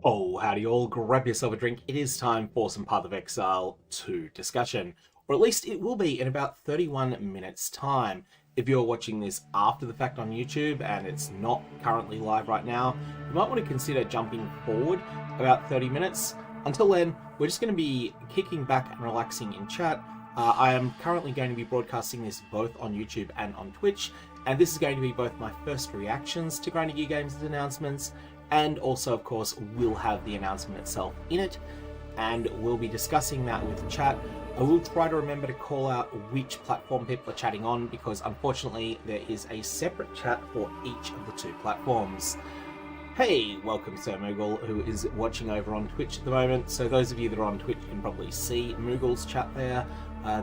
Oh, howdy all, grab yourself a drink. It is time for some Path of Exile 2 discussion. Or at least it will be in about 31 minutes time. If you're watching this after the fact on YouTube and it's not currently live right now, you might want to consider jumping forward about 30 minutes. Until then, we're just going to be kicking back and relaxing in chat. I am currently going to be broadcasting this both on YouTube and on Twitch, and this is going to be both my first reactions to Grinding Gear Games' announcements, and also, of course, we'll have the announcement itself in it, and we'll be discussing that with chat. I will try to remember to call out which platform people are chatting on, because unfortunately there is a separate chat for each of the two platforms. Hey, welcome Sir Moogle, who is watching over on Twitch at the moment. So those of you that are on Twitch can probably see Moogle's chat there,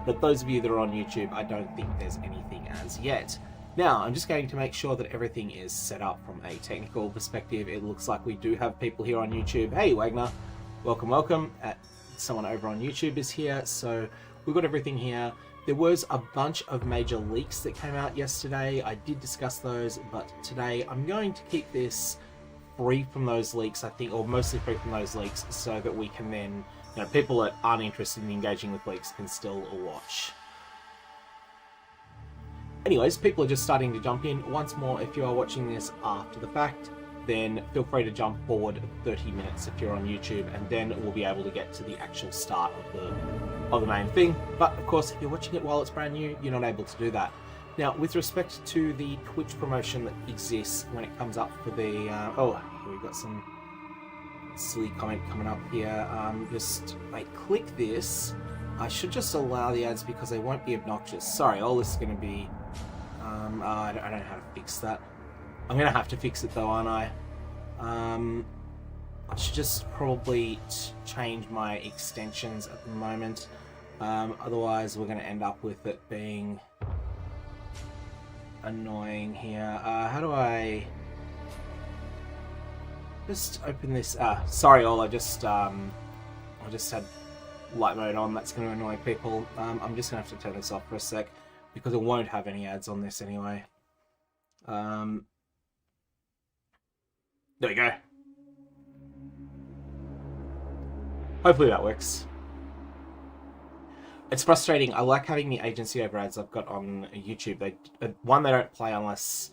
but those of you that are on YouTube, I don't think there's anything as yet. Now, I'm just going to make sure that everything is set up from a technical perspective. It looks like we do have people here on YouTube. Hey, Wagner. Welcome, welcome. Someone over on YouTube is here, so we've got everything here. There was a bunch of major leaks that came out yesterday. I did discuss those, but today I'm going to keep this free from those leaks, I think, or mostly free from those leaks, so that we can then, people that aren't interested in engaging with leaks can still watch. Anyways, people are just starting to jump in. Once more, if you are watching this after the fact, then feel free to jump forward 30 minutes if you're on YouTube, and then we'll be able to get to the actual start of the main thing. But of course, if you're watching it while it's brand new, you're not able to do that. Now, with respect to the Twitch promotion that exists when it comes up for the... oh, we've got some silly comment coming up here. Just, click this. I should just allow the ads because they won't be obnoxious. Sorry, all this is going to be... I don't know how to fix that. I'm going to have to fix it though, aren't I? I should just probably change my extensions at the moment. Otherwise, we're going to end up with it being annoying here. How do I just open this? Sorry, all. I just had light mode on. That's going to annoy people. I'm just going to have to turn this off for a sec, because it won't have any ads on this anyway. There we go. Hopefully that works. It's frustrating. I like having the agency over ads I've got on YouTube. They don't play unless...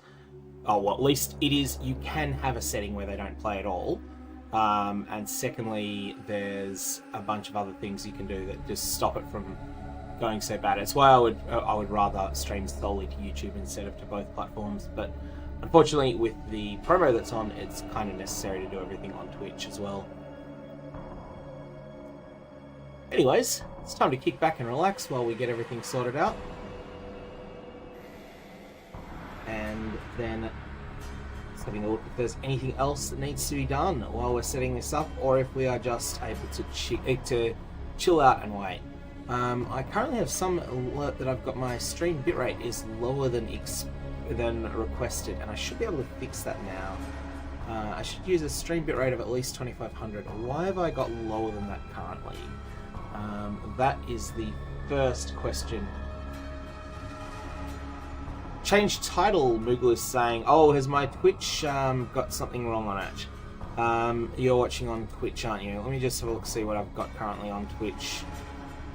oh, well, at least it is... you can have a setting where they don't play at all. And secondly, there's a bunch of other things you can do that just stop it from going so bad. It's why I would rather stream solely to YouTube instead of to both platforms. But unfortunately, with the promo that's on, it's kind of necessary to do everything on Twitch as well. Anyways, it's time to kick back and relax while we get everything sorted out. And then just having a look if there's anything else that needs to be done while we're setting this up, or if we are just able to chill out and wait. I currently have some alert that I've got my stream bitrate is lower than requested, and I should be able to fix that now. I should use a stream bitrate of at least 2500. Why have I got lower than that currently? That is the first question. Change title, Moogle is saying. Oh, has my Twitch got something wrong on it? You're watching on Twitch, aren't you? Let me just have a look, see what I've got currently on Twitch.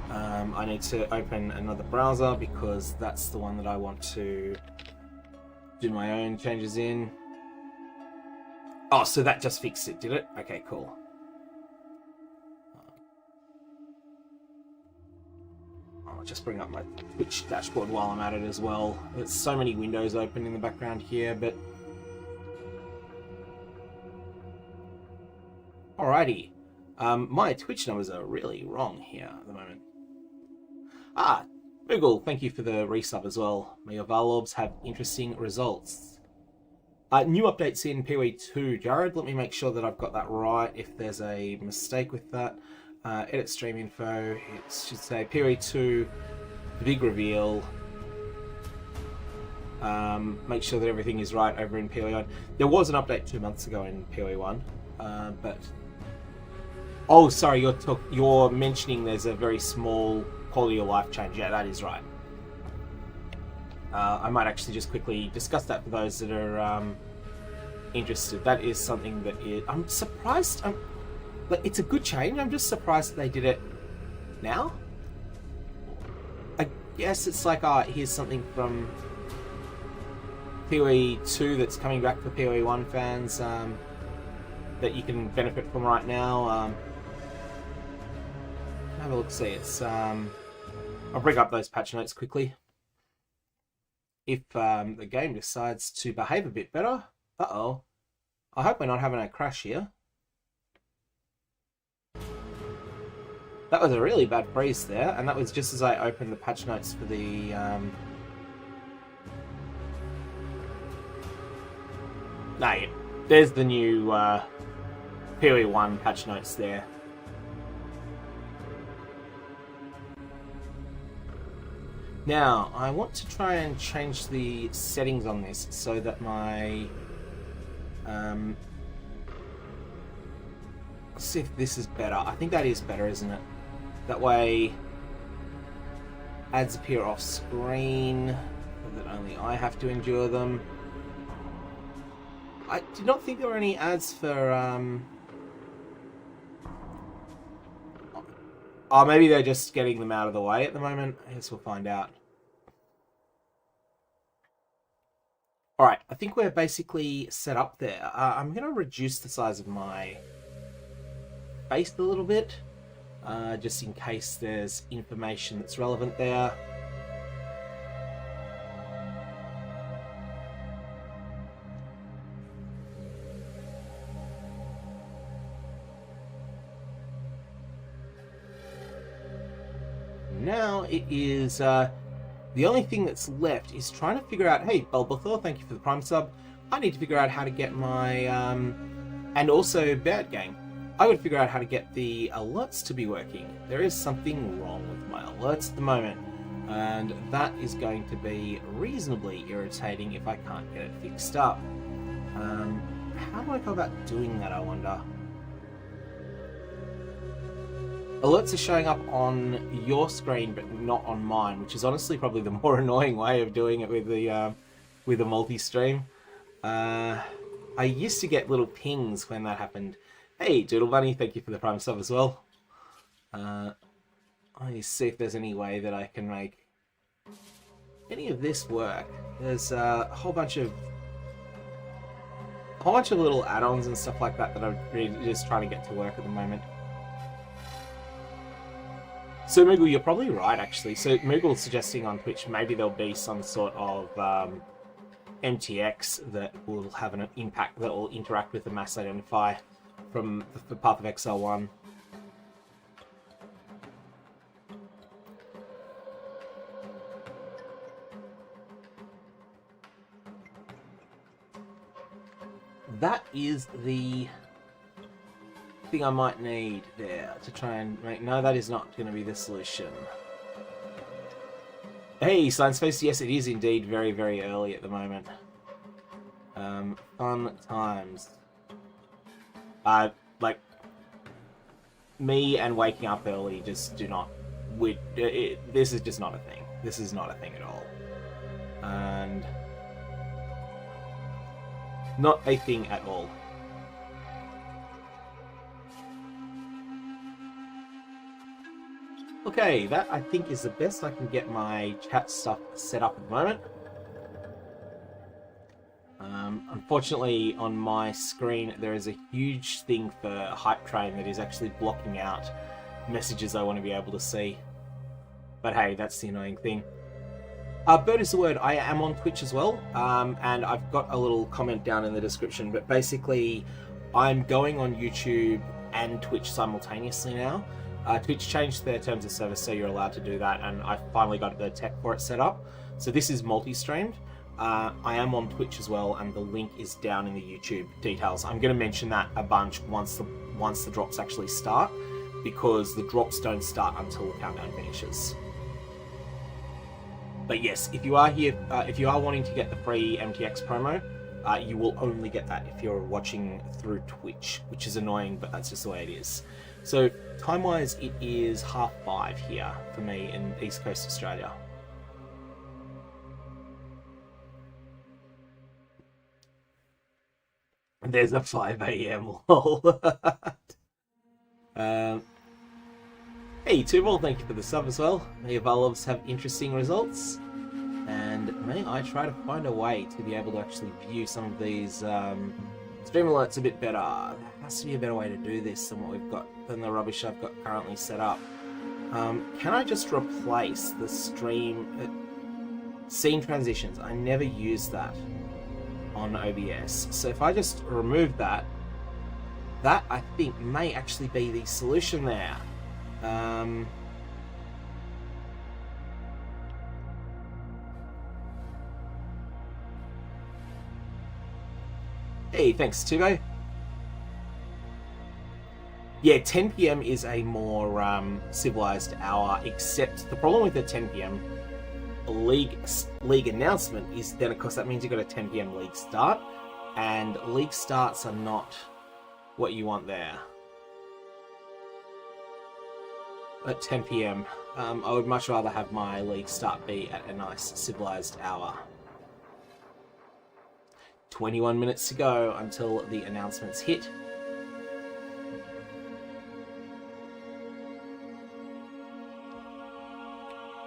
I need to open another browser because that's the one that I want to do my own changes in. Oh, so that just fixed it, did it? Okay, cool. I'll just bring up my Twitch dashboard while I'm at it as well. There's so many windows open in the background here, but... alrighty. My Twitch numbers are really wrong here at the moment. Moogle, thank you for the resub as well. May your Varlorbs have interesting results. New updates in POE2. Jared, let me make sure that I've got that right. If there's a mistake with that, edit stream info. It should say POE2, the big reveal. Make sure that everything is right over in POE1. There was an update 2 months ago in POE1, but... oh, sorry, you're mentioning there's a very small quality of life change. Yeah, that is right. I might actually just quickly discuss that for those that are interested. That is something that is... I'm surprised... But it's a good change. I'm just surprised that they did it now. I guess it's like, here's something from POE2 that's coming back for POE1 fans that you can benefit from right now. Have a look, see. It's I'll bring up those patch notes quickly. If the game decides to behave a bit better. Uh-oh. I hope we're not having a crash here. That was a really bad freeze there, and that was just as I opened the patch notes for the... there's the new POE1 patch notes there. Now, I want to try and change the settings on this so that my... let's see if this is better. I think that is better, isn't it? That way, ads appear off screen, so that only I have to endure them. I did not think there were any ads for... oh, maybe they're just getting them out of the way at the moment. I guess we'll find out. Alright, I think we're basically set up there. I'm going to reduce the size of my face a little bit, just in case there's information that's relevant there. Now it is, the only thing that's left is trying to figure out, hey, Bulbathor, thank you for the Prime sub. I need to figure out how to get my, and also Bad Game. I would figure out how to get the alerts to be working. There is something wrong with my alerts at the moment, and that is going to be reasonably irritating if I can't get it fixed up. How do I go about doing that, I wonder? Alerts are showing up on your screen, but not on mine, which is honestly probably the more annoying way of doing it with the multi-stream. I used to get little pings when that happened. Hey, Doodle Bunny, thank you for the Prime sub as well. Let me see if there's any way that I can make any of this work. There's a whole bunch of little add-ons and stuff like that that I'm really just trying to get to work at the moment. So Moogle, you're probably right, actually. So Moogle's suggesting on Twitch maybe there'll be some sort of MTX that will have an impact, that will interact with the mass identify from the Path of Exile 1. That is the thing I might need there to try and make... No, that is not going to be the solution. Hey, Science Face, yes, it is indeed very, very early at the moment. Fun times. Like, me and waking up early just do not... this is just not a thing. This is not a thing at all. And... not a thing at all. Okay, that I think is the best I can get my chat stuff set up at the moment. Unfortunately, on my screen, there is a huge thing for Hype Train that is actually blocking out messages I want to be able to see. But hey, that's the annoying thing. Bird is the word. I am on Twitch as well, and I've got a little comment down in the description, but basically, I'm going on YouTube and Twitch simultaneously now. Twitch changed their terms of service, so you're allowed to do that, and I finally got the tech for it set up. So this is multi-streamed. I am on Twitch as well, and the link is down in the YouTube details. I'm going to mention that a bunch once the drops actually start, because the drops don't start until the countdown finishes. But yes, if you are here, if you are wanting to get the free MTX promo, you will only get that if you're watching through Twitch, which is annoying, but that's just the way it is. So, time-wise, it is 5:30 here for me in East Coast Australia. There's a 5 AM lol. Hey, Tubal, thank you for the sub as well. May Valves have interesting results. And may I try to find a way to be able to actually view some of these stream alerts a bit better. There has to be a better way to do this than what we've got, than the rubbish I've got currently set up. Can I just replace the stream scene transitions? I never use that on OBS. So if I just remove that, that I think may actually be the solution there. Hey, thanks, Tubo. Yeah, 10 PM is a more civilized hour, except the problem with the 10 PM league announcement is then, of course, that means you've got a 10 PM league start, and league starts are not what you want there. At 10 PM, I would much rather have my league start be at a nice civilized hour. 21 minutes to go until the announcements hit.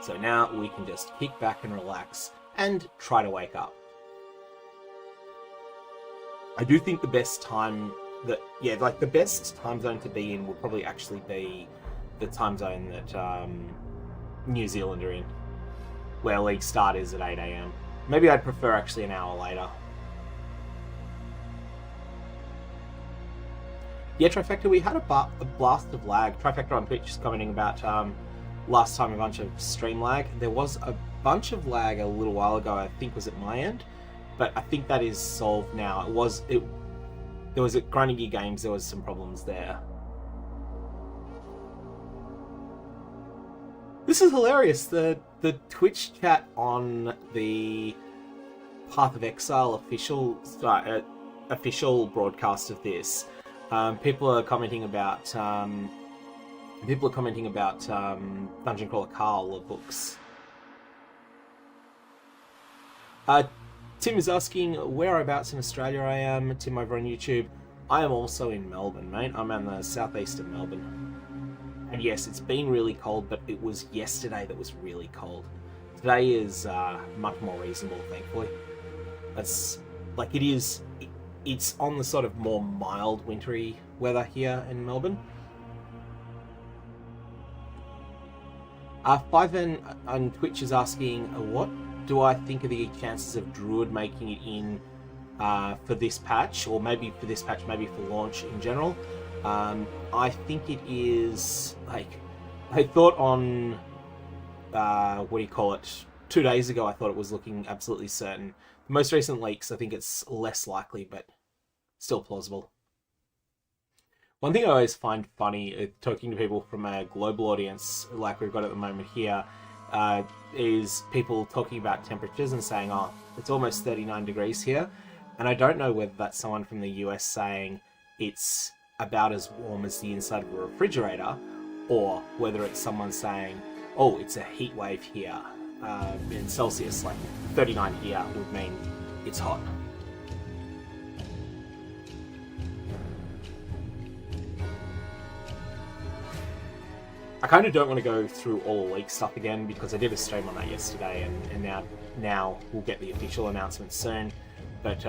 So now we can just kick back and relax and try to wake up. I do think the best time that, yeah, like the best time zone to be in will probably actually be the time zone that New Zealand are in, where league start is at 8 AM. Maybe I'd prefer actually an hour later. Yeah, Trifecta, we had a blast of lag. Trifecta on Twitch is commenting about last time a bunch of stream lag. There was a bunch of lag a little while ago, I think was at my end, but I think that is solved now. There was at Grinding Gear Games, there was some problems there. This is hilarious. The Twitch chat on the Path of Exile official broadcast of this. People are commenting about Dungeon Crawler Carl books. Tim is asking whereabouts in Australia I am. Tim over on YouTube. I am also in Melbourne, mate. I'm in the southeast of Melbourne. And yes, it's been really cold, but it was yesterday that was really cold. Today is much more reasonable, thankfully. That's like it is. It's on the sort of more mild wintry weather here in Melbourne. Fiven on Twitch is asking, what do I think of the chances of Druid making it in for this patch, or maybe for this patch, maybe for launch in general? I think it is, like, I thought on, 2 days ago, I thought it was looking absolutely certain. The most recent leaks, I think it's less likely, but still plausible. One thing I always find funny, talking to people from a global audience, like we've got at the moment here, is people talking about temperatures and saying, oh, it's almost 39 degrees here. And I don't know whether that's someone from the US saying it's about as warm as the inside of a refrigerator, or whether it's someone saying, oh, it's a heat wave here. In Celsius, like 39 here would mean it's hot. I kind of don't want to go through all the leak stuff again, because I did a stream on that yesterday, and now we'll get the official announcement soon. But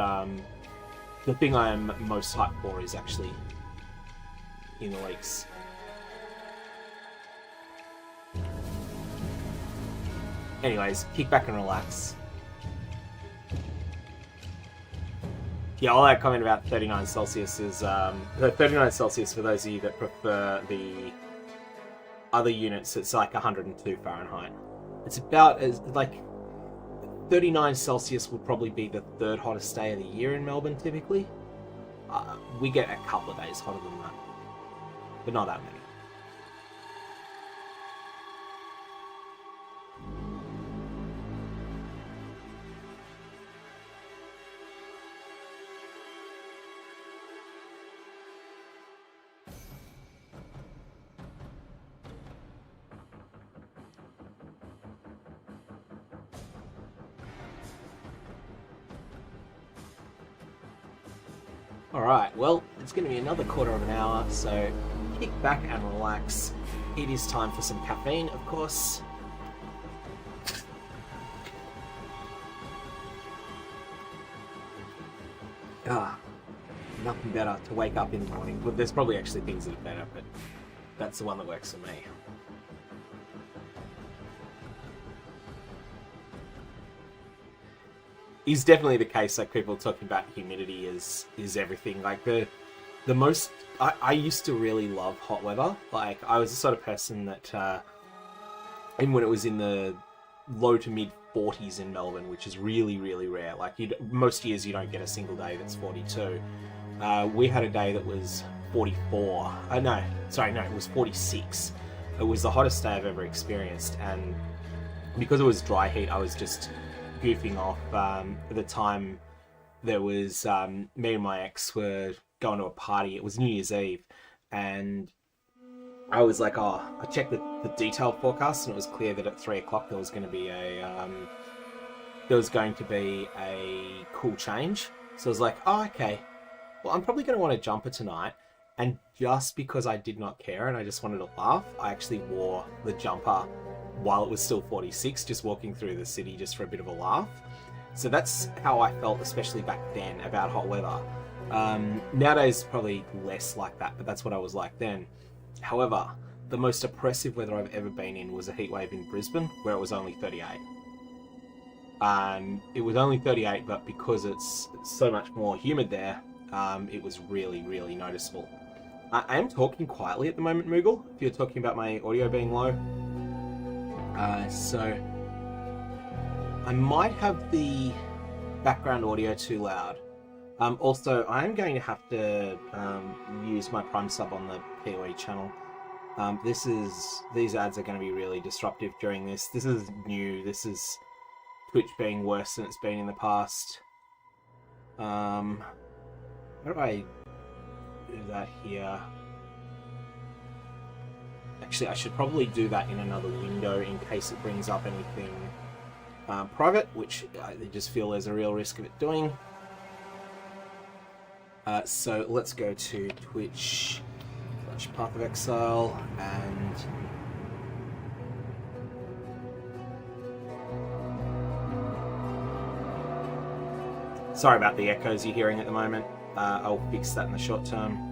the thing I am most hyped for is actually in the leaks. Anyways, kick back and relax. Yeah, all that comment about 39 Celsius is 39 Celsius, for those of you that prefer the other units, it's like 102 Fahrenheit. It's about as, like, 39 Celsius would probably be the third hottest day of the year in Melbourne, typically. We get a couple of days hotter than that, but not that many. Alright, well, it's going to be another quarter of an hour, so kick back and relax. It is time for some caffeine, of course. Nothing better to wake up in the morning. Well, there's probably actually things that are better, but that's the one that works for me. Is definitely the case. Like, people talking about humidity is everything. Like, the most I used to really love hot weather. Like, I was the sort of person that even when it was in the low to mid 40s in Melbourne, which is really, really rare. Like, most years you don't get a single day that's 42. We had a day that was 44. No, it was 46. It was the hottest day I've ever experienced, and because it was dry heat, I was just goofing off. At the time, there was me and my ex were going to a party. It was New Year's Eve, and I was like, I checked the detailed forecast, and it was clear that at 3 o'clock there was going to be a cool change. So I was like, okay, well, I'm probably going to want a jumper tonight. And just because I did not care and I just wanted to laugh, I actually wore the jumper while it was still 46, just walking through the city just for a bit of a laugh. So that's how I felt, especially back then, about hot weather. Nowadays, probably less like that, but that's what I was like then. However, the most oppressive weather I've ever been in was a heatwave in Brisbane, where it was only 38. It was only 38, but because it's so much more humid there, it was really, really noticeable. I am talking quietly at the moment, Moogle, if you're talking about my audio being low. So I might have the background audio too loud. Also, I am going to have to use my Prime sub on the POE channel. These ads are going to be really disruptive during this. This is new. This is Twitch being worse than it's been in the past. How do I do that here? Actually, I should probably do that in another window in case it brings up anything private, which I just feel there's a real risk of it doing. So let's go to Twitch / Path of Exile, and sorry about the echoes you're hearing at the moment. I'll fix that in the short term.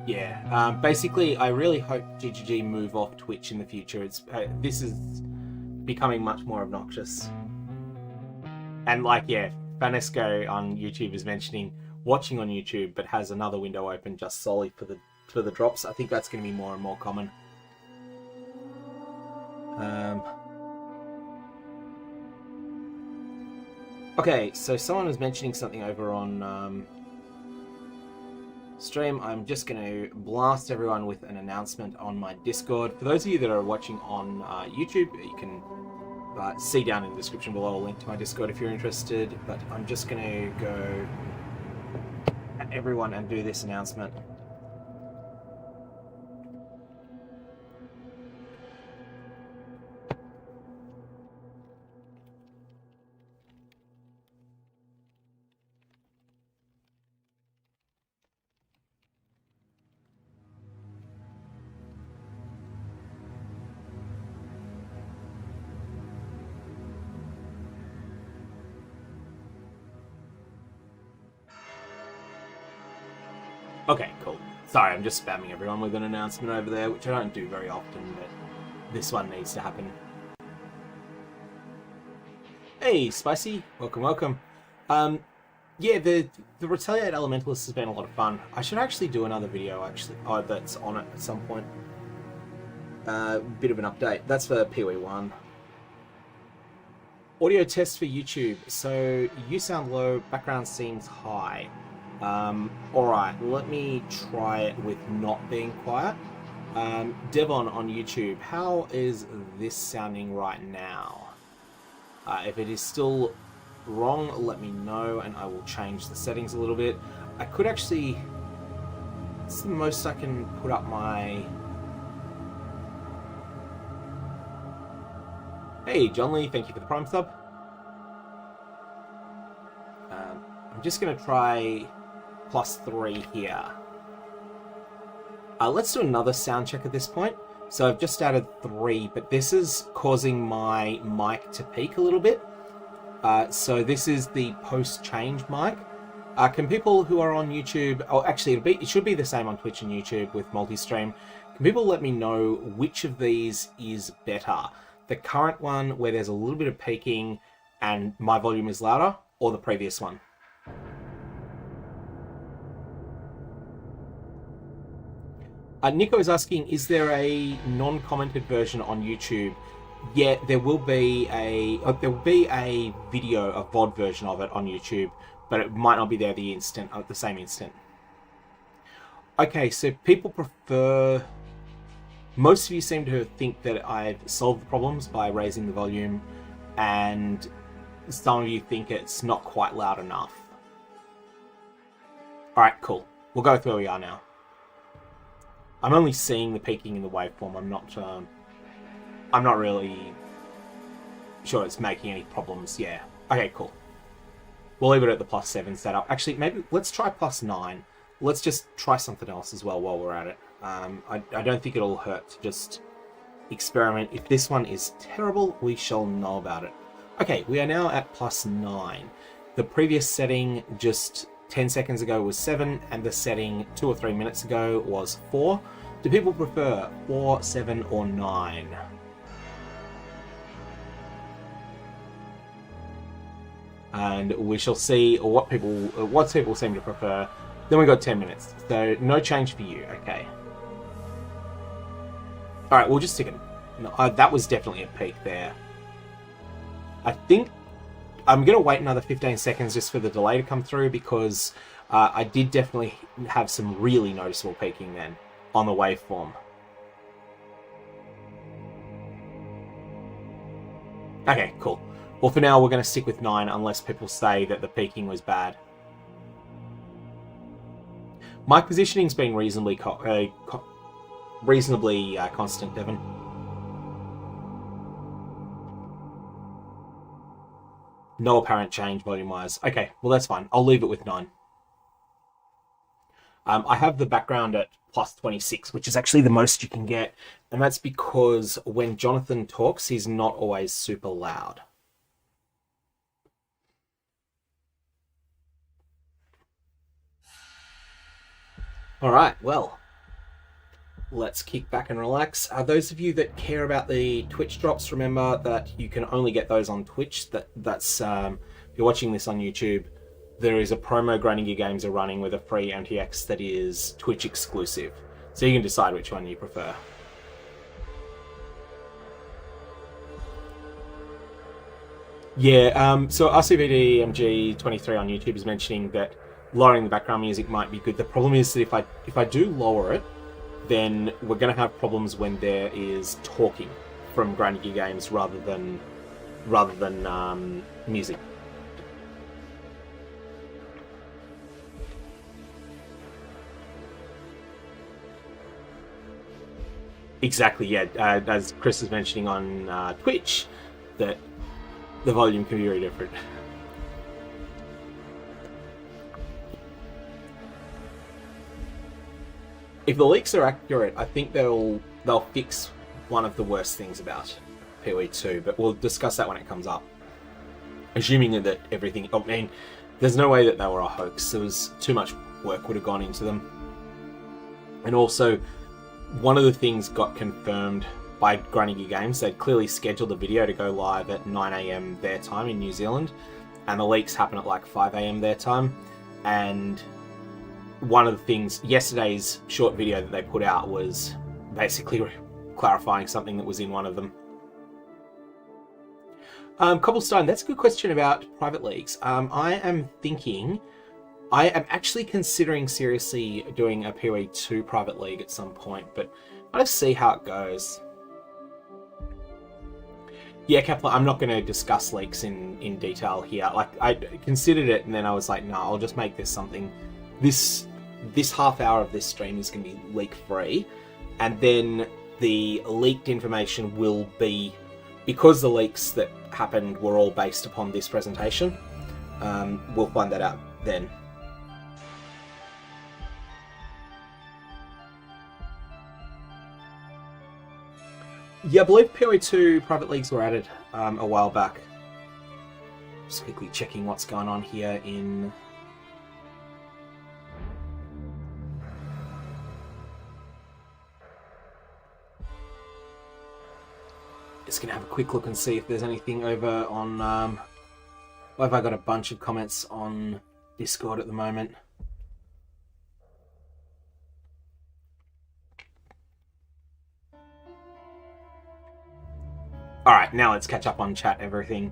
Yeah, basically, I really hope GGG move off Twitch in the future. This is becoming much more obnoxious. And like, yeah, Vanesco on YouTube is mentioning watching on YouTube, but has another window open just solely for the drops. I think that's going to be more and more common. Okay, so someone was mentioning something over on stream. I'm just going to blast everyone with an announcement on my Discord. For those of you that are watching on YouTube, you can see down in the description below a link to my Discord if you're interested, but I'm just going to go at everyone and do this announcement. Okay, cool. Sorry, I'm just spamming everyone with an announcement over there, which I don't do very often, but this one needs to happen. Hey, Spicy. Welcome, welcome. Yeah, the Retaliate Elementalist has been a lot of fun. I should actually do another video, that's on it at some point. Bit of an update. That's for POE1. Audio test for YouTube. So, you sound low, background seems high. Alright, let me try it with not being quiet. Devon on YouTube, how is this sounding right now? If it is still wrong, let me know and I will change the settings a little bit. I could actually... It's the most I can put up my... Hey, John Lee, thank you for the Prime sub. I'm just going to try +3 here. Let's do another sound check at this point. So I've just added 3, but this is causing my mic to peak a little bit. So this is the post-change mic. Can people who are on YouTube, oh actually it should be the same on Twitch and YouTube with multi-stream. Can people let me know which of these is better? The current one where there's a little bit of peaking and my volume is louder, or the previous one? Nico is asking, is there a non-commented version on YouTube? Yeah, there will be a video, a VOD version of it on YouTube, but it might not be there at the same instant. Okay, so people prefer. Most of you seem to think that I've solved the problems by raising the volume, and some of you think it's not quite loud enough. All right, cool. We'll go with where we are now. I'm only seeing the peaking in the waveform. I'm not really sure it's making any problems. Yeah. Okay, cool. We'll leave it at the +7 setup. Actually, maybe let's try +9. Let's just try something else as well while we're at it. I don't think it'll hurt to just experiment. If this one is terrible, we shall know about it. Okay, we are now at +9. The previous setting just 10 seconds ago was 7, and the setting 2 or 3 minutes ago was 4. Do people prefer 4, 7, or 9? And we shall see what people seem to prefer. Then we got 10 minutes, so no change for you. Okay. All right, we'll just stick it. No, that was definitely a peak there. I think I'm going to wait another 15 seconds just for the delay to come through, because I did definitely have some really noticeable peaking then on the waveform. Okay, cool. Well, for now, we're going to stick with 9 unless people say that the peaking was bad. Mic positioning's been reasonably constant, Devon. No apparent change volume-wise. Okay, well that's fine. I'll leave it with 9. I have the background at +26, which is actually the most you can get, and that's because when Jonathan talks, he's not always super loud. All right, well, let's kick back and relax. Those of you that care about the Twitch drops, remember that you can only get those on Twitch. That's if you're watching this on YouTube, there is a promo Grinding Gear Games are running with a free MTX that is Twitch exclusive. So you can decide which one you prefer. Yeah, so RCVDMG23 on YouTube is mentioning that lowering the background music might be good. The problem is that if I do lower it, then we're going to have problems when there is talking from Grinding Gear Games rather than music. Exactly, yeah. As Chris is mentioning on Twitch, that the volume can be very different. If the leaks are accurate, I think they'll fix one of the worst things about POE2, but we'll discuss that when it comes up. Assuming that everything... I mean, there's no way that they were a hoax. There was too much work would have gone into them. And also, one of the things got confirmed by Grinding Gear Games. They'd clearly scheduled the video to go live at 9 AM their time in New Zealand, and the leaks happen at like 5 AM their time. And one of the things, yesterday's short video that they put out was basically clarifying something that was in one of them. Cobblestone, that's a good question about private leagues. I am actually considering seriously doing a POE2 private league at some point, but I'll just see how it goes. Yeah, Kepler, I'm not going to discuss leaks in detail here. Like, I considered it, and then I was like, no, I'll just make this something. This half hour of this stream is going to be leak-free, and then the leaked information will be because the leaks that happened were all based upon this presentation, we'll find that out then. Yeah, I believe POE2 private leagues were added a while back. Just quickly checking what's going on here in... Just going to have a quick look and see if there's anything over on... Well, have I got a bunch of comments on Discord at the moment? Alright, now let's catch up on chat, everything.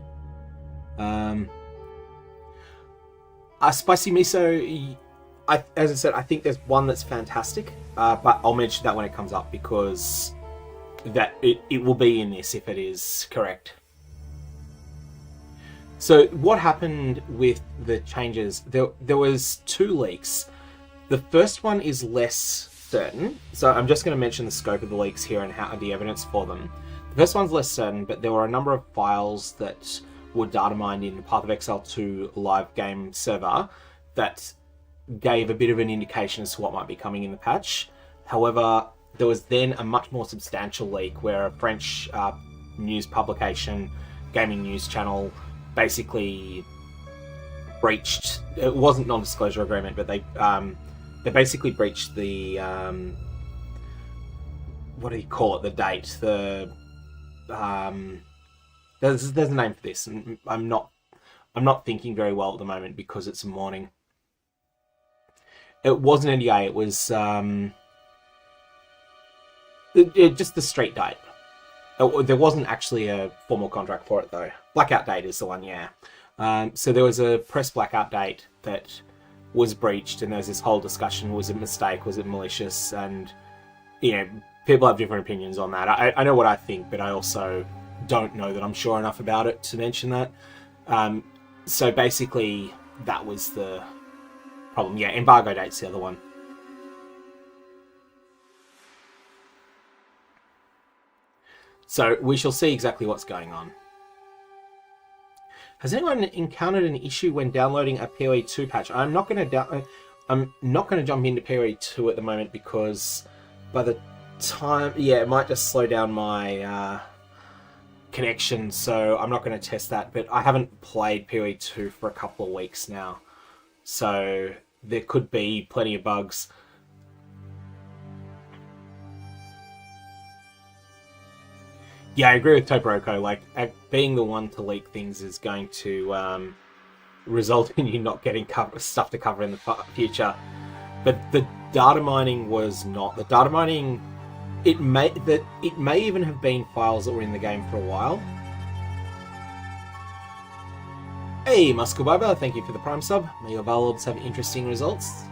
Spicy Miso, as I said, I think there's one that's fantastic, but I'll mention that when it comes up because that it will be in this if it is correct. So what happened with the changes, there was 2 leaks. The first one is less certain, so I'm just going to mention the scope of the leaks here and how the evidence for them. The first one's less certain, but there were a number of files that were data mined in the Path of Exile 2 live game server that gave a bit of an indication as to what might be coming in the patch. However, there was then a much more substantial leak where a French news publication, gaming news channel, basically breached. It wasn't non-disclosure agreement, but they basically breached the what do you call it? The date. The there's a name for this, and I'm not thinking very well at the moment because it's morning. It wasn't NDA. It was just the street date. There wasn't actually a formal contract for it though. Blackout date is the one, yeah. So there was a press blackout date that was breached, and there's this whole discussion: was it a mistake? Was it malicious? And you know, people have different opinions on that. I know what I think, but I also don't know that I'm sure enough about it to mention that. So basically, that was the problem. Yeah, embargo date's the other one. So we shall see exactly what's going on. Has anyone encountered an issue when downloading a POE2 patch? I'm not going to jump into POE2 at the moment because by the time, yeah, it might just slow down my connection, so I'm not going to test that. But I haven't played POE2 for a couple of weeks now, so there could be plenty of bugs. Yeah, I agree with Toporoko. Like, being the one to leak things is going to result in you not getting stuff to cover in the future. But the data mining was not. The data mining, it may even have been files that were in the game for a while. Hey, Muscobaba, thank you for the Prime sub. May your Valords have interesting results.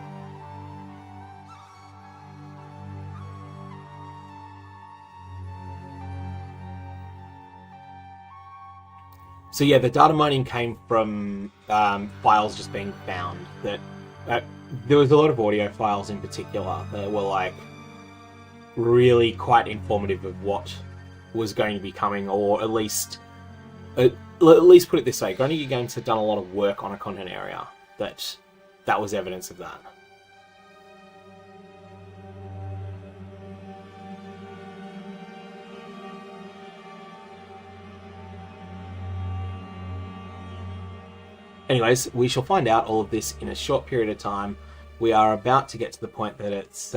So yeah, the data mining came from files just being found. That there was a lot of audio files in particular that were like really quite informative of what was going to be coming, or at least put it this way: Grinding Games had done a lot of work on a content area that was evidence of that. Anyways, we shall find out all of this in a short period of time. We are about to get to the point that it's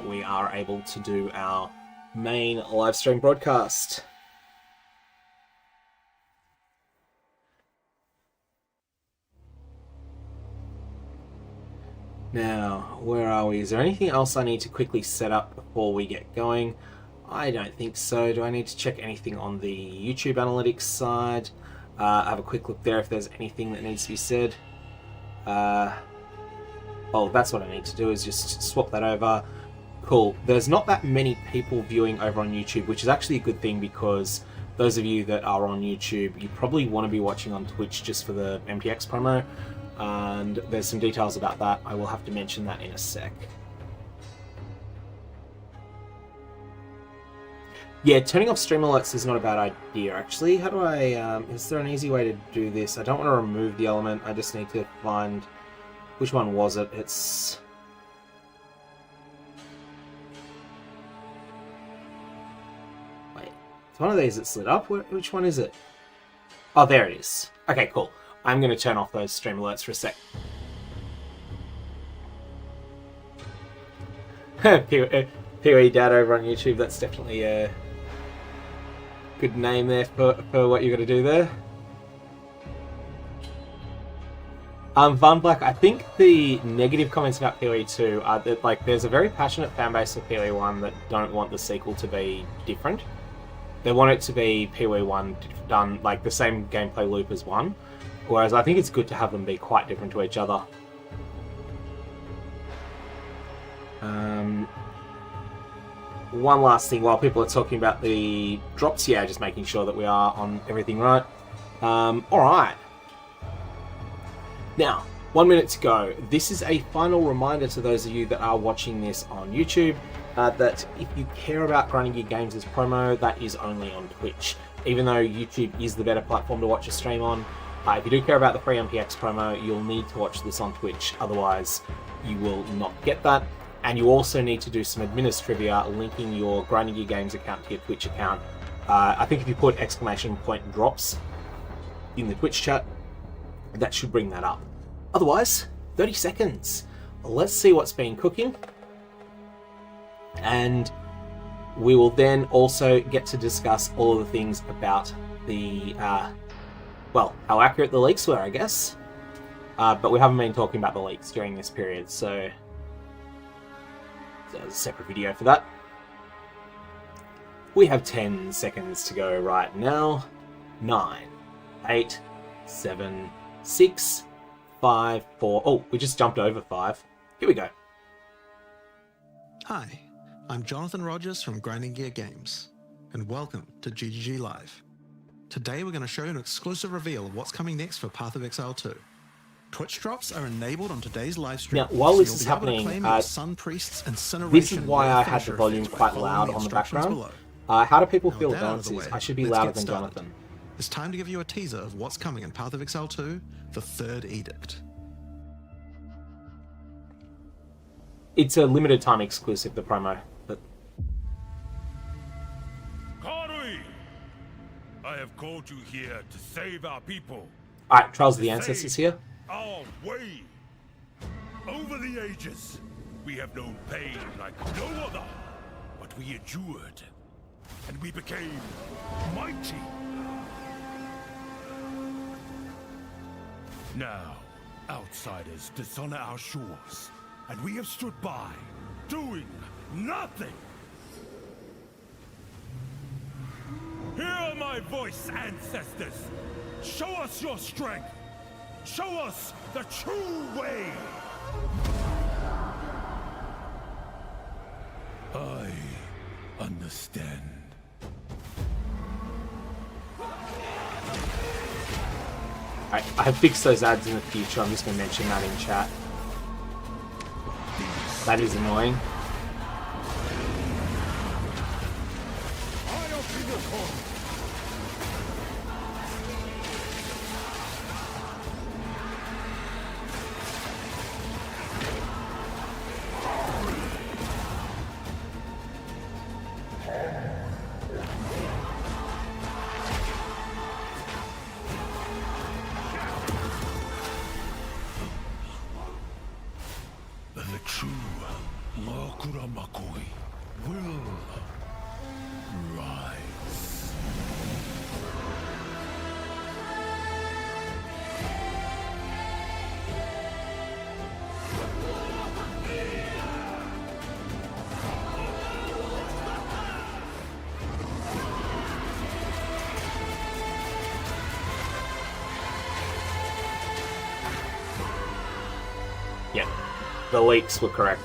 we are able to do our main live stream broadcast. Now, where are we? Is there anything else I need to quickly set up before we get going? I don't think so. Do I need to check anything on the YouTube analytics side? Have a quick look there if there's anything that needs to be said. Oh, that's what I need to do, is just swap that over. Cool. There's not that many people viewing over on YouTube, which is actually a good thing, because those of you that are on YouTube, you probably want to be watching on Twitch just for the MTX promo, and there's some details about that. I will have to mention that in a sec. Yeah, turning off stream alerts is not a bad idea, actually. How do I... is there an easy way to do this? I don't want to remove the element. I just need to find... Which one was it? It's... Wait. It's one of these that slid up? Which one is it? Oh, there it is. Okay, cool. I'm going to turn off those stream alerts for a sec. POE Dad over on YouTube, that's definitely a good name there for what you're going to do there. Van Black, I think the negative comments about POE2 are that, like, there's a very passionate fan base of POE1 that don't want the sequel to be different. They want it to be POE1 done, like, the same gameplay loop as 1, whereas I think it's good to have them be quite different to each other. One last thing while people are talking about the drops, yeah, just making sure that we are on everything right. Alright. Now, 1 minute to go. This is a final reminder to those of you that are watching this on YouTube that if you care about grinding your games as promo, that is only on Twitch. Even though YouTube is the better platform to watch a stream on, if you do care about the free MPX promo, you'll need to watch this on Twitch, otherwise you will not get that. And you also need to do some administrivia linking your grinding your games account to your Twitch account. I think if you put ! drops in the Twitch chat, that should bring that up. Otherwise, 30 seconds. Let's see what's been cooking. And we will then also get to discuss all of the things about the, well, how accurate the leaks were, I guess. But we haven't been talking about the leaks during this period, so there's a separate video for that. We have 10 seconds to go right now. 9, 8, 7, 6, 5, 4. Oh, we just jumped over 5. Here we go. Hi, I'm Jonathan Rogers from Grinding Gear Games, and welcome to GGG Live. Today we're going to show you an exclusive reveal of what's coming next for Path of Exile 2. Twitch drops are enabled on today's live stream. Now, while this is happening, Sun Priests this is why I had the volume quite loud on the background. How do people feel about this? I should be louder than Jonathan. It's time to give you a teaser of what's coming in Path of Exile 2, the third Edict. It's a limited time exclusive, the promo. But... Karui! I have called you here to save our people. Alright, Trials of the Ancestors here. Our way. Over the ages, we have known pain like no other, but we endured, and we became mighty. Now, outsiders dishonor our shores, and we have stood by, doing nothing. Hear my voice, ancestors. Show us your strength. Show us the true way. I understand. I have fixed those ads in the future. I'm just going to mention that in chat. That is annoying. The true Makura Makoi will rise. Yeah, the leaks were correct.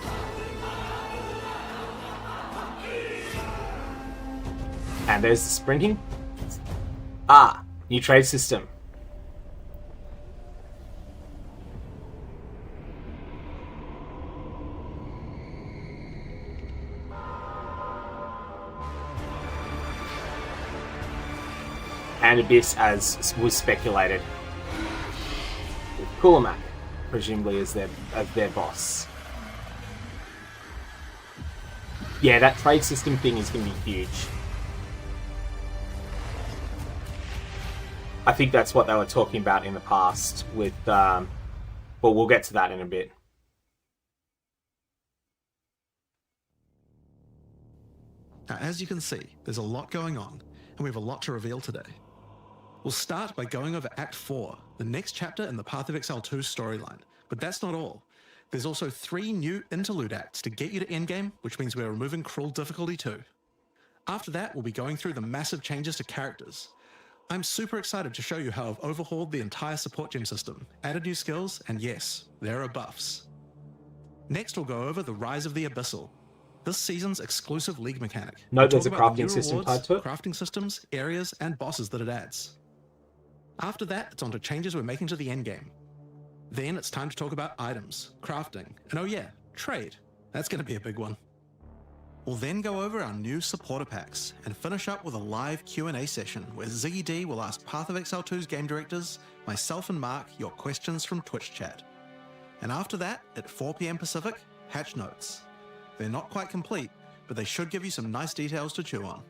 And there's the sprinting. Ah, new trade system. And Abyss, as was speculated, with Kulamak, presumably as their boss. Yeah, that trade system thing is going to be huge. I think that's what they were talking about in the past with, well, we'll get to that in a bit. Now, as you can see, there's a lot going on, and we have a lot to reveal today. We'll start by going over Act 4, the next chapter in the Path of Exile 2 storyline. But that's not all. There's also 3 new interlude acts to get you to Endgame, which means we're removing Cruel Difficulty too. After that, we'll be going through the massive changes to characters. I'm super excited to show you how I've overhauled the entire support gem system, added new skills, and yes, there are buffs. Next, we'll go over the Rise of the Abyssal, this season's exclusive league mechanic. Note there's a We'll talk about the crafting new system rewards, tied to it. crafting systems, areas, and bosses that it adds. After that, it's on to changes we're making to the endgame. Then it's time to talk about items, crafting, and oh yeah, trade. That's going to be a big one. We'll then go over our new supporter packs and finish up with a live Q&A session where Ziggy D will ask Path of Exile 2's game directors, myself and Mark, your questions from Twitch chat. And after that, at 4 PM Pacific, hatch notes. They're not quite complete, but they should give you some nice details to chew on.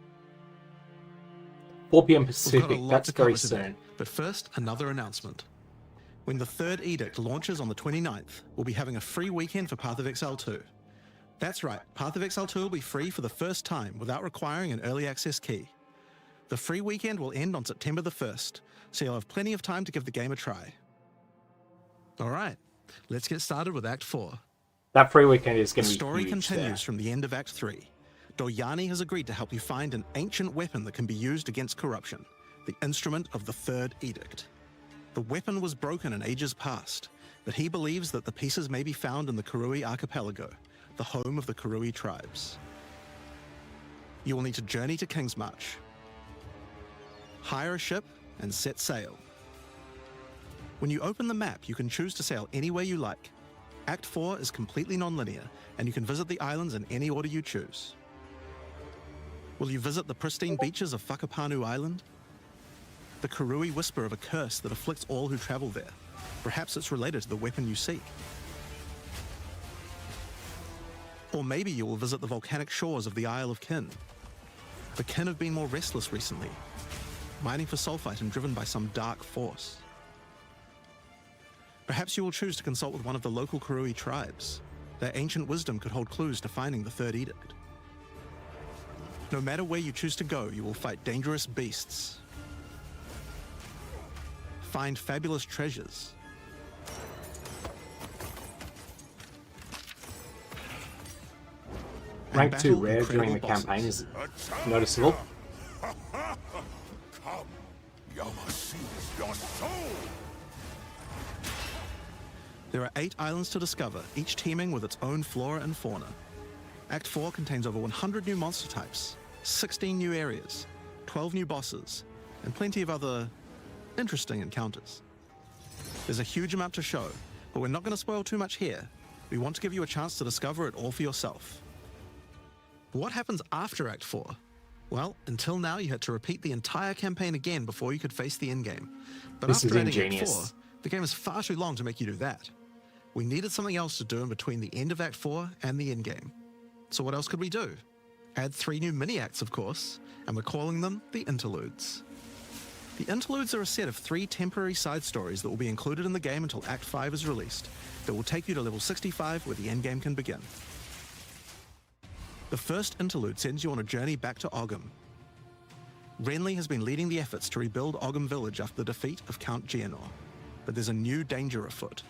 4 PM We've got a Pacific, lot that's to cover very today, soon. but first, another announcement. When the third Edict launches on the 29th, we'll be having a free weekend for Path of Exile 2. That's right, Path of Exile 2 will be free for the first time without requiring an early access key. The free weekend will end on September the 1st, so you'll have plenty of time to give the game a try. Alright, let's get started with Act 4. That free weekend is The going to be story huge continues there. from the end of Act 3. Doryani has agreed to help you find an ancient weapon that can be used against corruption, the instrument of the Third Edict. The weapon was broken in ages past, but he believes that the pieces may be found in the Karui archipelago, the home of the Karui tribes. You will need to journey to Kingsmarch, hire a ship, and set sail. When you open the map, you can choose to sail anywhere you like. Act 4 is completely non-linear, and you can visit the islands in any order you choose. Will you visit the pristine beaches of Whakapanu Island? The Karui whisper of a curse that afflicts all who travel there. Perhaps it's related to the weapon you seek. Or maybe you will visit the volcanic shores of the Isle of Kin. The Kin have been more restless recently, mining for sulfite and driven by some dark force. Perhaps you will choose to consult with one of the local Karui tribes. Their ancient wisdom could hold clues to finding the Third Edict. No matter where you choose to go, you will fight dangerous beasts, find fabulous treasures, and Rank 2 battle rare during the incredible campaign bosses. is noticeable. Come, Yama sees your soul. There are 8 islands to discover, each teeming with its own flora and fauna. Act 4 contains over 100 new monster types, 16 new areas, 12 new bosses, and plenty of other interesting encounters. There's a huge amount to show, but we're not going to spoil too much here. We want to give you a chance to discover it all for yourself. What happens after Act 4? Well, until now you had to repeat the entire campaign again before you could face the endgame. But This is after adding Act 4, ingenious. the game is far too long to make you do that. We needed something else to do in between the end of Act 4 and the endgame. So what else could we do? Add 3 new mini-acts, of course, and we're calling them the Interludes. The Interludes are a set of 3 temporary side stories that will be included in the game until Act 5 is released, that will take you to level 65 where the endgame can begin. The first interlude sends you on a journey back to Ogham. Renly has been leading the efforts to rebuild Ogham Village after the defeat of Count Geonor, but there's a new danger afoot.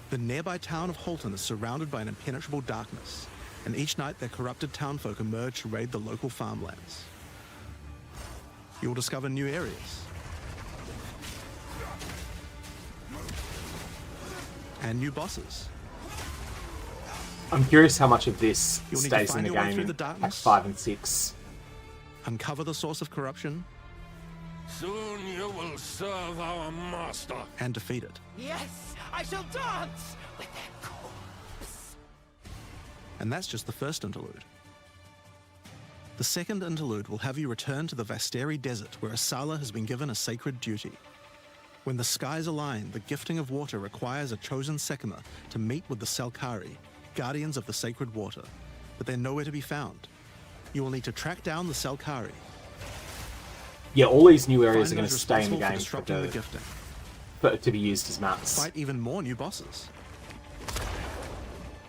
The nearby town of Holton is surrounded by an impenetrable darkness, and each night their corrupted townfolk emerge to raid the local farmlands. You will discover new areas and new bosses. I'm curious how much of this You'll need to stays in find the your way game through in the Act darkness. 5 and 6. Uncover the source of corruption Soon you will serve our master. and defeat it. Yes, I shall dance with their corpse. And that's just the first interlude. The second interlude will have you return to the Vasteri Desert, where Asala has been given a sacred duty. When the skies align, the gifting of water requires a chosen Sekima to meet with the Selkari, guardians of the sacred water, but they're nowhere to be found. You will need to track down the Selkari. Yeah, all these new areas Find are going to those stay in the responsible for game disrupting the gifting. to be used as maps. Fight even more new bosses.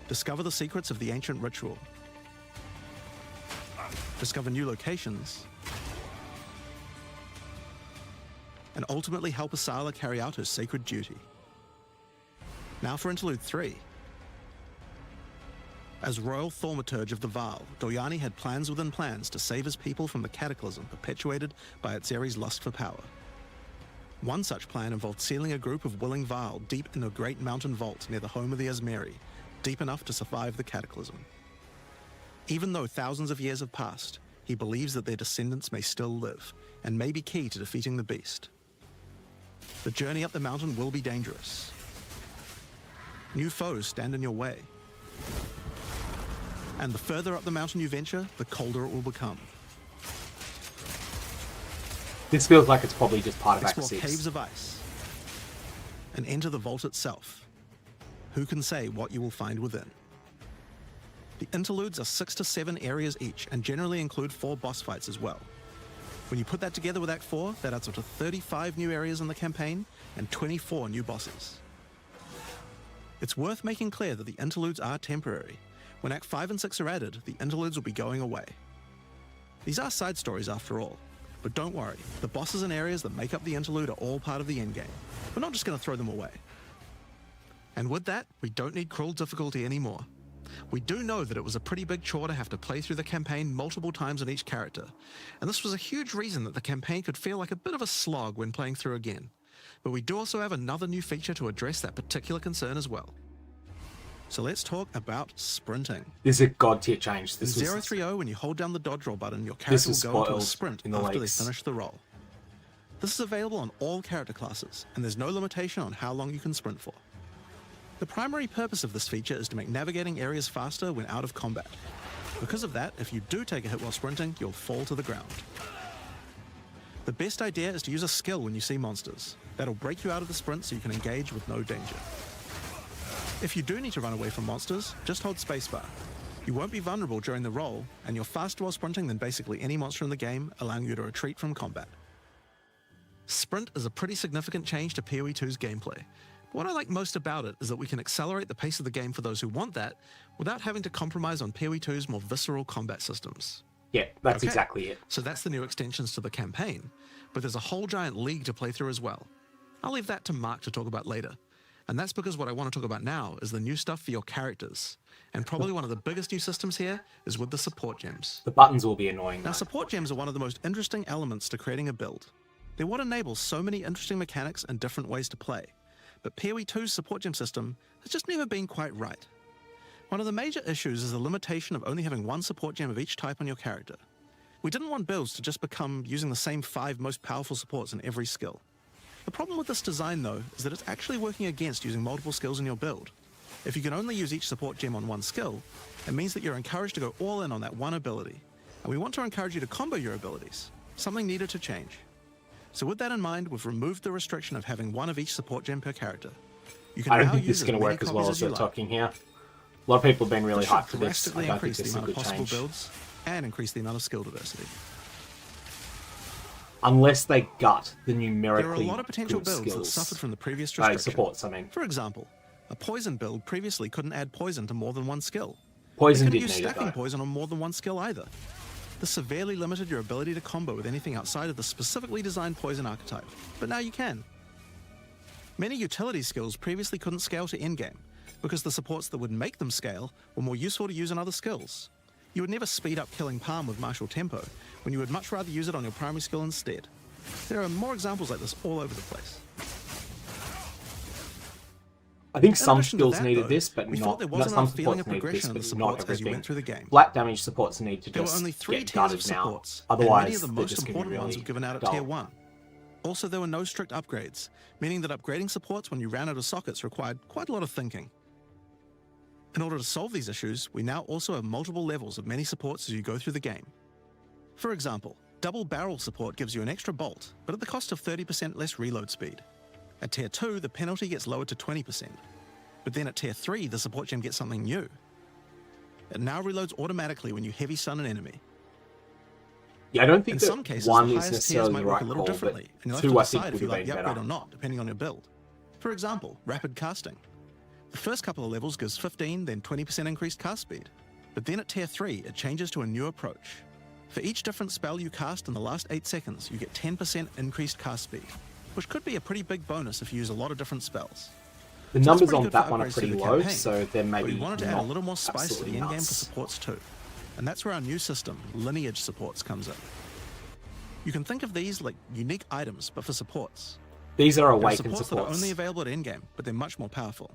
Discover the secrets of the ancient ritual. Discover new locations. And ultimately help Asala carry out her sacred duty. Now for Interlude 3. As Royal Thaumaturge of the Vaal, Doyani had plans within plans to save his people from the cataclysm perpetuated by Atzeri's lust for power. One such plan involved sealing a group of willing Vaal deep in a great mountain vault near the home of the Asmeri, deep enough to survive the cataclysm. Even though thousands of years have passed, he believes that their descendants may still live, and may be key to defeating the beast. The journey up the mountain will be dangerous. New foes stand in your way. And the further up the mountain you venture, the colder it will become. This feels like it's probably just part of Act Explore 6. caves of ice. And enter the vault itself. Who can say what you will find within? The interludes are 6 to 7 areas each, and generally include 4 boss fights as well. When you put that together with Act 4, that adds up to 35 new areas in the campaign, and 24 new bosses. It's worth making clear that the interludes are temporary. When Act 5 and 6 are added, the interludes will be going away. These are side stories after all, but don't worry, the bosses and areas that make up the interlude are all part of the endgame. We're not just going to throw them away. And with that, we don't need cruel difficulty anymore. We do know that it was a pretty big chore to have to play through the campaign multiple times on each character, and this was a huge reason that the campaign could feel like a bit of a slog when playing through again. But we do also have another new feature to address that particular concern as well. So let's talk about sprinting. This is a god tier change. This In was 030, when you hold down the dodge roll button, your character will go into a spoiled sprint in the after leaks. they finish the roll. This is available on all character classes, and there's no limitation on how long you can sprint for. The primary purpose of this feature is to make navigating areas faster when out of combat. Because of that, if you do take a hit while sprinting, you'll fall to the ground. The best idea is to use a skill when you see monsters. That'll break you out of the sprint so you can engage with no danger. If you do need to run away from monsters, just hold spacebar. You won't be vulnerable during the roll, and you're faster while sprinting than basically any monster in the game, allowing you to retreat from combat. Sprint is a pretty significant change to POE2's gameplay. What I like most about it is that we can accelerate the pace of the game for those who want that, without having to compromise on POE2's more visceral combat systems. Yeah, that's Okay, exactly it. So that's the new extensions to the campaign, but there's a whole giant league to play through as well. I'll leave that to Mark to talk about later. And that's because what I want to talk about now is the new stuff for your characters. And probably one of the biggest new systems here is with the support gems. The buttons will be annoying. Now, though. support gems are one of the most interesting elements to creating a build. They're what enables so many interesting mechanics and different ways to play. But POE2's support gem system has just never been quite right. One of the major issues is the limitation of only having one support gem of each type on your character. We didn't want builds to just become using the same 5 most powerful supports in every skill. The problem with this design, though, is that it's actually working against using multiple skills in your build. If you can only use each support gem on one skill, it means that you're encouraged to go all in on that one ability. And we want to encourage you to combo your abilities, something needed to change. So with that in mind, we've removed the restriction of having one of each support gem per character. You can I don't now think use this is going to work as well as you they're like. talking here. A lot of people have been really This should hyped for this. I drastically don't think increase this is the a amount of good possible change. builds and increase the amount of skill diversity. Unless they gut the There are a numerically lot of potential good builds that skills. suffered from the previous restriction. Supports, I mean. For example, a poison build previously couldn't add poison to more than one skill. Poison They did couldn't use need it, stacking though. poison on more than one skill either. This severely limited your ability to combo with anything outside of the specifically designed poison archetype, but now you can. Many utility skills previously couldn't scale to endgame, because the supports that would make them scale were more useful to use in other skills. You would never speed up killing Palm with martial tempo, when you would much rather use it on your primary skill instead. There are more examples like this all over the place. I think In some addition to skills that, needed though, this, but we not, thought there not wasn't some enough feeling supports of need this, progression of but the not supports as you everything. went through the game. Black damage supports need to There were just only 3 get tiers gutted of now. supports, and Otherwise, many of the they're most just going to be important ones really were given out at dull. Tier 1. Also, there were no strict upgrades, meaning that upgrading supports when you ran out of sockets required quite a lot of thinking. In order to solve these issues, we now also have multiple levels of many supports as you go through the game. For example, double barrel support gives you an extra bolt, but at the cost of 30% less reload speed. At tier 2, the penalty gets lowered to 20%. But then at tier 3, the support gem gets something new. It now reloads automatically when you heavy stun an enemy. Yeah, I don't think In that some cases, one the is highest tiers necessarily might the work right a little call, but differently, and you'll have two to I think decide would if you have like been the upgrade better. or not, depending on your build. For example, Rapid Casting. The first couple of levels gives 15, then 20% increased cast speed. But then at tier 3, it changes to a new approach. For each different spell you cast in the last 8 seconds, you get 10% increased cast speed, which could be a pretty big bonus if you use a lot of different spells. The So that's numbers pretty on good that for one are upgrades to pretty the low, campaign, so there may but be we wanted to add a not little more spice to the absolutely endgame for nuts. supports too. And that's where our new system, Lineage Supports, comes in. You can think of these like unique items, but for supports. These are There are awakened supports that are supports. only available at endgame, but they're much more powerful.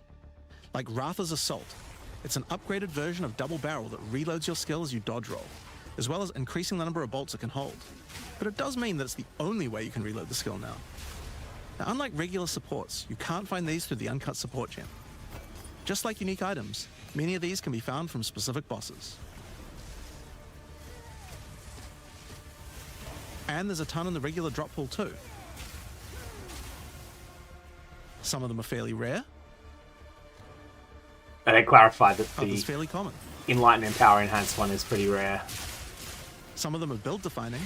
Like Ratha's Assault. It's an upgraded version of Double Barrel that reloads your skill as you dodge roll, as well as increasing the number of bolts it can hold. But it does mean that it's the only way you can reload the skill now. Now, unlike regular supports, you can't find these through the uncut support gem. Just like unique items, many of these can be found from specific bosses. And there's a ton in the regular drop pool too. Some of them are fairly rare, And they clarified that others the fairly common. Enlighten and Power Enhanced one is pretty rare. Some of them are build defining.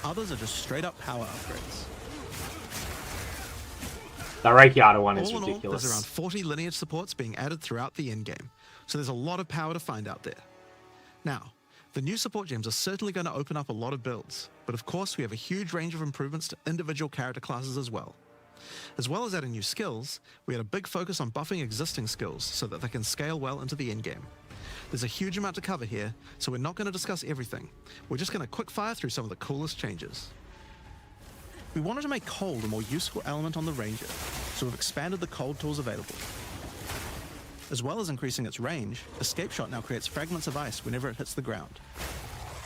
Others are just straight up power upgrades. The Rekiata one is All in all, ridiculous. there's around 40 lineage supports being added throughout the endgame, so there's a lot of power to find out there. Now, the new support gems are certainly going to open up a lot of builds, but of course we have a huge range of improvements to individual character classes as well. As well as adding new skills, we had a big focus on buffing existing skills so that they can scale well into the endgame. There's a huge amount to cover here, so we're not going to discuss everything. We're just going to quick fire through some of the coolest changes. We wanted to make cold a more useful element on the Ranger, so we've expanded the cold tools available. As well as increasing its range, Escape Shot now creates fragments of ice whenever it hits the ground.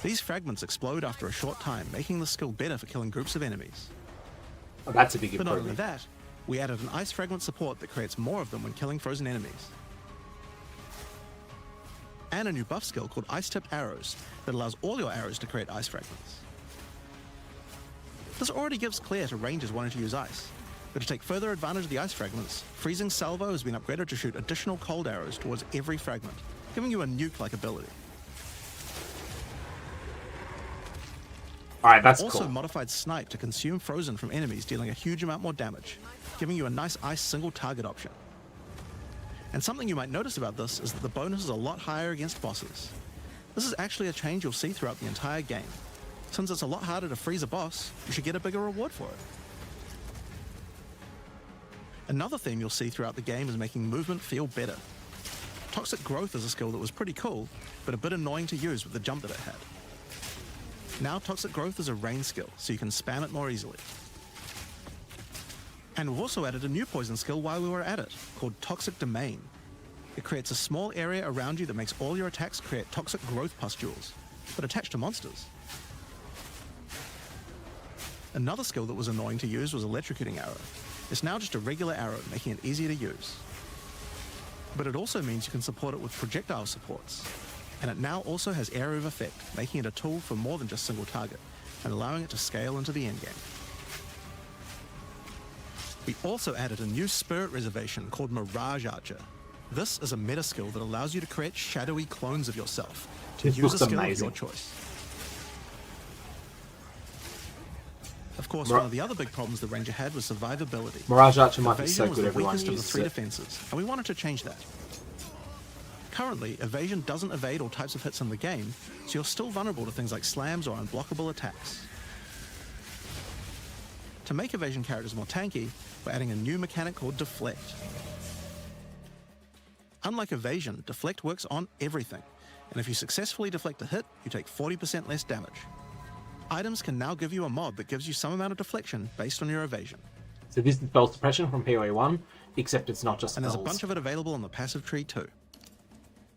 These fragments explode after a short time, making the skill better for killing groups of enemies. Oh, that's a big But not only improvement. that, we added an ice fragment support that creates more of them when killing frozen enemies. And a new buff skill called Ice-Tipped Arrows that allows all your arrows to create ice fragments. This already gives Claire to rangers wanting to use ice, but to take further advantage of the ice fragments, Freezing Salvo has been upgraded to shoot additional cold arrows towards every fragment, giving you a nuke-like ability. Alright, that's Also cool. modified Snipe to consume frozen from enemies, dealing a huge amount more damage, giving you a nice ice single target option. And something you might notice about this is that the bonus is a lot higher against bosses. This is actually a change you'll see throughout the entire game. Since it's a lot harder to freeze a boss, you should get a bigger reward for it. Another theme you'll see throughout the game is making movement feel better. Toxic Growth is a skill that was pretty cool, but a bit annoying to use with the jump that it had. Now Toxic Growth is a range skill, so you can spam it more easily. And we've also added a new poison skill while we were at it, called Toxic Domain. It creates a small area around you that makes all your attacks create toxic growth pustules, but attached to monsters. Another skill that was annoying to use was Electrocuting Arrow. It's now just a regular arrow, making it easier to use. But it also means you can support it with projectile supports. And it now also has Area of Effect, making it a tool for more than just single target, and allowing it to scale into the endgame. We also added a new spirit reservation called Mirage Archer. This is a meta skill that allows you to create shadowy clones of yourself to This use a looks skill amazing. of your choice. Of course, one of the other big problems the Ranger had was survivability. Mirage Archer might be Evasion so was good the everyone weakest of the uses 3 it. defenses, and we wanted to change that. Currently, Evasion doesn't evade all types of hits in the game, so you're still vulnerable to things like slams or unblockable attacks. To make Evasion characters more tanky, we're adding a new mechanic called Deflect. Unlike Evasion, Deflect works on everything, and if you successfully deflect a hit, you take 40% less damage. Items can now give you a mod that gives you some amount of deflection based on your evasion. So this is Spell Suppression from POE1, except it's not just And spells. there's a bunch of it available on the passive tree too.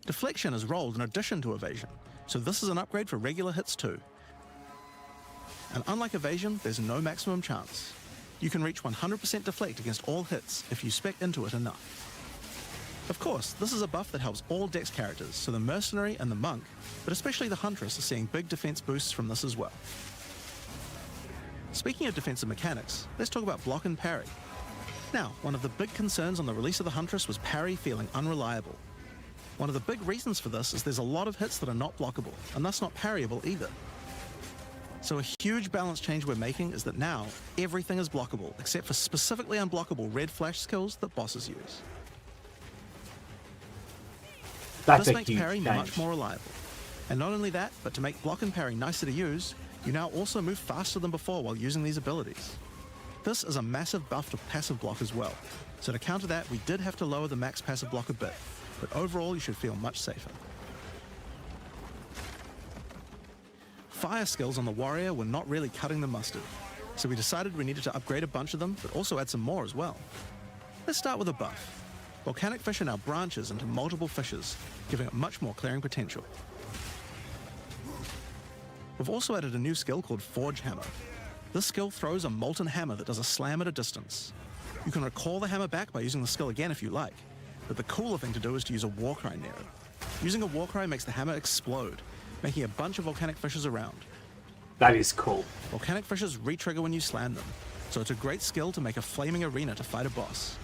Deflection is rolled in addition to evasion, so this is an upgrade for regular hits too. And unlike evasion, there's no maximum chance. You can reach 100% deflect against all hits if you spec into it enough. Of course, this is a buff that helps all Dex characters, so the Mercenary and the Monk but especially the Huntress is seeing big defense boosts from this as well. Speaking of defensive mechanics, let's talk about block and parry. Now, one of the big concerns on the release of the Huntress was parry feeling unreliable. One of the big reasons for this is there's a lot of hits that are not blockable, and thus not parryable either. So a huge balance change we're making is that now everything is blockable, except for specifically unblockable red flash skills that bosses use. That's This a makes huge parry change. much more reliable. And not only that, but to make block and parry nicer to use, you now also move faster than before while using these abilities. This is a massive buff to passive block as well. So to counter that, we did have to lower the max passive block a bit, but overall you should feel much safer. Fire skills on the warrior were not really cutting the mustard, so we decided we needed to upgrade a bunch of them, but also add some more as well. Let's start with a buff. Volcanic fish are now branches into multiple fishes, giving it much more clearing potential. We've also added a new skill called Forge Hammer. This skill throws a molten hammer that does a slam at a distance. You can recall the hammer back by using the skill again if you like, but the cooler thing to do is to use a Warcry near it. Using a Warcry makes the hammer explode, making a bunch of volcanic fishes around. That is cool. Volcanic fishes re-trigger when you slam them, so it's a great skill to make a flaming arena to fight a boss.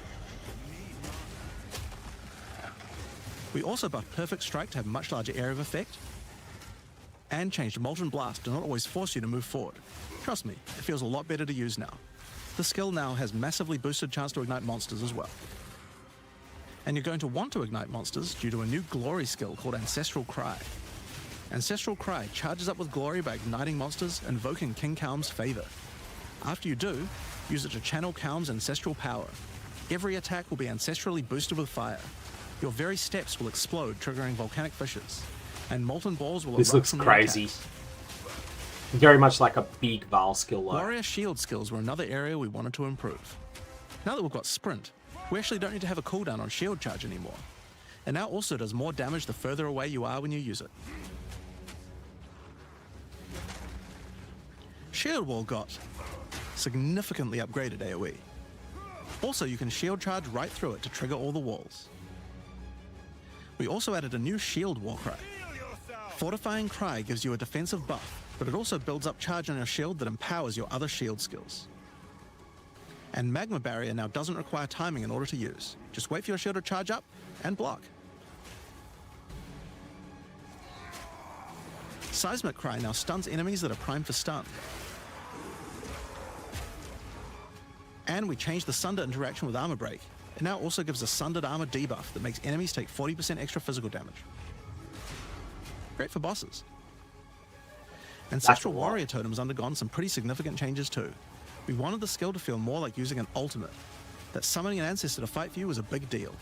We also buffed Perfect Strike to have much larger area of effect, and changed Molten Blast to not always force you to move forward. Trust me, it feels a lot better to use now. This skill now has massively boosted chance to ignite monsters as well. And you're going to want to ignite monsters due to a new glory skill called Ancestral Cry. Ancestral Cry charges up with glory by igniting monsters, invoking King Kaum's favor. After you do, use it to channel Kaum's ancestral power. Every attack will be ancestrally boosted with fire. Your very steps will explode, triggering volcanic fishes, and molten balls will This erupt looks from your crazy. attacks. Very much like a big Val skill though. Warrior shield skills were another area we wanted to improve. Now that we've got Sprint, we actually don't need to have a cooldown on shield charge anymore. And now also does more damage the further away you are when you use it. Shield Wall got significantly upgraded AoE. Also, you can shield charge right through it to trigger all the walls. We also added a new shield Warcry. Fortifying Cry gives you a defensive buff, but it also builds up charge on your shield that empowers your other shield skills. And Magma Barrier now doesn't require timing in order to use. Just wait for your shield to charge up and block. Seismic Cry now stuns enemies that are primed for stun. And we changed the Sunder interaction with Armor Break. It now also gives a Sundered Armor debuff that makes enemies take 40% extra physical damage. Great for bosses. Ancestral Warrior Totem has undergone some pretty significant changes too. We wanted the skill to feel more like using an ultimate. That summoning an ancestor to fight for you was a big deal.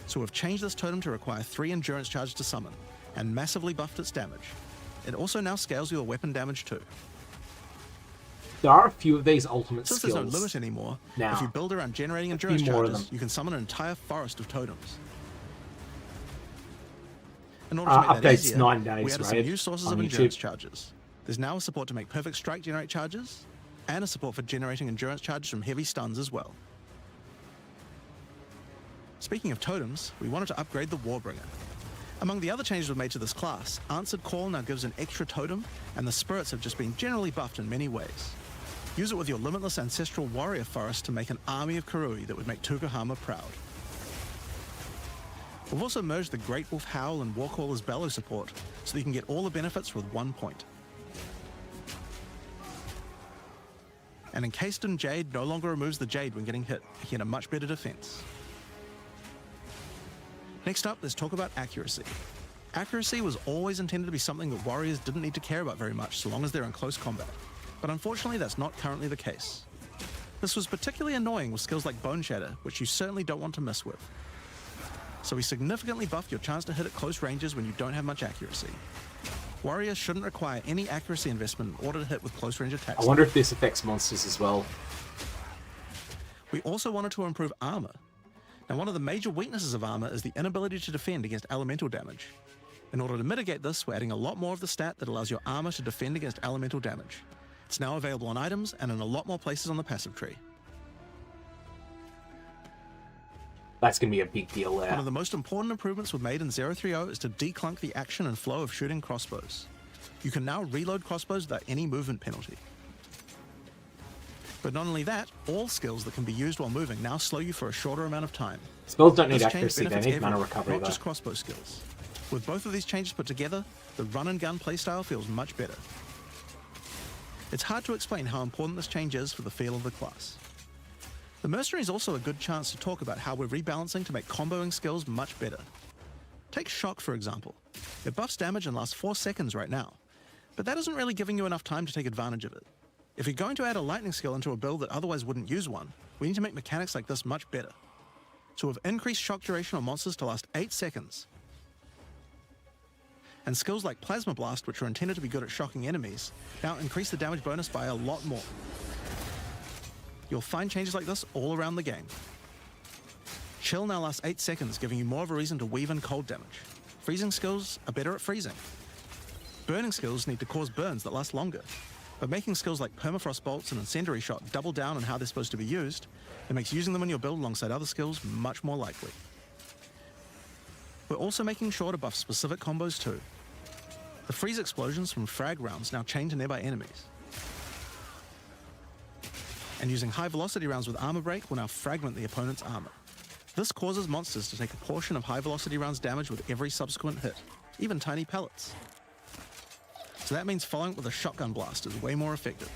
So we've changed this totem to require 3 endurance charges to summon, and massively buffed its damage. It also now scales your weapon damage too. There are a few of these ultimate Since skills. there's no limit anymore, now. if you build around generating A few endurance more of charges, them. you can summon an entire forest of totems. In order to make that updates easier, 9 days, we added some right, new sources on of YouTube. endurance charges. There's now a support to make Perfect Strike generate charges, and a support for generating endurance charges from heavy stuns as well. Speaking of totems, we wanted to upgrade the Warbringer. Among the other changes we've made to this class, Answered Call now gives an extra totem, and the spirits have just been generally buffed in many ways. Use it with your limitless ancestral warrior forest to make an army of Karui that would make Tukahama proud. We've also merged the Great Wolf Howl and Warcaller's Bellow support, so that you can get all the benefits with 1 point. And Encased in Jade no longer removes the Jade when getting hit, making it a much better defense. Next up, let's talk about accuracy. Accuracy was always intended to be something that warriors didn't need to care about very much so long as they're in close combat. But unfortunately, that's not currently the case. This was particularly annoying with skills like Bone Shatter, which you certainly don't want to mess with. So we significantly buffed your chance to hit at close ranges when you don't have much accuracy. Warriors shouldn't require any accuracy investment in order to hit with close range attacks. I wonder if this affects monsters as well. We also wanted to improve armor. Now, one of the major weaknesses of armor is the inability to defend against elemental damage. In order to mitigate this, we're adding a lot more of the stat that allows your armor to defend against elemental damage. It's now available on items and in a lot more places on the passive tree. That's going to be a big deal there. One of the most important improvements we've made in 030 is to declunk the action and flow of shooting crossbows. You can now reload crossbows without any movement penalty. But not only that, all skills that can be used while moving now slow you for a shorter amount of time. Spells don't need This change accuracy, they benefits need mana everyone, recovery not though. just crossbow skills. With both of these changes put together, the run and gun playstyle feels much better. It's hard to explain how important this change is for the feel of the class. The Mercenary is also a good chance to talk about how we're rebalancing to make comboing skills much better. Take Shock for example. It buffs damage and lasts 4 seconds right now, but that isn't really giving you enough time to take advantage of it. If you're going to add a lightning skill into a build that otherwise wouldn't use one, we need to make mechanics like this much better. So we've increased shock duration on monsters to last 8 seconds. And skills like Plasma Blast, which are intended to be good at shocking enemies, now increase the damage bonus by a lot more. You'll find changes like this all around the game. Chill now lasts 8 seconds, giving you more of a reason to weave in cold damage. Freezing skills are better at freezing. Burning skills need to cause burns that last longer. But making skills like Permafrost Bolts and Incendiary Shot double down on how they're supposed to be used, it makes using them in your build alongside other skills much more likely. We're also making sure to buff specific combos too. The freeze explosions from frag rounds now chain to nearby enemies. And using high velocity rounds with armor break will now fragment the opponent's armor. This causes monsters to take a portion of high velocity rounds damage with every subsequent hit, even tiny pellets. So that means following it with a shotgun blast is way more effective.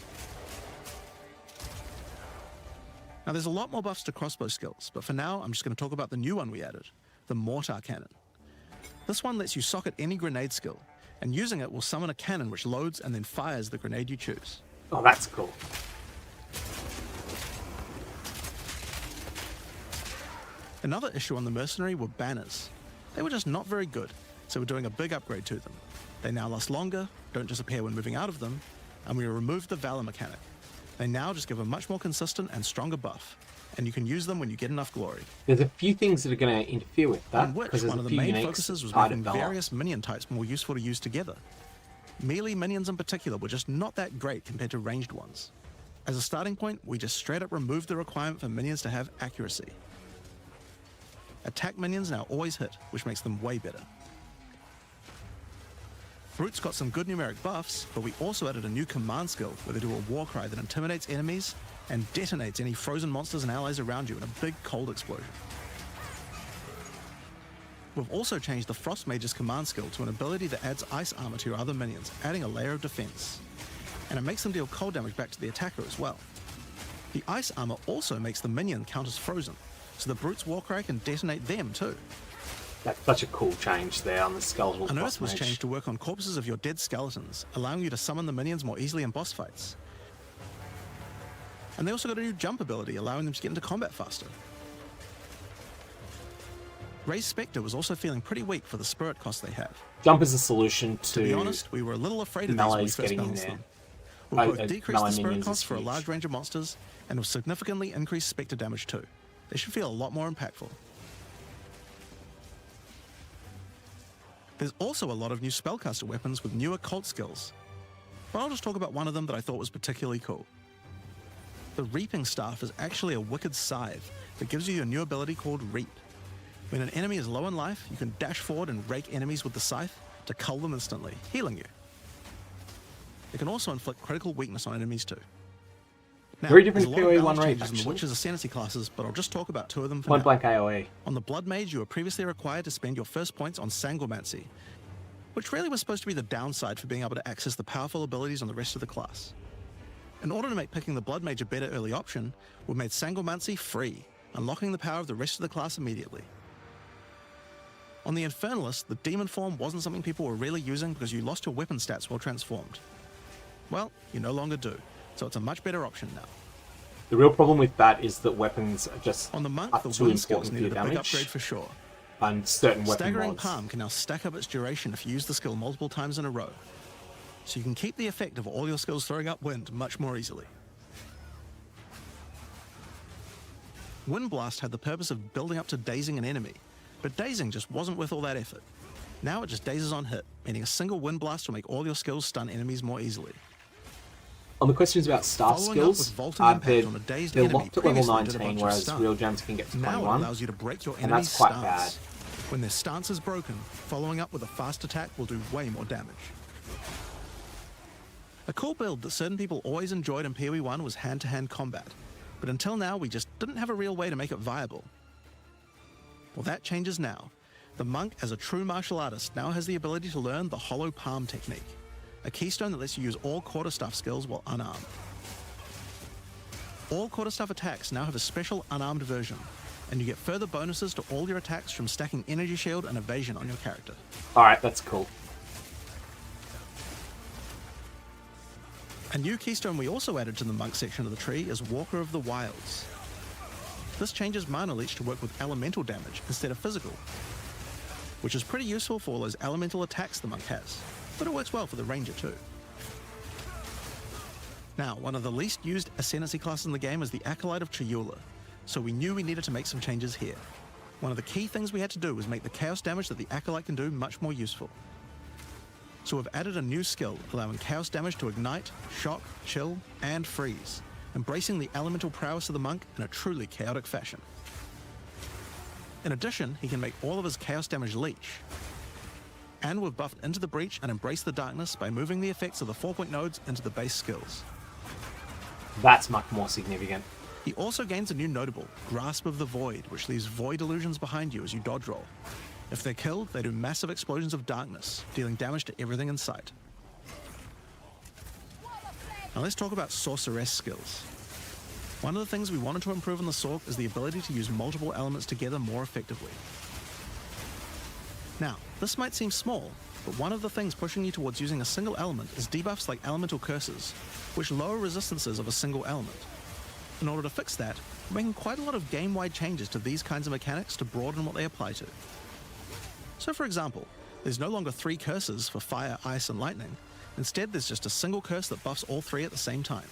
Now there's a lot more buffs to crossbow skills, but for now I'm just going to talk about the new one we added, the Mortar Cannon. This one lets you socket any grenade skill, and using it will summon a cannon which loads and then fires the grenade you choose. Oh, that's cool. Another issue on the Mercenary were banners. They were just not very good, so we're doing a big upgrade to them. They now last longer, don't disappear when moving out of them, and we removed the Valor mechanic. They now just give a much more consistent and stronger buff, and you can use them when you get enough glory. There's a few things that are going to interfere with that. On which because one of there's the a few main uniques focuses was tied to making Valor. various minion types more useful to use together. Melee minions in particular were just not that great compared to ranged ones. As a starting point, we just straight up removed the requirement for minions to have accuracy. Attack minions now always hit, which makes them way better. Brutes got some good numeric buffs, but we also added a new command skill where they do a war cry that intimidates enemies and detonates any frozen monsters and allies around you in a big cold explosion. We've also changed the Frost Mage's command skill to an ability that adds ice armor to your other minions, adding a layer of defense. And it makes them deal cold damage back to the attacker as well. The ice armor also makes the minion count as frozen, so the Brute's Warcry can detonate them too. That's such a cool change there on the skeletal An boss Earth was mage. changed to work on corpses of your dead skeletons, allowing you to summon the minions more easily in boss fights. And they also got a new jump ability, allowing them to get into combat faster. Ray's Spectre was also feeling pretty weak for the spirit cost they have. Jump is a solution To be honest, we were a little afraid of these when we melee's first getting in balanced there. them. We've both Oh, decreased the melee spirit minions cost is for a huge. large range of monsters, and have significantly increased Spectre damage too. They should feel a lot more impactful. There's also a lot of new spellcaster weapons with newer cult skills, but I'll just talk about one of them that I thought was particularly cool. The Reaping Staff is actually a wicked scythe that gives you a new ability called Reap. When an enemy is low in life, you can dash forward and rake enemies with the scythe to cull them instantly, healing you. It can also inflict critical weakness on enemies too. Now, Very different there's a lot of POE1 balance raid, changes in the actually. Witches and Sanity classes, but I'll just talk about two of them for Point now. blank AoE. On the Blood Mage, you were previously required to spend your first points on Sangomancy, which really was supposed to be the downside for being able to access the powerful abilities on the rest of the class. In order to make picking the Blood Mage a better early option, we've made Sangomancy free, unlocking the power of the rest of the class immediately. On the Infernalist, the Demon form wasn't something people were really using because you lost your weapon stats while transformed. Well, you no longer do, so it's a much better option now. The real problem with that is that weapons are just On the Monk, up the too wind skills important for your needed a big damage, upgrade for sure. and certain weapon Staggering mods. Palm can now stack up its duration if you use the skill multiple times in a row, so you can keep the effect of all your skills throwing up wind much more easily. Wind Blast had the purpose of building up to dazing an enemy, but dazing just wasn't worth all that effort. Now it just dazes on hit, meaning a single Wind Blast will make all your skills stun enemies more easily. On the questions about staff Following up with skills, vaulting impact on a dazed they're enemy locked at level previously did a 19, bunch of whereas stun. real gems can get to Now it 21. allows you to break your And enemy's that's quite stance. When their stance is broken, following up with a fast attack will do way more damage. A cool build that certain people always enjoyed in POE1 was hand-to-hand combat, but until now we just didn't have a real way to make it viable. Well, that changes now. The monk, as a true martial artist, now has the ability to learn the hollow palm technique, a keystone that lets you use all quarterstaff skills while unarmed. All quarterstaff attacks now have a special unarmed version, and you get further bonuses to all your attacks from stacking energy shield and evasion on your character. Alright, that's cool. A new keystone we also added to the monk section of the tree is Walker of the Wilds. This changes mana leech to work with elemental damage instead of physical, which is pretty useful for all those elemental attacks the monk has, but it works well for the ranger too. Now, one of the least used ascendancy classes in the game is the Acolyte of Chayula, so we knew we needed to make some changes here. One of the key things we had to do was make the chaos damage that the Acolyte can do much more useful. So we've added a new skill, allowing chaos damage to ignite, shock, chill, and freeze, embracing the elemental prowess of the monk in a truly chaotic fashion. In addition, he can make all of his chaos damage leech. And we've buffed Into the Breach and Embrace the Darkness by moving the effects of the 4-point nodes into the base skills. That's much more significant. He also gains a new notable, Grasp of the Void, which leaves void illusions behind you as you dodge roll. If they're killed, they do massive explosions of darkness, dealing damage to everything in sight. Now let's talk about Sorceress skills. One of the things we wanted to improve on the Sorc is the ability to use multiple elements together more effectively. Now, this might seem small, but one of the things pushing you towards using a single element is debuffs like Elemental Curses, which lower resistances of a single element. In order to fix that, we're making quite a lot of game-wide changes to these kinds of mechanics to broaden what they apply to. So for example, there's no longer 3 curses for fire, ice, and lightning. Instead, there's just a single curse that buffs all 3 at the same time.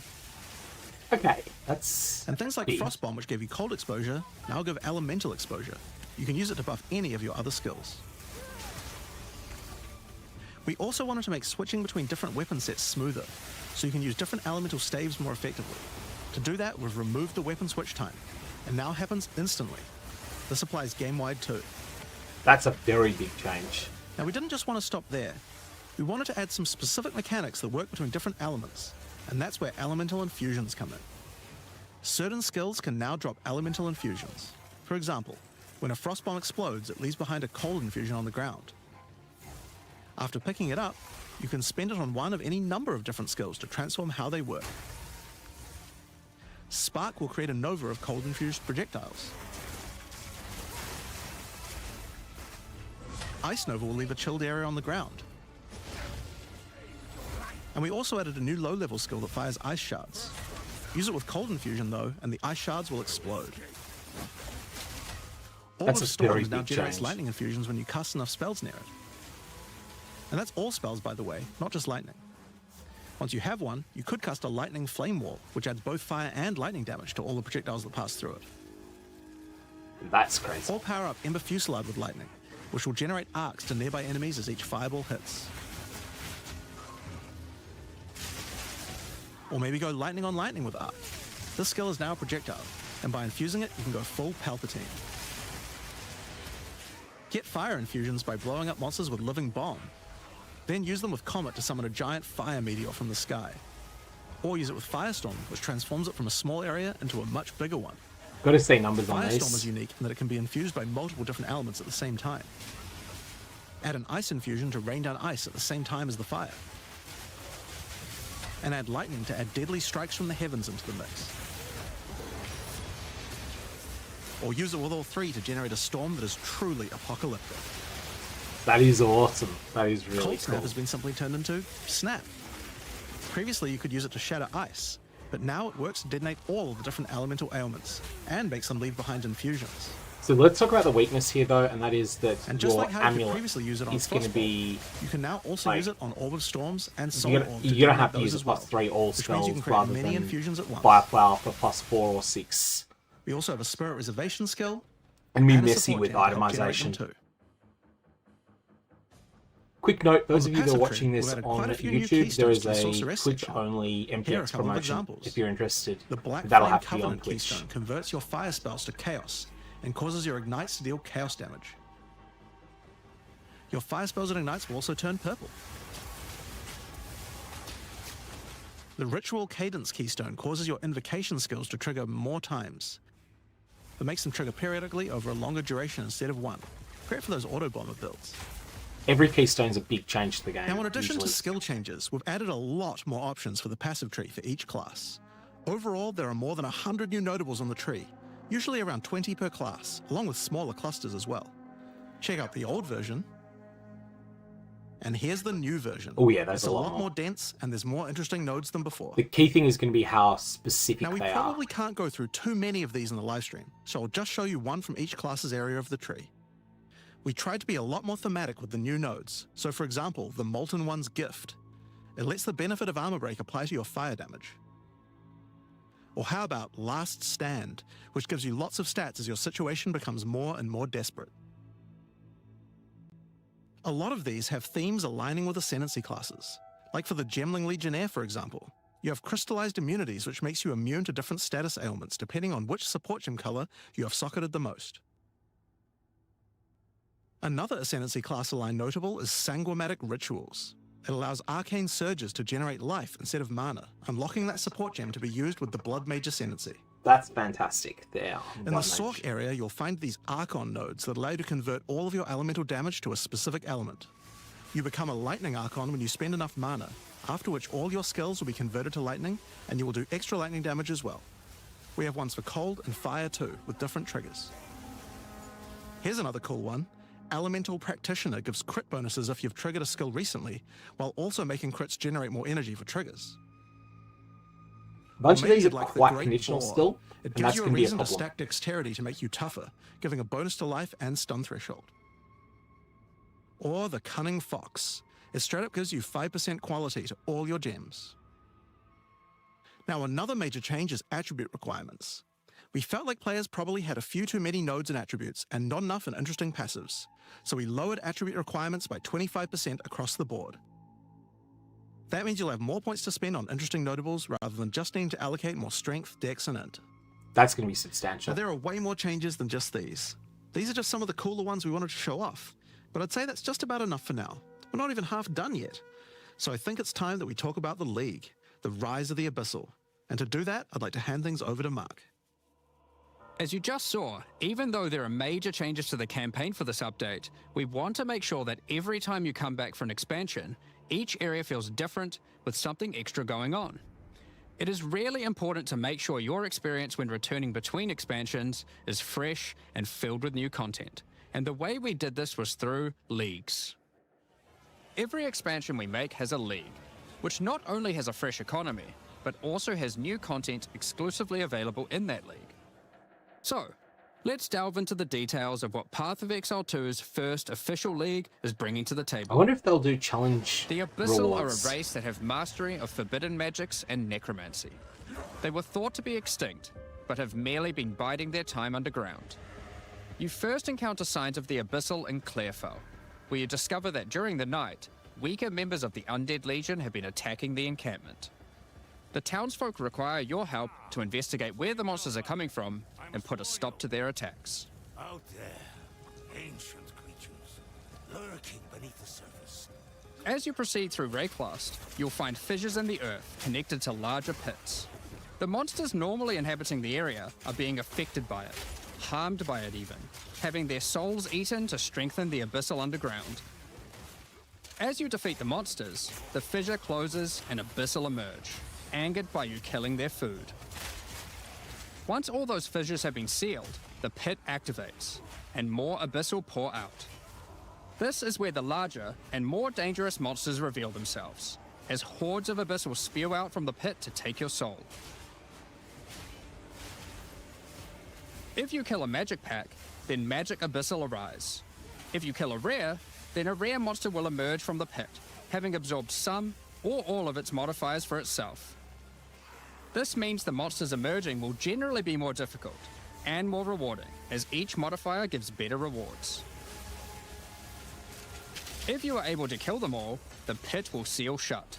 Okay, that's... And things like big. Frost Bomb, which gave you cold exposure, now give elemental exposure. You can use it to buff any of your other skills. We also wanted to make switching between different weapon sets smoother, so you can use different elemental staves more effectively. To do that, we've removed the weapon switch time, and now happens instantly. This applies game-wide too. That's a very big change. Now we didn't just want to stop there. We wanted to add some specific mechanics that work between different elements, and that's where elemental infusions come in. Certain skills can now drop elemental infusions. For example, when a frost bomb explodes, it leaves behind a cold infusion on the ground. After picking it up, you can spend it on one of any number of different skills to transform how they work. Spark will create a nova of cold infused projectiles. Ice Nova will leave a chilled area on the ground. And we also added a new low-level skill that fires ice shards. Use it with cold infusion though, and the ice shards will explode. Orb That's of a very Storms now big generates change. lightning infusions when you cast enough spells near it. And that's all spells, by the way, not just lightning. Once you have one, you could cast a lightning flame wall, which adds both fire and lightning damage to all the projectiles that pass through it. That's crazy. Or power up Ember Fusillade with lightning, which will generate arcs to nearby enemies as each fireball hits. Or maybe go lightning on lightning with arc. This skill is now a projectile, and by infusing it, you can go full Palpatine. Get fire infusions by blowing up monsters with Living Bomb. Then use them with Comet to summon a giant fire meteor from the sky. Or use it with Firestorm, which transforms it from a small area into a much bigger one. Got to see numbers on Firestorm this. is unique in that it can be infused by multiple different elements at the same time. Add an ice infusion to rain down ice at the same time as the fire. And add lightning to add deadly strikes from the heavens into the mix. Or use it with all 3 to generate a storm that is truly apocalyptic. That is awesome. That is really Cold Snap cool. has been simply turned into Snap. Previously you could use it to shatter ice, but now it works to detonate all of the different elemental ailments, and makes them leave behind infusions. So let's talk about the weakness here, though, and that is that And just your like how you could amulet previously use it on is going to Frostball, be... you can now also like, use it on Orb of Storms and Soul You're Orb going to have to those use a as well, +3 all which means spells you can create rather many than infusions at once. Fireflower for +4 or 6. We also have a Spirit Reservation skill, And be and a messy support with gem to help generate them itemization. too. Quick note, those On of the you that are passive watching tree, this we've added on quite a few new YouTube, there keystones is to the a sorceress section. Twitch-only Here are a MPX couple of promotion. examples. If you're interested, The Black that'll Flame have to be on Covenant Twitch. keystone converts your fire spells to chaos and causes your ignites to deal chaos damage. Your fire spells and ignites will also turn purple. The Ritual Cadence keystone causes your invocation skills to trigger more times. It makes them trigger periodically over a longer duration instead of one. Great for those auto bomber builds. Every keystone's a big change to the game. Now, in addition usually. to skill changes, we've added a lot more options for the passive tree for each class. Overall, there are more than 100 new notables on the tree, usually around 20 per class, along with smaller clusters as well. Check out the old version, and here's the new version. Oh yeah, there's It's a a lot lot more. more dense, and there's more interesting nodes than before. The key thing is going to be how specific Now, we they are. probably can't go through too many of these in the live stream, so I'll just show you one from each class's area of the tree. We tried to be a lot more thematic with the new nodes. So for example, the Molten One's Gift. It lets the benefit of Armor Break apply to your fire damage. Or how about Last Stand, which gives you lots of stats as your situation becomes more and more desperate. A lot of these have themes aligning with Ascendancy classes. Like for the Gemling Legionnaire, for example. You have crystallized immunities, which makes you immune to different status ailments depending on which support gem color you have socketed the most. Another Ascendancy class aligned notable is Sanguimatic Rituals. It allows arcane surges to generate life instead of mana, unlocking that support gem to be used with the Blood Mage Ascendancy. That's fantastic. There. In the Sork area, you'll find these Archon nodes that allow you to convert all of your elemental damage to a specific element. You become a Lightning Archon when you spend enough mana, after which all your skills will be converted to lightning, and you will do extra lightning damage as well. We have ones for cold and fire too, with different triggers. Here's another cool one. Elemental Practitioner gives crit bonuses if you've triggered a skill recently, while also making crits generate more energy for triggers. A bunch Or of maybe these are you'd like the quite Great conditional Boar. still, It and gives that's you a going to be a reason to problem. stack dexterity to make you tougher, giving a bonus to life and stun threshold. Or the Cunning Fox. It straight up gives you 5% quality to all your gems. Now, another major change is attribute requirements. We felt like players probably had a few too many nodes and attributes and not enough in interesting passives, so we lowered attribute requirements by 25% across the board. That means you'll have more points to spend on interesting notables rather than just needing to allocate more strength, dex, and int. That's going to be Now, substantial. there are way more changes than just these. These are just some of the cooler ones we wanted to show off, but I'd say that's just about enough for now. We're not even half done yet. So I think it's time that we talk about the League, the rise of the Abyssal. And to do that, I'd like to hand things over to Mark. As you just saw, even though there are major changes to the campaign for this update, we want to make sure that every time you come back for an expansion, each area feels different with something extra going on. It is really important to make sure your experience when returning between expansions is fresh and filled with new content. And the way we did this was through leagues. Every expansion we make has a league, which not only has a fresh economy, but also has new content exclusively available in that league. So, let's delve into the details of what Path of Exile 2's first official league is bringing to the I table. wonder if they'll do challenge The Abyssal rewards. are a race that have mastery of forbidden magics and necromancy. They were thought to be extinct, but have merely been biding their time underground. You first encounter signs of the Abyssal in Clairfell, where you discover that during the night, weaker members of the Undead Legion have been attacking the encampment. The townsfolk require your help to investigate where the monsters are coming from and put a stop to their attacks. Out there, ancient creatures, lurking beneath the surface. As you proceed through Rayclast, you'll find fissures in the earth connected to larger pits. The monsters normally inhabiting the area are being affected by it, harmed by it even, having their souls eaten to strengthen the Abyssal underground. As you defeat the monsters, the fissure closes and Abyssal emerge, angered by you killing their food. Once all those fissures have been sealed, the pit activates, and more Abyssal pour out. This is where the larger and more dangerous monsters reveal themselves, as hordes of Abyssal spew out from the pit to take your soul. If you kill a magic pack, then magic Abyssal arise. If you kill a rare, then a rare monster will emerge from the pit, having absorbed some or all of its modifiers for itself. This means the monsters emerging will generally be more difficult and more rewarding, as each modifier gives better rewards. If you are able to kill them all, the pit will seal shut.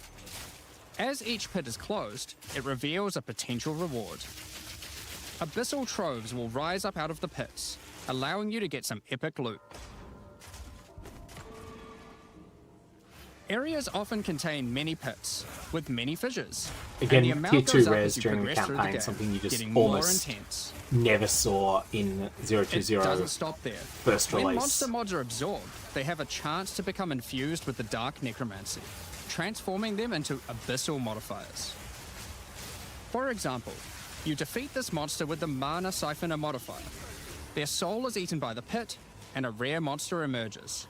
As each pit is closed, it reveals a potential reward. Abyssal troves will rise up out of the pits, allowing you to get some epic loot. Areas often contain many pits, with many fissures. Again, and the tier amount 2 goes up rares as you during the progress through campaign, game, something you just getting more almost intense. never saw in 020 It doesn't stop there. first When release. monster mods are absorbed, they have a chance to become infused with the dark necromancy, transforming them into abyssal modifiers. For example, you defeat this monster with the Mana Siphoner modifier. Their soul is eaten by the pit, and a rare monster emerges.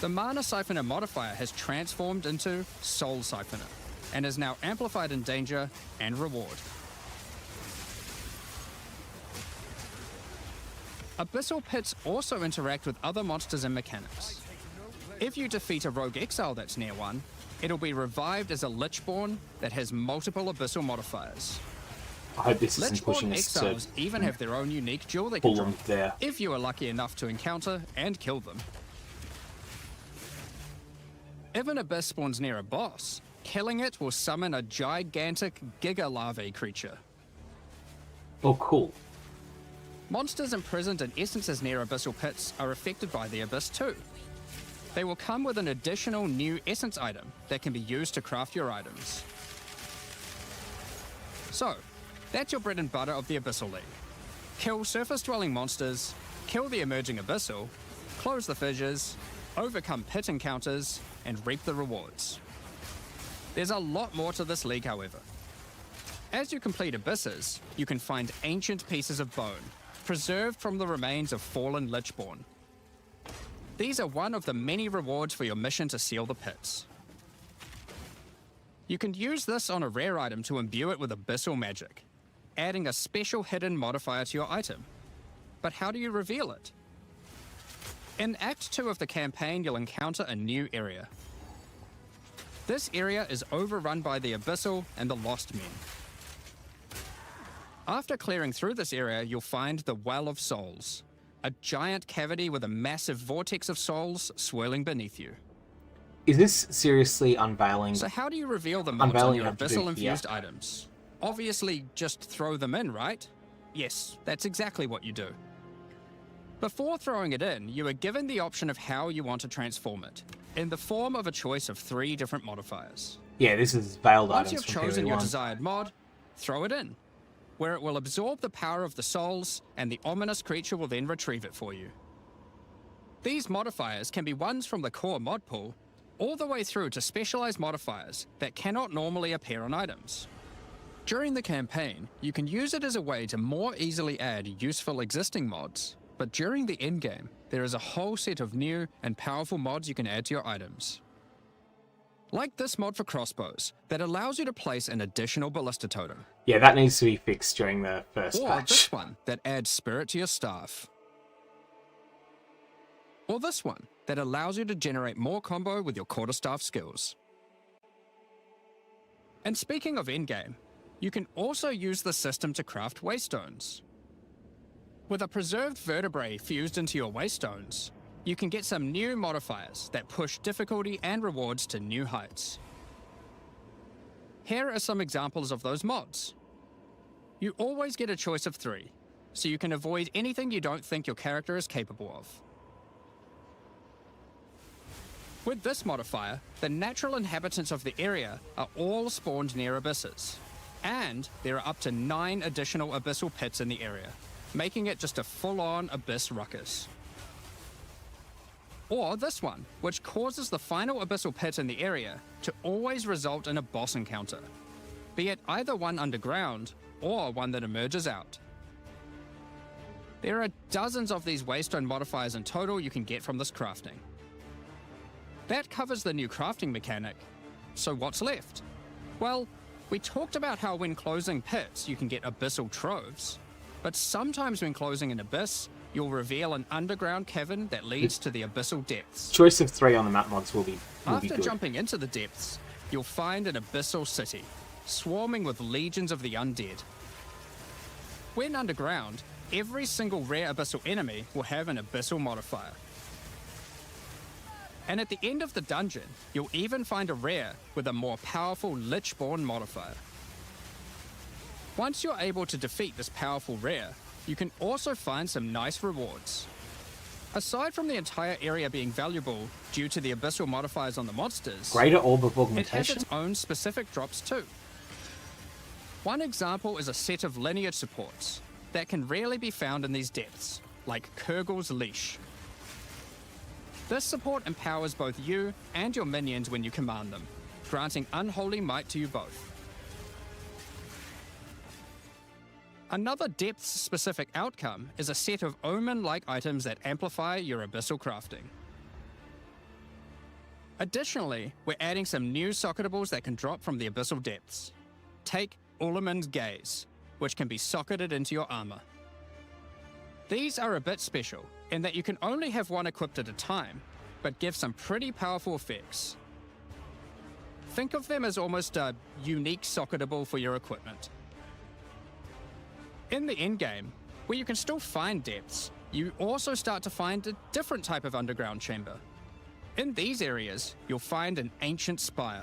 The Mana Siphoner modifier has transformed into Soul Siphoner, and is now amplified in danger and reward. Abyssal pits also interact with other monsters and mechanics. If you defeat a rogue exile that's near one, it'll be revived as a Lichborn that has multiple abyssal modifiers. I hope this isn't pushing Lichborn us to exiles even have their own unique jewel they can pull them drop, there. if you are lucky enough to encounter and kill them. If an abyss spawns near a boss, killing it will summon a gigantic Giga Larvae creature. Oh, cool. Monsters imprisoned in essences near abyssal pits are affected by the abyss too. They will come with an additional new essence item that can be used to craft your items. So, that's your bread and butter of the Abyssal League. Kill surface-dwelling monsters, kill the emerging abyssal, close the fissures, overcome pit encounters, and reap the rewards. There's a lot more to this league, however. As you complete abysses, you can find ancient pieces of bone, preserved from the remains of fallen Lichborn. These are one of the many rewards for your mission to seal the pits. You can use this on a rare item to imbue it with abyssal magic, adding a special hidden modifier to your item. But how do you reveal it? In Act 2 of the campaign, you'll encounter a new area. This area is overrun by the Abyssal and the Lost Men. After clearing through this area, you'll find the Well of Souls, a giant cavity with a massive vortex of souls swirling beneath you. Is this seriously unveiling? So how do you reveal the mods on Unveiling your you have to do- Abyssal-infused items? Obviously, just throw them in, right? Yes, that's exactly what you do. Before throwing it in, you are given the option of how you want to transform it, in the form of a choice of 3 different modifiers. Yeah, this is veiled Once items you've from chosen your POE1. desired mod, throw it in, where it will absorb the power of the souls, and the ominous creature will then retrieve it for you. These modifiers can be ones from the core mod pool, all the way through to specialized modifiers that cannot normally appear on items. During the campaign, you can use it as a way to more easily add useful existing mods, but during the endgame, there is a whole set of new and powerful mods you can add to your items. Like this mod for crossbows, that allows you to place an additional ballista totem. Yeah, that needs to be fixed during the first Or patch. this one, that adds spirit to your staff. Or this one, that allows you to generate more combo with your quarterstaff skills. And speaking of endgame, you can also use the system to craft waystones. With a preserved vertebrae fused into your waystones, you can get some new modifiers that push difficulty and rewards to new heights. Here are some examples of those mods. You always get a choice of 3, so you can avoid anything you don't think your character is capable of. With this modifier, the natural inhabitants of the area are all spawned near abysses, and there are up to 9 additional abyssal pits in the area, making it just a full-on abyss ruckus. Or this one, which causes the final abyssal pit in the area to always result in a boss encounter, be it either one underground or one that emerges out. There are dozens of these waystone modifiers in total you can get from this crafting. That covers the new crafting mechanic, so what's left? Well, we talked about how when closing pits you can get abyssal troves, but sometimes when closing an abyss, you'll reveal an underground cavern that leads to the abyssal depths. Choice of 3 on the map mods will be After good. jumping into the depths, you'll find an abyssal city, swarming with legions of the undead. When underground, every single rare abyssal enemy will have an abyssal modifier. And at the end of the dungeon, you'll even find a rare with a more powerful Lichborn modifier. Once you're able to defeat this powerful rare, you can also find some nice rewards. Aside from the entire area being valuable due to the Abyssal modifiers on the monsters, Greater orb of it has augmentation? its own specific drops too. One example is a set of lineage supports that can rarely be found in these depths, like Kurgel's Leash. This support empowers both you and your minions when you command them, granting unholy might to you both. Another depth-specific outcome is a set of omen-like items that amplify your abyssal crafting. Additionally, we're adding some new socketables that can drop from the abyssal depths. Take Ullaman's Gaze, which can be socketed into your armor. These are a bit special in that you can only have one equipped at a time, but give some pretty powerful effects. Think of them as almost a unique socketable for your equipment. In the endgame, where you can still find depths, you also start to find a different type of underground chamber. In these areas, you'll find an ancient spire,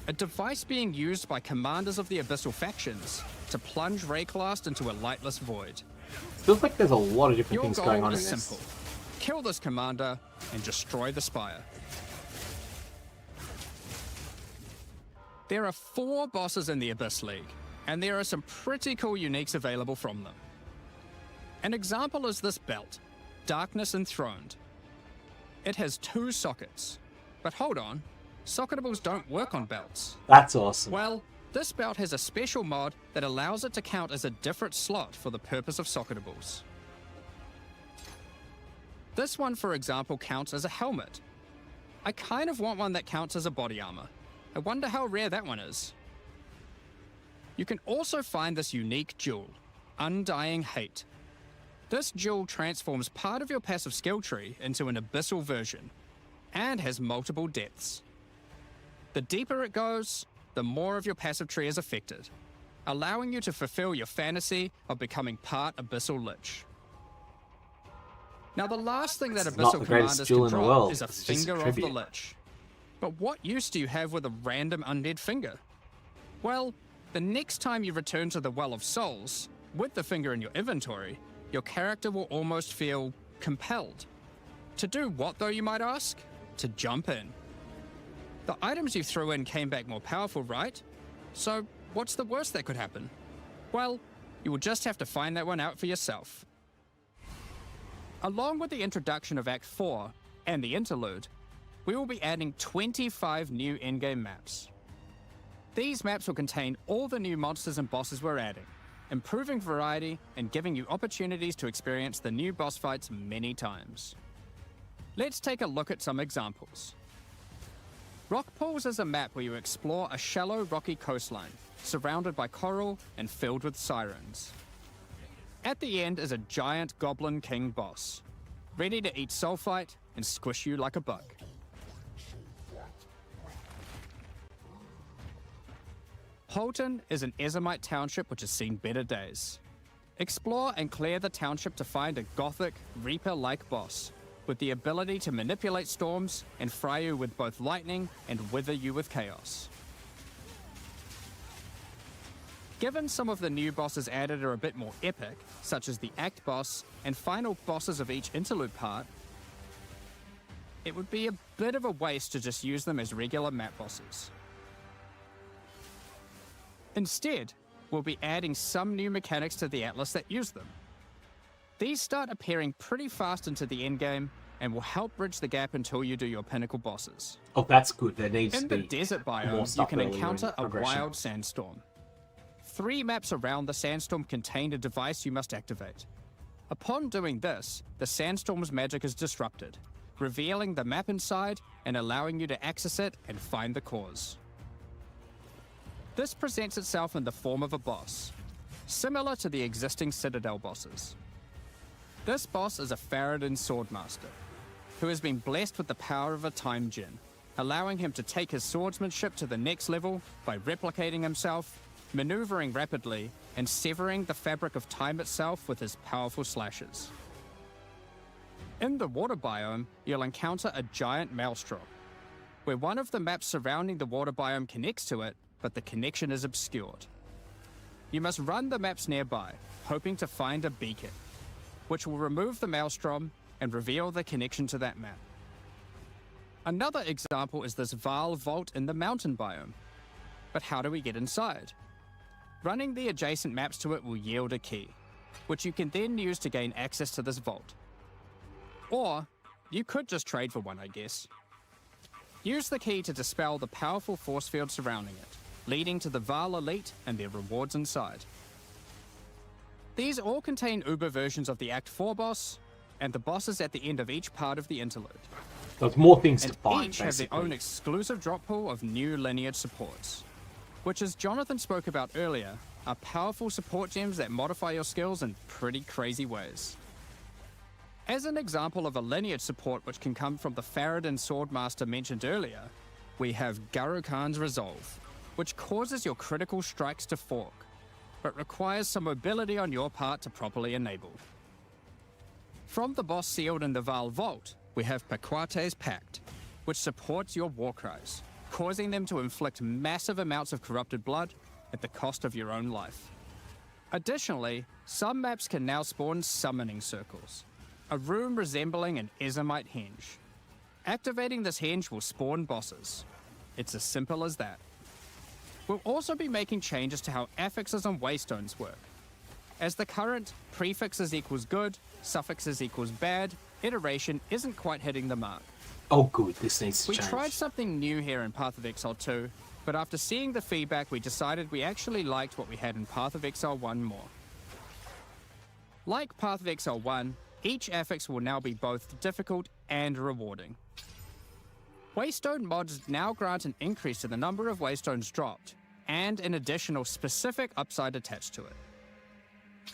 a device being used by commanders of the abyssal factions to plunge Rayclast into a lightless void. Feels like there's a lot of different Your things goal going on in is this. simple. Kill this commander and destroy the spire. There are 4 bosses in the Abyss League, and there are some pretty cool uniques available from them. An example is this belt, Darkness Enthroned. It has 2 sockets, but hold on, socketables don't work on belts. That's awesome. Well, this belt has a special mod that allows it to count as a different slot for the purpose of socketables. This one, for example, counts as a helmet. I kind of want one that counts as a body armor. I wonder how rare that one is. You can also find this unique jewel, Undying Hate. This jewel transforms part of your passive skill tree into an abyssal version, and has multiple depths. The deeper it goes, the more of your passive tree is affected, allowing you to fulfill your fantasy of becoming part Abyssal Lich. Now the last thing that It's not Abyssal the greatest commanders jewel can in the drop world, is a it's just a Finger of the tribute. Lich. But what use do you have with a random undead finger? Well, the next time you return to the Well of Souls, with the finger in your inventory, your character will almost feel compelled. To do what though, you might ask? To jump in. The items you threw in came back more powerful, right? So what's the worst that could happen? Well, you will just have to find that one out for yourself. Along with the introduction of Act 4 and the Interlude, we will be adding 25 new endgame maps. These maps will contain all the new monsters and bosses we're adding, improving variety and giving you opportunities to experience the new boss fights many times. Let's take a look at some examples. Rock Pools is a map where you explore a shallow rocky coastline, surrounded by coral and filled with sirens. At the end is a giant Goblin King boss, ready to eat sulfite and squish you like a bug. Holton is an Ezomite township which has seen better days. Explore and clear the township to find a gothic, Reaper-like boss, with the ability to manipulate storms and fry you with both lightning and wither you with chaos. Given some of the new bosses added are a bit more epic, such as the Act boss and final bosses of each interlude part, it would be a bit of a waste to just use them as regular map bosses. Instead, we'll be adding some new mechanics to the Atlas that use them. These start appearing pretty fast into the endgame and will help bridge the gap until you do your pinnacle bosses. Oh, that's good. There needs In to the be desert more biome, you stuff can earlier in encounter a progression. wild sandstorm. 3 maps around the sandstorm contain a device you must activate. Upon doing this, the sandstorm's magic is disrupted, revealing the map inside and allowing you to access it and find the cause. This presents itself in the form of a boss, similar to the existing Citadel bosses. This boss is a Faradin Swordmaster, who has been blessed with the power of a time gem, allowing him to take his swordsmanship to the next level by replicating himself, maneuvering rapidly, and severing the fabric of time itself with his powerful slashes. In the water biome, you'll encounter a giant maelstrom, where one of the maps surrounding the water biome connects to it, but the connection is obscured. You must run the maps nearby, hoping to find a beacon, which will remove the maelstrom and reveal the connection to that map. Another example is this Vaal vault in the mountain biome. But how do we get inside? Running the adjacent maps to it will yield a key, which you can then use to gain access to this vault. Or, you could just trade for one, I guess. Use the key to dispel the powerful force field surrounding it, leading to the Vaal Elite and their rewards inside. These all contain Uber versions of the Act 4 boss, and the bosses at the end of each part of the interlude. There's more things And to find, each have their basically. own exclusive drop pool of new lineage supports, which, as Jonathan spoke about earlier, are powerful support gems that modify your skills in pretty crazy ways. As an example of a lineage support which can come from the Faradin Swordmaster mentioned earlier, we have Garo Khan's Resolve, which causes your critical strikes to fork, but requires some mobility on your part to properly enable. From the boss sealed in the Vaal Vault, we have Paquate's Pact, which supports your war cries, causing them to inflict massive amounts of corrupted blood at the cost of your own life. Additionally, some maps can now spawn summoning circles, a room resembling an Ezomite henge. Activating this henge will spawn bosses. It's as simple as that. We'll also be making changes to how affixes and waystones work, as the current prefixes equals good, suffixes equals bad iteration isn't quite hitting the mark. Oh good, this needs to We change. tried something new here in Path of Exile 2, but after seeing the feedback we decided we actually liked what we had in Path of Exile 1 more. Like Path of Exile 1, each affix will now be both difficult and rewarding. Waystone mods now grant an increase to the number of waystones dropped, and an additional specific upside attached to it.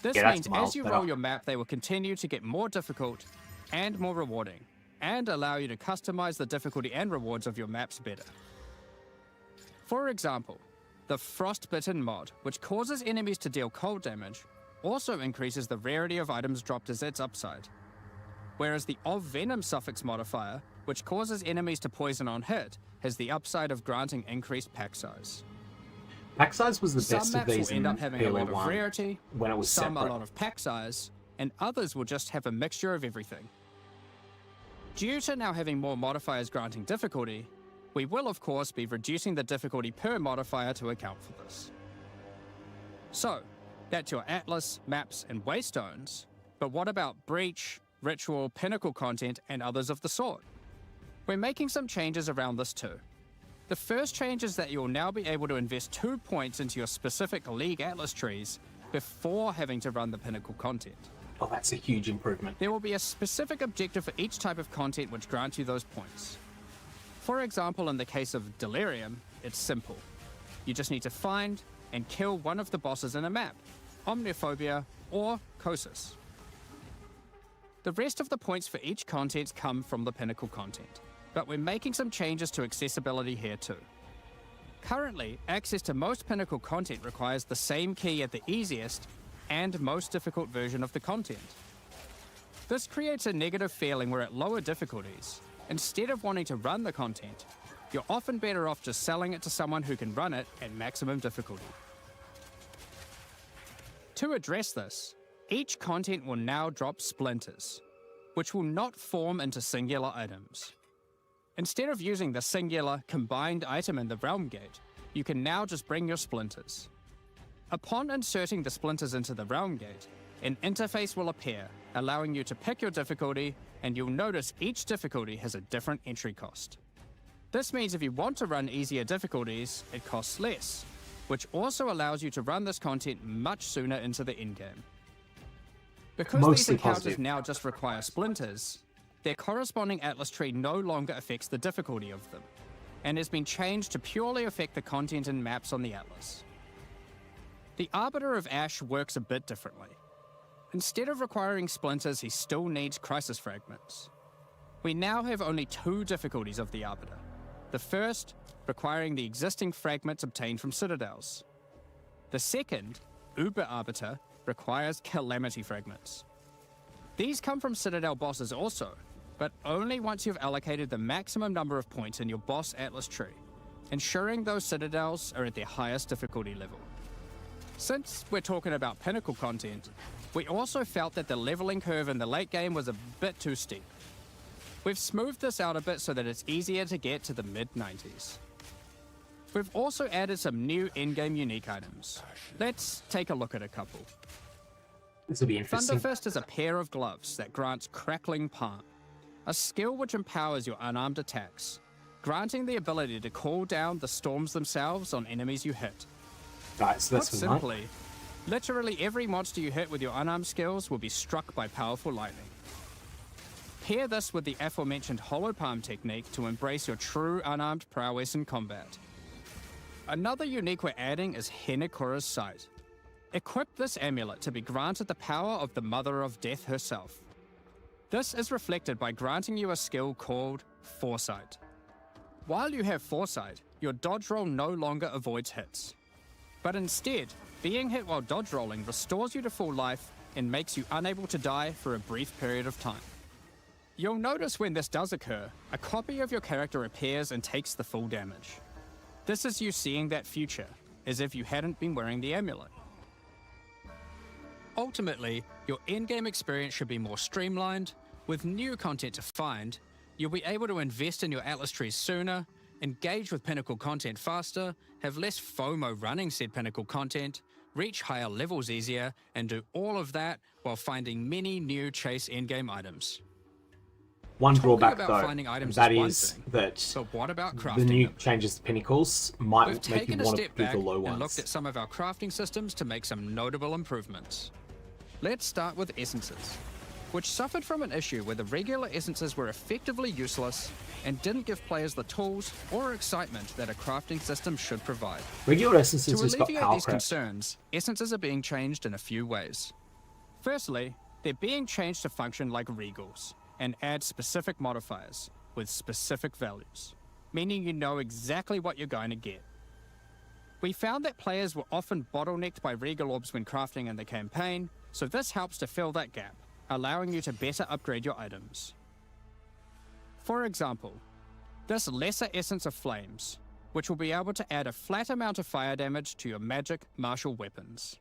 This Yeah, that's means miles as you better. roll your map, they will continue to get more difficult and more rewarding, and allow you to customize the difficulty and rewards of your maps better. For example, the Frostbitten mod, which causes enemies to deal cold damage, also increases the rarity of items dropped as its upside. Whereas the Of Venom suffix modifier, which causes enemies to poison on hit, has the upside of granting increased pack size. Pack size was the Some best of maps these will end in up having a Halo lot of 1 rarity, when it was some separate. a lot of pack size, and others will just have a mixture of everything. Due to now having more modifiers granting difficulty, we will of course be reducing the difficulty per modifier to account for this. So, that's your Atlas, maps, and Waystones, but what about Breach, Ritual, Pinnacle content, and others of the sort? We're making some changes around this too. The first change is that you'll now be able to invest 2 points into your specific League Atlas trees before having to run the Pinnacle content. Oh, that's a huge improvement. There will be a specific objective for each type of content which grants you those points. For example, in the case of Delirium, it's simple. You just need to find and kill one of the bosses in a map, Omniphobia or Kosis. The rest of the points for each content come from the Pinnacle content, but we're making some changes to accessibility here too. Currently, access to most Pinnacle content requires the same key at the easiest and most difficult version of the content. This creates a negative feeling where at lower difficulties, instead of wanting to run the content, you're often better off just selling it to someone who can run it at maximum difficulty. To address this, each content will now drop splinters, which will not form into singular items. Instead of using the singular combined item in the Realm Gate, you can now just bring your splinters. Upon inserting the splinters into the Realm Gate, an interface will appear, allowing you to pick your difficulty, and you'll notice each difficulty has a different entry cost. This means if you want to run easier difficulties, it costs less, which also allows you to run this content much sooner into the endgame. Because these Mostly encounters positive. now just require splinters, their corresponding Atlas tree no longer affects the difficulty of them, and has been changed to purely affect the content and maps on the Atlas. The Arbiter of Ash works a bit differently. Instead of requiring splinters, he still needs crisis fragments. We now have only 2 difficulties of the Arbiter. The first, requiring the existing fragments obtained from citadels. The second, Uber Arbiter, requires calamity fragments. These come from Citadel bosses also, but only once you've allocated the maximum number of points in your boss atlas tree, ensuring those citadels are at their highest difficulty level. Since we're talking about pinnacle content, we also felt that the leveling curve in the late game was a bit too steep. We've smoothed this out a bit so that it's easier to get to the mid-90s. We've also added some new in-game unique items. Let's take a look at a couple. This will be interesting. Thunderfist is a pair of gloves that grants Crackling Palm, a skill which empowers your unarmed attacks, granting the ability to call down the storms themselves on enemies you hit. Right, so that's Put for mine. simply, literally every monster you hit with your unarmed skills will be struck by powerful lightning. Pair this with the aforementioned Hollow Palm technique to embrace your true unarmed prowess in combat. Another unique we're adding is Henekura's Sight. Equip this amulet to be granted the power of the Mother of Death herself. This is reflected by granting you a skill called Foresight. While you have Foresight, your dodge roll no longer avoids hits. But instead, being hit while dodge rolling restores you to full life and makes you unable to die for a brief period of time. You'll notice when this does occur, a copy of your character appears and takes the full damage. This is you seeing that future, as if you hadn't been wearing the amulet. Ultimately, your in-game experience should be more streamlined. With new content to find, you'll be able to invest in your Atlas trees sooner, engage with pinnacle content faster, have less FOMO running said pinnacle content, reach higher levels easier, and do all of that while finding many new chase endgame items. One Talking drawback about though, finding items that is one is thing, that but what about the crafting new them? changes to pinnacles might We've make you taken a want to step do back the low and looked ones. at some of our crafting systems to make some notable improvements. Let's start with essences, which suffered from an issue where the regular essences were effectively useless and didn't give players the tools or excitement that a crafting system should provide. Regular essences To just got alleviate power these creep. concerns, essences are being changed in a few ways. Firstly, they're being changed to function like regals and add specific modifiers with specific values, meaning you know exactly what you're going to get. We found that players were often bottlenecked by regal orbs when crafting in the campaign, so this helps to fill that gap, allowing you to better upgrade your items. For example, this Lesser Essence of Flames, which will be able to add a flat amount of fire damage to your magic martial weapons.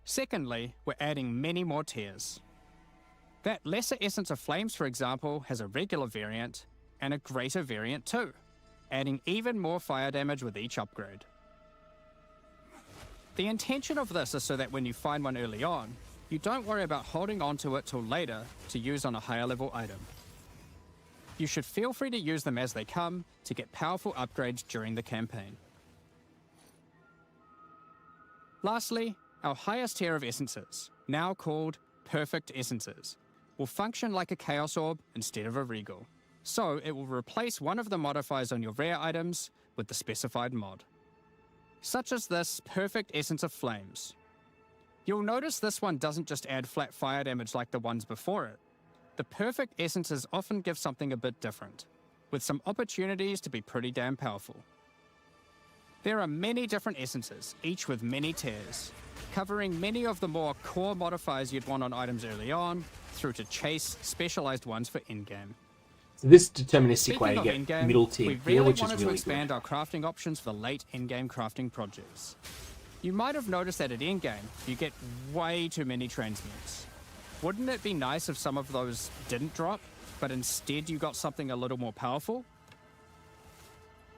Secondly, we're adding many more tiers. That Lesser Essence of Flames, for example, has a regular variant and a greater variant too, adding even more fire damage with each upgrade. The intention of this is so that when you find one early on, you don't worry about holding on to it till later to use on a higher level item. You should feel free to use them as they come to get powerful upgrades during the campaign. Lastly, our highest tier of essences, now called Perfect Essences, will function like a Chaos Orb instead of a Regal. So it will replace one of the modifiers on your rare items with the specified mod. Such as this Perfect Essence of Flames. You'll notice this one doesn't just add flat fire damage like the ones before it. The Perfect Essences often give something a bit different, with some opportunities to be pretty damn powerful. There are many different essences, each with many tiers, covering many of the more core modifiers you'd want on items early on, through to chase specialized ones for in-game. So this deterministic Speaking way to of get in-game, middle tier we gear, really which is wanted to really expand good. our crafting options for late in-game crafting projects. You might have noticed that at in-game, you get way too many transmutes. Wouldn't it be nice if some of those didn't drop, but instead you got something a little more powerful?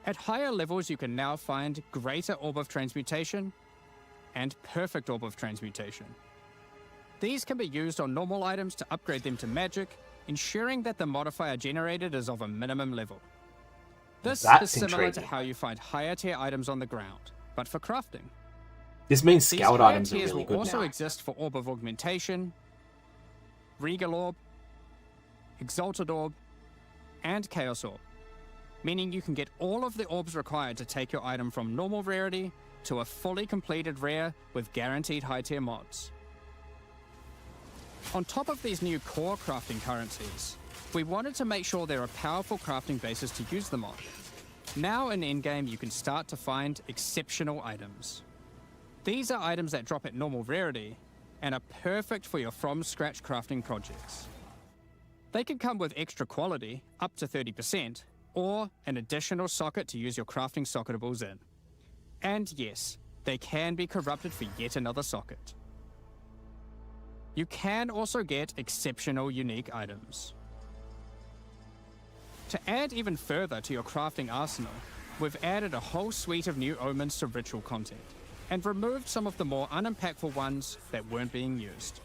At higher levels, you can now find Greater Orb of Transmutation and Perfect Orb of Transmutation. These can be used on normal items to upgrade them to magic, ensuring that the modifier generated is of a minimum level. This That's is similar to intriguing. how you find higher tier items on the ground, but for crafting. This means These scaled higher items are tiers really will good also now. exist for Orb of Augmentation, Regal Orb, Exalted Orb, and Chaos Orb, meaning you can get all of the orbs required to take your item from normal rarity to a fully completed rare with guaranteed high tier mods. On top of these new core crafting currencies, we wanted to make sure there are powerful crafting bases to use them on. Now in endgame, you can start to find exceptional items. These are items that drop at normal rarity, and are perfect for your from-scratch crafting projects. They can come with extra quality, up to 30%, or an additional socket to use your crafting socketables in. And yes, they can be corrupted for yet another socket. You can also get exceptional unique items. To add even further to your crafting arsenal, we've added a whole suite of new omens to ritual content, and removed some of the more unimpactful ones that weren't being used.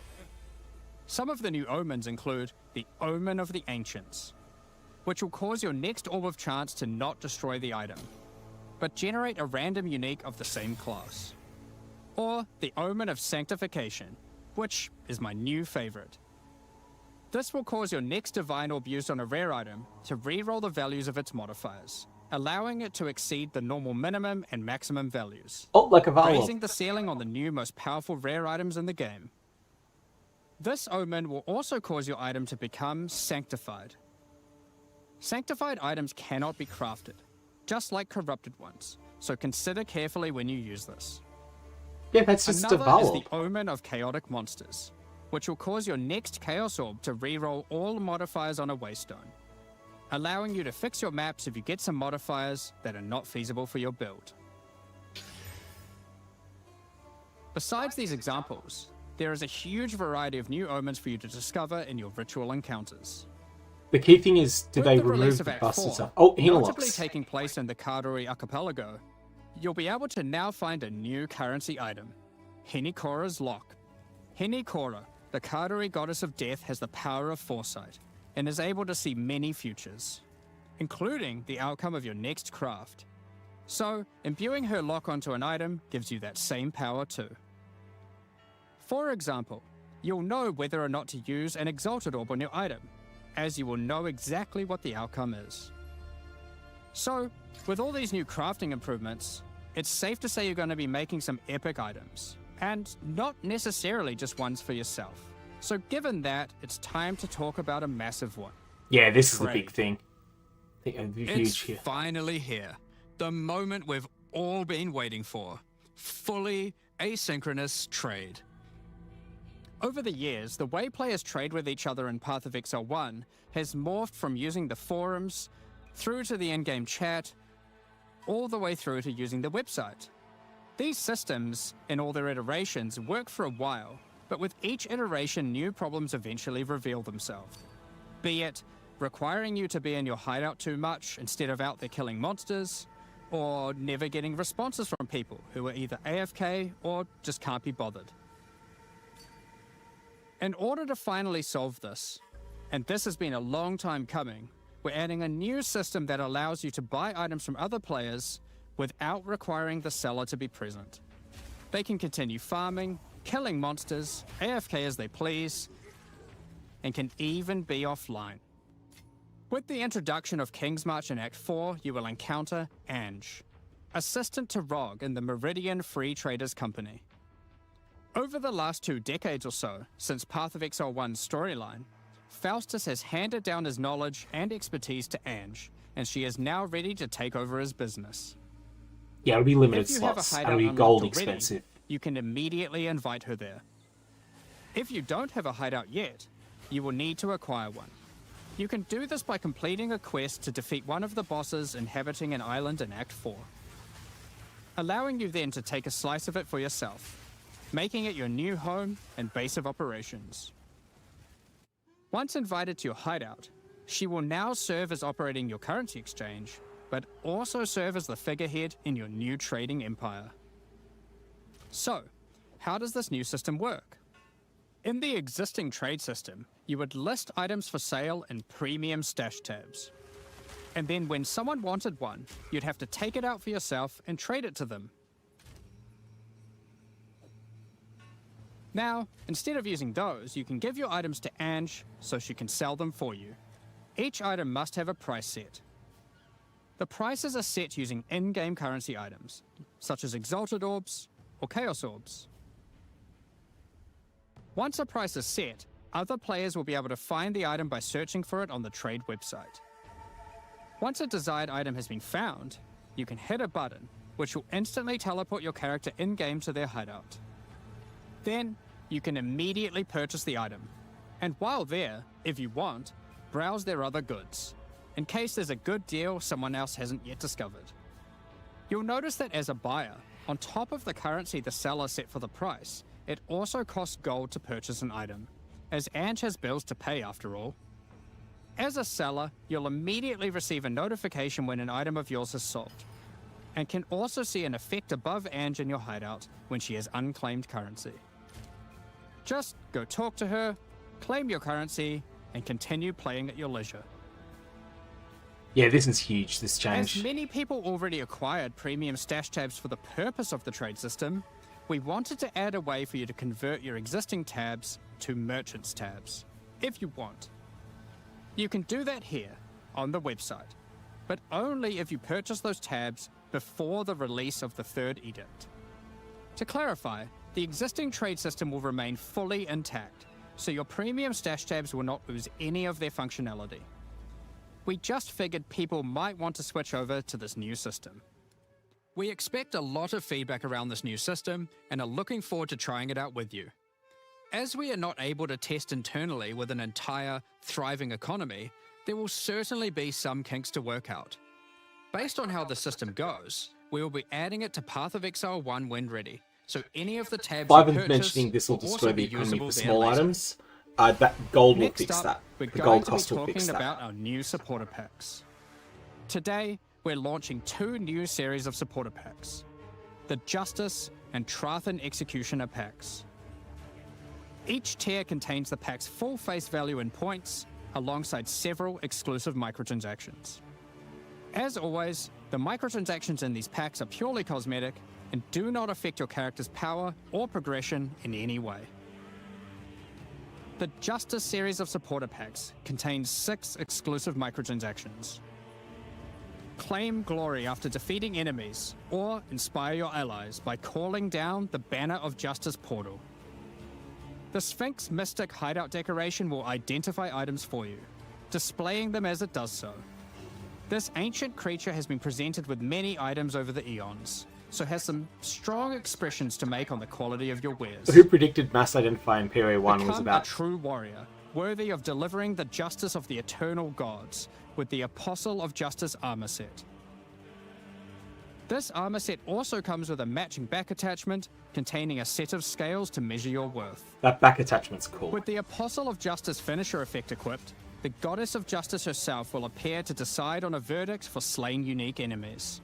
Some of the new omens include the Omen of the Ancients, which will cause your next Orb of Chance to not destroy the item, but generate a random unique of the same class. Or the Omen of Sanctification, which is my new favorite. This will cause your next Divine Orb used on a rare item to reroll the values of its modifiers, allowing it to exceed the normal minimum and maximum values, Oh, like a Valor. raising the ceiling on the new most powerful rare items in the game. This Omen will also cause your item to become sanctified. Sanctified items cannot be crafted, just like corrupted ones, so consider carefully when you use this. Yeah, that's just a Another is Valor. the Omen of Chaotic Monsters, which will cause your next Chaos Orb to reroll all modifiers on a Waystone, allowing you to fix your maps if you get some modifiers that are not feasible for your build. Besides these examples, there is a huge variety of new omens for you to discover in your ritual encounters. The key thing is, do With they the release remove of the Act busted 4, stuff? Oh, notably Healers. taking place in the Kardori Archipelago, you'll be able to now find a new currency item, Henikora's Lock. Henikora, the Kardori goddess of death, has the power of foresight, and is able to see many futures, including the outcome of your next craft. So, imbuing her lock onto an item gives you that same power too. For example, you'll know whether or not to use an Exalted Orb on your item, as you will know exactly what the outcome is. So, with all these new crafting improvements, it's safe to say you're going to be making some epic items, and not necessarily just ones for yourself. So given that, it's time to talk about a massive one. Yeah, this is the Trade. big thing. I think it'd be huge It's here. finally here. The moment we've all been waiting for. Fully asynchronous trade. Over the years, the way players trade with each other in Path of Exile 1 has morphed from using the forums, through to the in-game chat, all the way through to using the website. These systems, in all their iterations, work for a while, but with each iteration new problems eventually reveal themselves. Be it requiring you to be in your hideout too much instead of out there killing monsters, or never getting responses from people who are either AFK or just can't be bothered. In order to finally solve this, and this has been a long time coming, we're adding a new system that allows you to buy items from other players without requiring the seller to be present. They can continue farming, killing monsters, AFK as they please, and can even be offline. With the introduction of King's March in Act 4, you will encounter Ange, assistant to Rog in the Meridian Free Traders Company. Over the last 2 decades or so, since Path of Exile 1's storyline, Faustus has handed down his knowledge and expertise to Ange, and she is now ready to take over his business. Yeah, it'll be limited If you have a slots. hideout It'll be unlocked gold already, expensive. you can immediately invite her there. If you don't have a hideout yet, you will need to acquire one. You can do this by completing a quest to defeat one of the bosses inhabiting an island in Act 4, allowing you then to take a slice of it for yourself, making it your new home and base of operations. Once invited to your hideout, she will now serve as operating your currency exchange, but also serve as the figurehead in your new trading empire. So, how does this new system work? In the existing trade system, you would list items for sale in premium stash tabs. And then when someone wanted one, you'd have to take it out for yourself and trade it to them. Now, instead of using those, you can give your items to Ange so she can sell them for you. Each item must have a price set. The prices are set using in-game currency items, such as Exalted Orbs or Chaos Orbs. Once a price is set, other players will be able to find the item by searching for it on the trade website. Once a desired item has been found, you can hit a button, which will instantly teleport your character in-game to their hideout. Then, you can immediately purchase the item. And while there, if you want, browse their other goods, in case there's a good deal someone else hasn't yet discovered. You'll notice that as a buyer, on top of the currency the seller set for the price, it also costs gold to purchase an item, as Ange has bills to pay after all. As a seller, you'll immediately receive a notification when an item of yours is sold, and can also see an effect above Ange in your hideout when she has unclaimed currency. Just go talk to her, claim your currency, and continue playing at your leisure. Yeah, this is huge, this change. As many people already acquired premium stash tabs for the purpose of the trade system, we wanted to add a way for you to convert your existing tabs to merchants tabs, if you want. You can do that here, on the website, but only if you purchase those tabs before the release of the third edict. To clarify, the existing trade system will remain fully intact, so your premium stash tabs will not lose any of their functionality. We just figured people might want to switch over to this new system. We expect a lot of feedback around this new system and are looking forward to trying it out with you. As we are not able to test internally with an entire, thriving economy, there will certainly be some kinks to work out. Based on how the system goes, we will be adding it to Path of Exile 1 when ready, so any of the tabs you Ivan's purchase mentioning this will also destroy be the economy usable for there small later. items. That gold will Next fix up, that. we're The going gold to be cost will fix talking that. about our new supporter packs. Today, we're launching 2 new series of supporter packs, the Justice and Trathan Executioner packs. Each tier contains the pack's full face value in points, alongside several exclusive microtransactions. As always, the microtransactions in these packs are purely cosmetic and do not affect your character's power or progression in any way. The Justice series of supporter packs contains 6 exclusive microtransactions. Claim glory after defeating enemies, or inspire your allies by calling down the Banner of Justice portal. The Sphinx Mystic hideout decoration will identify items for you, displaying them as it does so. This ancient creature has been presented with many items over the eons, so has some strong expressions to make on the quality of your wares. Who predicted mass identify in POE1 was Become about a true warrior, worthy of delivering the justice of the eternal gods, with the Apostle of Justice armor set. This armor set also comes with a matching back attachment, containing a set of scales to measure your worth. that back attachment's cool. With the Apostle of Justice finisher effect equipped, the Goddess of Justice herself will appear to decide on a verdict for slain unique enemies.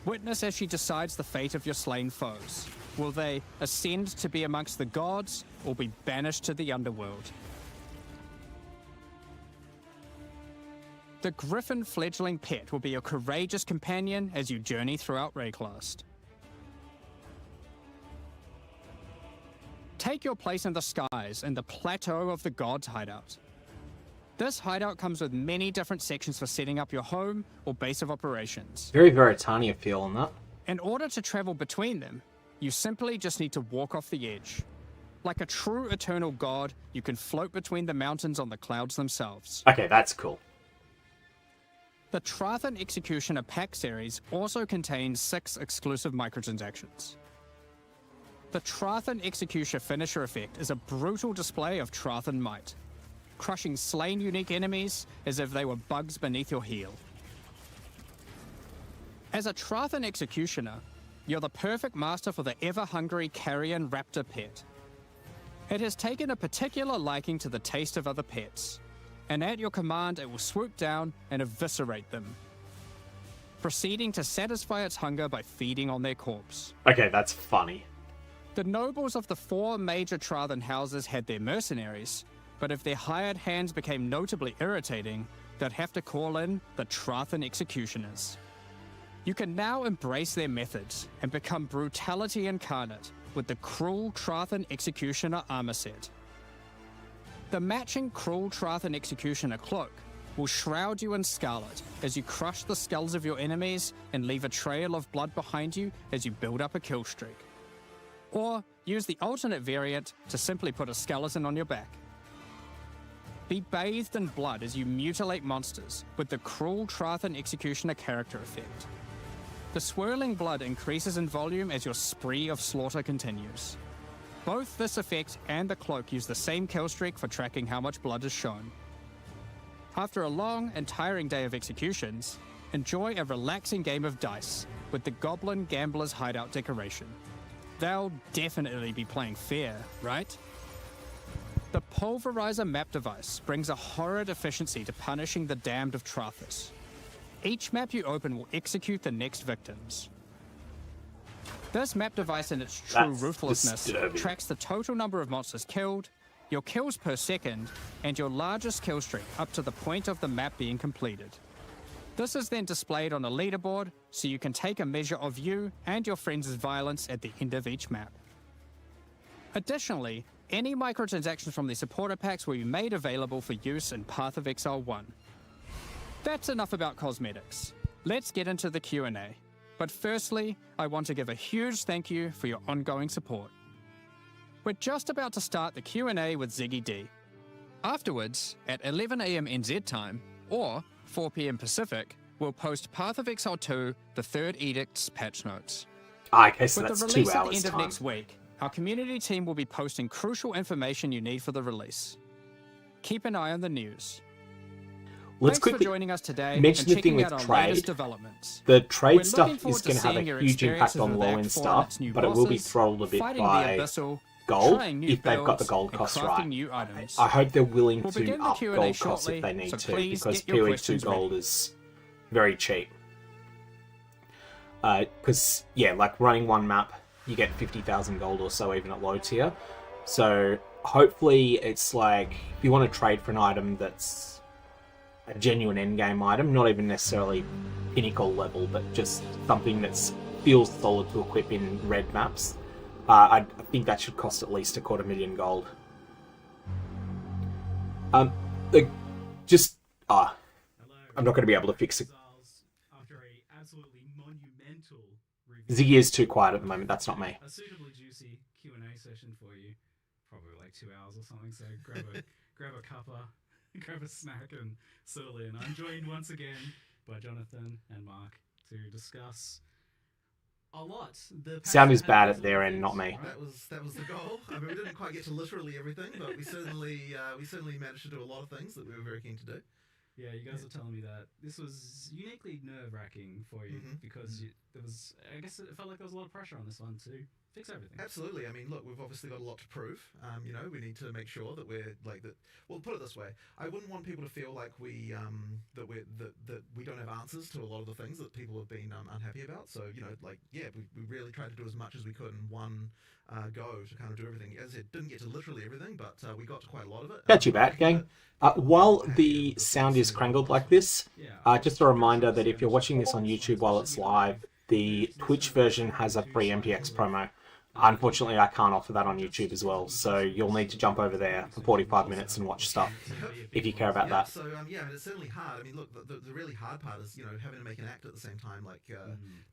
Witness as she decides the fate of your slain foes. Will they ascend to be amongst the gods, or be banished to the underworld? The Griffin fledgling pet will be your courageous companion as you journey throughout Rayclast. Take your place in the skies in the Plateau of the Gods hideout. This hideout comes with many different sections for setting up your home or base of operations. Very Veritania feel on that. In order to travel between them, you simply just need to walk off the edge. Like a true eternal god, you can float between the mountains on the clouds themselves. Okay, that's cool. The Trathan Executioner pack series also contains 6 exclusive microtransactions. The Trathan Executioner finisher effect is a brutal display of Trathan might, crushing slain unique enemies as if they were bugs beneath your heel. As a Trathan Executioner, you're the perfect master for the ever-hungry carrion raptor pet. It has taken a particular liking to the taste of other pets, and at your command it will swoop down and eviscerate them, proceeding to satisfy its hunger by feeding on their corpse. Okay, that's funny. The nobles of the 4 major Trathan houses had their mercenaries, but if their hired hands became notably irritating, they'd have to call in the Trathan Executioners. You can now embrace their methods and become brutality incarnate with the Cruel Trathan Executioner armor set. The matching Cruel Trathan Executioner cloak will shroud you in scarlet as you crush the skulls of your enemies and leave a trail of blood behind you as you build up a kill streak. Or use the alternate variant to simply put a skeleton on your back. Be bathed in blood as you mutilate monsters with the Cruel Trathan Executioner character effect. The swirling blood increases in volume as your spree of slaughter continues. Both this effect and the cloak use the same kill streak for tracking how much blood is shown. After a long and tiring day of executions, enjoy a relaxing game of dice with the Goblin Gambler's Hideout decoration. They'll definitely be playing fair, right? The Pulverizer map device brings a horrid efficiency to punishing the damned of Trathus. Each map you open will execute the next victims. This map device in its true That's ruthlessness disturbing. tracks the total number of monsters killed, your kills per second, and your largest kill streak up to the point of the map being completed. This is then displayed on a leaderboard so you can take a measure of you and your friends' violence at the end of each map. Additionally, any microtransactions from the supporter packs will be made available for use in Path of Exile 1. That's enough about cosmetics. Let's get into the Q&A. But firstly, I want to give a huge thank you for your ongoing support. We're just about to start the Q&A with Ziggy D. Afterwards, at 11 AM NZ time, or 4 PM Pacific, we'll post Path of Exile 2, the third Edict's patch notes. Okay, so With that's the 2 release at the hours end of time. next week, our community team will be posting crucial information you need for the release. Keep an eye on the news. Let's Thanks for quickly joining us today mention and the thing checking with out our trade. latest developments. The trade We're stuff looking forward is to going to have seeing a your huge impact experiences on with low-end Act 4 and stuff, its new but it will be bosses, throttled a bit fighting by the Abyssal, gold trying new if they've got the builds, gold and costs crafting right. new items. I hope they're willing We'll to begin the up Q&A gold costs shortly, if they need so to, please because get your POE2 questions gold ready. is very cheap. Because, yeah, like running one map, you get 50,000 gold or so even at low tier. So hopefully it's like, if you want to trade for an item that's a genuine endgame item, not even necessarily pinnacle level, but just something that feels solid to equip in red maps, I think that should cost at least 250,000 gold. I'm not going to be able to fix it. After a absolutely monumental review, Ziggy is too quiet at the moment, that's not me. a suitably juicy Q&A session for you, probably like 2 hours or something. So grab a cuppa, grab a snack, and settle in. I'm joined once again by Jonathan and Mark to discuss a lot. The Sound is patch bad had at their end, things, not me. right? That was the goal. I mean, we didn't quite get to literally everything, but we certainly managed to do a lot of things that we were very keen to do. Yeah, you guys were telling me that this was uniquely nerve-wracking for you because there was, I guess it felt like there was a lot of pressure on this one to fix everything. Absolutely. I mean, look, we've obviously got a lot to prove. We need to make sure that we're like that. Well, put it this way: I wouldn't want people to feel like we don't have answers to a lot of the things that people have been unhappy about. So we really tried to do as much as we could in one go to kind of do everything. As it didn't get to literally everything, but we got to quite a lot of it. Not too bad, gang. While the sound is crangled like this, just a reminder that if you're watching this on YouTube while it's live, the Twitch version has a free MTX promo. Unfortunately, I can't offer that on YouTube as well, so you'll need to jump over there for 45 minutes and watch stuff if you care about that. So it's certainly hard. I mean, look, the really hard part is having to make an act at the same time. Like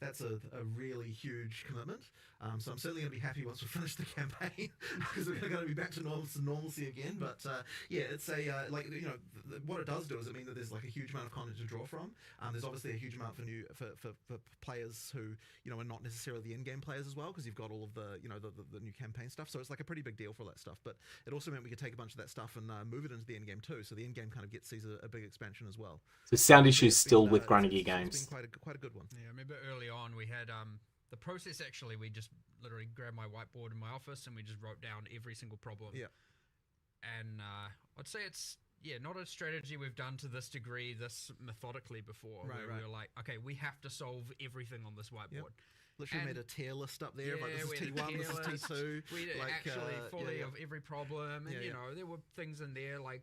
that's a really huge commitment. So I'm certainly going to be happy once we finish the campaign because we're going to be back to normalcy again. But it's what it does do is it mean that there's like a huge amount of content to draw from. There's obviously a huge amount for players who are not necessarily the in-game players as well, because you've got all of the new campaign stuff. So it's like a pretty big deal for all that stuff. But it also meant we could take a bunch of that stuff and move it into the in-game too. So the in-game kind of sees a big expansion as well. So sound issues still with Grinding Gear Games. It's been quite a good one. Yeah, I remember early on we had the process actually, we just literally grabbed my whiteboard in my office and we just wrote down every single problem. Yeah. And I'd say it's, not a strategy we've done to this degree, this methodically before. Right. We were like, okay, we have to solve everything on this whiteboard. Literally And- made a tier list up there. Like, this we is had a T1, tier this is list. T2. We did like, actually fully of every problem, and Yeah, there were things in there like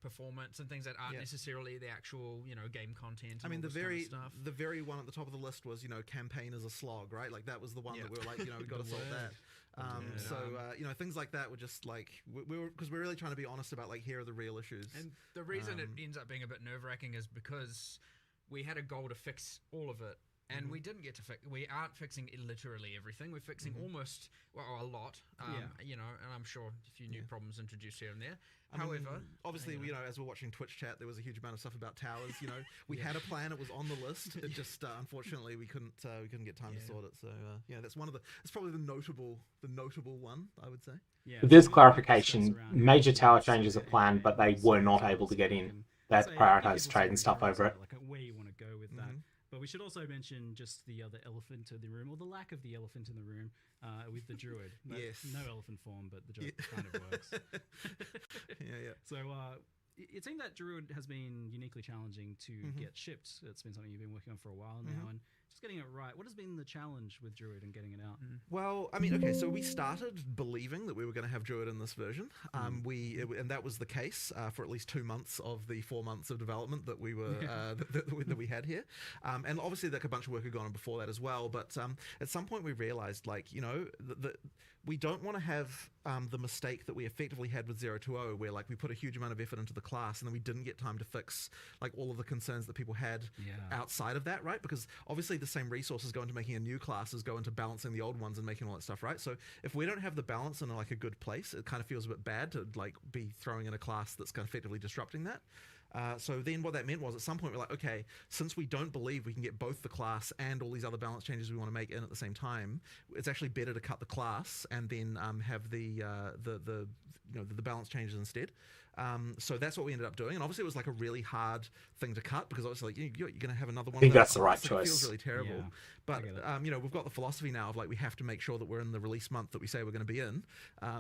performance and things that aren't necessarily the actual game content. And I mean, all the this kind very of stuff. the very one at the top of the list was campaign is a slog, right? Like that was the one that we were like we've got to solve that. So things like that were just like because we're really trying to be honest about like here are the real issues. And the reason it ends up being a bit nerve wracking is because we had a goal to fix all of it And we didn't get to fix. We aren't fixing literally everything. We're fixing almost, well, a lot. You know, and I'm sure a few new problems introduced here and there. However, obviously, you know, as we're watching Twitch chat, there was a huge amount of stuff about towers. You know, we had a plan; it was on the list. It just unfortunately we couldn't get time to sort it. So yeah, that's one of the. It's probably the notable one, I would say. Yeah, With this clarification, major tower changes are planned, but they were not able to get in. They prioritized trade and stuff over it. Like where you want to go with that. But we should also mention just the other elephant in the room, or the lack of the elephant in the room, with the druid. No elephant form, but the joke kind of works. Yeah. So it seemed that druid has been uniquely challenging to get shipped. It's been something you've been working on for a while now, and just getting it right. What has been the challenge with druid and getting it out? Well, I mean, okay, so we started believing that we were going to have druid in this version. And that was the case for at least 2 months of the 4 months of development that we were that we had here. And obviously, like a bunch of work had gone on before that as well. But at some point, we realized, like, you know, that we don't want to have the mistake that we effectively had with 020, where like we put a huge amount of effort into the class and then we didn't get time to fix like all of the concerns that people had outside of that, right? Because obviously the same resources go into making a new class as go into balancing the old ones and making all that stuff, right? So if we don't have the balance in like a good place, it kind of feels a bit bad to like be throwing in a class that's kind of effectively disrupting that. So then what that meant was at some point we're like, okay, since we don't believe we can get both the class and all these other balance changes we want to make in at the same time, it's actually better to cut the class and then have the balance changes instead. So that's what we ended up doing, and obviously it was like a really hard thing to cut because obviously like, you're going to have another one. I think that's the right choice. It feels really terrible, but you know, we've got the philosophy now of like we have to make sure that we're in the release month that we say we're going to be in.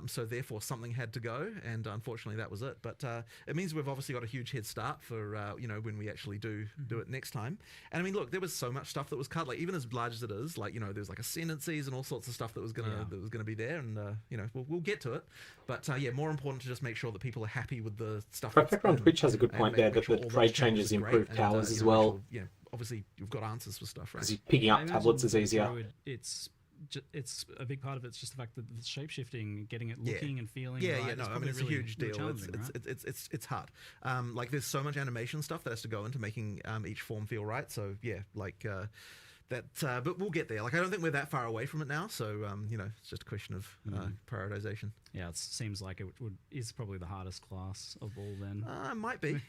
So therefore something had to go, and unfortunately that was it. But it means we've obviously got a huge head start for you know, when we actually do it next time. And I mean, look, there was so much stuff that was cut, like even as large as it is, like, you know, there's like ascendancies and all sorts of stuff that was gonna be there, and you know, we'll get to it. But yeah, more important to just make sure that people are happy with the stuff. Perfect on Twitch has a good point there, that the trade changes improve towers as well. Yeah, obviously you've got answers for stuff, right? Because picking up tablets is easier. It's a big part of it's just the fact that the shape shifting, getting it looking and feeling. Yeah, right, no, I mean it's a huge deal. It's hard. Like there's so much animation stuff that has to go into making each form feel right. So yeah, like. But we'll get there. Like I don't think we're that far away from it now, so you know, it's just a question of prioritization. Yeah, it seems like it is probably the hardest class of all. Then might be,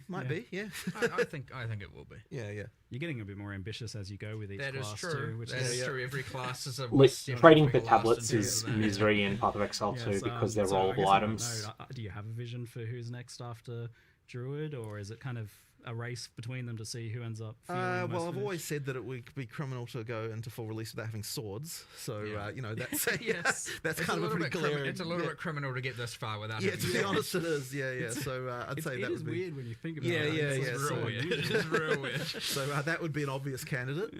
yeah. I think it will be. Yeah. You're getting a bit more ambitious as you go with each class. That is true. Which that is true. Every class is a trading for tablets is misery in Path of Exile 2 because they're rollable items. Do you have a vision for who's next after Druid, or is it kind of a race between them to see who ends up feeling well, I've always said that it would be criminal to go into full release without having swords. So, you know, that's that's kind of a pretty clear... It's a little bit criminal to get this far without having swords. To be honest, it is, yeah. So I'd say that would be... It is weird when you think about it. It's real weird. It's real weird. So that would be an obvious candidate,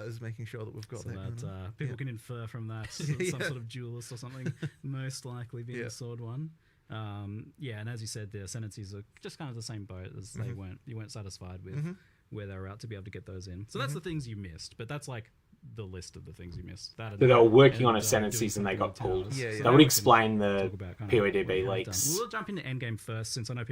is making sure that we've got so that. People can infer from that some sort of duelist or something, most likely being the sword one. And as you said, the ascendancies are just kind of the same boat as you weren't satisfied with where they were at to be able to get those in. So that's the things you missed, but that's like the list of the things you missed. They were working on ascendancies and they got pulled. So that would explain the POE2 leaks. We'll jump into Endgame first, since I know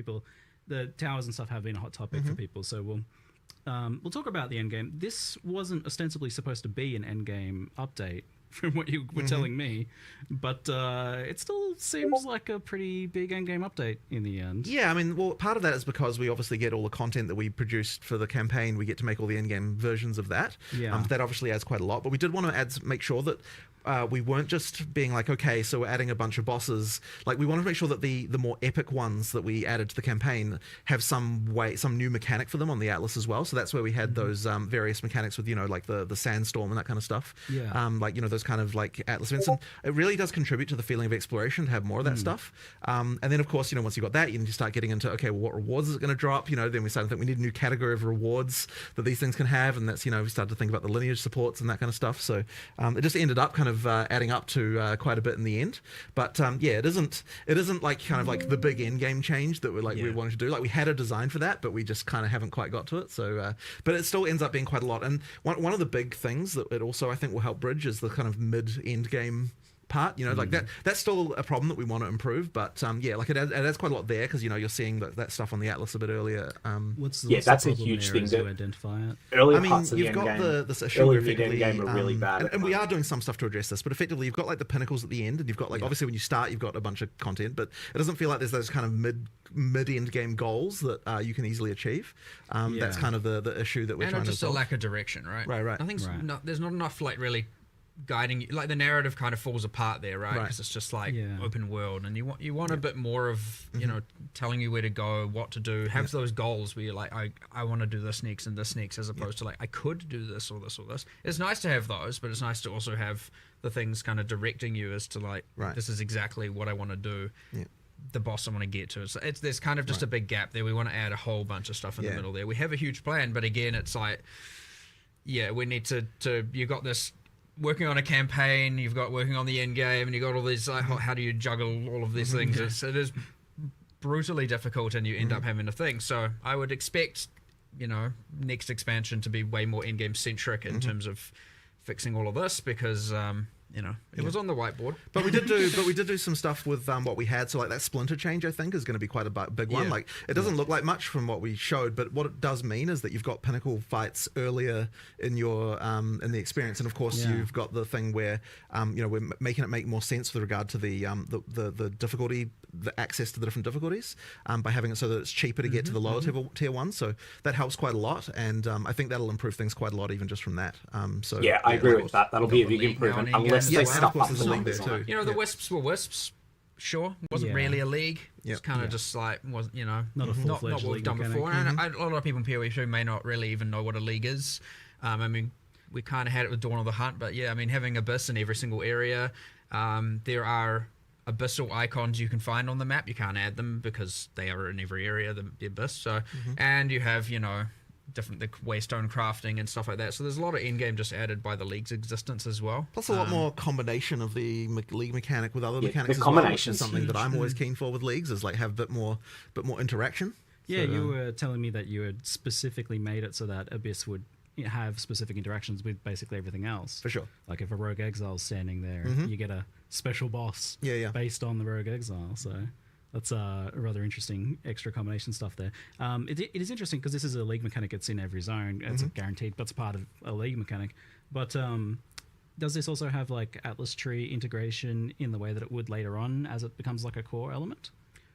the towers and stuff have been a hot topic for people. So we'll talk about the Endgame. This wasn't ostensibly supposed to be an Endgame update, from what you were telling me, but it still seems like a pretty big endgame update in the end. Yeah, I mean, well, part of that is because we obviously get all the content that we produced for the campaign. We get to make all the endgame versions of that. That obviously adds quite a lot, but we did want to make sure that we weren't just being like, okay, so we're adding a bunch of bosses. Like, we wanted to make sure that the more epic ones that we added to the campaign have some new mechanic for them on the Atlas as well. So that's where we had those various mechanics with, you know, like the sandstorm and that kind of stuff. Like, you know, those kind of like Atlas events. And it really does contribute to the feeling of exploration to have more of that stuff. And then, of course, you know, once you got that, you need to start getting into, okay, well, what rewards is it going to drop? You know, then we started to think we need a new category of rewards that these things can have. And that's, you know, we started to think about the lineage supports and that kind of stuff. So it just ended up kind of adding up to quite a bit in the end. But it isn't like kind of like the big end game change that we wanted to do. Like, we had a design for that, but we just kind of haven't quite got to it. So but it still ends up being quite a lot. And one of the big things that it also, I think, will help bridge is the kind of mid end game part, you know, like that's still a problem that we want to improve, but yeah, like it adds quite a lot there, because you know you're seeing that stuff on the Atlas a bit earlier. What's that's the a problem huge there thing as that you identify it? early I mean, parts of you've the got endgame, this issue early where mid effectively, endgame are really bad, and we are doing some stuff to address this, but effectively you've got like the pinnacles at the end, and you've got like obviously when you start you've got a bunch of content, but it doesn't feel like there's those kind of mid end game goals that you can easily achieve. That's kind of the issue that we're trying to just a solve. lack of direction, right? Right. Nothing's there's not enough like really guiding you. Like the narrative kind of falls apart there, right? Because it's just like open world, and you want a bit more of you know telling you where to go, what to do, have those goals where you're like I want to do this next and this next, as opposed to like I could do this or this or this. It's nice to have those, but it's nice to also have the things kind of directing you as to like this is exactly what I want to do. The boss I want to get to. So there's kind of just a big gap there. We want to add a whole bunch of stuff in the middle there. We have a huge plan, but again, it's like, we need to you got this working on a campaign, you've got working on the end game, and you got all these like, how do you juggle all of these things? It is brutally difficult, and you end up having to think. So I would expect, you know, next expansion to be way more end game centric in terms of fixing all of this, because you know, it was on the whiteboard. But we did do some stuff with what we had. So like that splinter change, I think, is going to be quite a big one. Like it doesn't look like much from what we showed, but what it does mean is that you've got pinnacle fights earlier in your in the experience, and of course you've got the thing where you know, we're making it make more sense with regard to the difficulty, the access to the different difficulties, by having it so that it's cheaper to get to the lower tier ones. So that helps quite a lot, and I think that'll improve things quite a lot even just from that. So I agree with that. That'll be a big improvement, unless they stuff up the league design. You know, the Wisps were Wisps. Sure, wasn't really a league. It's kind of just like was not a full-fledged what we've done mechanic. before. And a lot of people in POE2 may not really even know what a league is. I mean, we kind of had it with Dawn of the Hunt, but I mean, having Abyss in every single area. There are Abyssal icons you can find on the map. You can't add them because they are in every area, the Abyss. So, and you have, you know, different the waystone crafting and stuff like that. So there's a lot of endgame just added by the league's existence as well. Plus a lot more combination of the league mechanic with other mechanics the as well, which combination is something that I'm always keen for with leagues, is like have a bit more interaction. Yeah, so, you were telling me that you had specifically made it so that Abyss would have specific interactions with basically everything else. For sure. Like if a Rogue Exile's standing there, you get a special boss based on the Rogue Exile. So that's a rather interesting extra combination stuff there. It is interesting because this is a league mechanic. It's in every zone. It's guaranteed, but it's part of a league mechanic. But does this also have like Atlas tree integration in the way that it would later on as it becomes like a core element?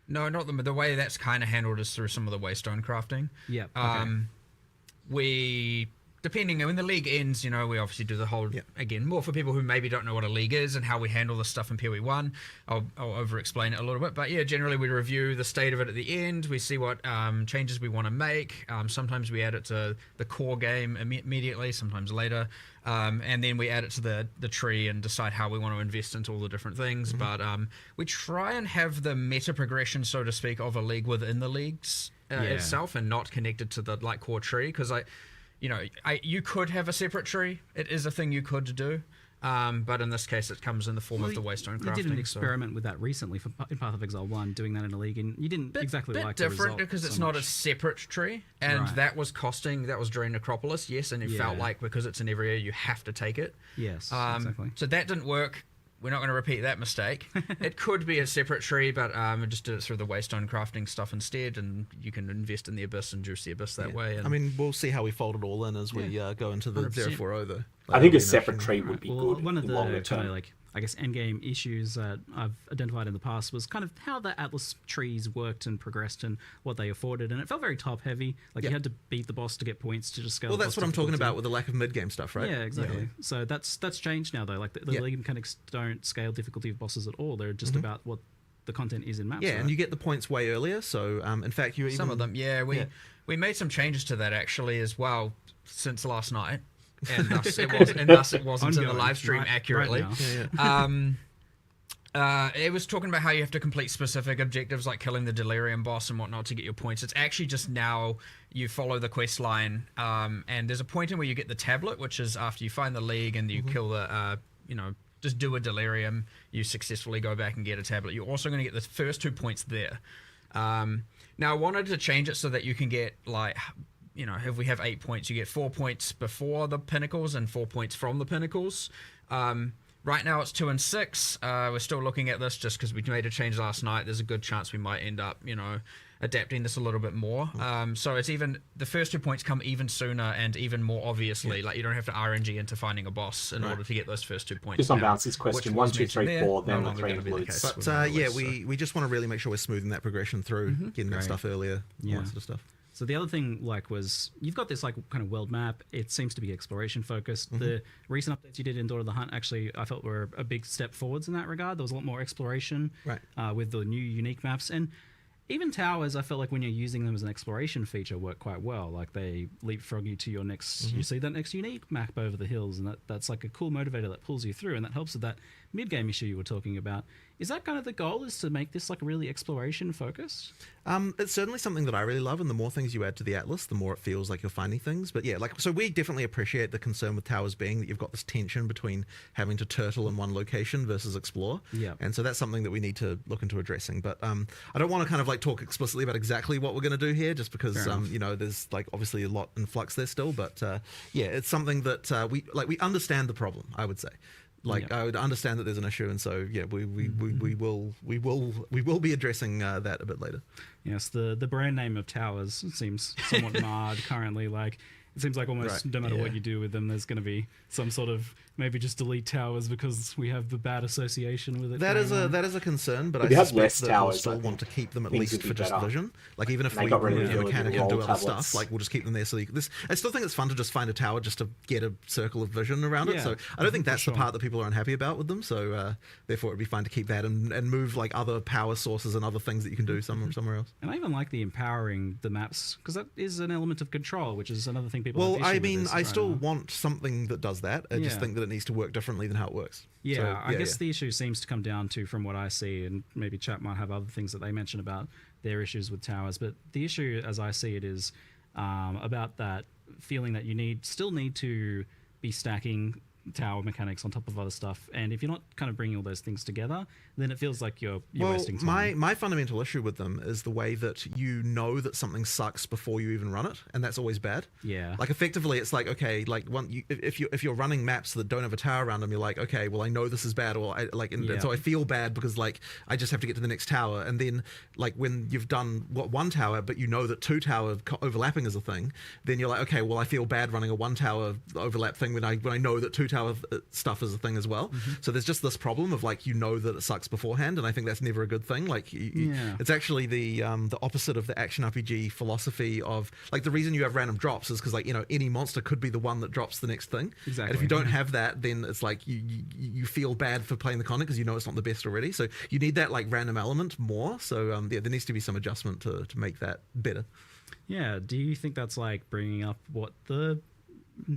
No, not the way that's kind of handled is through some of the waystone crafting. Yeah. We, depending when the league ends, you know, we obviously do the whole again more for people who maybe don't know what a league is and how we handle this stuff in POE1. I'll over-explain it a little bit, but generally we review the state of it at the end. We see what changes we want to make. Sometimes we add it to the core game immediately, sometimes later, and then we add it to the tree and decide how we want to invest into all the different things. But we try and have the meta progression, so to speak, of a league within the leagues itself, and not connected to the like core tree, because you could have a separate tree. It is a thing you could do. But in this case, it comes in the form of the waystone crafting. You did an experiment with that recently in Path of Exile 1, doing that in a league, and you didn't exactly like the result. Different because it's not a separate tree, and that was during Necropolis, yes, and it felt like because it's in every area, you have to take it. Yes, exactly. So that didn't work. We're not going to repeat that mistake. It could be a separate tree, but we just did it through the waystone crafting stuff instead, and you can invest in the Abyss and juice the Abyss that way. And I mean, we'll see how we fold it all in as we go into the 040 though. I think a separate tree would be good. One of the longer kind term. of like, I guess, endgame issues that I've identified in the past was kind of how the Atlas trees worked and progressed and what they afforded, and it felt very top heavy. Like you had to beat the boss to get points to just scale. Well, the that's boss what I'm talking difficulty. about with the lack of mid-game stuff, right? Yeah, exactly. So that's changed now though. Like the league mechanics don't scale difficulty of bosses at all. They're just about what the content is in maps. Yeah, and you get the points way earlier. So in fact, you even some of them, we made some changes to that actually as well since last night. And thus it wasn't in the live stream accurately. It was talking about how you have to complete specific objectives like killing the Delirium boss and whatnot to get your points. It's actually just now you follow the quest line, and there's a point in where you get the tablet, which is after you find the league and you kill the, just do a Delirium, you successfully go back and get a tablet. You're also going to get the first 2 points there. Now I wanted to change it so that you can get like, if we have 8 points, you get 4 points before the pinnacles and 4 points from the pinnacles. Right now it's 2 and 6. We're still looking at this just because we made a change last night. There's a good chance we might end up, adapting this a little bit more. So it's even the first 2 points come even sooner and even more obviously. Like you don't have to RNG into finding a boss in order to get those first 2 points. Just on Bouncy's question, 1, 2, 3, 4, then the 3 Interludes. But we just want to really make sure we're smoothing that progression through, getting that stuff earlier, all that sort of stuff. So the other thing, was you've got this kind of world map. It seems to be exploration focused. The recent updates you did in Daughter of the Hunt actually, I felt were a big step forwards in that regard. There was a lot more exploration with the new unique maps, and even towers. I felt like when you're using them as an exploration feature, work quite well. Like they leapfrog you to your next. You see that next unique map over the hills, and that's like a cool motivator that pulls you through, and that helps with that mid game issue you were talking about. Is that kind of the goal? Is to make this like really exploration focused? It's certainly something that I really love, and the more things you add to the Atlas, the more it feels like you're finding things. But yeah, so we definitely appreciate the concern with towers being that you've got this tension between having to turtle in one location versus explore. Yeah. And so that's something that we need to look into addressing. But I don't want to kind of like talk explicitly about exactly what we're going to do here, just because there's like obviously a lot in flux there still. But yeah, it's something that we understand the problem, I would say. I would understand that there's an issue, and so yeah, we will be addressing that a bit later. Yes, the brand name of towers seems somewhat marred currently. Like it seems like almost no matter what you do with them, there's going to be some sort of maybe just delete towers because we have the bad association with it. That is a concern, but I have suspect less that towers, we'll still want to keep them at least for just better. vision. Like even if They we got rid of remove the the ability mechanic to and do roll other tablets. stuff, like we'll just keep them there. So I still think it's fun to just find a tower just to get a circle of vision around it. So I don't think that's the part that people are unhappy about with them. So therefore, it'd be fine to keep that and move like other power sources and other things that you can do somewhere else. And I even like the empowering the maps because that is an element of control, which is another thing people. Well, have issue I with mean, this I right still now. want something that does that. I just think that it needs to work differently than how it works. Yeah, So, I guess the issue seems to come down to, from what I see, and maybe chat might have other things that they mention about their issues with towers, but the issue, as I see it, is about that feeling that you still need to be stacking tower mechanics on top of other stuff, and if you're not kind of bringing all those things together, then it feels like you're wasting time. My fundamental issue with them is the way that you know that something sucks before you even run it, and that's always bad. Yeah. Like effectively, it's like, okay, like if you're running maps that don't have a tower around them, you're like, okay, well I know this is bad, or and so I feel bad because like I just have to get to the next tower, and then like when you've done one tower, but you know that 2 tower overlapping is a thing, then you're like, okay, well I feel bad running a 1 tower overlap thing when I know that 2 tower stuff is a thing as well. So there's just this problem of like that it sucks beforehand, and I think that's never a good thing. Like it's actually the opposite of the action RPG philosophy of like the reason you have random drops is because like any monster could be the one that drops the next thing. Exactly. And if you don't have that, then it's like you feel bad for playing the content because it's not the best already. So you need that like random element more. So there needs to be some adjustment to make that better. Yeah. Do you think that's like bringing up what the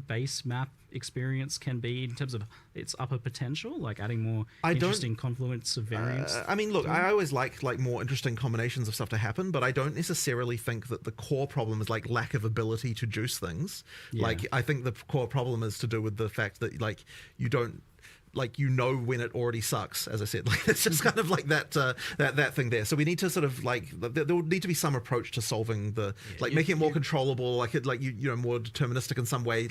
base map experience can be in terms of its upper potential, like adding more interesting confluence of variants? I mean, look, I always like more interesting combinations of stuff to happen, but I don't necessarily think that the core problem is like lack of ability to juice things. Like I think the core problem is to do with the fact that like you don't when it already sucks, as I said. Like it's just kind of like that thing there. So we need to sort of like there will need to be some approach to solving making it more controllable, more deterministic in some way,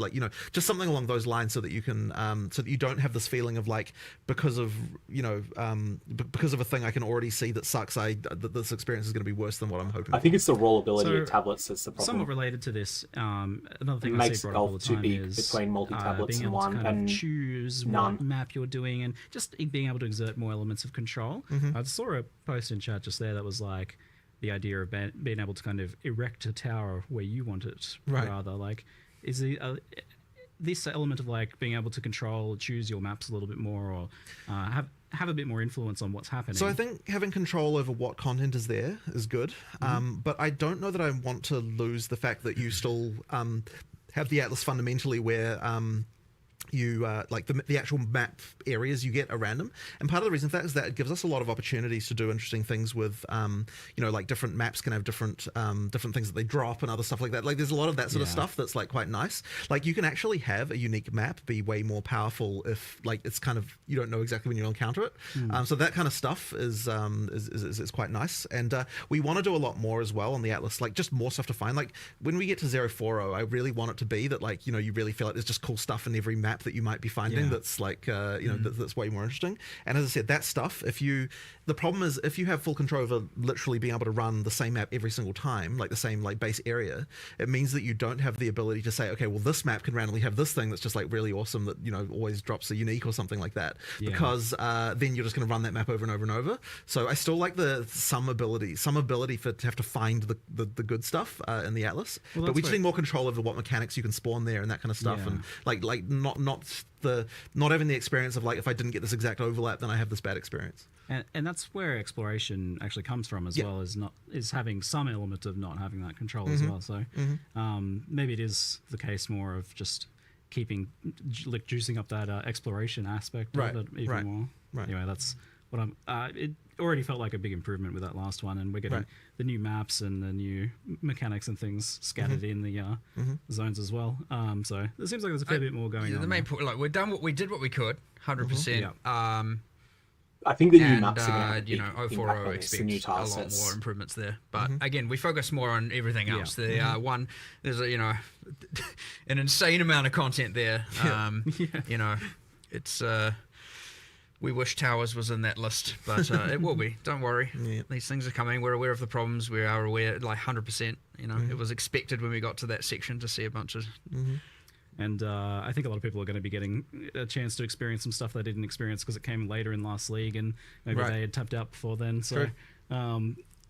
just something along those lines, so that you can so that you don't have this feeling of like because of a thing I can already see that sucks, that this experience is going to be worse than what I'm hoping. I think it's the rollability of tablets that's the problem. Somewhat related to this, another thing it I makes see brought up all the too time big is between multi-tablets being and able to one kind and of choose none. what map you're doing, and just being able to exert more elements of control. I saw a post in chat just there that was like the idea of being able to kind of erect a tower where you want it, rather. Like, is this element of like being able to choose your maps a little bit more, or have a bit more influence on what's happening? So I think having control over what content is there is good, but I don't know that I want to lose the fact that you still have the Atlas fundamentally where you like the actual map areas you get are random, and part of the reason for that is that it gives us a lot of opportunities to do interesting things with like different maps can have different things that they drop and other stuff like that. Like there's a lot of that sort of stuff that's like quite nice. Like you can actually have a unique map be way more powerful if like it's kind of you don't know exactly when you'll encounter it. So that kind of stuff is quite nice, and we want to do a lot more as well on the Atlas, like just more stuff to find. Like when we get to 040, I really want it to be that like you really feel like there's just cool stuff in every map map that you might be finding that's like that's way more interesting. And as I said, that stuff, the problem is if you have full control over literally being able to run the same map every single time, like the same like base area, it means that you don't have the ability to say, okay, well, this map can randomly have this thing that's just like really awesome that always drops a unique or something like that, because then you're just going to run that map over and over and over. So I still like some ability to have to find the good stuff in the Atlas, but we just need more control over what mechanics you can spawn there and that kind of stuff, and like not having the experience of like, if I didn't get this exact overlap, then I have this bad experience. And that's where exploration actually comes from as well, is having some element of not having that control as well. So maybe it is the case more of just juicing up that exploration aspect of it even more. Right. Anyway, that's what it already felt like a big improvement with that last one, and we're getting the new maps and the new mechanics and things scattered in the zones as well. So it seems like there's a fair bit more going on. The main point, like we did what we could, 100%. I think the new maps are going to 040 expects a lot more improvements there. But again, we focus more on everything else. There's an insane amount of content there. It's we wish Towers was in that list, but it will be. Don't worry. These things are coming. We're aware of the problems. We are aware, like 100%. It was expected when we got to that section to see a bunch of. And I think a lot of people are going to be getting a chance to experience some stuff they didn't experience because it came later in last league, and maybe they had tapped out before then. So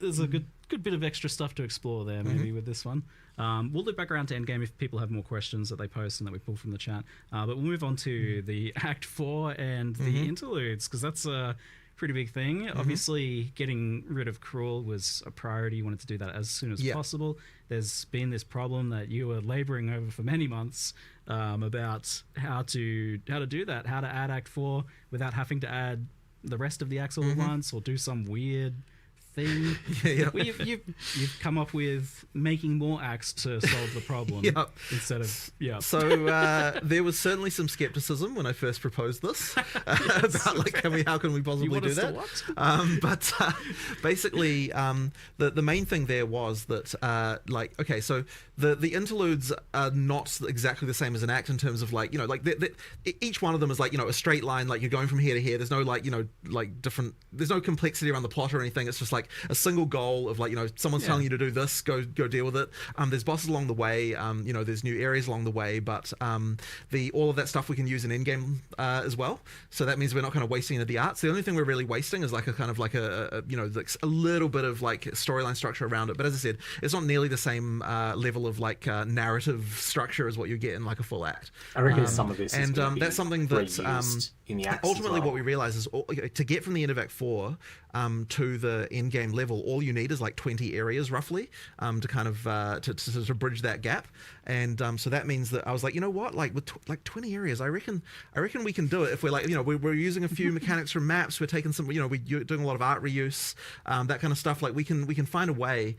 there's a good bit of extra stuff to explore there, maybe with this one. We'll loop back around to Endgame if people have more questions that they post and that we pull from the chat. But we'll move on to the Act 4 and the Interludes, because that's a pretty big thing. Obviously, getting rid of Cruel was a priority. You wanted to do that as soon as possible. There's been this problem that you were laboring over for many months about how to do that, how to add Act 4 without having to add the rest of the acts all at once, or do some weird thing. Well, you've come up with making more acts to solve the problem instead of So there was certainly some skepticism when I first proposed this about like how can we possibly do that? But basically, the main thing there was that so the interludes are not exactly the same as an act in terms of like each one of them is like a straight line, like you're going from here to here. There's no different. There's no complexity around the plot or anything. It's just like a single goal of someone's telling you to do this, go deal with it. There's bosses along the way, there's new areas along the way, but all of that stuff we can use in Endgame as well. So that means we're not kind of wasting any of the arts. The only thing we're really wasting is like a kind of like a little bit of like storyline structure around it. But as I said, it's not nearly the same level of like narrative structure as what you get in like a full act. I reckon some of this and that's something that in the acts ultimately what we realize is to get from the end of Act 4 to the Endgame level, all you need is like 20 areas roughly to kind of to bridge that gap. And so that means that I was like, like with 20 areas, I reckon we can do it if we're like, we're using a few mechanics from maps, we're taking some, we're doing a lot of art reuse, that kind of stuff. Like we can find a way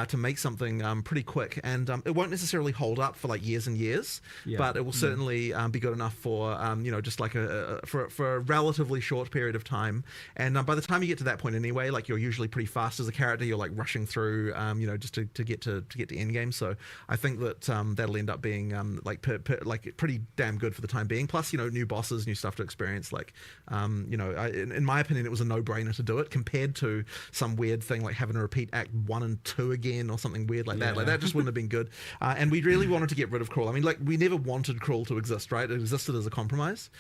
to make something pretty quick, and it won't necessarily hold up for like years and years, but it will certainly be good enough for just like for a relatively short period of time. And by the time you get to that point anyway, like you're usually pretty fast as a character. You're like rushing through, just to get to Endgame. So I think that that'll end up being like pretty damn good for the time being. Plus, new bosses, new stuff to experience. Like, in my opinion, it was a no-brainer to do it compared to some weird thing like having to repeat Act 1 and 2 again or something weird like that. Like that just wouldn't have been good. And we really wanted to get rid of Cruel. I mean, like we never wanted Cruel to exist, right? It existed as a compromise.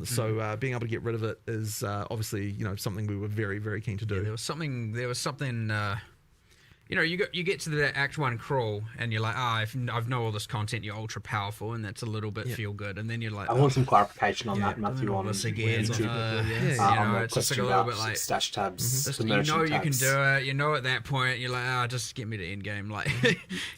So being able to get rid of it is obviously something we were very, very keen to do. There was something. You get to the Act 1 Crawl, and you're like, I've know all this content, you're ultra powerful, and that's a little bit feel good. And then you're like, I want some clarification on that, Matthew, on this again. YouTube. It's just like a little bit like stash tabs. You can do it. At that point, you're like, just get me to Endgame. Like,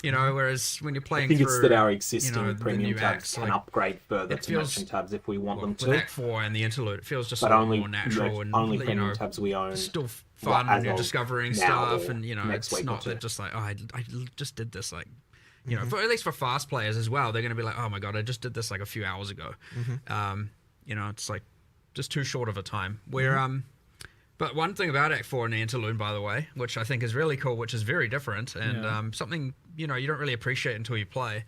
whereas when you're playing, I think through, it's that our existing premium tabs acts, can upgrade further to merchant tabs if we want them to. With Act 4 and the Interlude, it feels just only more natural and only premium tabs we own. Still fun, and you're discovering stuff, and it's not that just like, I just did this, like, for, at least for fast players as well, they're going to be like, oh my god, I just did this like a few hours ago. It's like just too short of a time. But one thing about Act 4 and the Interlude, by the way, which I think is really cool, which is very different, and something you don't really appreciate until you play,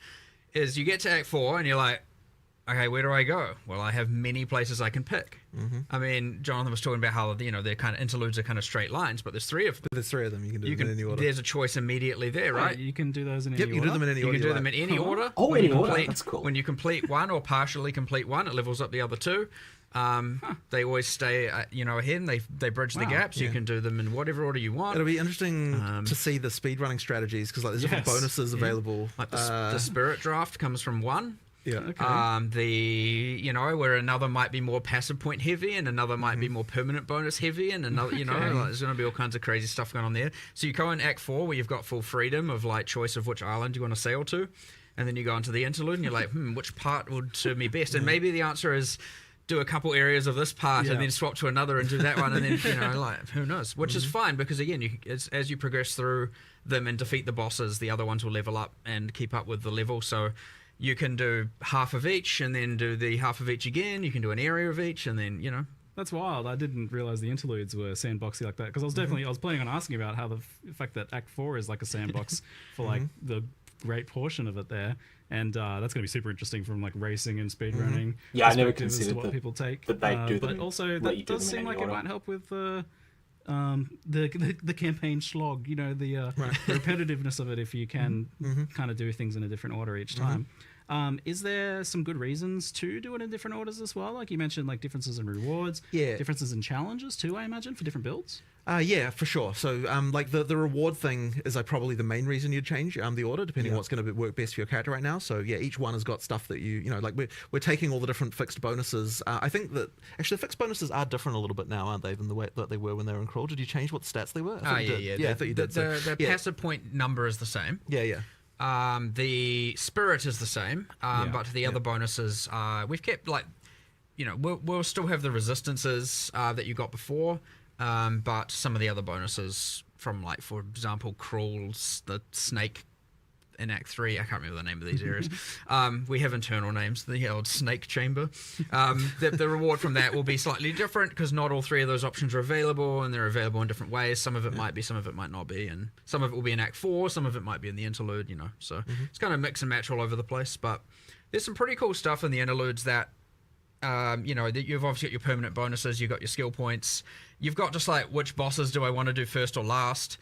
is you get to Act 4 and you're like, okay, where do I go? Well, I have many places I can pick. I mean, Jonathan was talking about how, they're kind of interludes are kind of straight lines, but there's 3 of them. But there's 3 of them. You can do them in any order. There's a choice immediately there, right? You can do those in any order. You can do them in any order. You can do them in any order. Oh, When any you order. complete- That's cool. When you complete one or partially complete one, it levels up the other 2. They always stay, ahead, and they bridge the gaps. You can do them in whatever order you want. It'll be interesting to see the speedrunning strategies because there's different bonuses available. Like the spirit draft comes from 1. Yeah. Okay. Where another might be more passive point heavy and another might be more permanent bonus heavy, and another, there's going to be all kinds of crazy stuff going on there. So you go in Act 4 where you've got full freedom of choice of which island you want to sail to, and then you go into the interlude and you're like, which part would serve me best? And maybe the answer is do a couple areas of this part and then swap to another and do that one, and then who knows? Which is fine because again, as you progress through them and defeat the bosses, the other ones will level up and keep up with the level. So you can do half of each and then do the half of each again. You can do an area of each, and then That's wild. I didn't realize the interludes were sandboxy like that because I was planning on asking about how the fact that Act 4 is like a sandbox for the great portion of it there, and that's going to be super interesting from racing and speedrunning. Yeah, I never perspective as to considered what people take. that they do them. But also let you that do does them in seem any like order. it might help with the campaign slog. The repetitiveness of it if you can kind of do things in a different order each time. Is there some good reasons to do it in different orders as well? Like you mentioned, differences in rewards, differences in challenges too, I imagine, for different builds? Yeah, for sure. So, the reward thing is probably the main reason you'd change the order, depending on what's going to work best for your character right now. So, yeah, each one has got stuff that we're taking all the different fixed bonuses. I think that actually the fixed bonuses are different a little bit now, aren't they, than the way that they were when they were in Crawl? Did you change what stats they were? I thought you did. The passive point number is the same. Yeah. The spirit is the same, but the other bonuses, we've kept we'll still have the resistances that you got before, but some of the other bonuses from for example, Crawls, the snake in Act 3, I can't remember the name of these areas. We have internal names, the old snake chamber. The reward from that will be slightly different because not all 3 of those options are available, and they're available in different ways. Some of it might be, some of it might not be, and some of it will be in Act 4, some of it might be in the interlude, So it's kind of mix and match all over the place, but there's some pretty cool stuff in the interludes that, that you've obviously got your permanent bonuses, you've got your skill points, you've got just which bosses do I want to do first or last.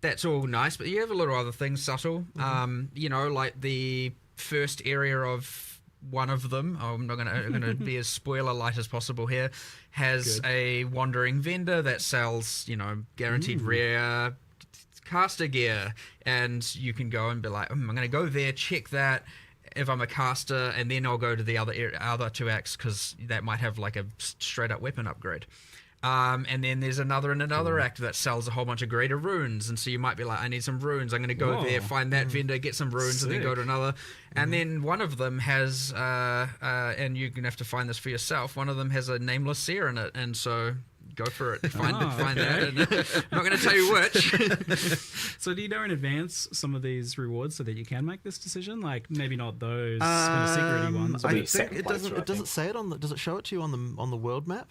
That's all nice, but you have a little other things subtle. Like the first area of one of them, I'm not going to be as spoiler light as possible here, has a wandering vendor that sells, guaranteed rare caster gear, and you can go and be like, I'm going to go there, check that if I'm a caster, and then I'll go to the other 2 acts because that might have a straight up weapon upgrade. And then there's another act that sells a whole bunch of greater runes, and so you might be like, I need some runes, I'm going to go there, find that vendor, get some runes, and then go to another. And then one of them has, and you're going to have to find this for yourself, one of them has a nameless seer in it, and so go for it, find that. And I'm not going to tell you which. So do you know in advance some of these rewards so that you can make this decision? Maybe not those kind of secret ones. I think it doesn't. Does it say it on does it show it to you on the world map?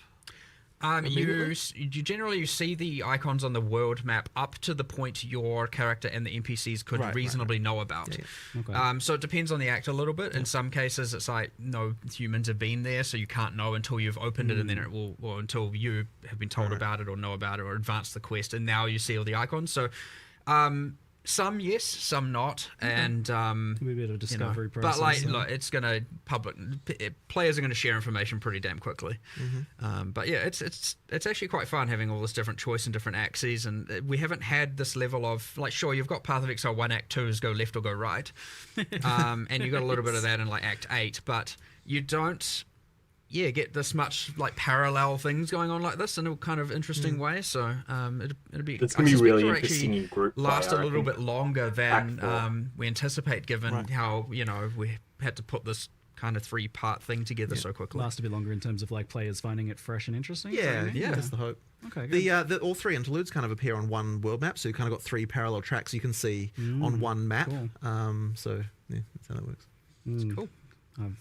You generally see the icons on the world map up to the point your character and the NPCs could reasonably know about. Okay. So it depends on the act a little bit. In some cases, it's no humans have been there, so you can't know until you've opened it, and then it will, or until you have been told about it or know about it or advanced the quest, and now you see all the icons. So some yes, some not, and It'll be a bit of a discovery process. But look, it's gonna players are gonna share information pretty damn quickly. But yeah, it's actually quite fun having all this different choice and different axes, and we haven't had this level of sure, you've got Path of Exile 1 Act 2 is go left or go right, and you got a little bit of that in Act 8, but you don't get this much parallel things going on like this in a kind of interesting way. So it'll be. It's going to be really interesting in group play. Last a little bit longer than we anticipate, given how we had to put this kind of 3-part thing together so quickly. Last a bit longer in terms of players finding it fresh and interesting. Yeah, that's the hope. Okay, good. All 3 interludes kind of appear on one world map, so you kind of got 3 parallel tracks you can see on one map. Cool. So yeah, that's how that works. It's cool.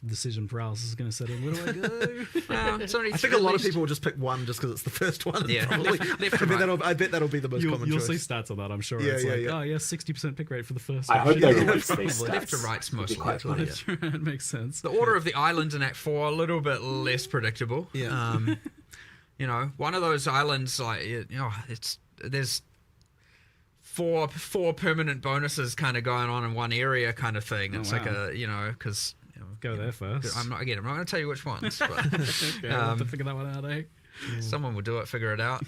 decision paralysis is going to set in. Where do I go? It's only I think a lot of people will just pick one just because it's the first one. Yeah. Probably. I bet that'll be the most common You'll choice. see stats on that, I'm sure. Yeah, It's yeah, like, yeah. oh yeah, 60% pick rate for the first. I hope option. they release these stats. Left to right's Would be mostly. quite funny. It makes sense. The order of the islands in Act 4 a little bit less predictable. Yeah. You know, one of those islands, like, there's four permanent bonuses kind of going on in one area kind of thing. It's like wow. a, you know, because... Go there first. I'm not going to tell you which ones, but Okay, we'll have to figure that one out, eh? someone will do it, figure it out.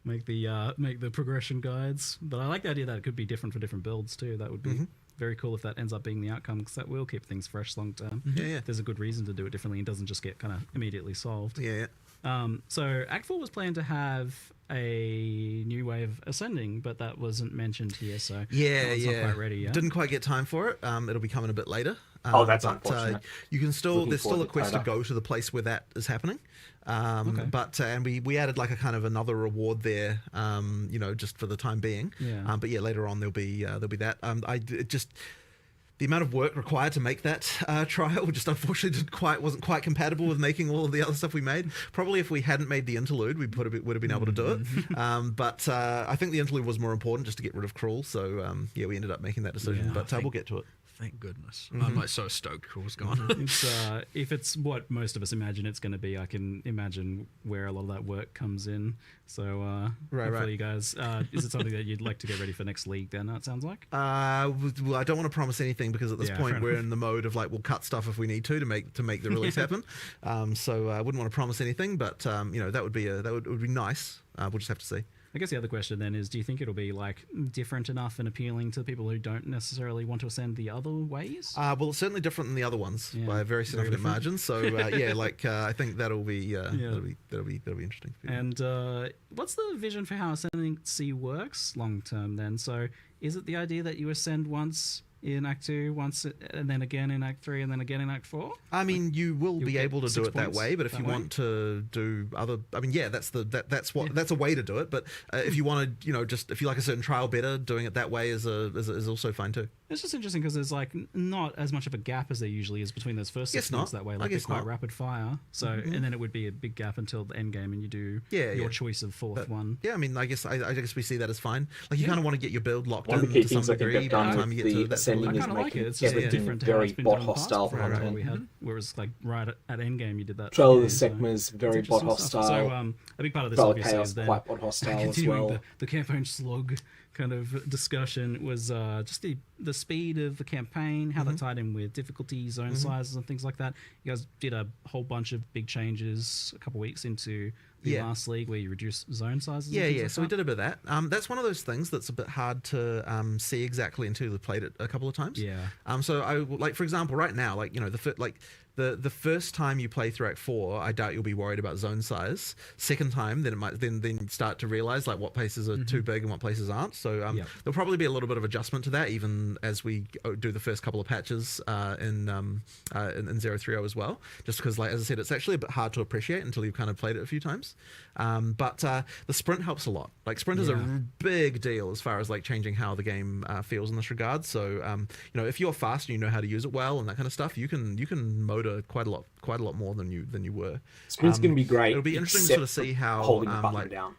Make the progression guides. But I like the idea that it could be different for different builds too. That would be very cool if that ends up being the outcome, because that will keep things fresh long term. Yeah. There's a good reason to do it differently and doesn't just get kind of immediately solved. Yeah. So Act 4 was planned to have a new way of ascending, but that wasn't mentioned here, so it's not quite ready yet. Didn't quite get time for it. It'll be coming a bit later. That's but, unfortunate. You can still there's still a forward to quest to Coda. go to the place where that is happening. Okay. But and we added like a kind of another reward there, you know, just for the time being. Yeah. But yeah, later on there'll be that. The amount of work required to make that trial just unfortunately wasn't quite compatible with making all of the other stuff we made. Probably if we hadn't made the interlude, we would have been able to do it. But I think the interlude was more important just to get rid of Cruel. So yeah, we ended up making that decision. Yeah, but we'll get to it. Thank goodness. I'm like so stoked Cruel's gone. It's if it's what most of us imagine it's going to be, I can imagine where a lot of that work comes in. So hopefully you guys, is it something that you'd like to get ready for next league then, it sounds like? Well, I don't want to promise anything because at this Yeah, point fair we're enough. in the mode of like we'll cut stuff if we need to make the release happen. So I wouldn't want to promise anything, but you know, that would be nice. We'll just have to see. I guess the other question then is, do you think it'll be like different enough and appealing to people who don't necessarily want to ascend the other ways? Well, it's certainly different than the other ones Yeah, by a very significant different. margin. So yeah, like I think that'll be interesting. And what's the vision for how ascendancy works long term then? So is it the idea that you ascend once in Act 2, once and then again in Act 3, and then again in Act 4? I mean, you will You'll be get able to do 6 it that points way, but if that you way? want to do other, I mean, yeah, that's a way to do it. But if you want to, you know, just if you like a certain trial better, doing it that way is also fine too. It's just interesting because there's like not as much of a gap as there usually is between those first 6 Guess months not. that way. I Like they're guess quite not. rapid fire. So and then it would be a big gap until the end game and you do Yeah, your yeah. choice of fourth But, one. yeah, I mean, I guess we see that as fine. Like you kind of want to get your build locked One of in the key to some things I think degree they've by done the time with you get to the that. ascending I is kind of like it. making It's just everything different to how very it's been done bot in the past hostile before, where content. we had, where it was like right at Endgame you did that. Trail of too, the so Sekma's it's very bot interesting stuff. hostile. So a big part of this Trail of obviously Chaos is then quite bot hostile as continuing well. the campaign slog kind of discussion was just the speed of the campaign, how that tied in with difficulty, zone sizes and things like that. You guys did a whole bunch of big changes a couple of weeks into the last league where you reduced zone sizes. Yeah, and things yeah. like So we that. did a bit of that. That's one of those things that's a bit hard to see exactly until you've played it a couple of times. Yeah. So I like, for example, right now, like, you know, the first time you play through Act 4, I doubt you'll be worried about zone size. Second time, then it might then start to realize like what places are too big and what places aren't. So there'll probably be a little bit of adjustment to that even as we do the first couple of patches in 030 as well. Just because, like, as I said, it's actually a bit hard to appreciate until you've kind of played it a few times. But the sprint helps a lot. Like, sprint is a big deal as far as like changing how the game feels in this regard. So you know, if you're fast and you know how to use it well and that kind of stuff, you can motor quite a lot more than you were. Sprint's going to be great. It'll be interesting to except sort of see how holding the button like down.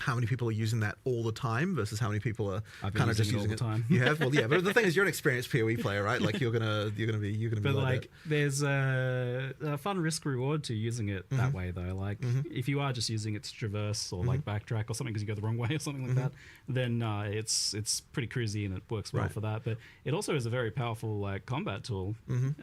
how many people are using that all the time versus how many people are I've been kind of just using it using all the time. You have, well, yeah, but the thing is, you're an experienced POE player, right? Like you're gonna be But like like, that. there's a fun risk reward to using it that way, though. Like, if you are just using it to traverse or like backtrack or something because you go the wrong way or something like that, then it's pretty cruisy and it works well Right. for that. But it also is a very powerful like combat tool. You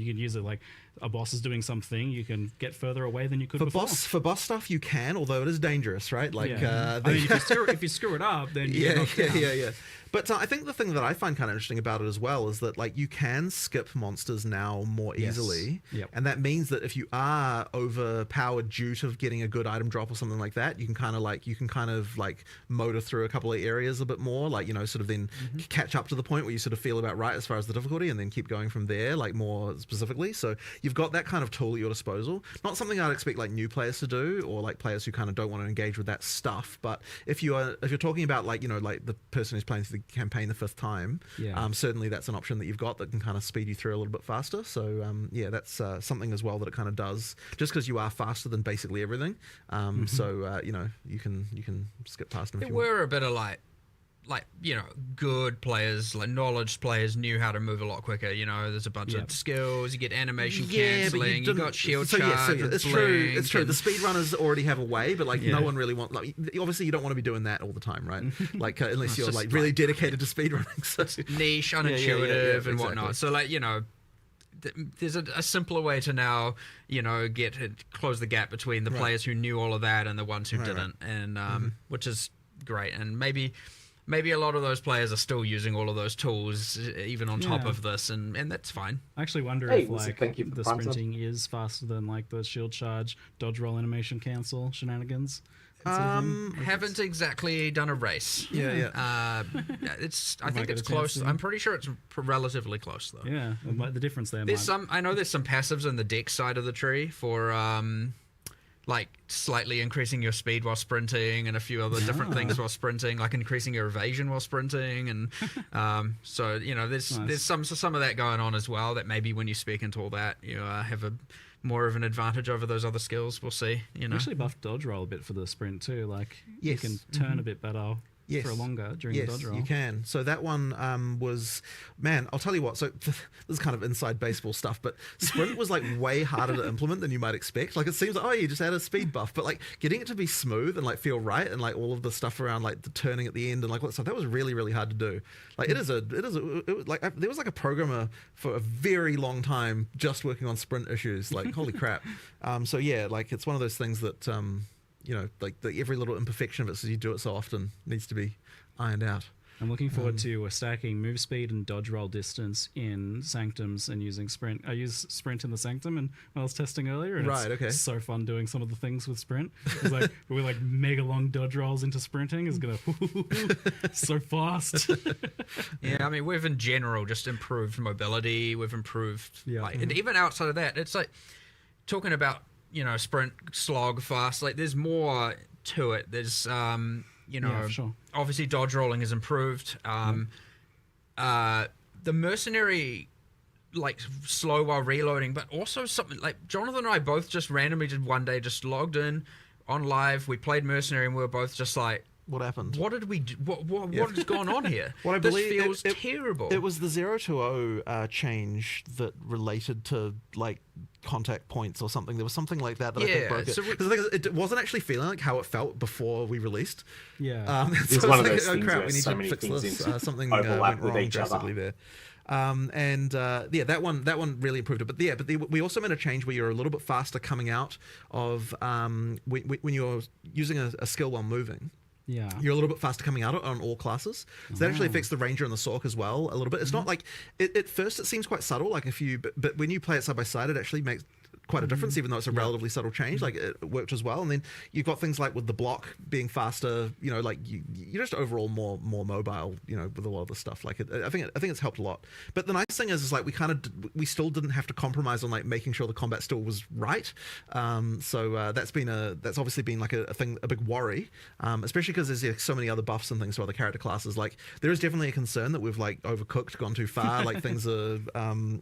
can use it like a boss is doing something, you can get further away than you could before. For boss stuff, you can, although it is dangerous, right? Like, I mean, if you screw it up, then you get knocked down. yeah. But I think the thing that I find kind of interesting about it as well is that like you can skip monsters now more Yes. easily, Yep. and that means that if you are overpowered due to getting a good item drop or something like that, you can kind of like motor through a couple of areas a bit more, like, you know, sort of then catch up to the point where you sort of feel about right as far as the difficulty, and then keep going from there, like more specifically. So you've got that kind of tool at your disposal. Not something I'd expect like new players to do, or like players who kind of don't want to engage with that stuff. But if you're talking about like, you know, like the person who's playing through the campaign the 5th time, certainly that's an option that you've got that can kind of speed you through a little bit faster. So yeah, that's something as well that it kind of does, just because you are faster than basically everything. So you know, you can skip past them if There you want. were a bit of like, you know, good players, like knowledge players knew how to move a lot quicker. You know, there's a bunch of skills, you get animation cancelling, you got shield charge. It's true. It's true. The speedrunners already have a way, but like no one really wants. Like, obviously, you don't want to be doing that all the time, right? Like unless you're like really dedicated to speedrunning. So. Niche, unintuitive, and whatnot. Exactly. So like, you know, there's a simpler way to now, you know, close the gap between the players who knew all of that and the ones who didn't, and which is great. And maybe a lot of those players are still using all of those tools even on top of this, and that's fine. I actually wonder if like the sprinting is faster than like the shield charge, dodge roll, animation cancel shenanigans. Haven't exactly done a race. I think it's close. I'm pretty sure it's relatively close though. Yeah, the difference there. I know there's some passives in the deck side of the tree for like slightly increasing your speed while sprinting, and a few other different things while sprinting, like increasing your evasion while sprinting, and so you know there's some of that going on as well. That maybe when you speak into all that, you have a more of an advantage over those other skills. We'll see. You know, actually buffed dodge roll a bit for the sprint too. Like you can turn a bit better. For longer during the dodge roll. You can. So that one was, man, I'll tell you what. So this is kind of inside baseball stuff, but sprint was like way harder to implement than you might expect. Like it seems like, oh, you just add a speed buff, but like getting it to be smooth and like feel right, and like all of the stuff around like the turning at the end and like all that stuff, that was really, really hard to do. Like it was like there was like a programmer for a very long time just working on sprint issues. Like holy crap. So yeah, like it's one of those things that you know, like every little imperfection of it, so you do it so often, needs to be ironed out. I'm looking forward to stacking move speed and dodge roll distance in Sanctums and using sprint. I use sprint in the Sanctum and I was testing earlier, and it's so fun doing some of the things with sprint. It's like we're like mega long dodge rolls into sprinting is gonna so fast. Yeah, I mean we've in general just improved mobility. We've improved and even outside of that, it's like talking about, you know, sprint, slog, fast, like there's more to it. There's you know, obviously dodge rolling has improved. The mercenary, like slow while reloading, but also something like Jonathan and I both just randomly did one day, just logged in on live, we played mercenary, and we were both just like, what happened? What did we do? What has gone on here? What I believe feels terrible. It was the 0 to 0 change that related to like contact points or something. There was something like that I think broke it. Because the thing is, it wasn't actually feeling like how it felt before we released. It's one of those things where so many things something overlap went with wrong each other. drastically there. That one really improved it. But we also made a change where you're a little bit faster coming out of when you're using a skill while moving. You're a little bit faster coming out on all classes. So that actually affects the Ranger and the Sork as well a little bit. It's not like at first it seems quite subtle, like but when you play it side by side, it actually makes quite a difference, even though it's a relatively subtle change. Like it worked as well. And then you've got things like with the block being faster, you know, like you're just overall more mobile, you know, with a lot of the stuff. Like I think it's helped a lot. But the nice thing is like we still didn't have to compromise on like making sure the combat still was right. So that's obviously been like a big worry, especially because there's so many other buffs and things to other character classes. Like there is definitely a concern that we've like overcooked, gone too far. Like things are,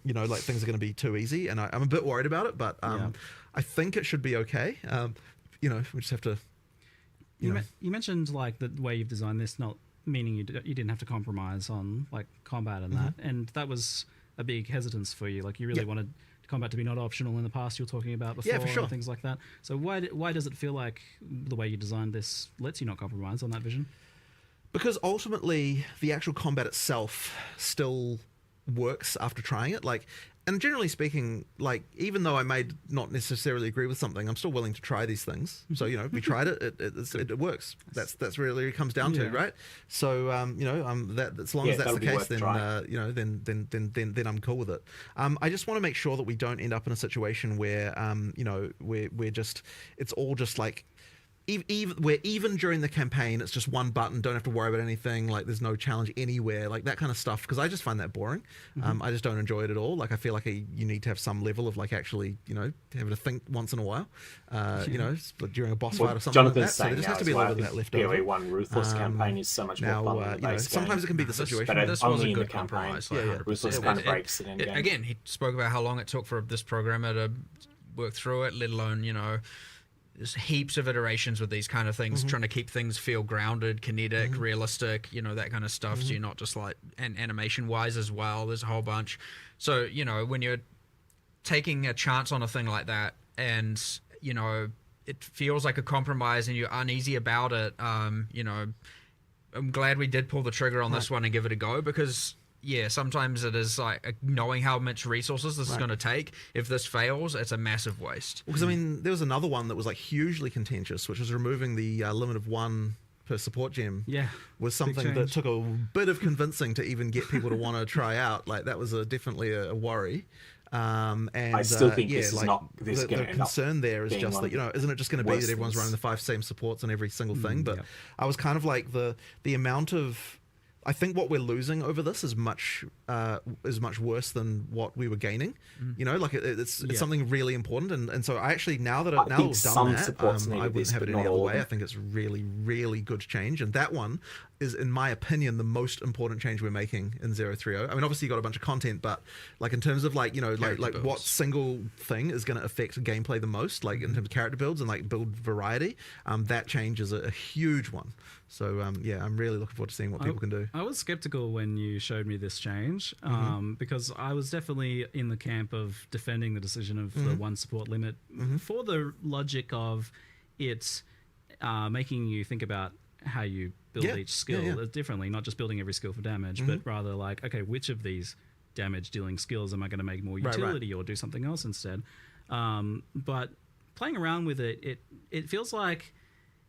you know, like things are going to be too easy, and I'm a bit worried about it. But I think it should be okay. You know, we just have to. You mentioned like the way you've designed this, not meaning you didn't have to compromise on like combat and that, and that was a big hesitance for you. Like you really wanted combat to be not optional in the past. You were talking about before, for sure. And things like that. So why does it feel like the way you designed this lets you not compromise on that vision? Because ultimately, the actual combat itself still works after trying it. Like. And generally speaking, like, even though I may not necessarily agree with something, I'm still willing to try these things. So, you know, we tried it, it works. That's really what it comes down to, right? So, you know, that as long as that's the case, then, you know, then I'm cool with it. I just want to make sure that we don't end up in a situation where, you know, we're just, it's all just like, even during the campaign, it's just one button, don't have to worry about anything. Like there's no challenge anywhere, like that kind of stuff. Because I just find that boring. I just don't enjoy it at all. Like I feel like you need to have some level of like actually, having to think once in a while. During a boss fight or something like that. So there just has to be a little bit of that left over. POE1 Ruthless campaign is so much more fun than the base sometimes game. it can be the situation. But this only was a in good the campaign. compromise. Like 100%. Ruthless kind of breaks it in game. Again, he spoke about how long it took for this programmer to work through it, let alone, there's heaps of iterations with these kind of things, trying to keep things feel grounded, kinetic, realistic, that kind of stuff. So you're not just like, and animation-wise as well, there's a whole bunch. So, when you're taking a chance on a thing like that and, it feels like a compromise and you're uneasy about it, I'm glad we did pull the trigger on this one and give it a go because... Yeah, sometimes it is like knowing how much resources this is going to take. If this fails, it's a massive waste. Because there was another one that was like hugely contentious, which was removing the limit of 1 per support gem. Yeah, was something that took a bit of convincing to even get people to want to try out. Like that was definitely a worry. And I still think this is like, not this the concern there is just that isn't it just going to be that everyone's running the 5 same supports on every single thing? But I was kind of like the amount of. I think what we're losing over this is much worse than what we were gaining. It's something really important, and so I actually now that I've done that, I wouldn't have it any other way. I think it's really, really good change, and that one is, in my opinion, the most important change we're making in 030. I mean, obviously you got a bunch of content, but like in terms of like what single thing is going to affect gameplay the most, like in terms of character builds and like build variety, that change is a huge one. So I'm really looking forward to seeing what people can do. I was skeptical when you showed me this change because I was definitely in the camp of defending the decision of the 1 support limit for the logic of it making you think about how you build each skill differently, not just building every skill for damage, but rather like, okay, which of these damage dealing skills am I going to make more utility or do something else instead? But playing around with it feels like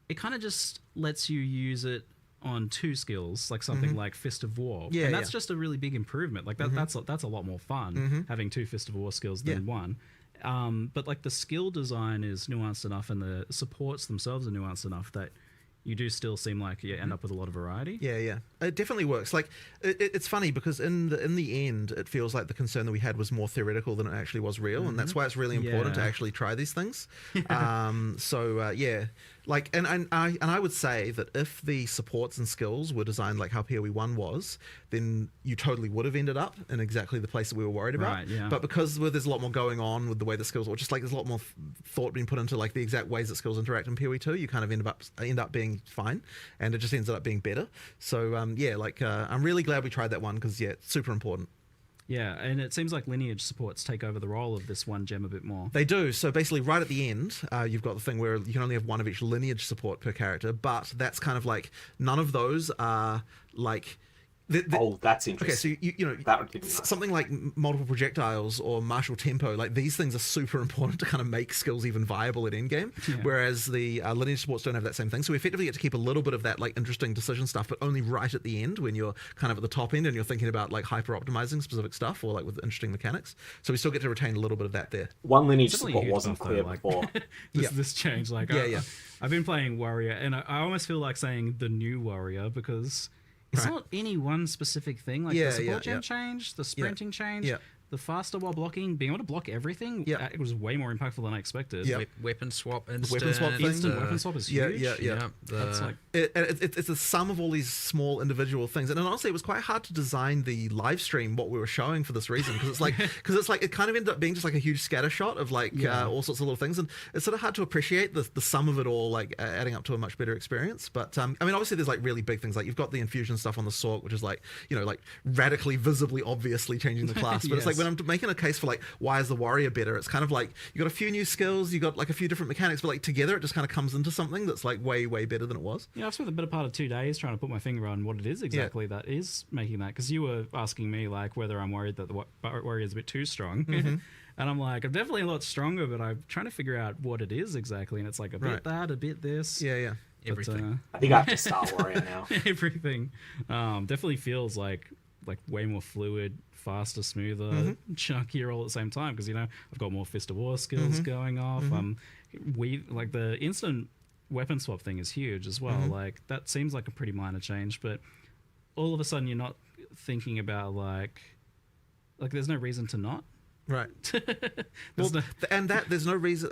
it kind of just lets you use it on 2 skills, like something like Fist of War. And that's just a really big improvement. Like that's a lot more fun having 2 Fist of War skills than 1. But like the skill design is nuanced enough and the supports themselves are nuanced enough that you do still seem like you end up with a lot of variety. Yeah, it definitely works. Like it's funny because in the end, it feels like the concern that we had was more theoretical than it actually was real, and that's why it's really important to actually try these things. Like, and I would say that if the supports and skills were designed like how POE1 was, then you totally would have ended up in exactly the place that we were worried about. Right, yeah. But because there's a lot more going on with the way the skills, or just like there's a lot more thought being put into like the exact ways that skills interact in POE2, you kind of end up being fine, and it just ends up being better. So I'm really glad we tried that one because it's super important. Yeah, and it seems like lineage supports take over the role of this 1 gem a bit more. They do. So basically right at the end, you've got the thing where you can only have 1 of each lineage support per character, but that's kind of like none of those are like... that's interesting. Okay, so that something like multiple projectiles or martial tempo, like these things are super important to kind of make skills even viable at endgame. Whereas the lineage supports don't have that same thing. So we effectively get to keep a little bit of that like interesting decision stuff, but only right at the end when you're kind of at the top end and you're thinking about like hyper optimizing specific stuff or like with interesting mechanics. So we still get to retain a little bit of that there. 1 lineage support wasn't clear before. This change, like I've been playing warrior, and I almost feel like saying the new warrior because. It's not any one specific thing. Like the support gem change, the sprinting change, the faster while blocking, being able to block everything, it was way more impactful than I expected. Weapon swap instant. Weapon swap is huge. That's like, it's the sum of all these small individual things. And honestly, it was quite hard to design the live stream, what we were showing for this reason. Because it's like, it kind of ended up being just like a huge scatter shot of like all sorts of little things. And it's sort of hard to appreciate the sum of it all, like adding up to a much better experience. But I mean, obviously there's like really big things. Like you've got the infusion stuff on the Sork, which is like, like radically, visibly, obviously changing the class. But it's like, when I'm making a case for like why is the warrior better, it's kind of like you got a few new skills, you got like a few different mechanics, but like together it just kind of comes into something that's like way better than it was. I've spent the better part of 2 days trying to put my finger on what it is exactly that is making that, because you were asking me like whether I'm worried that the warrior is a bit too strong. And I'm like, I'm definitely a lot stronger, but I'm trying to figure out what it is exactly, and it's like a bit that, a bit this. Everything. I think I have to start warrior now. Everything definitely feels like way more fluid, faster, smoother, chunkier all at the same time, because I've got more Fist of War skills going off. We like the instant weapon swap thing is huge as well. Like that seems like a pretty minor change, but all of a sudden you're not thinking about like there's no reason to not. Right. There's no- And that there's no reason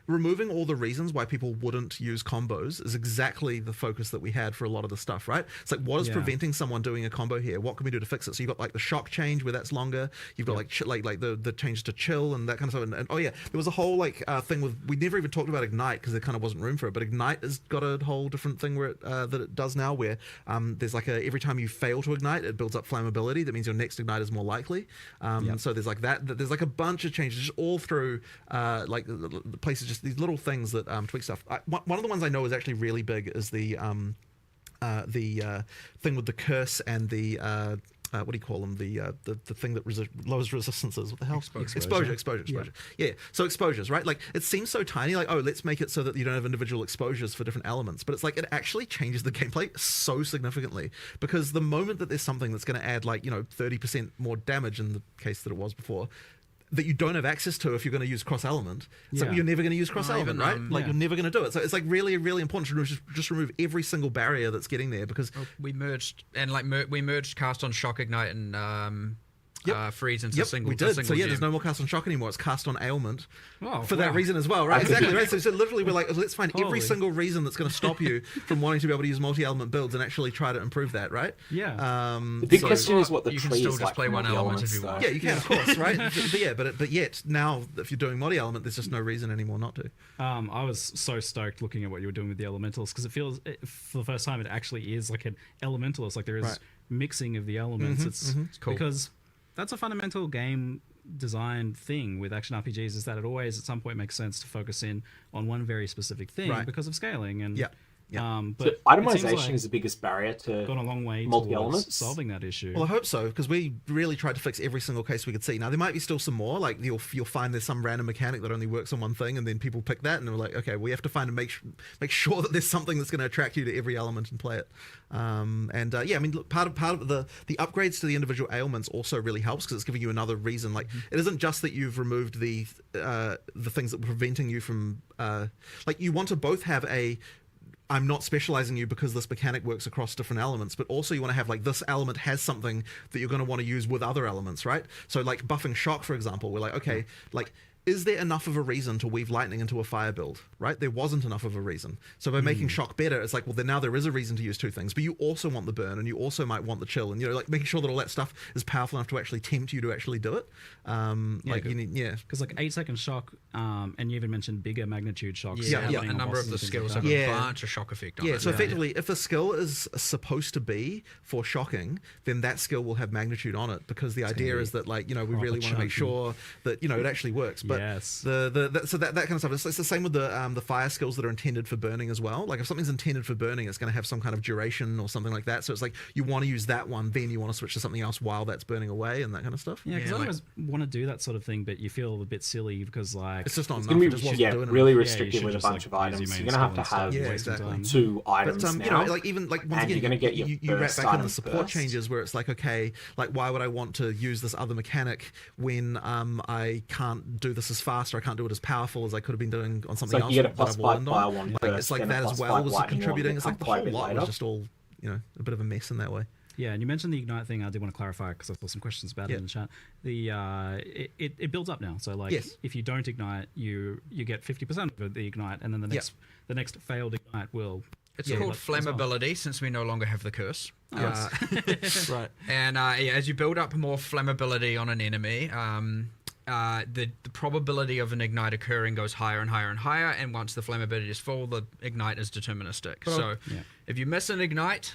removing all the reasons why people wouldn't use combos is exactly the focus that we had for a lot of the stuff, right? It's like, what is preventing someone doing a combo here? What can we do to fix it? So you've got like the shock change where that's longer. You've got like the change to chill and that kind of stuff. And oh yeah, there was a whole like thing with, we never even talked about Ignite because there kind of wasn't room for it. But Ignite has got a whole different thing where that it does now, where there's like every time you fail to ignite, it builds up flammability. That means your next ignite is more likely. So there's like that. There's like a bunch of changes just all through like the places, just these little things that tweak stuff. One of the ones I know is actually really big is the thing with the curse and the what do you call them? The thing that lowers resistances. What the hell? Exposure. Yeah. So exposures, right? Like it seems so tiny. Like, oh, let's make it so that you don't have individual exposures for different elements. But it's like it actually changes the gameplay so significantly, because the moment that there's something that's going to add like 30% more damage in the case that it was before, that you don't have access to if you're going to use cross element. So you're never going to use cross element, right? You're never going to do it. So it's like really, really important to just remove every single barrier that's getting there, because we merged we merged cast on shock, ignite, and freeze into single. We did. So yeah, gem. there's no more cast on shock anymore. It's cast on ailment for that reason as well, right? Exactly, right? So literally we're like, let's find every single reason that's going to stop you from wanting to be able to use multi-element builds and actually try to improve that, right? Yeah. The big question is what the you tree can still is just like play for one element if you want. Yeah, you can, of course, right? but yet now if you're doing multi-element, there's just no reason anymore not to. I was so stoked looking at what you were doing with the elementals, because it feels for the first time it actually is like an elementalist. Like there is mixing of the elements. It's cool, because that's a fundamental game design thing with action RPGs, is that it always at some point makes sense to focus in on one very specific thing because of scaling. And but so itemization is the biggest barrier to gone a long way multi-elements, solving that issue. Well, I hope so, because we really tried to fix every single case we could see. Now there might be still some more, like you'll find there's some random mechanic that only works on one thing, and then people pick that, and they're like, okay, we have to find and make sure that there's something that's going to attract you to every element and play it. I mean, look, part of the upgrades to the individual ailments also really helps, because it's giving you another reason. Like it isn't just that you've removed the things that were preventing you from like you want to both have I'm not specializing you because this mechanic works across different elements, but also you want to have like this element has something that you're going to want to use with other elements, right? So like buffing shock, for example, we're like, okay, like is there enough of a reason to weave lightning into a fire build, right? There wasn't enough of a reason. So by making shock better, it's like, well, then now there is a reason to use two things, but you also want the burn and you also might want the chill, and like making sure that all that stuff is powerful enough to actually tempt you to actually do it. Because like 8-second shock, and you even mentioned bigger magnitude shocks. A number of the skills have a bunch of shock effect on it. So effectively, if a skill is supposed to be for shocking, then that skill will have magnitude on it, because the idea is that we really want to make sure that it actually works. But so that kind of stuff. It's the same with the fire skills that are intended for burning as well. Like if something's intended for burning, it's going to have some kind of duration or something like that. So it's like you want to use that one, then you want to switch to something else while that's burning away and that kind of stuff. Yeah, because I always want to do that sort of thing, but you feel a bit silly because it's just not enough. It's going to be really restrictive with a bunch of items. You're going to have two items now. Like even like once and again, you're going to get you wrap back in the support changes where it's like, okay, like why would I want to use this other mechanic when I can't do this as fast, or I can't do it as powerful as I could have been doing on something else. You get a plus 5 fire one. Like it's like that as well was contributing. It's like the whole lot was just all a bit of a mess in that way. Yeah, and you mentioned the Ignite thing. I did want to clarify because I saw some questions about it in the chat. It builds up now. So like if you don't ignite, you get 50% of the Ignite, and then the next failed Ignite will. It's called flammability, since we no longer have the curse. Right. And as you build up more flammability on an enemy, the probability of an ignite occurring goes higher and higher and higher, and once the flammability is full, the ignite is deterministic. If you miss an ignite,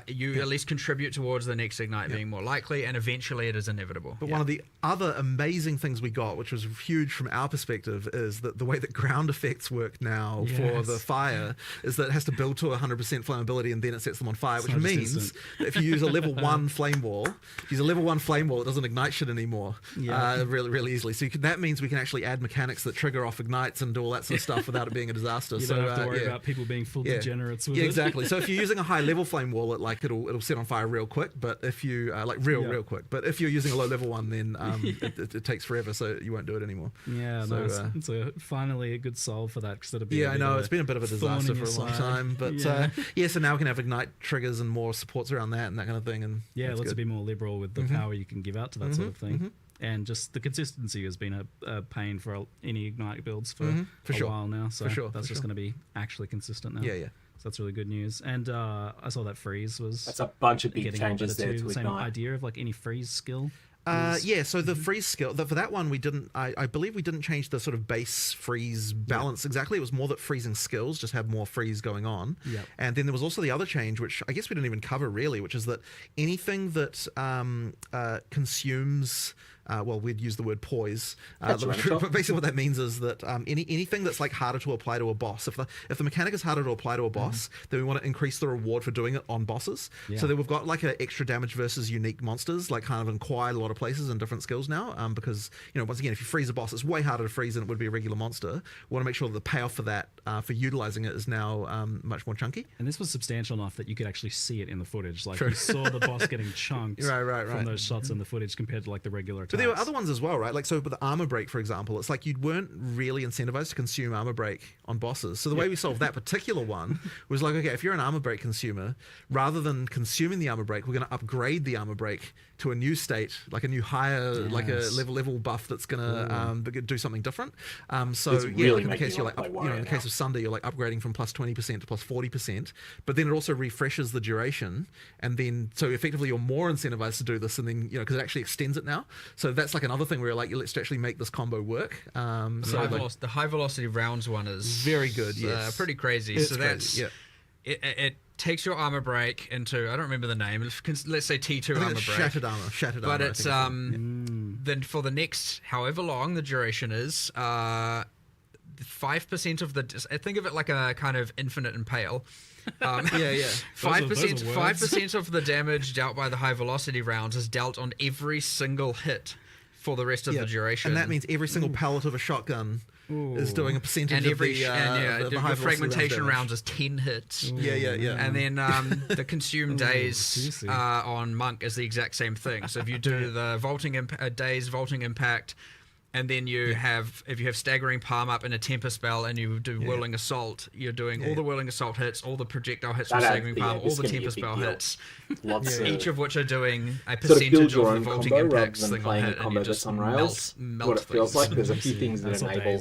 you at least contribute towards the next ignite being more likely, and eventually it is inevitable. But one of the other amazing things we got, which was huge from our perspective, is that the way that ground effects work now for the fire is that it has to build to 100% flammability and then it sets them on fire, which means that if you use a level 1 flame wall, it doesn't ignite shit anymore. Really really easily. So that means we can actually add mechanics that trigger off ignites and do all that sort of stuff without it being a disaster. You so don't have to worry about people being full degenerates with it. Exactly. So if you're using a high level flame wall, it'll set on fire real quick. But if you real quick. But if you're using a low level one, then it takes forever, so you won't do it anymore. Yeah, so, it's finally a good solve for that. Instead of being I know it's been a bit of a disaster for a long time. But so now we can have ignite triggers and more supports around that and that kind of thing. And let's be more liberal with the power you can give out to that sort of thing. And just the consistency has been a pain for any ignite builds for a while now. So that's just going to be actually consistent now. Yeah. So that's really good news. And I saw that freeze was... That's a bunch of big changes there to the same ignite. idea of like any freeze skill. So the freeze skill for that one we didn't. I believe we didn't change the sort of base freeze balance exactly. It was more that freezing skills just have more freeze going on. Yeah. And then there was also the other change, which I guess we didn't even cover really, which is that anything that consumes. We'd use the word poise. But basically what that means is that anything that's like harder to apply to a boss, if the mechanic is harder to apply to a boss, then we want to increase the reward for doing it on bosses. Yeah. So then we've got like an extra damage versus unique monsters, like kind of in quite a lot of places and different skills now. Because once again, if you freeze a boss, it's way harder to freeze than it would be a regular monster. We want to make sure that the payoff for that, for utilizing it, is now much more chunky. And this was substantial enough that you could actually see it in the footage. Like you saw the boss getting chunked from those shots in the footage compared to like the regular attacks. But there were other ones as well, right? Like, so with the armor break, for example, it's like you weren't really incentivized to consume armor break on bosses. So the way we solved that particular one was like, okay, if you're an armor break consumer, rather than consuming the armor break, we're going to upgrade the armor break to a new state, like a new higher, like a level buff that's going to do something different. Like in the case you're like, in the case of Sunder, you're like upgrading from plus 20% to plus 40%, but then it also refreshes the duration, and then so effectively you're more incentivized to do this, and then because it actually extends it now. So that's like another thing where like let's actually make this combo work. The high velocity rounds one is very good. Yes, pretty crazy. It's so that's crazy, it takes your armor break into, I don't remember the name, let's say T2 armor break. Shattered armor. But it's then for the next however long the duration is, 5% of the, think of it like a kind of infinite impale. 5% of the damage dealt by the high velocity rounds is dealt on every single hit for the rest of the duration. And that means every single pellet of a shotgun is doing a percentage of the high fragmentation rounds is 10 hits. And then the consume days on Monk is the exact same thing. So if you do the days vaulting impact, and then you have, if you have staggering palm up in a temper spell and you do whirling assault, you're doing all the whirling assault hits, all the projectile hits from staggering palm, all the temper spell hits, each of which are doing a percentage of the vaulting impacts thing on hit, and you just melt what it feels like. There's a few things that enable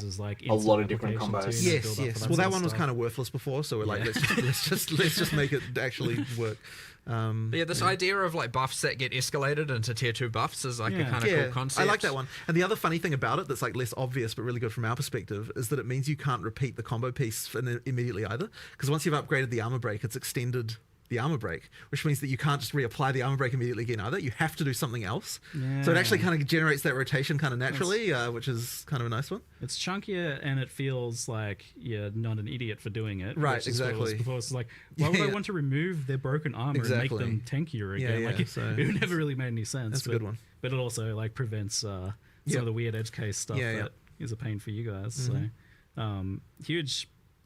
a lot of different combos. Yes. Well, that one was kind of worthless before, so we're like, let's just make it actually work. This idea of like buffs that get escalated into tier 2 buffs is like a kind of cool concept. I like that one. And the other funny thing about it that's like less obvious but really good from our perspective is that it means you can't repeat the combo piece immediately either, because once you've upgraded the armor break, it's extended the armor break, which means that you can't just reapply the armor break immediately again either. You have to do something else. So it actually kind of generates that rotation kind of naturally, which is kind of a nice one. It's chunkier and it feels like you're not an idiot for doing it. Right, exactly. Before it's like, why would I want to remove their broken armor and make them tankier again? It never really made any sense. That's a good one. But it also like prevents some of the weird edge case stuff that is a pain for you guys. So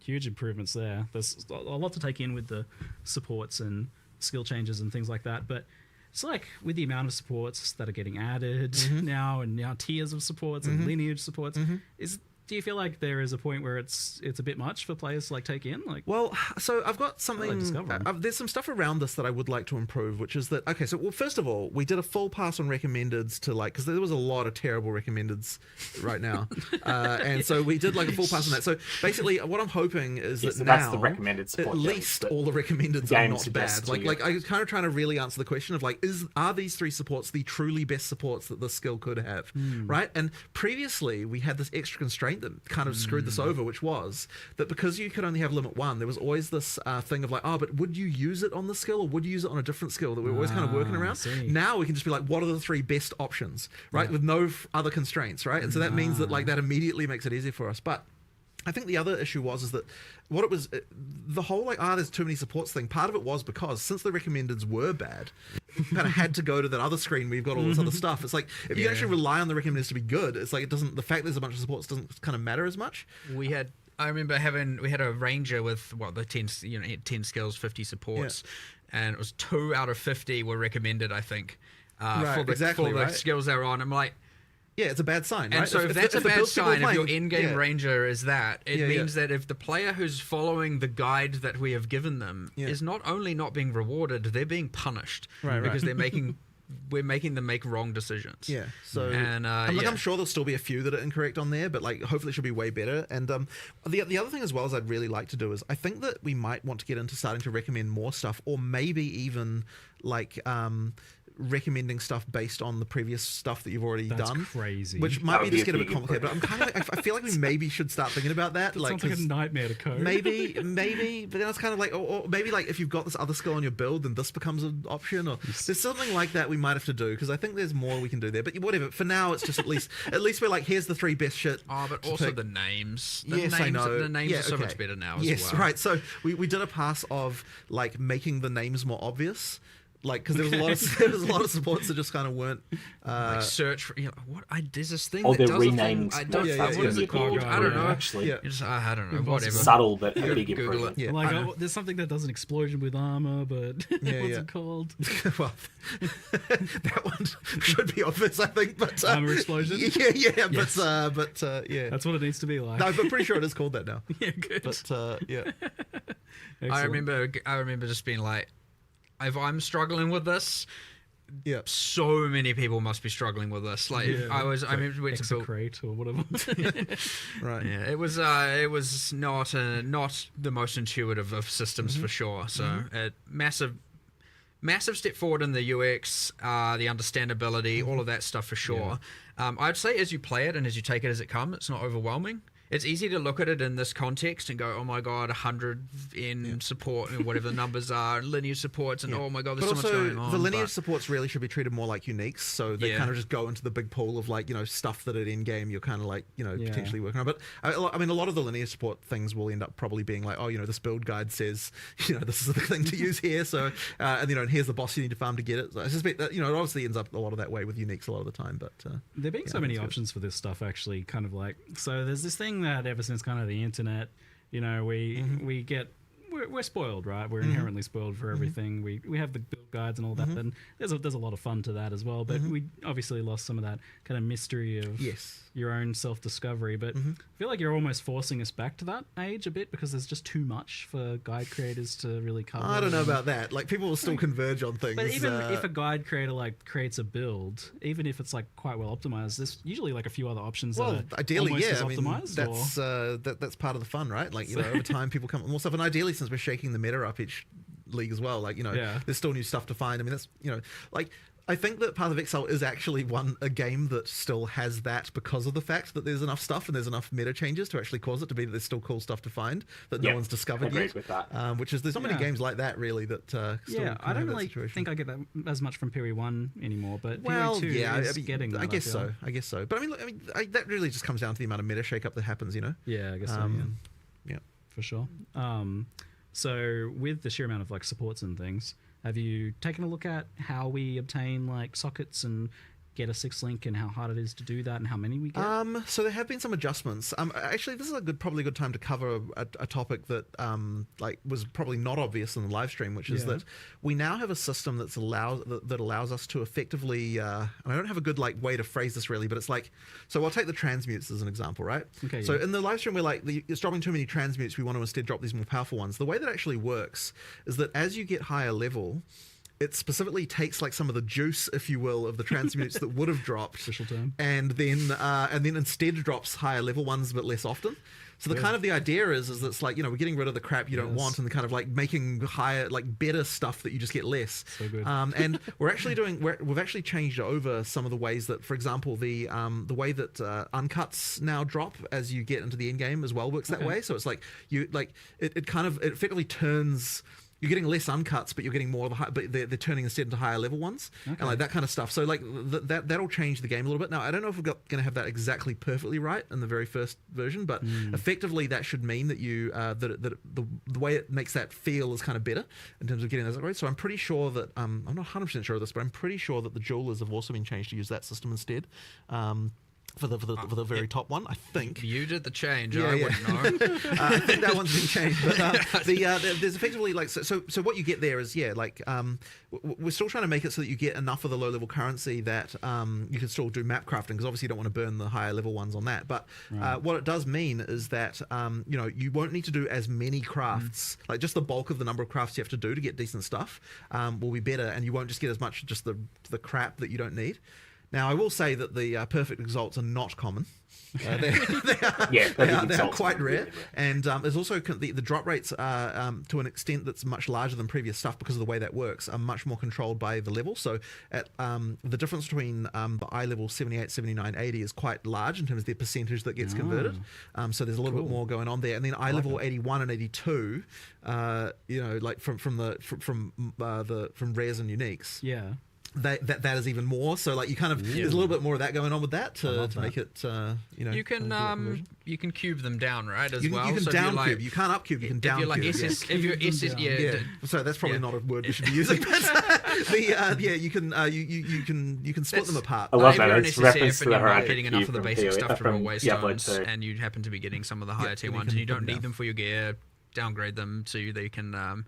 huge improvements there. There's a lot to take in with the supports and skill changes and things like that, but it's like with the amount of supports that are getting added now, and now tiers of supports and lineage supports, do you feel like there is a point where it's a bit much for players to like take in? Like, well, so I've got something. There's some stuff around this that I would like to improve, which is that first of all, we did a full pass on recommendeds to because there was a lot of terrible recommendeds right now, and so we did like a full pass on that. So basically, what I'm hoping is that now that's the recommended support, at least all the recommendeds are not bad. Like I was kind of trying to really answer the question of like, are these 3 supports the truly best supports that this skill could have, right? And previously we had this extra constraint that kind of screwed this over, which was that because you could only have limit 1, there was always this thing of like, but would you use it on the skill or would you use it on a different skill that we were always kind of working around. Now we can just be like, what are the 3 best options, right? With no other constraints, right? And so that means that like that immediately makes it easier for us. But I think the other issue is that what it was, the whole like, there's too many supports thing, part of it was because since the recommendeds were bad, you kind of had to go to that other screen where you've got all this other stuff. It's like, if you actually rely on the recommendeds to be good, it's like, the fact there's a bunch of supports doesn't kind of matter as much. I remember we had a ranger with, the 10 skills, 50 supports, and it was 2 out of 50 were recommended, I think, for the skills they were on. I'm like, yeah, it's a bad sign, right? And so if that's a bad sign, if your in-game ranger is that, it means that if the player who's following the guide that we have given them is not only not being rewarded, they're being punished because we're making them make wrong decisions. Yeah, so I'm sure there'll still be a few that are incorrect on there, but like hopefully it should be way better. And the other thing as well as I'd really like to do is I think that we might want to get into starting to recommend more stuff, or maybe even like recommending stuff based on the previous stuff that you've already done. Crazy. Which might be just get a bit complicated, but I'm kind of like, I feel like we maybe should start thinking about that. That sounds like a nightmare to code. Maybe, but then it's kind of like, or maybe like if you've got this other skill on your build, then this becomes an option, or there's something like that we might have to do, because I think there's more we can do there. But whatever. For now, it's just at least we're like, here's the 3 best shit. Oh, but also the names. I know. The names are so much better now as well. Yes, right. So we did a pass of like making the names more obvious. Like, because there was a lot of supports that just kind of weren't like search for there's this thing or that they're does renamed. what is it called? I don't know. Actually, I don't know. Whatever. Subtle but a big improvement. Yeah. Like there's something that does an explosion with armor, but what's it called? Well, that one should be obvious, I think. But armor explosion. Yeah. Yes. But yeah, that's what it needs to be like. No, I'm pretty sure it is called that now. Yeah, good. But yeah, I remember just being like, if I'm struggling with this, so many people must be struggling with this. Like I remember to build or whatever. Right. Yeah, it was not the most intuitive of systems for sure. So massive step forward in the UX, the understandability, all of that stuff for sure. I'd say as you play it and as you take it as it comes, it's not overwhelming. It's easy to look at it in this context and go, oh my god, 100 in support and whatever the numbers are, lineage supports, and oh my god, there's so much going on. The lineage supports really should be treated more like uniques, so they kind of just go into the big pool of like, stuff that at end game you're kind of like, potentially working on. But I mean, a lot of the lineage support things will end up probably being like, oh, this build guide says, this is the thing to use here, so and here's the boss you need to farm to get it. So I suspect that it obviously ends up a lot of that way with uniques a lot of the time. But there being so many options for this stuff, actually, kind of like, so there's this thing that ever since kind of the internet, we get we're spoiled, right? We're inherently spoiled for everything. We have the build guides and all that, and there's a lot of fun to that as well. But we obviously lost some of that kind of mystery of your own self-discovery. But I feel like you're almost forcing us back to that age a bit, because there's just too much for guide creators to really cover. I don't know about that. Like, people will still converge on things. But even if a guide creator like creates a build, even if it's like quite well optimized, there's usually like a few other options. Well, that are ideally, almost yeah. as I mean, optimized, that's part of the fun, right? Like, over time, people come more stuff, and ideally, since we're shaking the meta up each league as well, like, there's still new stuff to find. I mean, that's like, I think that Path of Exile is actually a game that still has that, because of the fact that there's enough stuff and there's enough meta changes to actually cause it to be that there's still cool stuff to find that no one's discovered yet. With that. Which is, there's not many games like that really that still I don't really think I get that as much from POE1 anymore, but POE2 is getting that. I guess so. But I mean, that really just comes down to the amount of meta shake-up that happens, Yeah, I guess so, yeah. For sure. So with the sheer amount of like supports and things, have you taken a look at how we obtain like sockets and get a 6-link, and how hard it is to do that, and how many we get? So there have been some adjustments. Actually, this is probably a good time to cover a topic that was probably not obvious in the live stream, which is that we now have a system that allows us to effectively. And I don't have a good way to phrase this really, but it's like, so I'll take the transmutes as an example, right? Okay. So in the live stream, we're like, it's dropping too many transmutes. We want to instead drop these more powerful ones. The way that actually works is that as you get higher level, it specifically takes like some of the juice, if you will, of the transmutes that would have dropped, official term, and then instead drops higher level ones but less often. So the kind of the idea is that it's like, we're getting rid of the crap you don't want, and kind of like making higher, like better stuff that you just get less. So good. And we're actually we've actually changed over some of the ways that, for example, the way that uncuts now drop as you get into the end game as well works that way. So it's like it effectively turns you're getting less uncuts, but you're getting more of the high, but they're turning instead into higher level ones, and like that kind of stuff. So like that'll change the game a little bit. Now I don't know if we're going to have that exactly perfectly right in the very first version, but effectively that should mean that you that the way it makes that feel is kind of better in terms of getting those upgrades. So I'm pretty sure that I'm not 100% sure of this, but I'm pretty sure that the jewelers have also been changed to use that system instead. For the very top one, I think. You did the change. Yeah, I wouldn't know. I think that one's been changed. But there's effectively like so what you get there is we're still trying to make it so that you get enough of the low level currency that you can still do map crafting, because obviously you don't want to burn the higher level ones on that. But what it does mean is that you won't need to do as many crafts. Like just the bulk of the number of crafts you have to do to get decent stuff will be better, and you won't just get as much just the crap that you don't need. Now, I will say that the perfect exalts are not common. They are quite rare. And there's also the drop rates are, to an extent that's much larger than previous stuff, because of the way that works, are much more controlled by the level. So at the difference between the eye level 78, 79, 80 is quite large in terms of the percentage that gets converted. So there's a little bit more going on there. And then eye level 81 and 82, like from rares and uniques. Yeah. That is even more. So like you kind of there's a little bit more of that going on with that to make it you can cube them down, right, as you well. can so down cube. You can't up cube. You can down cube. If you're SS, So that's probably not a word we should be using. But you can split them apart. I love if that. you're an It's SSF reference to and the you're not heraldic getting enough cube of the from basic POE, stuff from from always Diablo stones, 2. and you happen to be getting some of the higher tier ones, and you don't need them for your gear, downgrade them so that you can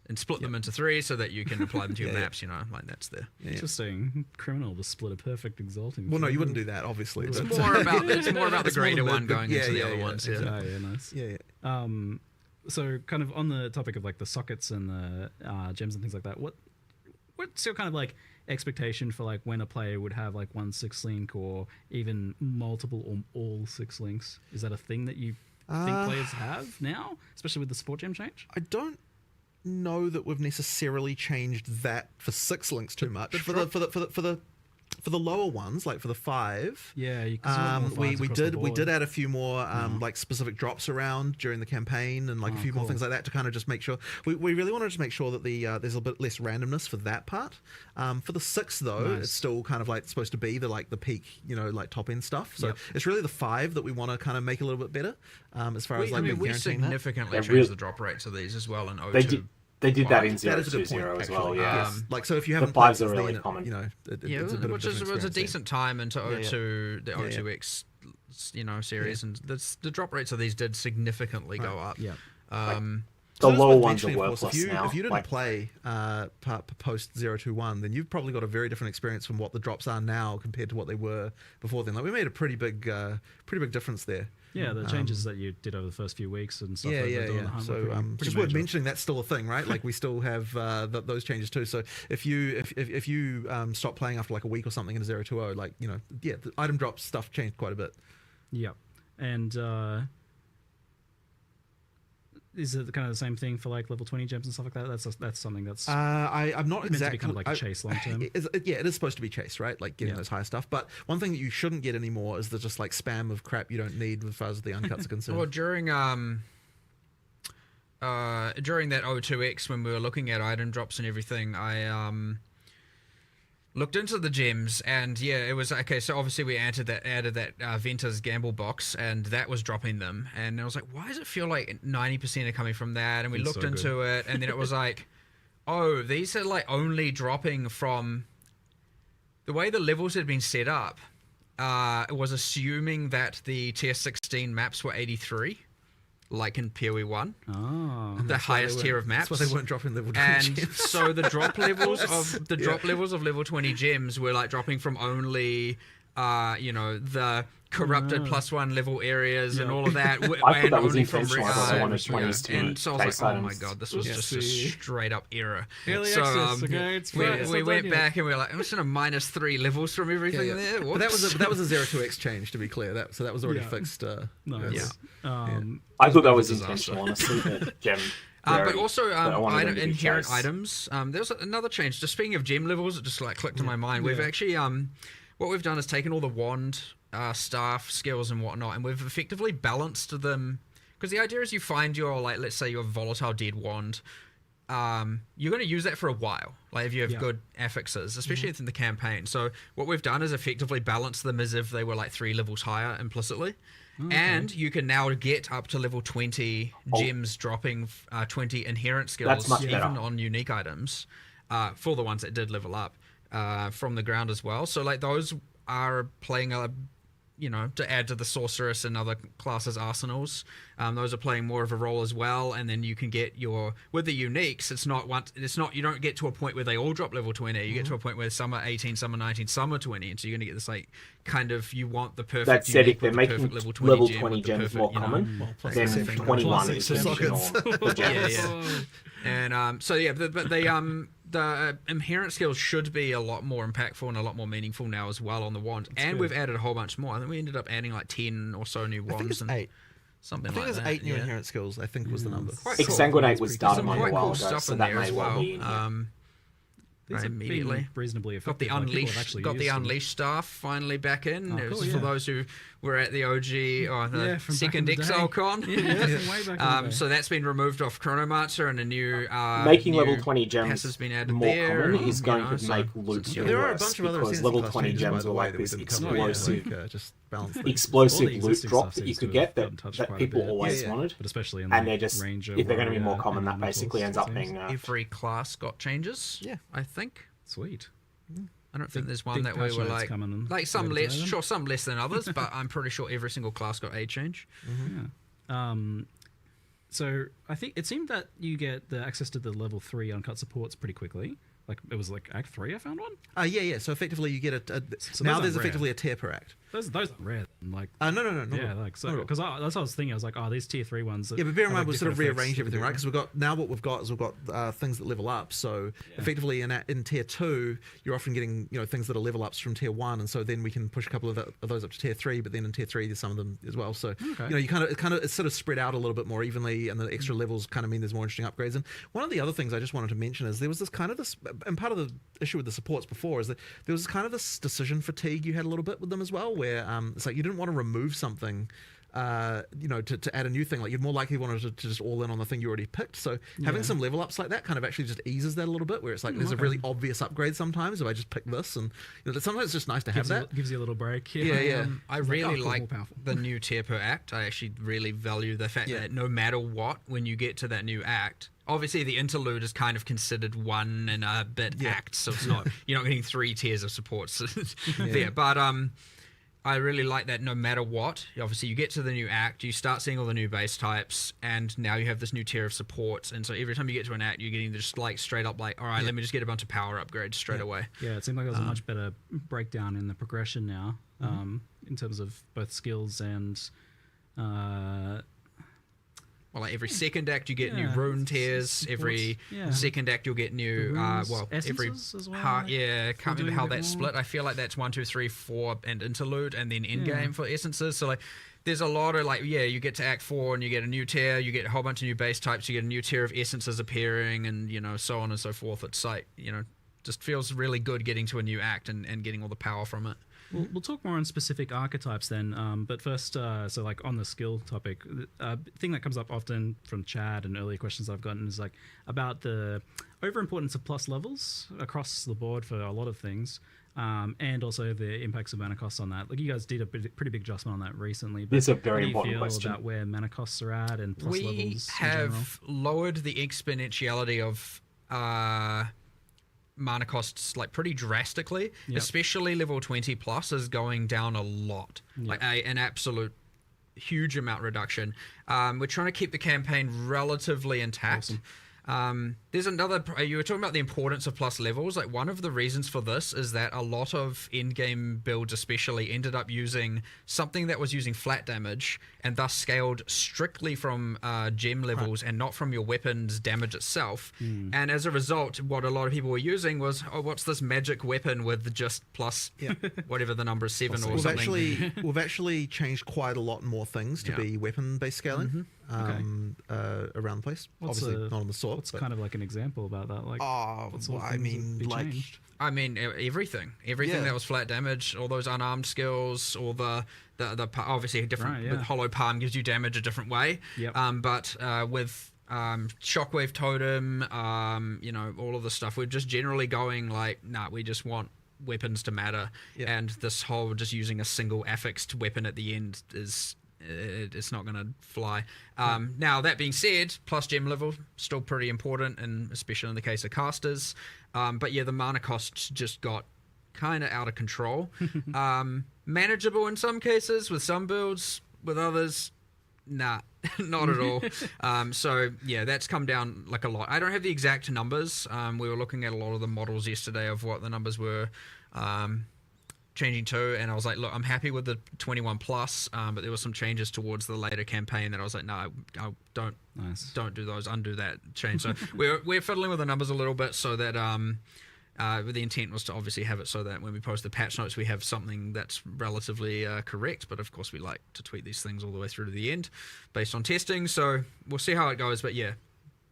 and split them into 3 so that you can apply them to your maps, like that's the... Interesting. Criminal to split a perfect exalting. Well, no, you wouldn't do that, obviously. It's more about the greater one going into the other ones. Nice. Yeah. So kind of on the topic of like the sockets and the gems and things like that, what's your kind of like expectation for like when a player would have like one 6 link or even multiple or all 6 links? Is that a thing that you think players have now, especially with the support gem change? I don't know that we've necessarily changed that for 6 links too much. For the lower ones, like for the 5, we did add a few more like specific drops around during the campaign, and like a few more things like that to kind of just make sure we really wanted to make sure that there's a bit less randomness for that part. For the 6 though, it's still kind of like supposed to be the peak, like top end stuff. So it's really the 5 that we want to kind of make a little bit better as far as like we significantly changed the drop rates of these as well in O2. They did that in 020 as well, like, so if you haven't the 5s played are really then, common. It's a bit which of was a decent time into O2, the O2X, series, and the drop rates of these did significantly go up. Yeah. The lower ones are worthless now. If you didn't play post 021, then you've probably got a very different experience from what the drops are now compared to what they were before then. Like we made a pretty big difference there. Yeah, the changes that you did over the first few weeks and stuff. So just worth mentioning, that's still a thing, right? Like we still have those changes too. So if you stop playing after like a week or something in 020, like the item drop stuff changed quite a bit. Yeah, and is it kind of the same thing for like level 20 gems and stuff like that? That's something that's I'm not meant exactly to be kind of like a chase long term. It is supposed to be chase, right? Like getting those higher stuff. But one thing that you shouldn't get anymore is the just like spam of crap you don't need as far as the uncuts are concerned. Well, during that O2X when we were looking at item drops and everything, I looked into the gems, and it was okay. So obviously we added that Venter's gamble box, and that was dropping them. And I was like, why does it feel like 90% are coming from that? And we looked into it, and then it was like, oh, these are like only dropping from the way the levels had been set up. It was assuming that the tier 16 maps were 83. Like in POE1, the highest tier of maps. That's why they weren't dropping level 20 and gems. so the drop levels of drop levels of level 20 gems were like dropping from only, the corrupted +1 level areas and all of that. I thought that was only from intentional. I wanted 20s to and so I was like, oh my god, this was just a straight up error. So we went back and we were like, I'm just gonna -3 levels from everything there. But that was a 0-2x change, to be clear. That was already fixed. I thought that was intentional, honestly. That gem. But also inherent items. There's another change. Just speaking of gem levels, it just like clicked in my mind. We've actually what we've done is taken all the wand, staff, skills, and whatnot, and we've effectively balanced them. Because the idea is you find your, like, let's say your volatile dead wand, you're going to use that for a while. Like if you have good affixes, especially in the campaign. So what we've done is effectively balance them as if they were like 3 levels higher implicitly. And you can now get up to level 20 gems dropping 20 inherent skills even on unique items for the ones that did level up from the ground as well. So like those are playing a, you know, to add to the sorceress and other classes arsenals. Those are playing more of a role as well. And then you can get your, with the uniques, you don't get to a point where they all drop level 20. You get to a point where some are 18, some are 19, some are 20. And so you're going to get this like kind of, you want the perfect. That said, if they're making level 20 gems more common, then 21 is the norm for gems. And so yeah, but the inherent skills should be a lot more impactful and a lot more meaningful now as well on the wand. And we've added a whole bunch more. I think we ended up adding like 10 or so new wands. I think it's 8. Something I think like there's that. 8 new inherent skills, I think was the number. Exsanguinate was done Some a quite while cool ago, stuff so in that there may as well well. be in here. These have been reasonably Got the effective. unleashed staff finally back in. Oh, It was cool, for those who were at the OG or the second Exile con. So that's been removed off Chronomancer, and a new making new level 20 gems has been added more there, common and, is going to so make loot it's- worse, There are a bunch of other because Ascension level class 20 changes, by gems the are way, like that we this didn't cover. explosive Just balance things. All explosive the loot existing drop stuff that you seems could to get have that, gotten touched quite a people bit. always wanted, But especially in and the they're just, Ranger, if they're going to be more Warrior, common, that and basically Elementals, ends up it being seems. every class got changes. Yeah. I think. Sweet. I don't think there's one big that we patch were notes coming like some later less, today then? sure, some less than others, but I'm pretty sure every single class got a change. Yeah. So I think it seemed that you get the access to the level 3 uncut supports pretty quickly. Like it was like Act 3 I found one. Yeah. So effectively you get So now those there's aren't effectively rare. a tier per act. Those are rare. Like No. yeah, like so because that's what I was thinking. I was like, oh, these tier 3 ones. Yeah, but bear in have, mind like, we've sort of different rearranged effects everything, right? Because we've got things that level up. So effectively in tier 2, you're often getting things that are level ups from tier 1, and so then we can push a couple of those up to tier 3. But then in tier 3, there's some of them as well. So you kind of it's sort of spread out a little bit more evenly, and the extra levels kind of mean there's more interesting upgrades. And one of the other things I just wanted to mention is there was this and part of the issue with the supports before is that there was kind of this decision fatigue you had a little bit with them as well, where it's like you didn't want to remove something to add a new thing. Like you'd more likely wanted to just all in on the thing you already picked. So having some level ups like that kind of actually just eases that a little bit, where it's like there's a really obvious upgrade sometimes if I just pick this, and sometimes it's just nice to have that. Gives you a little break. Yeah. I really like the new tier per act. I actually really value the fact that no matter what, when you get to that new act, obviously the interlude is kind of considered one and a bit act, so it's not you're not getting 3 tiers of supports there. But I really like that no matter what, obviously you get to the new act, you start seeing all the new base types, and now you have this new tier of supports, and so every time you get to an act, you're getting just like straight up like, all right, let me just get a bunch of power upgrades straight away. Yeah, it seemed like there was a much better breakdown in the progression now, in terms of both skills and well, like every second act you get new rune tiers. Every second act you'll get new every as well, can't remember how that's split. I feel like that's 1, 2, 3, 4 and interlude, and then Endgame for essences. So like there's a lot of you get to Act 4 and you get a new tier, you get a whole bunch of new base types, you get a new tier of essences appearing, and so on and so forth. It's like just feels really good getting to a new act and getting all the power from it. We'll talk more on specific archetypes then, but first, so like on the skill topic, thing that comes up often from chat and earlier questions I've gotten is like about the overimportance of plus levels across the board for a lot of things, and also the impacts of mana costs on that. Like you guys did a pretty big adjustment on that recently. But it's a very important important question about where mana costs are at and plus levels. We have lowered the exponentiality of mana costs like pretty drastically, especially level 20 plus is going down a lot, like an absolute huge amount reduction. We're trying to keep the campaign relatively intact. There's another, you were talking about the importance of plus levels. Like one of the reasons for this is that a lot of endgame builds especially ended up using something that was using flat damage and thus scaled strictly from gem levels and not from your weapon's damage itself. And as a result, what a lot of people were using was, what's this magic weapon with just plus whatever the number is, 7 or something. We've actually changed quite a lot more things to be weapon-based scaling around the place. Obviously not on the sword. What's kind of like an example about that? Like, everything that was flat damage, all those unarmed skills, all the obviously different. With hollow palm gives you damage a different way. But with Shockwave Totem, all of the stuff. We're just generally going like, nah, we just want weapons to matter. Yep. And this whole just using a single affixed weapon at the end is... it's not going to fly. Now, that being said, plus gem level, still pretty important, and especially in the case of casters. But yeah, the mana costs just got kind of out of control. Manageable in some cases with some builds, with others, nah, not at all. So yeah, that's come down like a lot. I don't have the exact numbers. We were looking at a lot of the models yesterday of what the numbers were changing to, and I was like, look, I'm happy with the 21 plus, but there were some changes towards the later campaign that I was like, no, I don't do those, undo that change. So we're fiddling with the numbers a little bit, so that the intent was to obviously have it so that when we post the patch notes, we have something that's relatively correct. But of course, we like to tweak these things all the way through to the end based on testing. So we'll see how it goes. But yeah,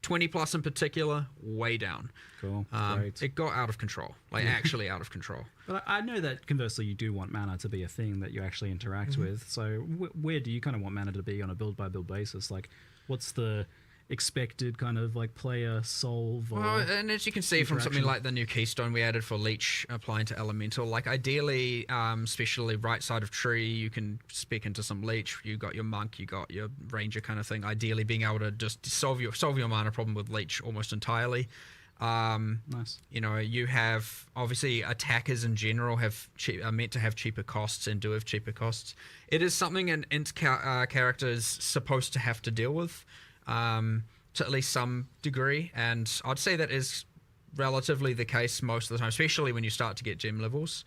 20 plus in particular, way down. Cool. Great. It got out of control, like actually out of control. But I know that conversely, you do want mana to be a thing that you actually interact with. So where do you kind of want mana to be on a build by build basis? Like, what's the expected kind of like player solve? Or and as you can see from something like the new keystone we added for leech applying to elemental, like ideally, especially right side of tree, you can spec into some leech. You got your monk, you got your ranger kind of thing. Ideally, being able to just solve your mana problem with leech almost entirely. Nice. You have obviously attackers in general are meant to have cheaper costs and do have cheaper costs. It is something an int character is supposed to have to deal with. To at least some degree, and I'd say that is relatively the case most of the time, especially when you start to get gem levels.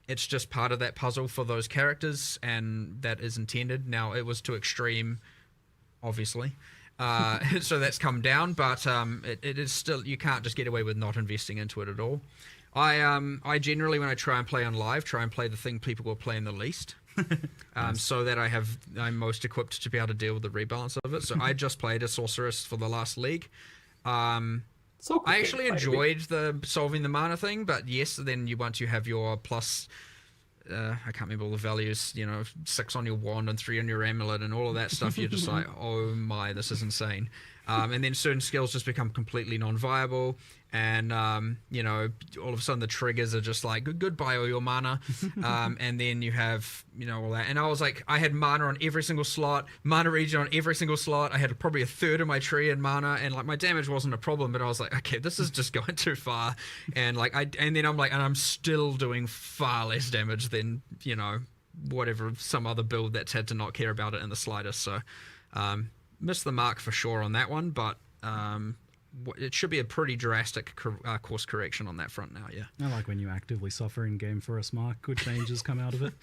It's just part of that puzzle for those characters, and that is intended. Now, it was to extreme, obviously, so that's come down, but it is still, you can't just get away with not investing into it at all. I generally, when I try and play on live, try and play the thing people will play in the least. So that I'm most equipped to be able to deal with the rebalance of it. So I just played a sorceress for the last league. I actually enjoyed the solving the mana thing, but yes, then once you have your plus, I can't remember all the values, 6 on your wand and 3 on your amulet and all of that stuff, you're just like, oh my, this is insane. And then certain skills just become completely non-viable. And, all of a sudden the triggers are just like, goodbye all your mana. And then you have, all that. And I was like, I had mana on every single slot, mana regen on every single slot. I had probably a third of my tree in mana, and like my damage wasn't a problem, but I was like, okay, this is just going too far. And then I'm still doing far less damage than, whatever, some other build that's had to not care about it in the slightest. So, missed the mark for sure on that one, but, it should be a pretty drastic course correction on that front now, yeah. I like when you actively suffer in game for us, Mark. Good changes come out of it.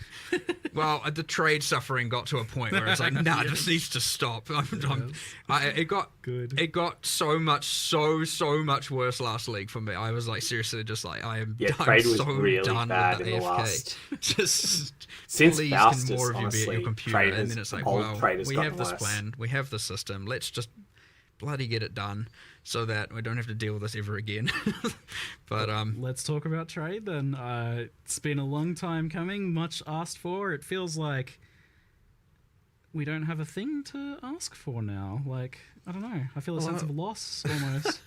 Well, the trade suffering got to a point where it's like, nah, this needs to stop. It got so much worse last league for me. I was like, seriously, just like, I'm so really done bad with the in the AFK. last. Just Since please, Faustus, can more of you be at your honestly, computer? And then it's like, well, we have this worse. plan, we have the system, let's just bloody get it done so that we don't have to deal with this ever again. But let's talk about trade then. It's been a long time coming, much asked for. It feels like we don't have a thing to ask for now. Like, I don't know, I feel a sense of loss almost.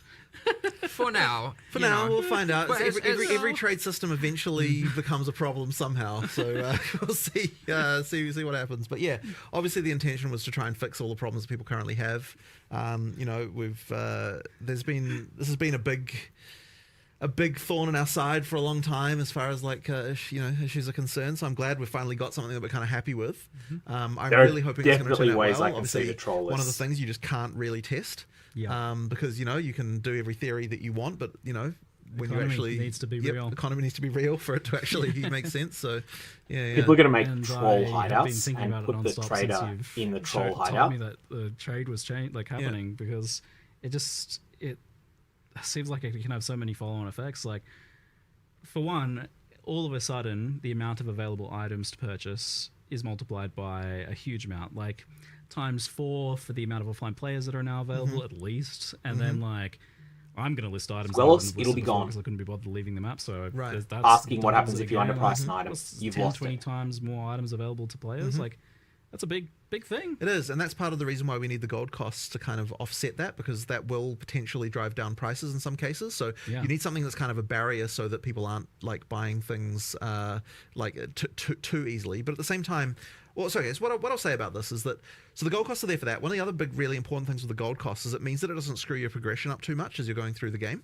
For now, we'll find out. But Every trade system eventually becomes a problem somehow. So we'll see what happens. But yeah, obviously the intention was to try and fix all the problems that people currently have. This has been a big thorn in our side for a long time as far as issues are concerned. So I'm glad we've finally got something that we're kind of happy with. I'm really hoping it's going to turn out well. I can see the troll one of the things you just can't really test. Yeah. Because you can do every theory that you want, but when you actually needs to be real. Economy needs to be real for it to actually make sense. So yeah. People are going to make And troll I have been hideouts thinking and about it put the nonstop trader since you've in the troll told hideout. me that the trade was happening, because it seems like it can have so many follow-on effects. Like, for one, all of a sudden the amount of available items to purchase is multiplied by a huge amount, like times 4 for the amount of offline players that are now available at least. And then I'm going to list items. Well, it'll be gone. Because I couldn't be bothered leaving the map. So that's asking what happens if you again, underprice an item. You've 10, lost 20 it. times more items available to players. Like, that's a big big thing. It is, and that's part of the reason why we need the gold costs to kind of offset that, because that will potentially drive down prices in some cases. So you need something that's kind of a barrier so that people aren't like buying things too easily. But at the same time, well, sorry guys, what I'll say about this is that, so the gold costs are there for that. One of the other big, really important things with the gold costs is it means that it doesn't screw your progression up too much as you're going through the game.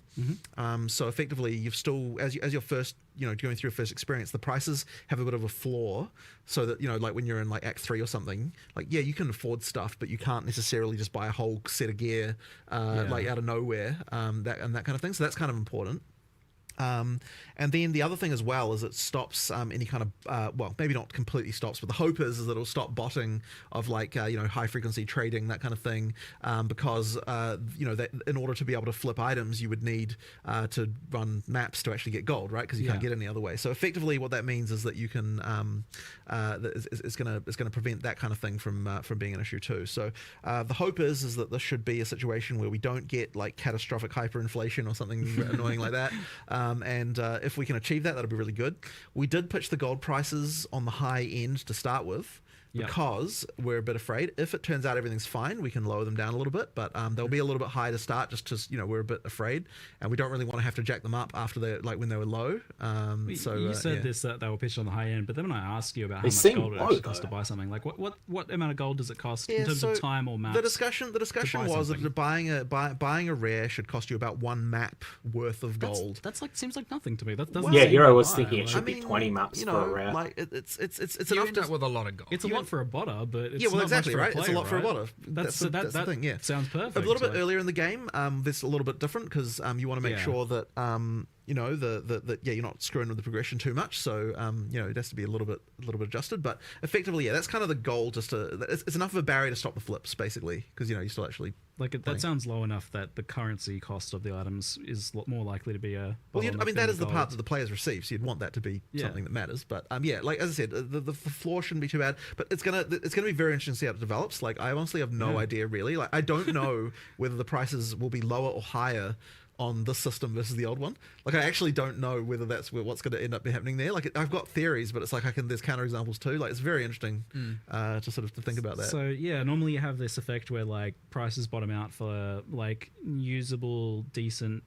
So effectively, you've still, as you're first, going through your first experience, the prices have a bit of a floor, so that, like when you're in like Act 3 or something, like, yeah, you can afford stuff, but you can't necessarily just buy a whole set of gear like out of nowhere, that kind of thing. So that's kind of important. And then the other thing as well is it stops any kind of well, maybe not completely stops, but the hope is that it'll stop botting of like high frequency trading, that kind of thing, because that in order to be able to flip items you would need to run maps to actually get gold, right? Because you can't get any other way. So effectively what that means is that you can it's going to prevent that kind of thing from being an issue too. So the hope is that this should be a situation where we don't get like catastrophic hyperinflation or something annoying like that. And if we can achieve that, that'll be really good. We did pitch the gold prices on the high end to start with, because we're a bit afraid. If it turns out everything's fine, we can lower them down a little bit, but they'll be a little bit high to start, just because we're a bit afraid, and we don't really want to have to jack them up after they're like when they were low. So you said this that they were pitched on the high end, but then when I asked you about how much gold it actually costs to buy something, like what amount of gold does it cost in terms of time or maps? The discussion was that buying a rare should cost you about 1 map worth of gold. That's like, seems like nothing to me. That doesn't. Yeah, Hero was thinking it should be 20 maps for a rare. Like it's you enough end up with a lot of gold. It's a lot for a botter, but it's well, not exactly, much for right? a player, It's a lot for a right? botter. That's the thing. Yeah, sounds perfect. A little bit earlier in the game, this a little bit different, because you want to make sure that that you're not screwing with the progression too much. So it has to be a little bit adjusted. But effectively, that's kind of the goal. Just it's enough of a barrier to stop the flips, basically, because you still actually that sounds low enough that the currency cost of the items is more likely to be a. Well, that is the part that the players receive, so you'd want that to be something that matters. But like as I said, the floor shouldn't be too bad. But it's gonna be very interesting to see how it develops. Like I honestly have no idea really. Like I don't know whether the prices will be lower or higher on this system versus the old one. Like I actually don't know whether that's what's going to end up happening there. Like I've got theories, but it's like there's counterexamples too. Like it's very interesting to sort of to think about that. So yeah, normally you have this effect where like prices bottom out for like usable, decent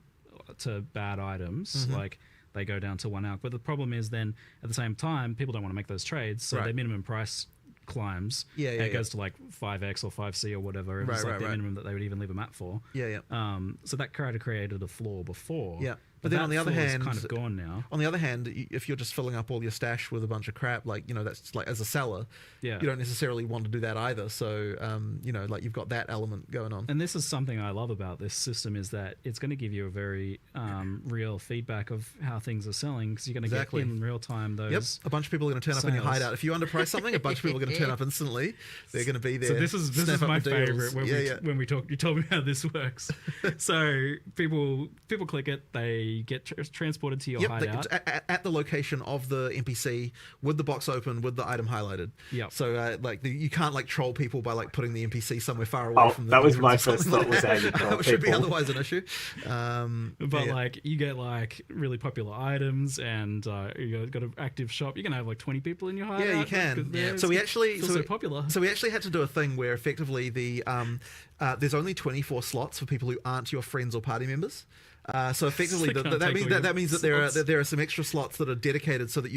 to bad items. Like they go down to 1 alc. But the problem is then at the same time people don't want to make those trades, so their minimum price climbs. It goes to like 5x or 5c or whatever. It was like the minimum that they would even leave a map for. So that kind of created a flaw before. But then on the other hand, kind of gone now. On the other hand, if you're just filling up all your stash with a bunch of crap, like that's like as a seller, you don't necessarily want to do that either. So like you've got that element going on. And this is something I love about this system, is that it's going to give you a very real feedback of how things are selling, because you're going to get in real time those. A bunch of people are going to turn up in your hideout. If you underprice something, a bunch of people are going to turn up instantly. They're going to be there. So this is my favorite when we talk. You told me how this works. So people click it, they get transported to your hideout at the location of the NPC with the box open with the item highlighted. So you can't like troll people by like putting the NPC somewhere far away from the that was my first thought, was how you troll that should be otherwise an issue. But like you get like really popular items, and you got an active shop. You can have like 20 people in your hideout. Yeah, you can. So we actually popular. So we actually had to do a thing where effectively there's only 24 slots for people who aren't your friends or party members. So effectively, that means that there are some extra slots that are dedicated so that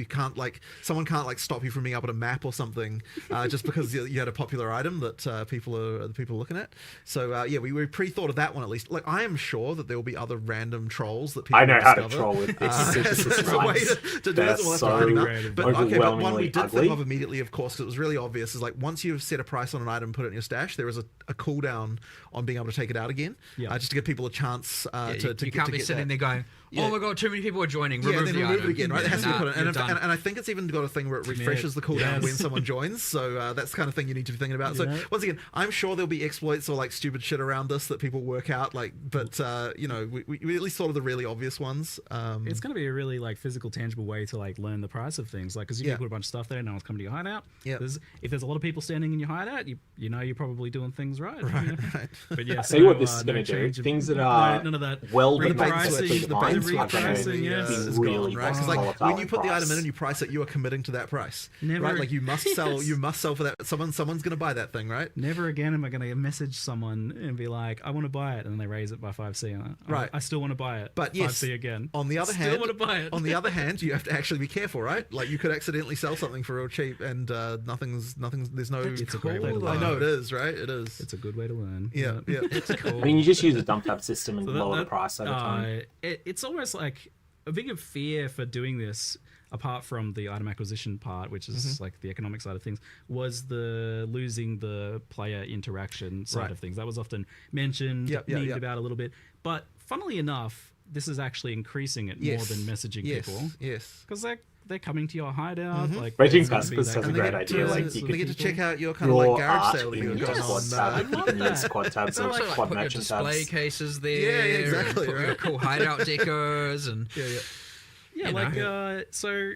someone can't stop you from being able to map or something just because you had a popular item that people are looking at. So we pre-thought of that one at least. Like I am sure that there will be other random trolls that people I know will how discover. to troll with this. There's a way to do this. We'll have to hide enough. But one we did think of immediately, of course, because it was really obvious, is like once you've set a price on an item, put it in your stash, there is a cooldown on being able to take it out again, just to give people a chance to you can't be sitting there going, oh my god, too many people are joining. Remove the then remove item. it again, right? It has to be put in. And done. I think it's even got a thing where it refreshes the cooldown when someone joins. So that's the kind of thing you need to be thinking about. So once again, I'm sure there'll be exploits or like stupid shit around this that people work out. Like, but we at least thought of the really obvious ones. It's going to be a really like physical, tangible way to like learn the price of things. Like, because you can put a bunch of stuff there, no one's coming to your hideout. If there's a lot of people standing in your hideout, you're probably doing things right. Right. But yeah, see what this is going to do. Things that are none of that well read it makes pricing, sense. the Mines bait are gonna pricing, yes. be is really gone, right? Because like volatile when you put the price. item in and you price it, you are committing to that price, Never- right? Like you must sell, Yes. you must sell for that. Someone's going to buy that thing, right? Never again am I going to message someone and be like, I want to buy it, and then they raise it by 5C. And Right. I still want to buy it. But 5C yes, again. on the other Still hand, want to buy it. on the other hand, you have to actually be careful, right? Like you could accidentally sell something for real cheap, and nothing's. There's no. It's a great way to I learn. know it is, right? It is. It's a good way to learn. Yeah, yeah. It's cool. I mean, you just use a dump tab system and So lower the price over time. It's almost like a bigger fear for doing this, apart from the item acquisition part, which is like the economic side of things, was the losing the player interaction side Right. of things. That was often mentioned, memed about a little bit. But funnily enough, this is actually increasing it more than messaging people. Yes. Because they're coming to your hideout. Like Raging there's gonna Fast be was that such a kind great of idea. Like you tours They could get to check out your kind draw of like garage art sale that in you've your got squad on. tab. You can use squad tabs It's or also like squad put your merchant display tabs. cases there. Yeah, exactly, And put your right. cool hideout decos and Yeah, you like know. so.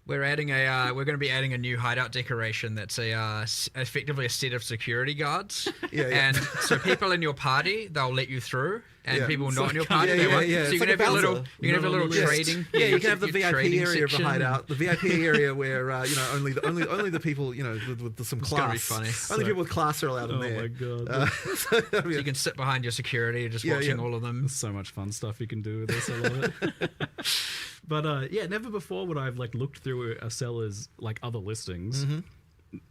we're adding a we're going to be adding a new hideout decoration that's effectively a set of security guards. Yeah, yeah. And so people in your party, they'll let you through, and Yeah. people It's not in your party, yeah, they yeah, won't. yeah. So It's you can like a have a little, bouncer. you can have a Not on little the list. trading. Yeah, you can have the your VIP trading area of a section. hideout. The VIP area where only the people with some class. gonna be funny. Only people with class are allowed in Oh there. my god. So that'd be So you can sit behind your security, just Yeah, watching yeah. all of them. There's so much fun stuff you can do with this. I love it. But yeah, never before would I've like looked through a seller's like other listings.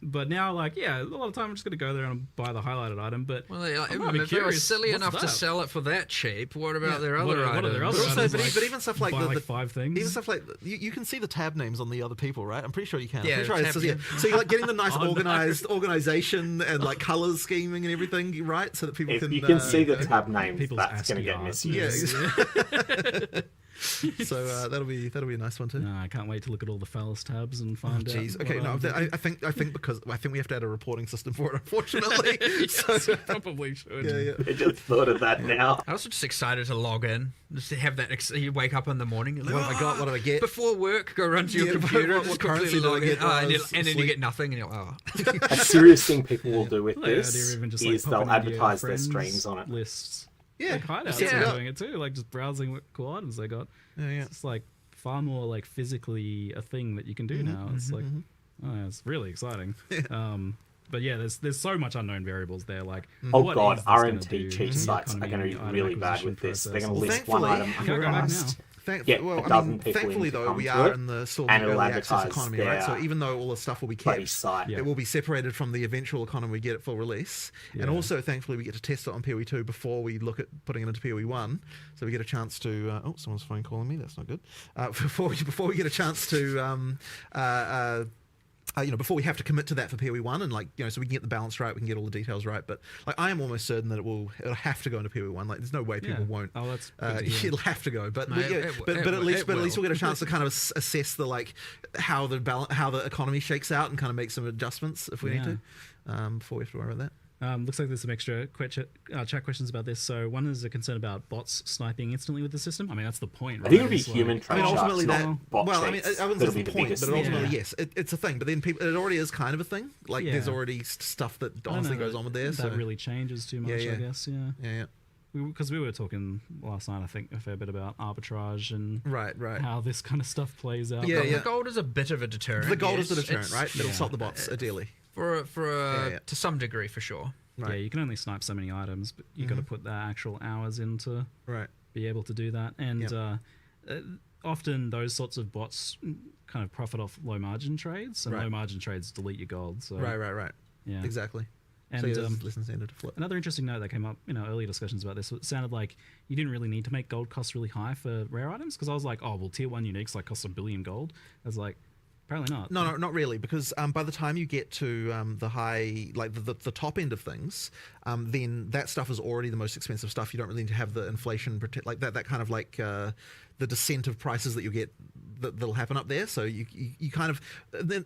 But now, like, yeah, a lot of time I'm just gonna go there and buy the highlighted item. But Well, like, I'm gonna be if they were curious, silly what's enough to that? sell it for that cheap, what about their What other are items? their other But also, items, but even stuff like buy the like 5 things. even stuff like you can see the tab names on the other people, right? I'm pretty sure you can. Yeah, I'm pretty sure tab, it says, yeah. So you're like getting the nice Oh, no. organized organization and like colors scheming and everything, right? So that people If can you can see the go. tab names, People's that's going to ASCII get art. misused. Yeah. So that'll be a nice one too. No, I can't wait to look at all the phallus tabs and find out. Jeez. what Okay. No, I'm I think we have to add a reporting system for it. Unfortunately. So, probably should. yeah. I just thought of that now. I was just excited to log in, just to have that. You wake up in the morning, you're like, What have I got? What do I get? Before work, go run to your Yeah, computer, what just currency quickly do I log in, get while I and, was then you asleep? get nothing, and you're like, oh. A serious thing people will do with Well, yeah, this they're even just, is like, they'll popping into your advertise their friends' streams on it. Lists. Yeah. Like hideouts Yeah. are doing it too, like just browsing what cool items they got. Yeah. It's like far more like physically a thing that you can do now. It's like, oh, it's really exciting. But yeah, there's so much unknown variables there. Like, Oh what god, is this gonna RMT do cheat to the sites are economy going to and be the item really bad acquisition with this. They're process? going to Well, list one thankfully- item I can't go back fast. now. Get Well, a I dozen mean, people thankfully in to though, come we to are it, in the sort and of it'll early access advertise economy, right? So their even though all the stuff will be bloody kept, site. Yeah. it will be separated from the eventual economy we get at full release. And Yeah. also, thankfully, we get to test it on POE2 before we look at putting it into POE1. So we get a chance to. Someone's phone calling me. That's not good. Before we get a chance to. Before we have to commit to that for POE1 and so we can get the balance right, we can get all the details right. But like, I am almost certain that it'll have to go into POE1. Like, there's no way people won't. Oh, that's good to hear. It'll have to go. But No, but at least will. we'll get a chance to kind of assess the how the economy shakes out and kind of make some adjustments if we need to. Before we have to worry about that. Looks like there's some extra chat questions about this. So one is a concern about bots sniping instantly with the system. I mean, that's the point, right? I think it'll be It's like- human I trade mean, sharks, ultimately not bot I cheats. wouldn't That'll say be it's the the point, biggest but ultimately, Yeah. yes, it's a thing. But then it already is kind of a thing. Like, there's Yeah. already stuff that I don't honestly know goes on with there. that So really changes too much, Yeah, yeah. I guess. Yeah. yeah. Because we were talking last night, I think, a fair bit about arbitrage and Right. how this kind of stuff plays out. Yeah, The yeah. gold is a bit of a deterrent. The gold is the yes. deterrent, It's- right? It'll yeah. stop the bots ideally. To some degree, for sure. Yeah, Right. you can only snipe so many items, but you got to put the actual hours in to Right. be able to do that. And Yep. often those sorts of bots kind of profit off low margin trades, and Right. low margin trades delete your gold. So Right. yeah, Exactly. And So there's less incentive to flip. another interesting note that came up in our earlier discussions about this, it sounded like you didn't really need to make gold costs really high for rare items, because I was like, oh, well, tier 1 uniques like cost 1 billion gold. I was like, apparently not. No, not really, because by the time you get to the high, like the top end of things, then that stuff is already the most expensive stuff. You don't really need to have the inflation protect, like that kind of like the descent of prices that you get that'll happen up there. So you kind of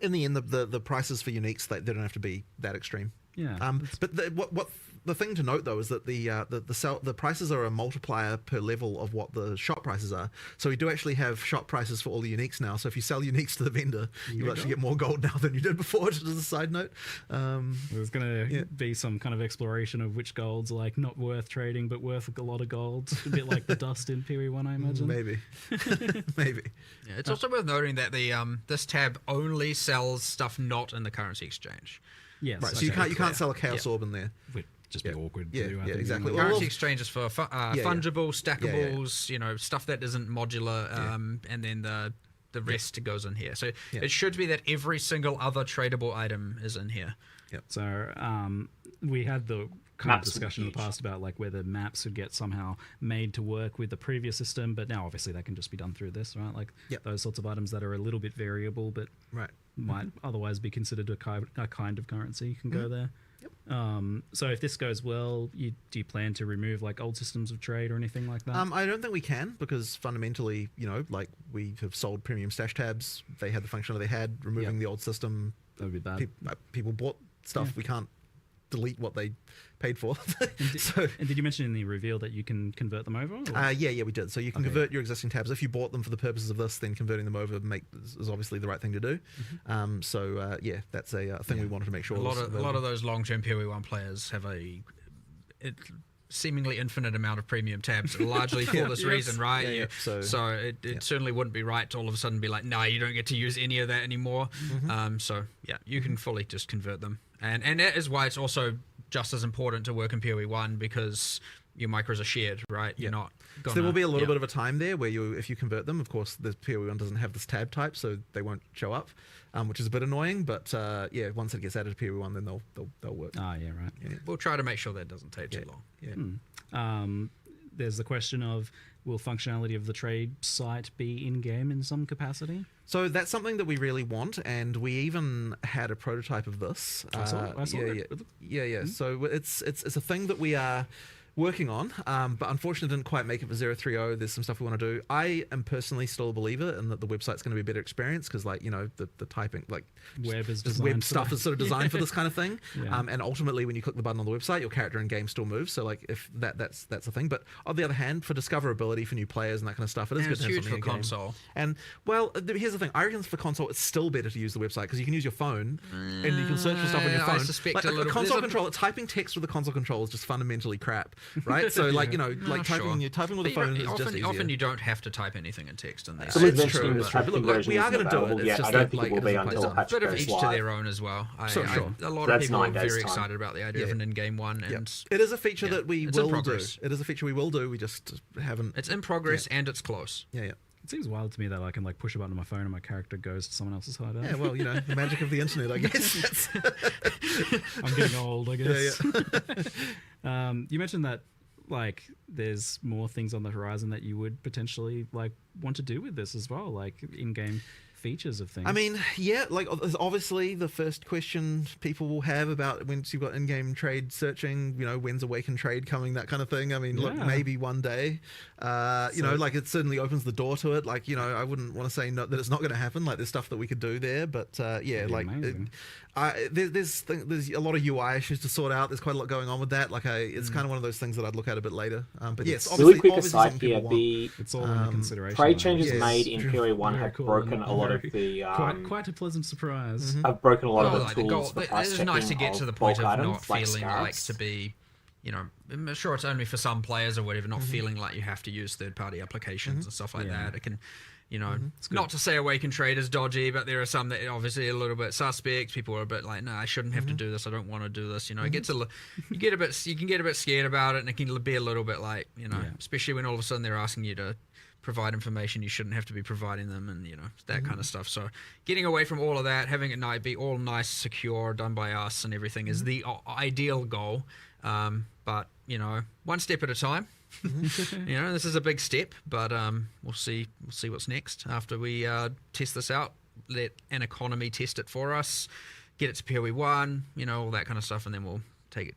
in the end the prices for uniques they don't have to be that extreme. Yeah. But what the thing to note though is that the prices are a multiplier per level of what the shop prices are. So we do actually have shop prices for all the uniques now. So if you sell uniques to the vendor, you actually get more gold now than you did before. Just as a side note, there's going to be some kind of exploration of which golds are like not worth trading but worth a lot of gold. A bit like the dust in POE1, I imagine. Maybe, maybe. Yeah, it's also worth noting that the this tab only sells stuff not in the currency exchange. Yes, right. So you can't sell a chaos orb in there. Would just be awkward. Yeah, to do, I yeah, think. exactly. Currency exchange is for fungible, stackables, you know, stuff that isn't modular, and then the rest goes in here. So it should be that every single other tradable item is in here. Yep. So we had the kind of discussion in the past about like whether maps would get somehow made to work with the previous system, but now obviously that can just be done through this, right? Like those sorts of items that are a little bit variable, but might otherwise be considered a kind of currency can go there. Yep. So if this goes well, do you plan to remove like old systems of trade or anything like that? I don't think we can, because fundamentally, you know, like we have sold premium stash tabs. They had the functionality they had. Removing the old system, that would be bad. People bought stuff. We can't delete what they paid for. And did you mention in the reveal that you can convert them over? Yeah, we did. So you can convert your existing tabs. If you bought them for the purposes of this, then converting them over is obviously the right thing to do. That's a thing we wanted to make sure. A lot of those long-term POE1 players have a seemingly infinite amount of premium tabs, largely for this reason, right? So it certainly wouldn't be right to all of a sudden be like, no, you don't get to use any of that anymore. You can fully just convert them. And that is why it's also just as important to work in POE1, because your micros are shared, right? You're not gonna, so there will be a little bit of a time there where if you convert them, of course, the POE1 doesn't have this tab type, so they won't show up, which is a bit annoying. But once it gets added to POE1, then they'll work. We'll try to make sure that doesn't take too long. There's the question of, will functionality of the trade site be in-game in some capacity? So that's something that we really want, and we even had a prototype of this. I saw it. So it's a thing that we are working on, but unfortunately didn't quite make it for 030. There's some stuff we want to do. I am personally still a believer in that the website's going to be a better experience, because like, you know, the typing, like web stuff is sort of designed for this kind of thing. And ultimately when you click the button on the website, your character in game still moves. So like if that's a thing. But on the other hand, for discoverability for new players and that kind of stuff, it is good to have something in game. Console. And well, here's the thing. I reckon for console it's still better to use the website, because you can use your phone and you can search for stuff on your phone. I suspect like, a console controller, typing text with a console controller is just fundamentally crap, right? So like, you know, like typing with a phone is just easier. Often you don't have to type anything in text in there. So it's true. Look, we are going to do it. It's just I don't think it will be until the patch bit of goes each live. to their own as well. Sure. A lot of people are very excited about the idea of an in-game one, and it is a feature that we will do. It is a feature we will do. We just haven't. It's in progress and it's close. Yeah. It seems wild to me that I can like push a button on my phone and my character goes to someone else's hideout. Yeah, well, you know, the magic of the internet, I guess. I'm getting old, I guess. You mentioned that like there's more things on the horizon that you would potentially like want to do with this as well, like in-game features of things. I mean, yeah, like obviously the first question people will have about once you've got in-game trade searching, you know, when's Awaken trade coming, that kind of thing. I mean, look, maybe one day, you know, like it certainly opens the door to it. Like, you know, I wouldn't want to say that it's not going to happen. Like there's stuff that we could do there, but like there's a lot of UI issues to sort out. There's quite a lot going on with that. Like it's kind of one of those things that I'd look at a bit later. But yes, really quick aside here, it's all under consideration. Trade changes made in POE1 have broken a lot of the quite a pleasant surprise. I've broken a lot of the tools. It's nice to get to the point of not feeling like to be, you know, I'm sure it's only for some players or whatever, not feeling like you have to use third-party applications and stuff like that. It can, you know, not to say Awaken trade is dodgy, but there are some that obviously are a little bit suspect. People are a bit like, no, I shouldn't have to do this. I don't want to do this. You know, it gets you can get a bit scared about it, and it can be a little bit like, you know, especially when all of a sudden they're asking you to provide information you shouldn't have to be providing them, and you know, that kind of stuff. So getting away from all of that, having it be all nice, secure, done by us and everything is the ideal goal. But you know, one step at a time. You know, this is a big step, but we'll see what's next after we test this out. Let an economy test it for us, get it to POE1, you know, all that kind of stuff, and then we'll take it.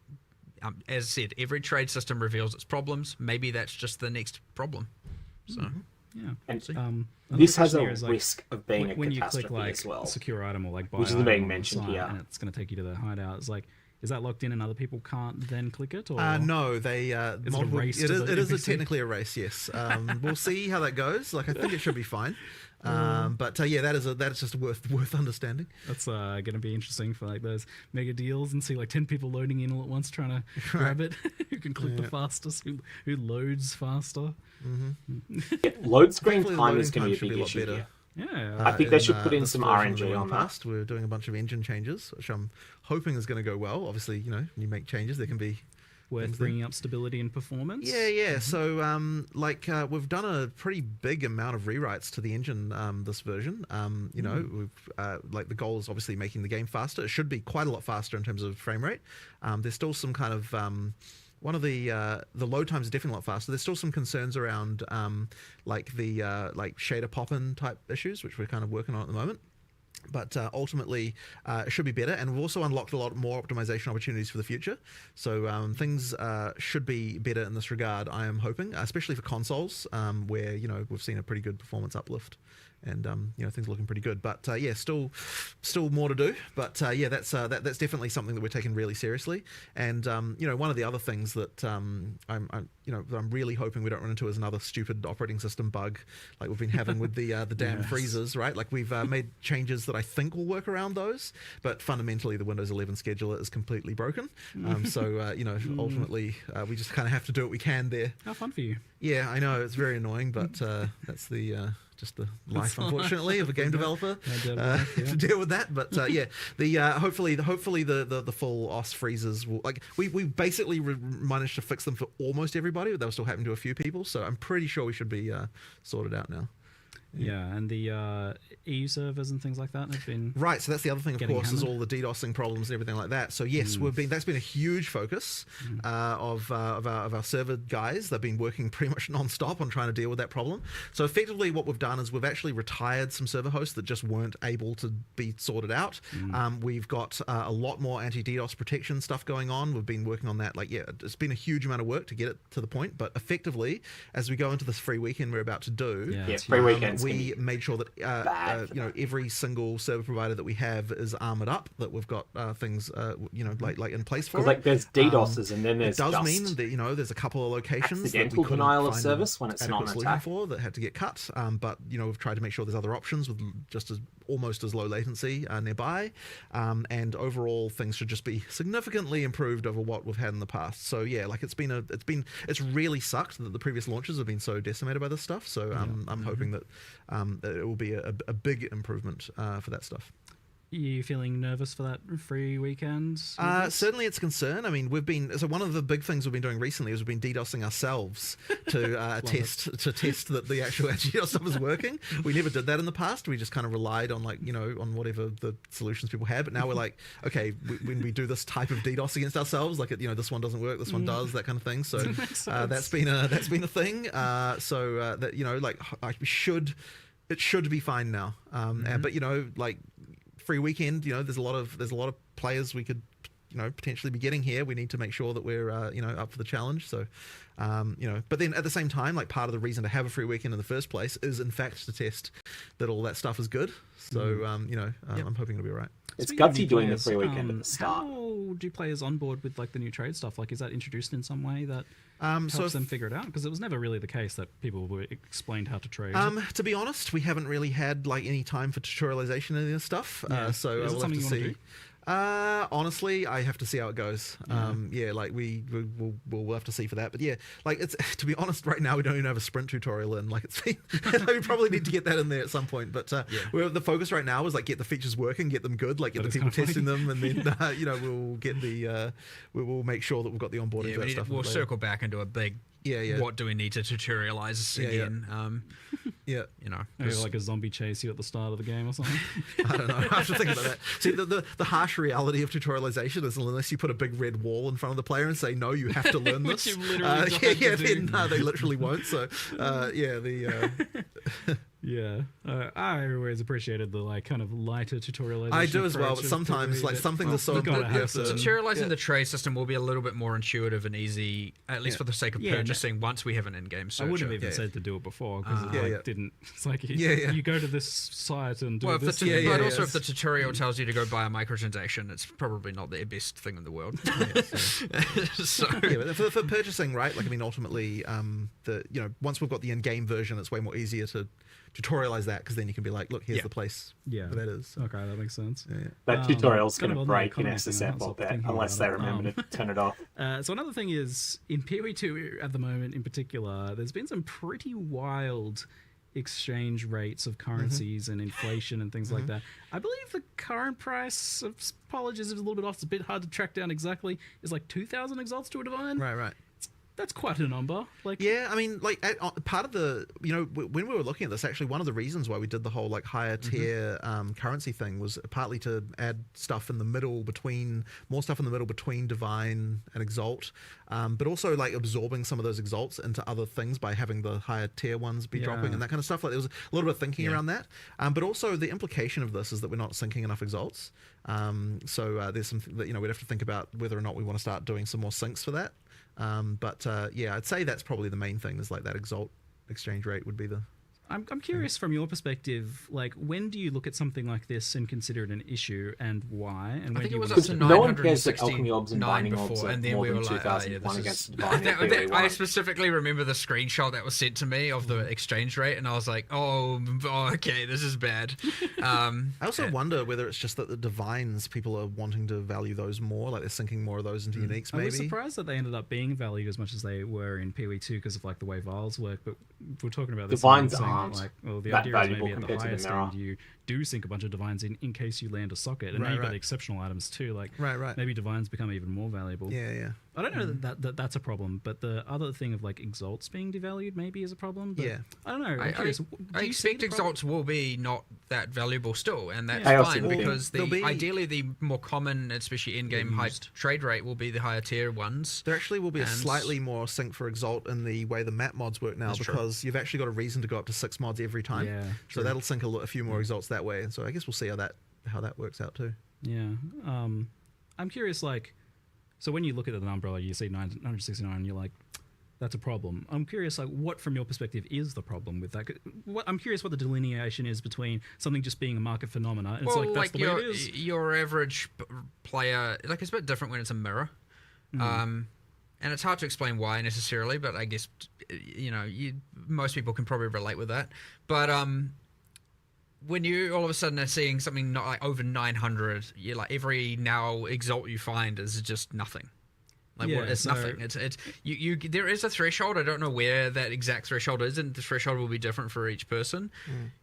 As I said, every trade system reveals its problems. Maybe that's just the next problem. So and this has a risk of being a when catastrophe you click like as well, secure item or like buy which isn't being mentioned here, and it's going to take you to the hideout. It's like, Is that locked in and other people can't then click it? Or No, they is it a race? It to is, the it is a NPC? technically a race. Yes, we'll see how that goes. Like I think it should be fine. But yeah, that is just worth understanding. That's going to be interesting for like those mega deals and see like 10 people loading in all at once trying to grab it. Who can click the fastest? Who loads faster? Load screen Hopefully the time loading is going to time be a should big be a lot issue better. here. Yeah. I think they should put in this some version RNG that on we that. passed. We're doing a bunch of engine changes, which I'm hoping is going to go well. Obviously, when you make changes, there can be Worth things there. bringing up stability and performance. Yeah. So, we've done a pretty big amount of rewrites to the engine this version. We've the goal is obviously making the game faster. It should be quite a lot faster in terms of frame rate. There's still some kind of one of the load times is definitely a lot faster. There's still some concerns around shader pop-in type issues, which we're kind of working on at the moment. But ultimately, it should be better, and we've also unlocked a lot more optimization opportunities for the future. So things should be better in this regard, I am hoping, especially for consoles, where we've seen a pretty good performance uplift, and things are looking pretty good. But still more to do. But that's definitely something that we're taking really seriously. And one of the other things that I'm really hoping we don't run into is another stupid operating system bug like we've been having with the damn freezers, right? Like we've made changes that I think will work around those, but fundamentally the Windows 11 scheduler is completely broken. Ultimately we just kind of have to do what we can there. How fun for you. Yeah, I know it's very annoying, but that's the just the life, unfortunately, of a game developer to deal with that. But hopefully the full OS freezes will we basically managed to fix them for almost everybody, but they were still happening to a few people. So I'm pretty sure we should be sorted out now. Yeah, and the EU servers and things like that have been right. So that's the other thing, of course, hammered. is all the DDoSing problems and everything like that. So yes, that's been a huge focus of our server guys. They've been working pretty much non-stop on trying to deal with that problem. So effectively, what we've done is we've actually retired some server hosts that just weren't able to be sorted out. We've got a lot more anti-DDoS protection stuff going on. We've been working on that. It's been a huge amount of work to get it to the point. But effectively, as we go into this free weekend we're about to do, free weekends. We made sure that every single server provider that we have is armored up. That we've got things in place for. Because there's DDoSes and then there's it does just mean that there's a couple of locations that we accidental couldn't denial of find service when it's not adequate an solution attack. for that had to get cut. But we've tried to make sure there's other options with just almost as low latency nearby, and overall things should just be significantly improved over what we've had in the past. So it's really sucked that the previous launches have been so decimated by this stuff. So I'm hoping that it will be a big improvement for that stuff. You feeling nervous for that free weekend? Certainly it's a concern. I mean, one of the big things we've been doing recently is we've been DDoSing ourselves to test that the actual DDoS stuff is working. We never did that in the past. We just kind of relied on on whatever the solutions people had. But now we're like, okay, when we do this type of DDoS against ourselves, this one doesn't work, this one does, that kind of thing. So that's been a thing. It should be fine now. But free weekend, there's a lot of players we could potentially be getting here. We need to make sure that we're up for the challenge. So but then at the same time, part of the reason to have a free weekend in the first place is in fact to test that all that stuff is good. So I'm hoping it'll be all right. It's Speaking of gutsy new doing players, the free weekend at the start. How do players on board with the new trade stuff? Is that introduced in some way that helps them figure it out? Because it was never really the case that people were explained how to trade. To be honest, we haven't really had any time for tutorialization of this stuff. So is it we'll something have to you want see. to do? Honestly, I have to see how it goes. We'll have to see for that. But it's to be honest, right now we don't even have a sprint tutorial in. It's been, we probably need to get that in there at some point. But the focus right now is get the features working, get them good, get the people testing them, and then we'll get we'll make sure that we've got the onboarding for that stuff. We'll circle back into a big. What do we need to tutorialize again? Maybe a zombie chase you at the start of the game or something. I don't know. I have to think about that. See, the harsh reality of tutorialization is unless you put a big red wall in front of the player and say, no, you have to learn this. Which you literally then they literally won't. So, Yeah, I always appreciated the like kind of lighter tutorialization. I do as well, approach but of sometimes PoE like that- something that's so you gotta important. have to- Tutorializing the trade system will be a little bit more intuitive and easy, at least for the sake of Yeah, purchasing. Once we have an in-game I searcher. wouldn't have even said to do it before because it didn't. It's like you go to this site and do Well, this. but also if the tutorial tells you to go buy a microtransaction, it's probably not the best thing in the world. So but for purchasing, right? Like I mean, ultimately, once we've got the in-game version, it's way more easier to tutorialize that because then you can be like, look, here's the place where that is. So. Okay, that makes sense. That tutorial's kind going of to on the break in economy thing, I SSF was or that thinking unless about they it. remember to turn it off. So another thing is in POE2 at the moment in particular, there's been some pretty wild exchange rates of currencies and inflation and things like that. I believe the current price of apologies is a little bit off. It's a bit hard to track down exactly. It's like 2,000 exalts to a divine. Right. That's quite a number. Like, yeah, I mean, like part of the, when we were looking at this, actually, one of the reasons why we did the whole like higher tier currency thing was partly to add stuff in the middle between divine and exalt, but also like absorbing some of those exalts into other things by having the higher tier ones be dropping and that kind of stuff. Like there was a little bit of thinking around that, but also the implication of this is that we're not syncing enough exalts. So there's something that we'd have to think about whether or not we want to start doing some more syncs for that. But I'd say that's probably the main thing is like that exalt exchange rate would be the. I'm curious from your perspective, like when do you look at something like this and consider it an issue and why? And when I think do it you was want up to to No one cares that alchemy orbs and 969 binding orbs before, are and then more we than were like, 2,001 against divine in I PoE1. specifically remember the screenshot that was sent to me of the exchange rate, and I was like, oh okay, this is bad. I also wonder whether it's just that the divines, people are wanting to value those more, like they're sinking more of those into uniques. Maybe. I was surprised that they ended up being valued as much as they were in PoE2 because of like the way vials work. But if we're talking about this, Divines saying aren't like, well, the that idea is valuable maybe at the compared to the highest mirror. end you do sink a bunch of divines in case you land a socket, and now you've got the exceptional items too. Like, maybe divines become even more valuable. Yeah. I don't know that's a problem, but the other thing of like exalts being devalued maybe is a problem. But I don't know. I'm curious. I expect exalts will be not that valuable still, and that's I also fine think because ideally the more common, especially in-game high trade rate, will be the higher tier ones. There actually will be a slightly more sync for exalt in the way the map mods work now because you've actually got a reason to go up to 6 mods every time. Yeah, so that'll sync a few more exalts that way. So I guess we'll see how that works out too. Yeah. I'm curious, like, so when you look at the number, you see 969, you're like, that's a problem. I'm curious, like, what from your perspective is the problem with that? I'm curious what the delineation is between something just being a market phenomena. And it's like, that's the way it is. Your average player, like, it's a bit different when it's a mirror. And it's hard to explain why necessarily, but I guess, most people can probably relate with that. But when you all of a sudden are seeing something not like over 900, you're like every now exalt you find is just nothing. Like it's nothing. It's you. There is a threshold. I don't know where that exact threshold is, and the threshold will be different for each person.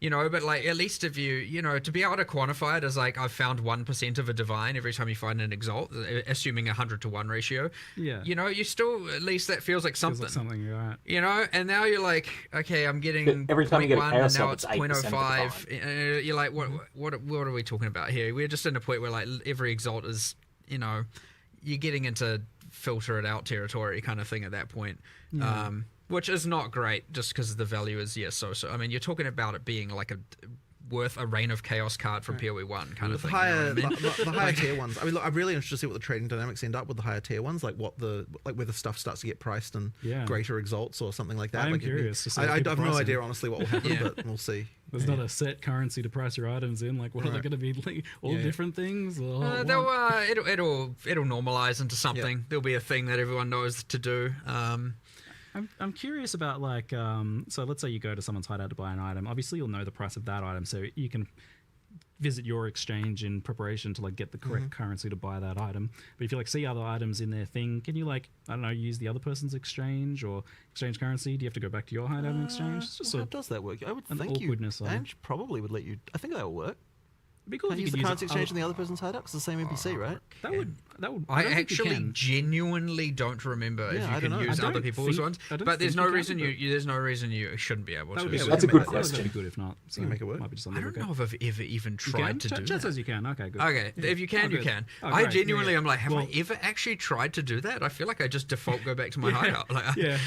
But like at least if you to be able to quantify it as like I've found 1% of a divine every time you find an exalt, assuming 100-to-1 ratio. Yeah. You still at least that feels like something. Feels like something, right? And now you're like, okay, I'm getting every time you get a 0.1 chaos and now orb, it's it's 8% of the 0.05. You're like, what are we talking about here? We're just in a point where like every exalt is, you're getting into filter it out territory kind of thing at that point, which is not great just because the value is so. I mean, you're talking about it being like worth a Reign of Chaos card from PoE1 kind of thing. The higher tier ones. I mean, look, I'm really interested to see what the trading dynamics end up with the higher tier ones, like where the stuff starts to get priced in greater exalts or something like that. I'm curious to see. I have no idea honestly what will happen, but we'll see. There's not a set currency to price your items in. Like, what are they going to be? Like, all different things? Or it'll normalize into something. There'll be a thing that everyone knows to do. I'm curious about like so let's say you go to someone's hideout to buy an item. Obviously, you'll know the price of that item, so you can visit your exchange in preparation to like get the correct currency to buy that item. But if you like see other items in their thing, can you like use the other person's exchange or exchange currency? Do you have to go back to your hideout and exchange? It's just how does that work? I would an think awkwardness. Ange probably would let you. I think that will work. It'd be cool if you use could the currency exchange other- in the other person's hideout. It's the same NPC, right? That would. I don't think you actually can. genuinely don't remember if I you don't can know. use I other don't people's think- ones. I don't But there's think no you reason can, there's no reason you shouldn't be able That to. would be That's a good That'd question. be good if not. So make it work. Might be just a I little don't know if I've ever even You tried can? to do Chat that. says you can. Okay, good. Okay, if you can, you good. can. Oh, I great. genuinely am like, have I Well- ever actually tried to do that? I feel like I just default go back to my hideout. Like, Yeah.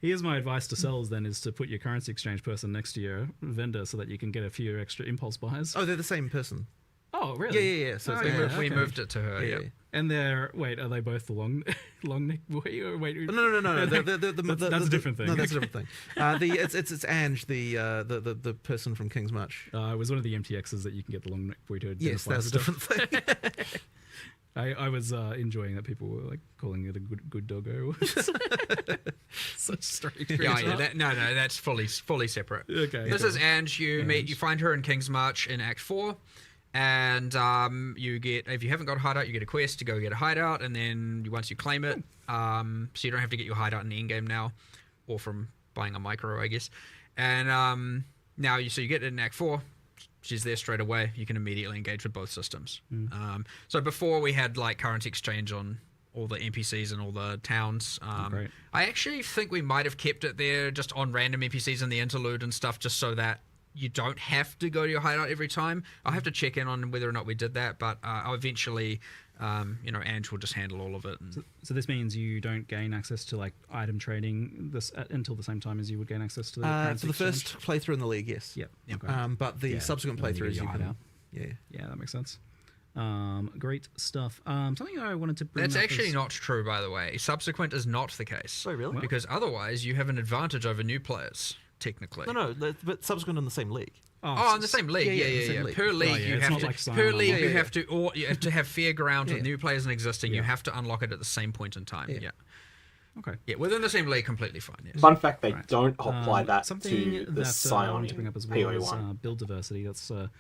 Here's my advice to sellers then is to put your currency exchange person next to your vendor so that you can get a few extra impulse buys. Oh, they're the same person. Oh, really? Yeah. So Oh, it's yeah. We okay. moved it to her. yeah. And they're are they both the long neck boy or wait? No. That's a different thing. No, that's a different thing. It's Ange, the person from King's March. It was one of the MTXs that you can get the long neck boy to Yes, identify that's a stuff. different thing. I was enjoying that people were like calling it a good doggo. Such strange. Yeah. That's fully separate. Okay. This is Ange. You find her in King's March in Act 4. And you get, if you haven't got a hideout, you get a quest to go get a hideout, and then once you claim it, so you don't have to get your hideout in the endgame now, or from buying a micro, I guess. And now you get it in Act 4. She's there straight away. You can immediately engage with both systems. So before we had like currency exchange on all the NPCs and all the towns. Great. I actually think we might have kept it there just on random NPCs in the interlude and stuff, just so that you don't have to go to your hideout every time. I'll have to check in on whether or not we did that, but I'll eventually, Ange will just handle all of it. And So this means you don't gain access to like item trading until the same time as you would gain access to the currency For the exchange? first playthrough in the league, yes. Yep. But the subsequent and then playthroughs, get you your can. hideout. Yeah. That makes sense. Great stuff. Something I wanted to bring that's up actually is- not true, by the way. Subsequent is not the case. Oh, really? Because otherwise you have an advantage over new players, technically. No, but subsequent in the same league. Oh, in the same league. Yeah, in the same Yeah. league. Per league, yeah, you it's have not to. like Per Simon league, Unlock. you have to, or you have to have fair ground with Yeah. new players and existing. You Yeah. have to unlock it at the same point in time. Yeah. Yeah. Okay. Yeah, within the same league, completely fine. Yes. Fun fact, they Right. don't apply that Something to the that I wanted to Psion bring up as well is POE1. build diversity. That's a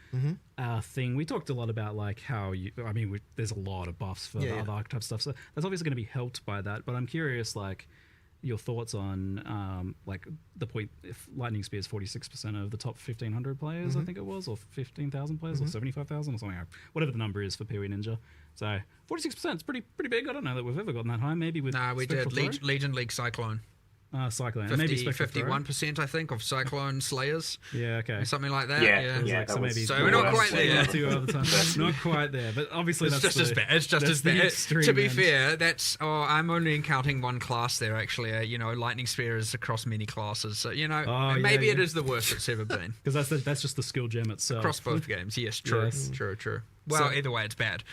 thing. We talked a lot about like how there's a lot of buffs for the other archetype stuff, so that's obviously going to be helped by that. But I'm curious, like your thoughts on like the point if Lightning Spear is 46% of the top 1,500 players, I think it was, or 15,000 players, or 75,000, or something, whatever the number is for PoE Ninja. So 46% is pretty big. I don't know that we've ever gotten that high. Maybe with Nah, we Spectral did Throw? Legion League Cyclone. Cyclone, and maybe Spectral Throw. 51%, I think, of Cyclone Slayers. Yeah, okay. Or something like that. Yeah, Yeah. yeah. Like, that so was maybe So we're not quite there yet. Not quite there, but obviously It's that's just as bad. It's just that's as the bad. extreme To be end. fair, that's I'm only encountering one class there. Actually, Lightning Spear is across many classes. So maybe yeah. it is the worst it's ever been because that's just the skill gem itself. across both games. Yes, true, Yes. true. Well, either way, it's bad.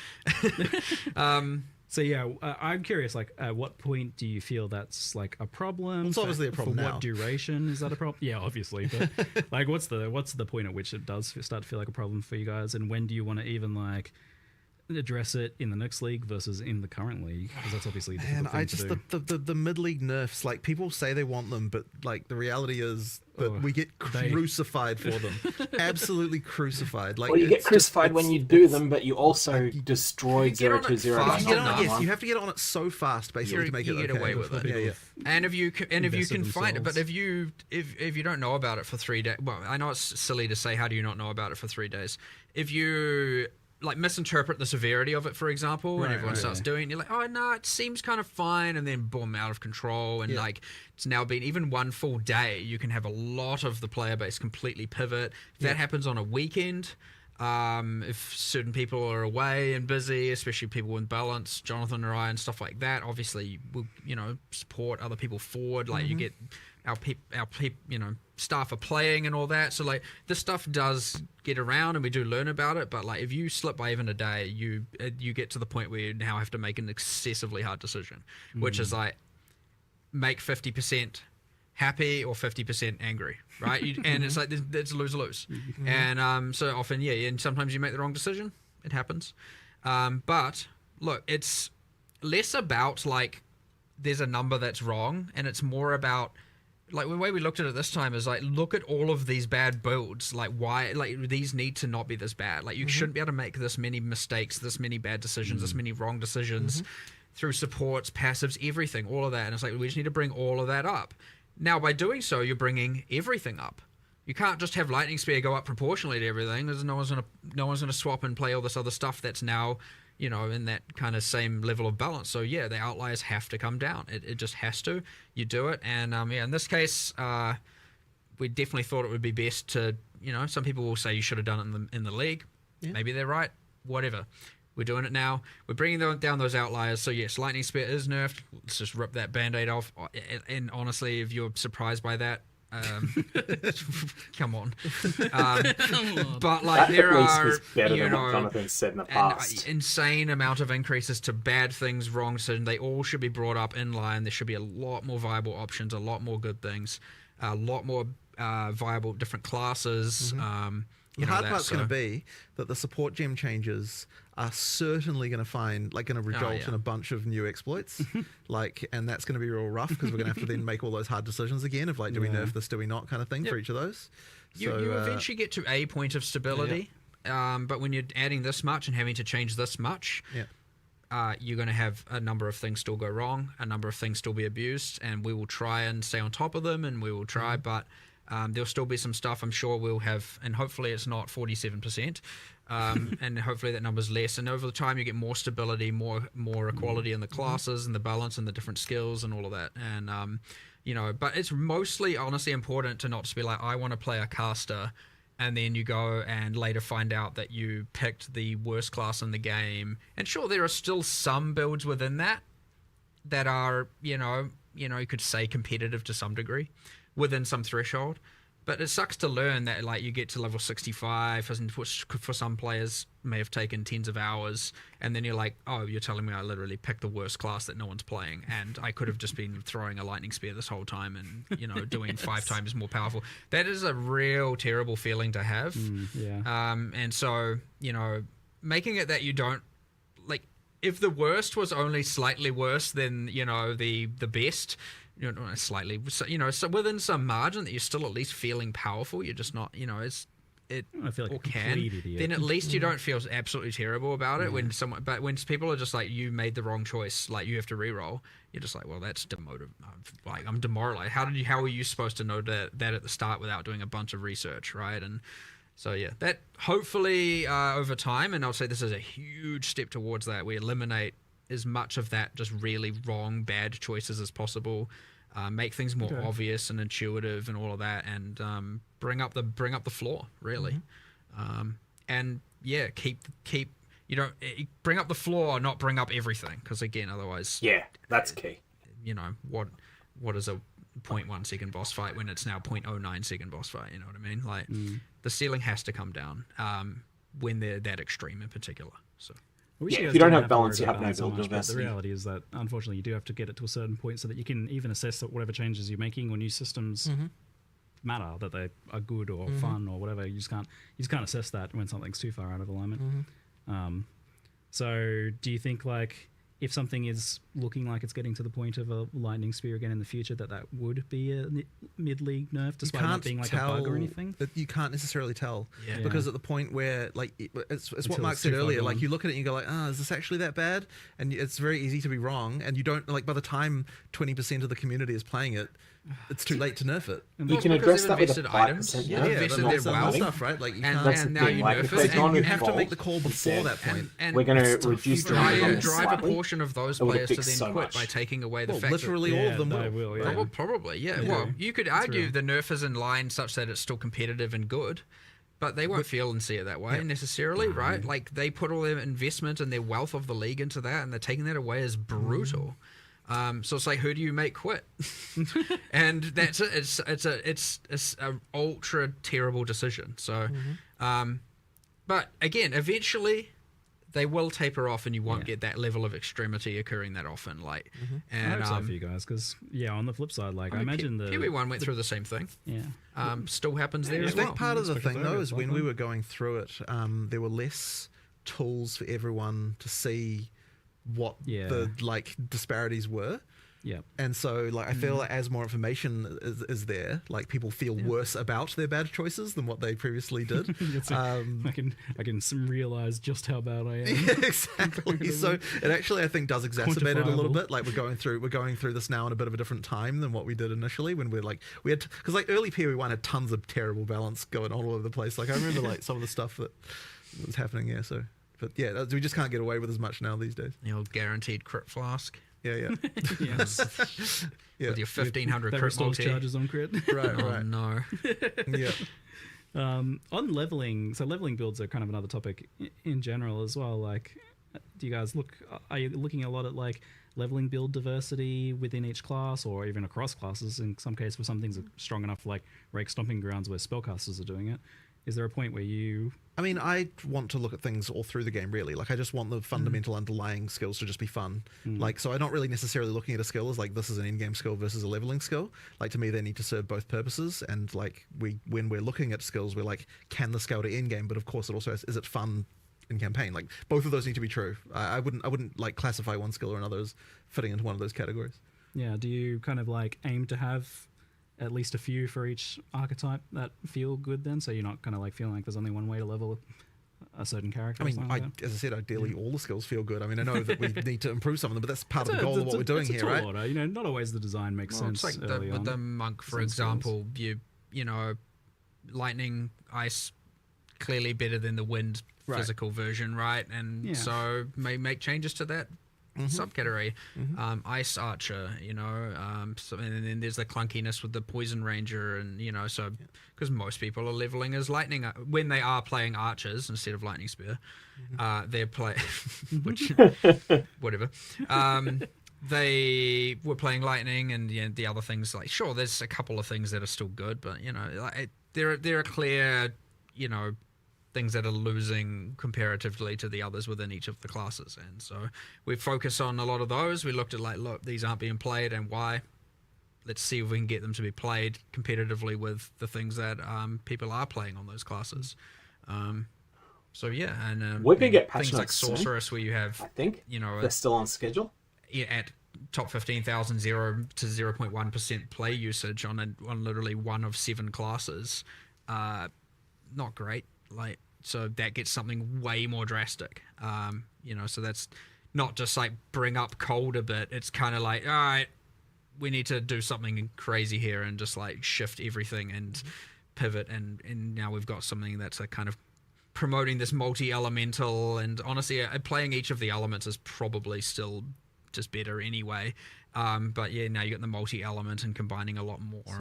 So yeah, I'm curious. Like, at what point do you feel that's like a problem? It's obviously a problem For now. what duration is that a problem? Yeah, obviously. But like, what's the point at which it does start to feel like a problem for you guys? And when do you want to even like address it in the next league versus in the current league? Because that's obviously a difficult And thing to do. the mid league nerfs, like people say they want them, but like the reality is that we get crucified for them. Absolutely crucified. Like Well, you get it's crucified just- when you do them, but you also destroy get on it 020. fast You get on, enough. yes, you have to get on it so fast, basically, to make you it get okay. away with it. Yeah. And if you Invested can find it, but themselves. if you don't know about it for 3 days, well, I know it's silly to say how do you not know about it for 3 days. If you like misinterpret the severity of it, for example, and everyone starts doing it, you're like, oh no, it seems kind of fine, and then boom, out of control, and like it's now been even one full day, you can have a lot of the player base completely pivot. If that happens on a weekend, if certain people are away and busy, especially people in balance, Jonathan or I and stuff like that, obviously we'll support other people forward. Like you get our staff are playing and all that. So like this stuff does get around and we do learn about it. But like if you slip by even a day, you get to the point where you now have to make an excessively hard decision, which is like make 50% happy or 50% angry, right? And it's like it's lose-lose. And so often, and sometimes you make the wrong decision. It happens. But look, it's less about like there's a number that's wrong, and it's more about like the way we looked at it this time is like look at all of these bad builds, like why like these need to not be this bad. Like you shouldn't be able to make this many mistakes, this many bad decisions, this many wrong decisions through supports, passives, everything, all of that. And it's like we just need to bring all of that up. Now by doing so, you're bringing everything up. You can't just have Lightning Spear go up proportionally to everything. There's no one's gonna swap and play all this other stuff that's now in that kind of same level of balance. So yeah, the outliers have to come down. It just has to. You do it, and in this case, we definitely thought it would be best to. Some people will say you should have done it in the league. Yeah. Maybe they're right. Whatever. We're doing it now. We're bringing down those outliers. So yes, Lightning Spear is nerfed. Let's just rip that band-aid off. And honestly, if you're surprised by that, come on. But like, there are, you know, Jonathan said in the past, an insane amount of increases to bad things, wrong decisions. They all should be brought up in line. There should be a lot more viable options, a lot more good things, a lot more viable different classes. The hard part's going to be that the support gem changes are certainly going to result in a bunch of new exploits, and that's going to be real rough because we're going to have to then make all those hard decisions again of like, do we nerf this, do we not, kind of thing for each of those. You eventually get to a point of stability, but when you're adding this much and having to change this much, you're going to have a number of things still go wrong, a number of things still be abused, and we will try and stay on top of them, and we will try, but there'll still be some stuff I'm sure we'll have, and hopefully it's not 47%, and hopefully that number's less, and over the time you get more stability, more equality in the classes and the balance and the different skills and all of that, and you know, but it's mostly honestly important to not just be like, I want to play a caster, and then you go and later find out that you picked the worst class in the game, and sure, there are still some builds within that are, you know, you could say competitive to some degree, within some threshold, but it sucks to learn that like you get to level 65, which for some players may have taken tens of hours, and then you're like, oh, you're telling me I literally picked the worst class that no one's playing, and I could have just been throwing a lightning spear this whole time and, you know, doing 5 times more powerful. That is a real terrible feeling to have. And so, you know, making it that you don't, like, if the worst was only slightly worse than, you know, the best, you know, slightly, you know, so within some margin that you're still at least feeling powerful, you're just not, you know, I feel like or a complete idiot. then at least you don't feel absolutely terrible about it when when people are just like, you made the wrong choice, like you have to reroll, you're just like, well, that's demotive, like I'm demoralized. How are you supposed to know that at the start without doing a bunch of research, right? And so yeah, that hopefully over time, and I'll say this is a huge step towards that, we eliminate as much of that just really wrong, bad choices as possible, make things more obvious and intuitive and all of that, and bring up the floor really, and yeah, keep you know, bring up the floor, not bring up everything, because again, otherwise, that's key. You know, what is a 0.1 second boss fight when it's now 0.09 second boss fight? You know what I mean? Like the ceiling has to come down when they're that extreme in particular. So. If you don't have balance, you have no build diversity. The reality is that, unfortunately, you do have to get it to a certain point so that you can even assess that whatever changes you're making or new systems matter, that they are good or fun or whatever. You just can't assess that when something's too far out of alignment. So, do you think, like, if something is looking like it's getting to the point of a lightning spear again in the future, that would be a mid-league nerf, despite not being like a bug or anything? You can't necessarily tell, because at the point where, like, it's what Mark said earlier, like, you look at it and you go like, is this actually that bad? And it's very easy to be wrong, and you don't, like, by the time 20% of the community is playing it, it's too late to nerf it. You can address that with a 5%. Invested their WoW stuff, right? Like, you can't, and now you nerf it, and you have to make the call before that point. And we're going to reduce the drive a portion of those players to then quit by taking away the fact literally that, all of them will. Well, probably, yeah. Well, you could argue the nerf is in line such that it's still competitive and good, but they won't feel and see it that way necessarily, right? Like, they put all their investment and their wealth of the league into that, and they're taking that away as brutal. So it's like, who do you make quit? And that's it. It's a ultra terrible decision. So, but again, eventually they will taper off, and you won't get that level of extremity occurring that often. Like, and I hope so for you guys, because on the flip side, like, I imagine the POE1 went through the same thing. Still happens there as well. I think part of the thing though is when we were going through it, there were less tools for everyone to see what the like disparities were. And so, like, I feel like as more information is there, like, people feel worse about their bad choices than what they previously did. I can realize just how bad I am. Exactly. So it actually, I think, does exacerbate it a little bit. Like, we're going through this now in a bit of a different time than what we did initially, when we had because like early POE1 had tons of terrible balance going on all over the place. Like, I remember like some of the stuff that was happening. So, but yeah, we just can't get away with as much now these days. The old guaranteed crit flask. Yes. With your 1500 that crit multi charges on crit. Right. Oh, no. On leveling, so leveling builds are kind of another topic in general as well. Like, Do you guys are you looking a lot at like leveling build diversity within each class, or even across classes in some cases, where some things are strong enough, like Rake Stomping Grounds where spellcasters are doing it? Is there a point where you... I mean, I want to look at things all through the game, really. Like, I just want the fundamental underlying skills to just be fun. Like, so I'm not really necessarily looking at a skill as, like, this is an in-game skill versus a leveling skill. Like, to me, they need to serve both purposes. And, like, when we're looking at skills, we're like, can the skill to in-game? But, of course, it also has, is it fun in campaign? Like, both of those need to be true. I wouldn't, like, classify one skill or another as fitting into one of those categories. Yeah, do you kind of, like, aim to have at least a few for each archetype that feel good then, so you're not kind of like feeling like there's only one way to level a certain character? I mean, as I said, ideally all the skills feel good. I mean, I know that we need to improve some of them, but that's part of the goal of what we're doing here, right? Order. You know, not always the design makes sense. It's like with the monk, for example, you know, lightning, ice, clearly better than the wind physical version, right? And so may make changes to that subcategory. Ice archer, you know, so, and then there's the clunkiness with the poison ranger, and you know, so because most people are leveling as lightning when they are playing archers instead of lightning spear, they're which whatever. They were playing lightning, and the other things, like, sure, there's a couple of things that are still good, but you know, like, there are clear, you know, things that are losing comparatively to the others within each of the classes. And so we focus on a lot of those. We looked at, like, look, these aren't being played, and why? Let's see if we can get them to be played competitively with the things that people are playing on those classes. So yeah, and we're gonna get things like Sorceress, where you have, I think, you know, they're still on schedule. At top 15,000, 0 to 0.1% play usage on literally one of 7 classes. Not great. Like, so that gets something way more drastic. You know, so that's not just like bring up cold a bit. It's kind of like, all right, we need to do something crazy here and just like shift everything and pivot. And now we've got something that's a kind of promoting this multi-elemental. And honestly, playing each of the elements is probably still just better anyway. But yeah, now you got the multi-element and combining a lot more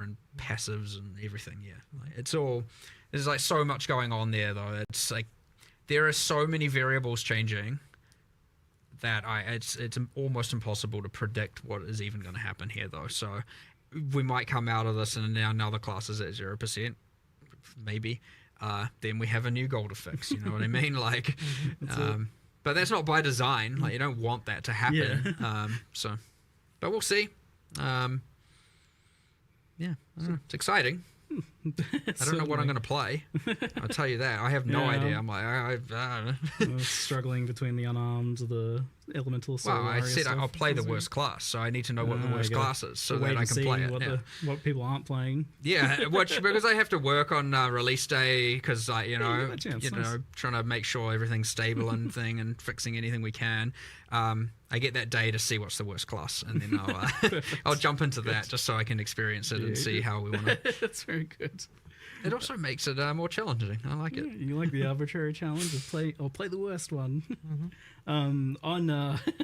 and passives and everything. Yeah, like, it's all. There's like so much going on there, though. It's like there are so many variables changing that it's almost impossible to predict what is even going to happen here, though. So we might come out of this and now another class is at 0%, maybe. Then we have a new goal to fix. You know what I mean? Like, but that's not by design. Like, you don't want that to happen. Yeah. But we'll see. Yeah, I don't know. It's exciting. I don't know what I'm going to play. I'll tell you that. I have no idea. I'm like, I don't know. Struggling between the unarmed, the elemental. Well, I said I'll play the worst class, so I need to know what the worst class is so that I can play it. What people aren't playing. Yeah, because I have to work on release day, because you know, trying to make sure everything's stable and and fixing anything we can. I get that day to see what's the worst class, and then I'll jump into that just so I can experience it and see how we want to. That's very good. It also makes it more challenging. I like it. You like the arbitrary challenge of play the worst one.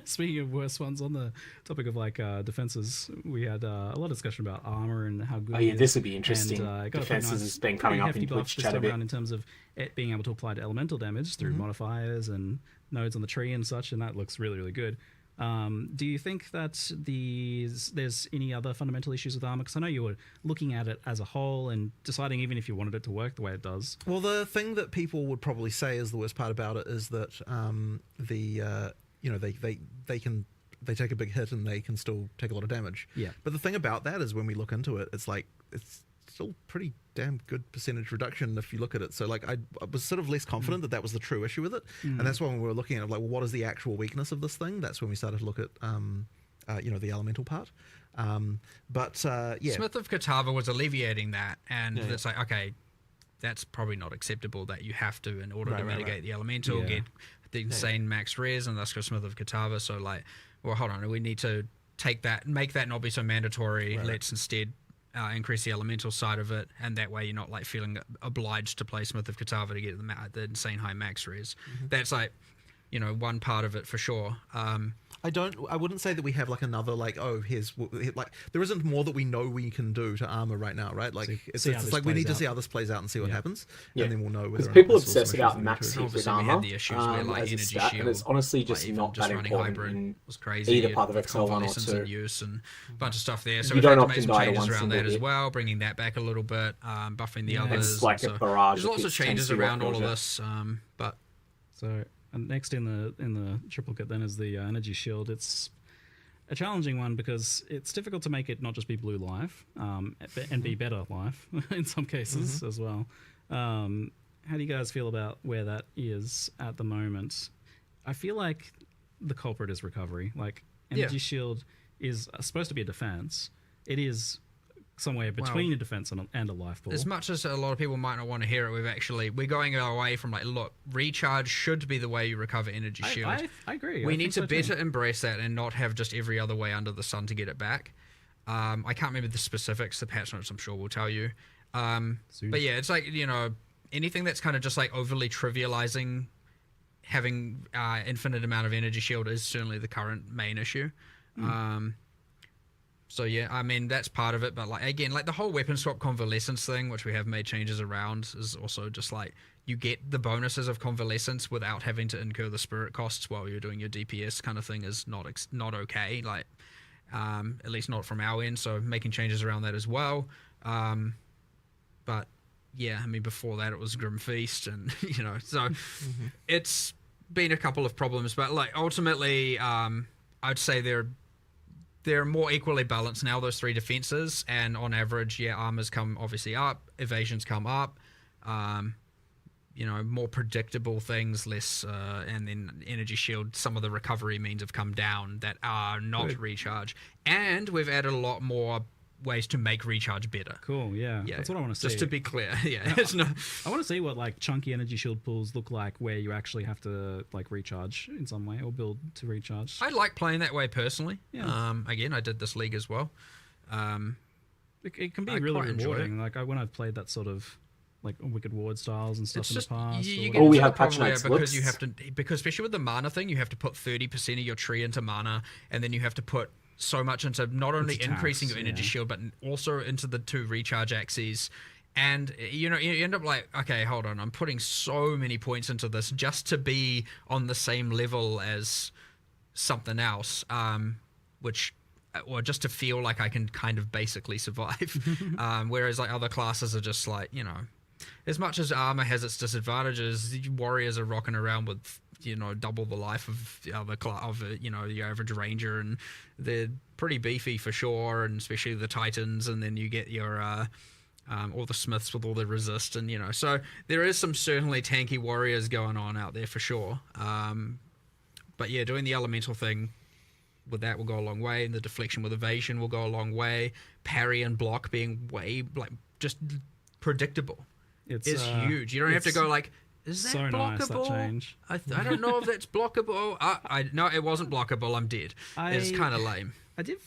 Speaking of worst ones, on the topic of like defenses, we had a lot of discussion about armor and how good. Oh yeah, this would be interesting. And, defenses has been coming up in Twitch chat a bit in terms of it being able to apply to elemental damage through modifiers and nodes on the tree and such, and that looks really, really good. Do you think that there's any other fundamental issues with armor? Because I know you were looking at it as a whole and deciding even if you wanted it to work the way it does. Well, the thing that people would probably say is the worst part about it is that they take a big hit and they can still take a lot of damage. Yeah. But the thing about that is when we look into it, it's like it's still pretty damn good percentage reduction if you look at it. So like I was sort of less confident that was the true issue with it, and that's when we were looking at like, well, what is the actual weakness of this thing? That's when we started to look at the elemental part. Smith of Catava was alleviating that, and it's like, okay, that's probably not acceptable that you have to, in order to mitigate the elemental, get the insane max res, and thus go Smith of Catava. So like, well, hold on, we need to take that, make that not be so mandatory. Let's instead increase the elemental side of it, and that way you're not like feeling obliged to play Smith of Catava to get the insane high max res. That's like, you know, one part of it for sure. I wouldn't say that we have like another like, oh, here's like, there isn't more that we know we can do to armor right now, right? Like it's like we need to see how this plays out and see what happens, and then we'll know. Because people obsess about max hit with obviously we armor had the issues where like as a energy stat, shield, and it's honestly just like, not just that running important hybrid in was crazy. either Path of with Exile 1 or convalescence 2. in use and a bunch of stuff there. So You we've don't had to make often some die to changes one around single that as hit. well, bringing that back a little bit, buffing the others. It's like and a so barrage there's lots of of hits tends changes to around all of work, this, but So, and next in the triplicate then is the energy shield. It's a challenging one because it's difficult to make it not just be blue life, and be better life in some cases as well. How do you guys feel about where that is at the moment? I feel like the culprit is recovery. Like energy shield is supposed to be a defense. It is somewhere between a defense and a life pool. as much as a lot of people might not want to hear it, we're going away from like, look, recharge should be the way you recover energy shield. I agree. We need to better embrace that and not have just every other way under the sun to get it back. I can't remember the specifics. The patch notes, I'm sure, will tell you. But yeah, it's like, you know, anything that's kind of just like overly trivializing having infinite amount of energy shield is certainly the current main issue. So yeah, I mean, that's part of it, but like, again, like the whole weapon swap convalescence thing, which we have made changes around, is also just like, you get the bonuses of convalescence without having to incur the spirit costs while you're doing your DPS kind of thing is not okay, like, at least not from our end, so making changes around that as well. But yeah, I mean, before that it was Grim Feast, and you know, so it's been a couple of problems, but like ultimately, I'd say they're more equally balanced now, those three defenses, and on average, yeah, armors come obviously up, evasions come up, you know, more predictable things, less, and then energy shield, some of the recovery means have come down that are not recharge, and we've added a lot more ways to make recharge better. Cool, yeah. That's what I want to see. Just to be clear, yeah. It's not... I want to see what like chunky energy shield pools look like where you actually have to like recharge in some way or build to recharge. I like playing that way personally. Yeah. Again, I did this league as well. It can be I really quite enjoy rewarding. Like when I've played that sort of like Wicked Ward styles and stuff It's in just, the past. you or get we into have the problem patch where notes because you lists. have to, because especially with the mana thing, you have to put 30% of your tree into mana, and then you have to put so much into not only Into increasing tax, your energy yeah. shield, but also into the 2 recharge axes. And you know, you end up like, okay, hold on, I'm putting so many points into this just to be on the same level as something else, or just to feel like I can kind of basically survive. Whereas like other classes are just like, you know, as much as armor has its disadvantages, warriors are rocking around with, you know, double the life of the other you know, the average ranger, and they're pretty beefy for sure, and especially the titans, and then you get your all the smiths with all the resist, and you know, so there is some certainly tanky warriors going on out there for sure. But yeah, doing the elemental thing with that will go a long way, and the deflection with evasion will go a long way. Parry and block being way like just predictable. It's huge. You don't have to go like, is that so blockable? nice, that change. I don't know if that's blockable. No, it wasn't blockable. I'm dead. It's kind of lame. I do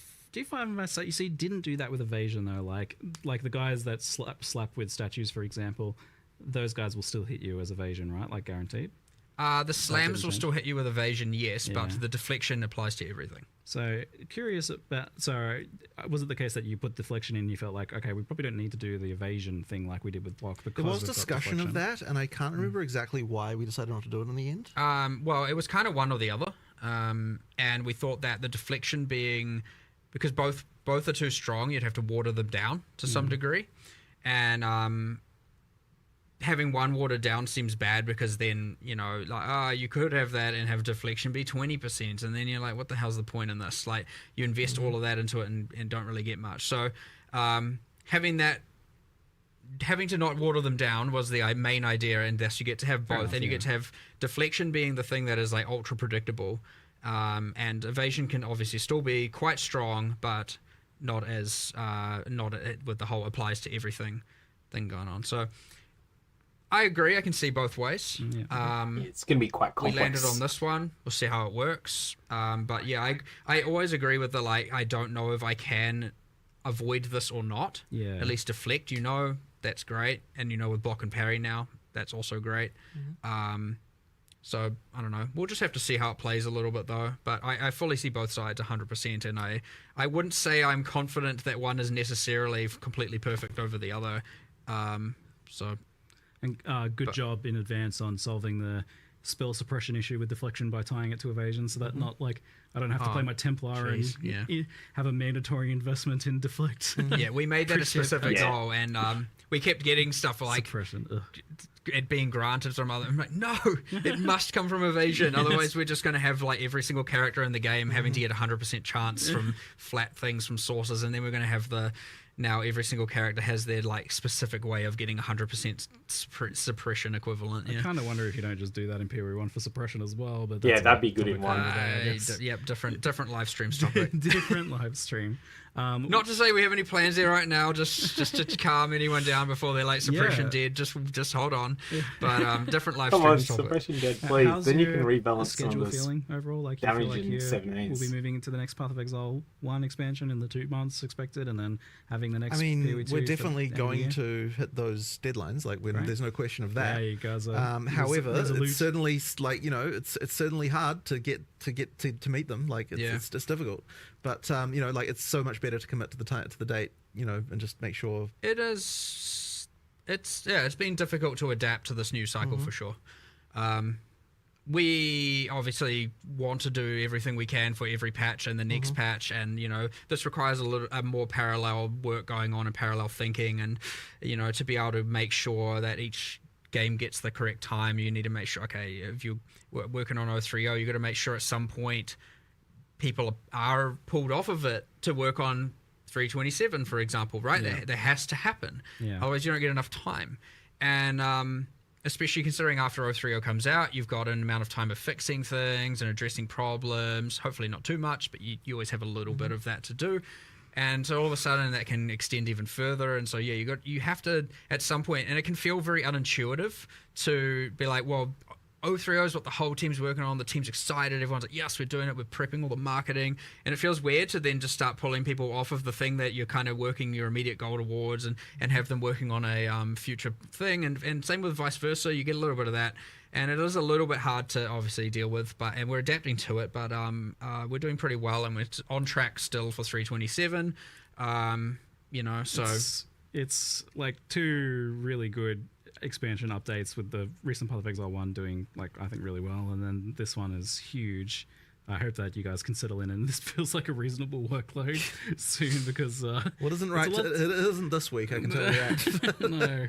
find myself, you see, didn't do that with evasion though. Like the guys that slap with statues, for example, those guys will still hit you as evasion, right? Like guaranteed. The slams will still hit you with evasion, yes, Yeah. but the deflection applies to everything. So curious about. So was it the case that you put deflection in? And you felt like, okay, we probably don't need to do the evasion thing like we did with block. Because There was we've got discussion of deflection. that, and I can't remember exactly why we decided not to do it in the end. Well, it was kind of one or the other, and we thought that the deflection being, because both are too strong, you'd have to water them down to some degree, and having one watered down seems bad because then, you know, like, you could have that and have deflection be 20%, and then you're like, what the hell's the point in this? Like, you invest all of that into it and don't really get much. So having to not water them down was the main idea, and thus you get to have both, and you get to have deflection being the thing that is like ultra predictable, and evasion can obviously still be quite strong, but not with the whole applies to everything thing going on. So I agree. I can see both ways. It's going to be quite complex. We landed on this one. We'll see how it works. But yeah, I always agree with the like, I don't know if I can avoid this or not. Yeah. At least deflect, you know, that's great. And you know, with block and parry now, that's also great. So I don't know. We'll just have to see how it plays a little bit though. But I fully see both sides 100%, and I wouldn't say I'm confident that one is necessarily completely perfect over the other. Good job in advance on solving the spell suppression issue with deflection by tying it to evasion, so that not like I don't have to play my Templar and have a mandatory investment in deflect. Yeah, we made that a specific goal, and we kept getting stuff like suppression. It being granted from other. I'm like, no, it must come from evasion. Otherwise, we're just going to have like every single character in the game having to get 100% chance from flat things from sources, and then we're going to have now every single character has their like specific way of getting 100% suppression equivalent. I kind of wonder if you don't just do that in POE1 for suppression as well. But that'd be good in one. Yep, different live stream topic. Different live stream. Not to say we have any plans there right now, just to calm anyone down before they're like suppression dead. Just hold on. But different live streams. Come on, suppression dead, please. How's then you your can rebalance schedule some of feeling overall? Like you damage feel like in 17s. we'll be moving into the next Path of Exile 1 expansion in the 2 months expected, and then having the next. I mean, POE2 we're definitely for going to hit those deadlines. Like, there's no question of that. Yeah, you guys are. However, it's certainly like it's certainly hard to get to meet them. Like it's difficult, but like it's so much better to commit to the date, and just make sure. It is. It's been difficult to adapt to this new cycle for sure. We obviously want to do everything we can for every patch and the next patch, and this requires a more parallel work going on and parallel thinking, and to be able to make sure that each game gets the correct time. You need to make sure, okay, if you're working on 030, you got to make sure at some point people are pulled off of it to work on 327, for example, right? That has to happen. Otherwise you don't get enough time. And especially considering after 030 comes out, you've got an amount of time of fixing things and addressing problems. Hopefully not too much, but you always have a little bit of that to do. And so all of a sudden that can extend even further. And so, you have to, at some point, and it can feel very unintuitive to be like, well, 030 is what the whole team's working on. The team's excited. Everyone's like, yes, we're doing it. We're prepping all the marketing. And it feels weird to then just start pulling people off of the thing that you're kind of working your immediate goal towards, and have them working on a future thing. And same with vice versa. You get a little bit of that. And it is a little bit hard to obviously deal with, and we're adapting to it. But we're doing pretty well, and we're on track still for 327. So it's like 2 really good expansion updates, with the recent Path of Exile 1 doing I think really well, and then this one is huge. I hope that you guys can settle in, and this feels like a reasonable workload soon, because isn't right. It isn't this week, I can tell you that. No.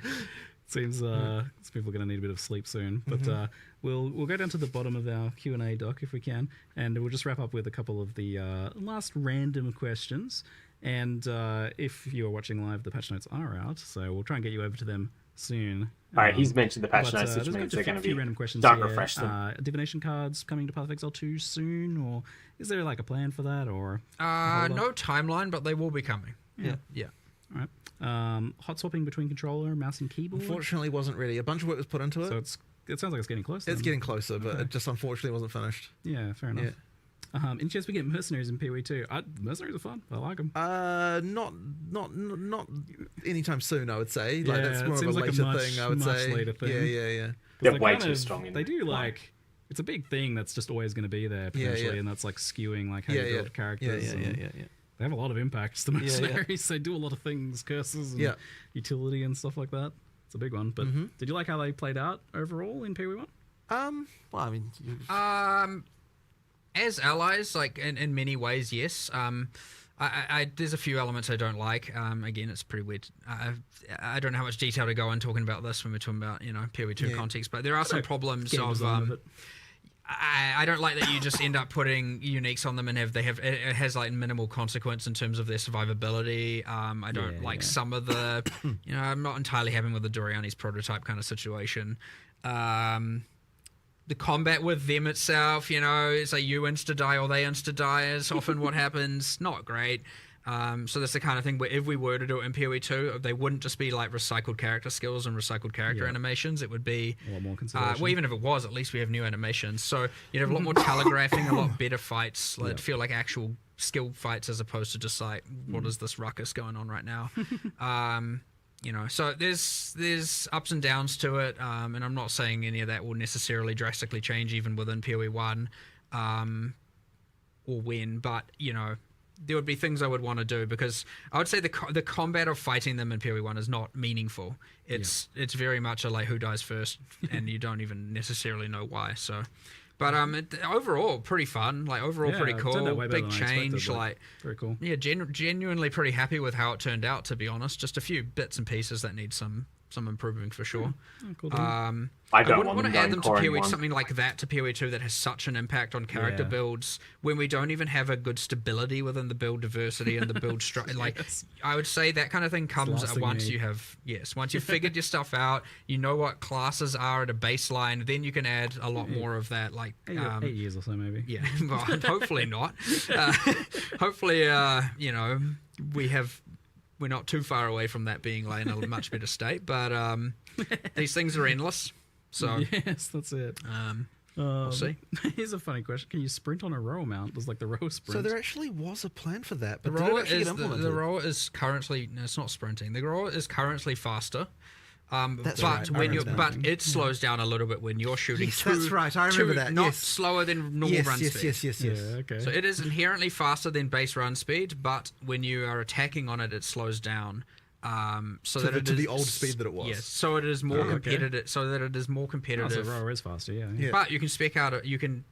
Seems people are going to need a bit of sleep soon. But we'll go down to the bottom of our Q&A doc if we can, and we'll just wrap up with a couple of the last random questions. And if you're watching live, the patch notes are out, so we'll try and get you over to them soon. All right, he's mentioned the patch notes, which means they're going to be random questions. Don't refresh them. Divination cards coming to Path of Exile 2 soon, or is there like a plan for that, or no timeline, but they will be coming. Yeah. All right. Hot swapping between controller, mouse, and keyboard. Unfortunately, wasn't really. A bunch of work was put into it. So it sounds like it's getting closer. It's getting closer, but it just unfortunately wasn't finished. Yeah, fair enough. Any chance we get mercenaries in POE2? Mercenaries are fun. I like them. Not anytime soon, I would say. That's more of a later thing, I would say. Later thing. Yeah. They're way too strong. They do it's a big thing that's just always going to be there potentially, and that's skewing how you build characters. Yeah. They have a lot of impacts, the mercenaries. They do a lot of things, curses and utility and stuff like that. It's a big one. But did you like how they played out overall in POE1? Well, I mean... as allies, in many ways, yes. There's a few elements I don't like. Again, it's pretty weird. I don't know how much detail to go in talking about this when we're talking about, POE2 context, but there are some problems of... I don't like that you just end up putting uniques on them and it has minimal consequence in terms of their survivability. I don't like some of the, I'm not entirely happy with the Doriani's prototype kind of situation. The combat with them itself, it's like you insta-die or they insta-die is often what happens. Not great. So that's the kind of thing where if we were to do it in POE2, they wouldn't just be recycled character skills and recycled character animations. It would be a lot more consideration. Well, even if it was, at least we have new animations. So you'd have a lot more telegraphing, a lot better fights. It'd feel like actual skill fights as opposed to just what is this ruckus going on right now? So there's ups and downs to it, and I'm not saying any of that will necessarily drastically change even within POE1 or when, but there would be things I would want to do, because I would say the combat of fighting them in POE1 is not meaningful. It's very much a like who dies first, and you don't even necessarily know why. So, but overall pretty fun. Like overall pretty cool. Big change. Like very cool. Yeah, genuinely pretty happy with how it turned out. To be honest, just a few bits and pieces that need some improving for sure. Cool I wouldn't want them to add them to core in POE, one. something like that to POE2 that has such an impact on character builds when we don't even have a good stability within the build diversity and the build structure. Like I would say that kind of thing comes once you have once you've figured your stuff out, you know what classes are at a baseline, then you can add a lot more of that. Like 8 years or so maybe. Yeah, well, hopefully not. Hopefully, we're not too far away from that being like in a much better state, but these things are endless. So yes, that's it. We'll see. Here's a funny question: can you sprint on a row mount? There's like the row sprint. So there actually was a plan for that, but The did it rower actually is get implemented? the rower is currently it's not sprinting. The rower is currently faster. That's but right, I when you remember but it slows down a little bit when you're shooting. Yes, that's right, I remember that, Not yes. slower than normal run speed. Yes. Yeah, okay. So it is inherently faster than base run speed, but when you are attacking on it, it slows down. So that to the old speed that it was. Yes, so it is more okay. competitive. So that it is more Oh, so competitive. rower is faster, yeah. Yeah. But you can spec out. You can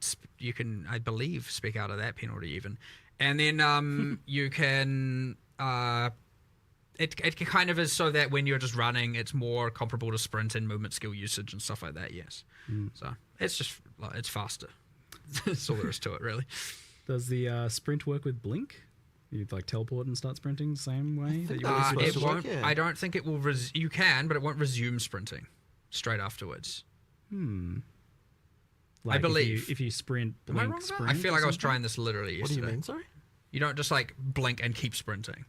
I believe spec out of that penalty even, and then you can. It kind of is so that when you're just running, it's more comparable to sprint and movement skill usage and stuff like that. Yes, so it's just it's faster. That's all there is to it, really. Does the sprint work with blink? You like teleport and start sprinting the same way that you always supposed It to won't. work, yeah. I don't think it will. You can, but it won't resume sprinting straight afterwards. Like believe. if you sprint, Am I blink, wrong about that? sprint. I feel or like I was something? trying this literally What do yesterday. you mean, sorry? You don't just like blink and keep sprinting.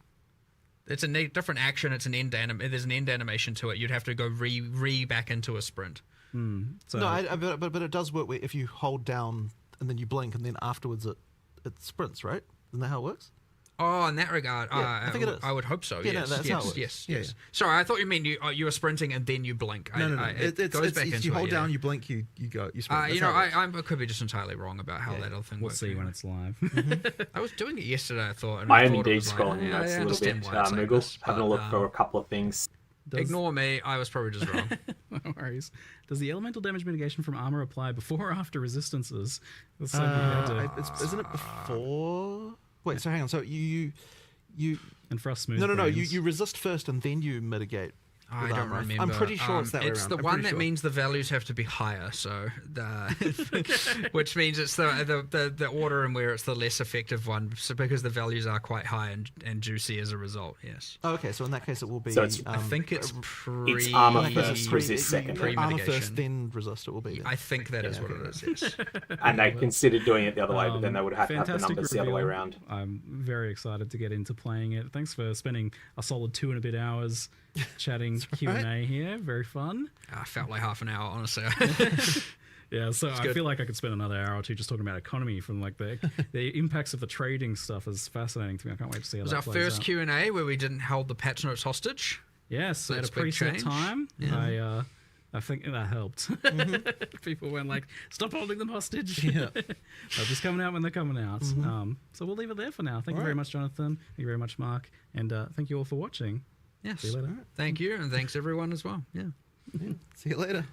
It's a different action. It's an end there's an end animation to it. You'd have to go re back into a sprint. So, No, but it does work where if you hold down and then you blink and then afterwards it sprints, right? Isn't that how it works? Oh, in that regard, Yeah, I think it is. I would hope so. Yeah, no, yes, that's how it works. yes. Yeah, Yes. yeah. Sorry, I thought you meant you were sprinting and then you blink. No. It goes back into you hold it, down, yeah. you blink, you go, you sprint. You That's know, how it works. I could be just entirely wrong about how that other thing we'll works. see when it's live. I was doing it yesterday, I thought. And I I am thought it indeed was like, scrolling yeah, notes I a little bit, understand why it's like Moogle, this, having a but, look for a couple of things. Ignore me, I was probably just wrong. No worries. Does the elemental damage mitigation from armor apply before or after resistances? That's something you had to- Isn't it before? Wait, so hang on. So you and for us smooth no. brains- You resist first and then you mitigate. I with don't armor. remember. I'm pretty sure it's that way It's around. the I'm one pretty that sure. means the values have to be higher, so which means it's the order and where it's the less effective one, so because the values are quite high and juicy as a result. Yes, Oh, okay, so in that case it will be. So it's- I think it's It's armor because first, it's resist second. Armor Pre-mitigation. first, then resist. It will be. Then. I think that is what it is. Yes. And they considered doing it the other way, but then they would have to have the fantastic numbers the other way reveal. around. I'm very excited to get into playing it. Thanks for spending a solid 2 and a bit hours chatting Q&A here. Very fun. I felt like half an hour, honestly. Yeah, so I good. feel like I could spend another hour or two just talking about economy from like the impacts of the trading stuff is fascinating to me. I can't wait to see how It was that our plays first out. Q&A where we didn't hold the patch notes hostage. Yes, at That's a a big preset change. time. I think that helped. People went like, "Stop holding them hostage." Yeah. They're just coming out when they're coming out. So we'll leave it there for now. Thank you very much, Jonathan. Thank you very much, Mark, and thank you all for watching. Yes. See you later. Thank you, and thanks everyone as well. Yeah. See you later.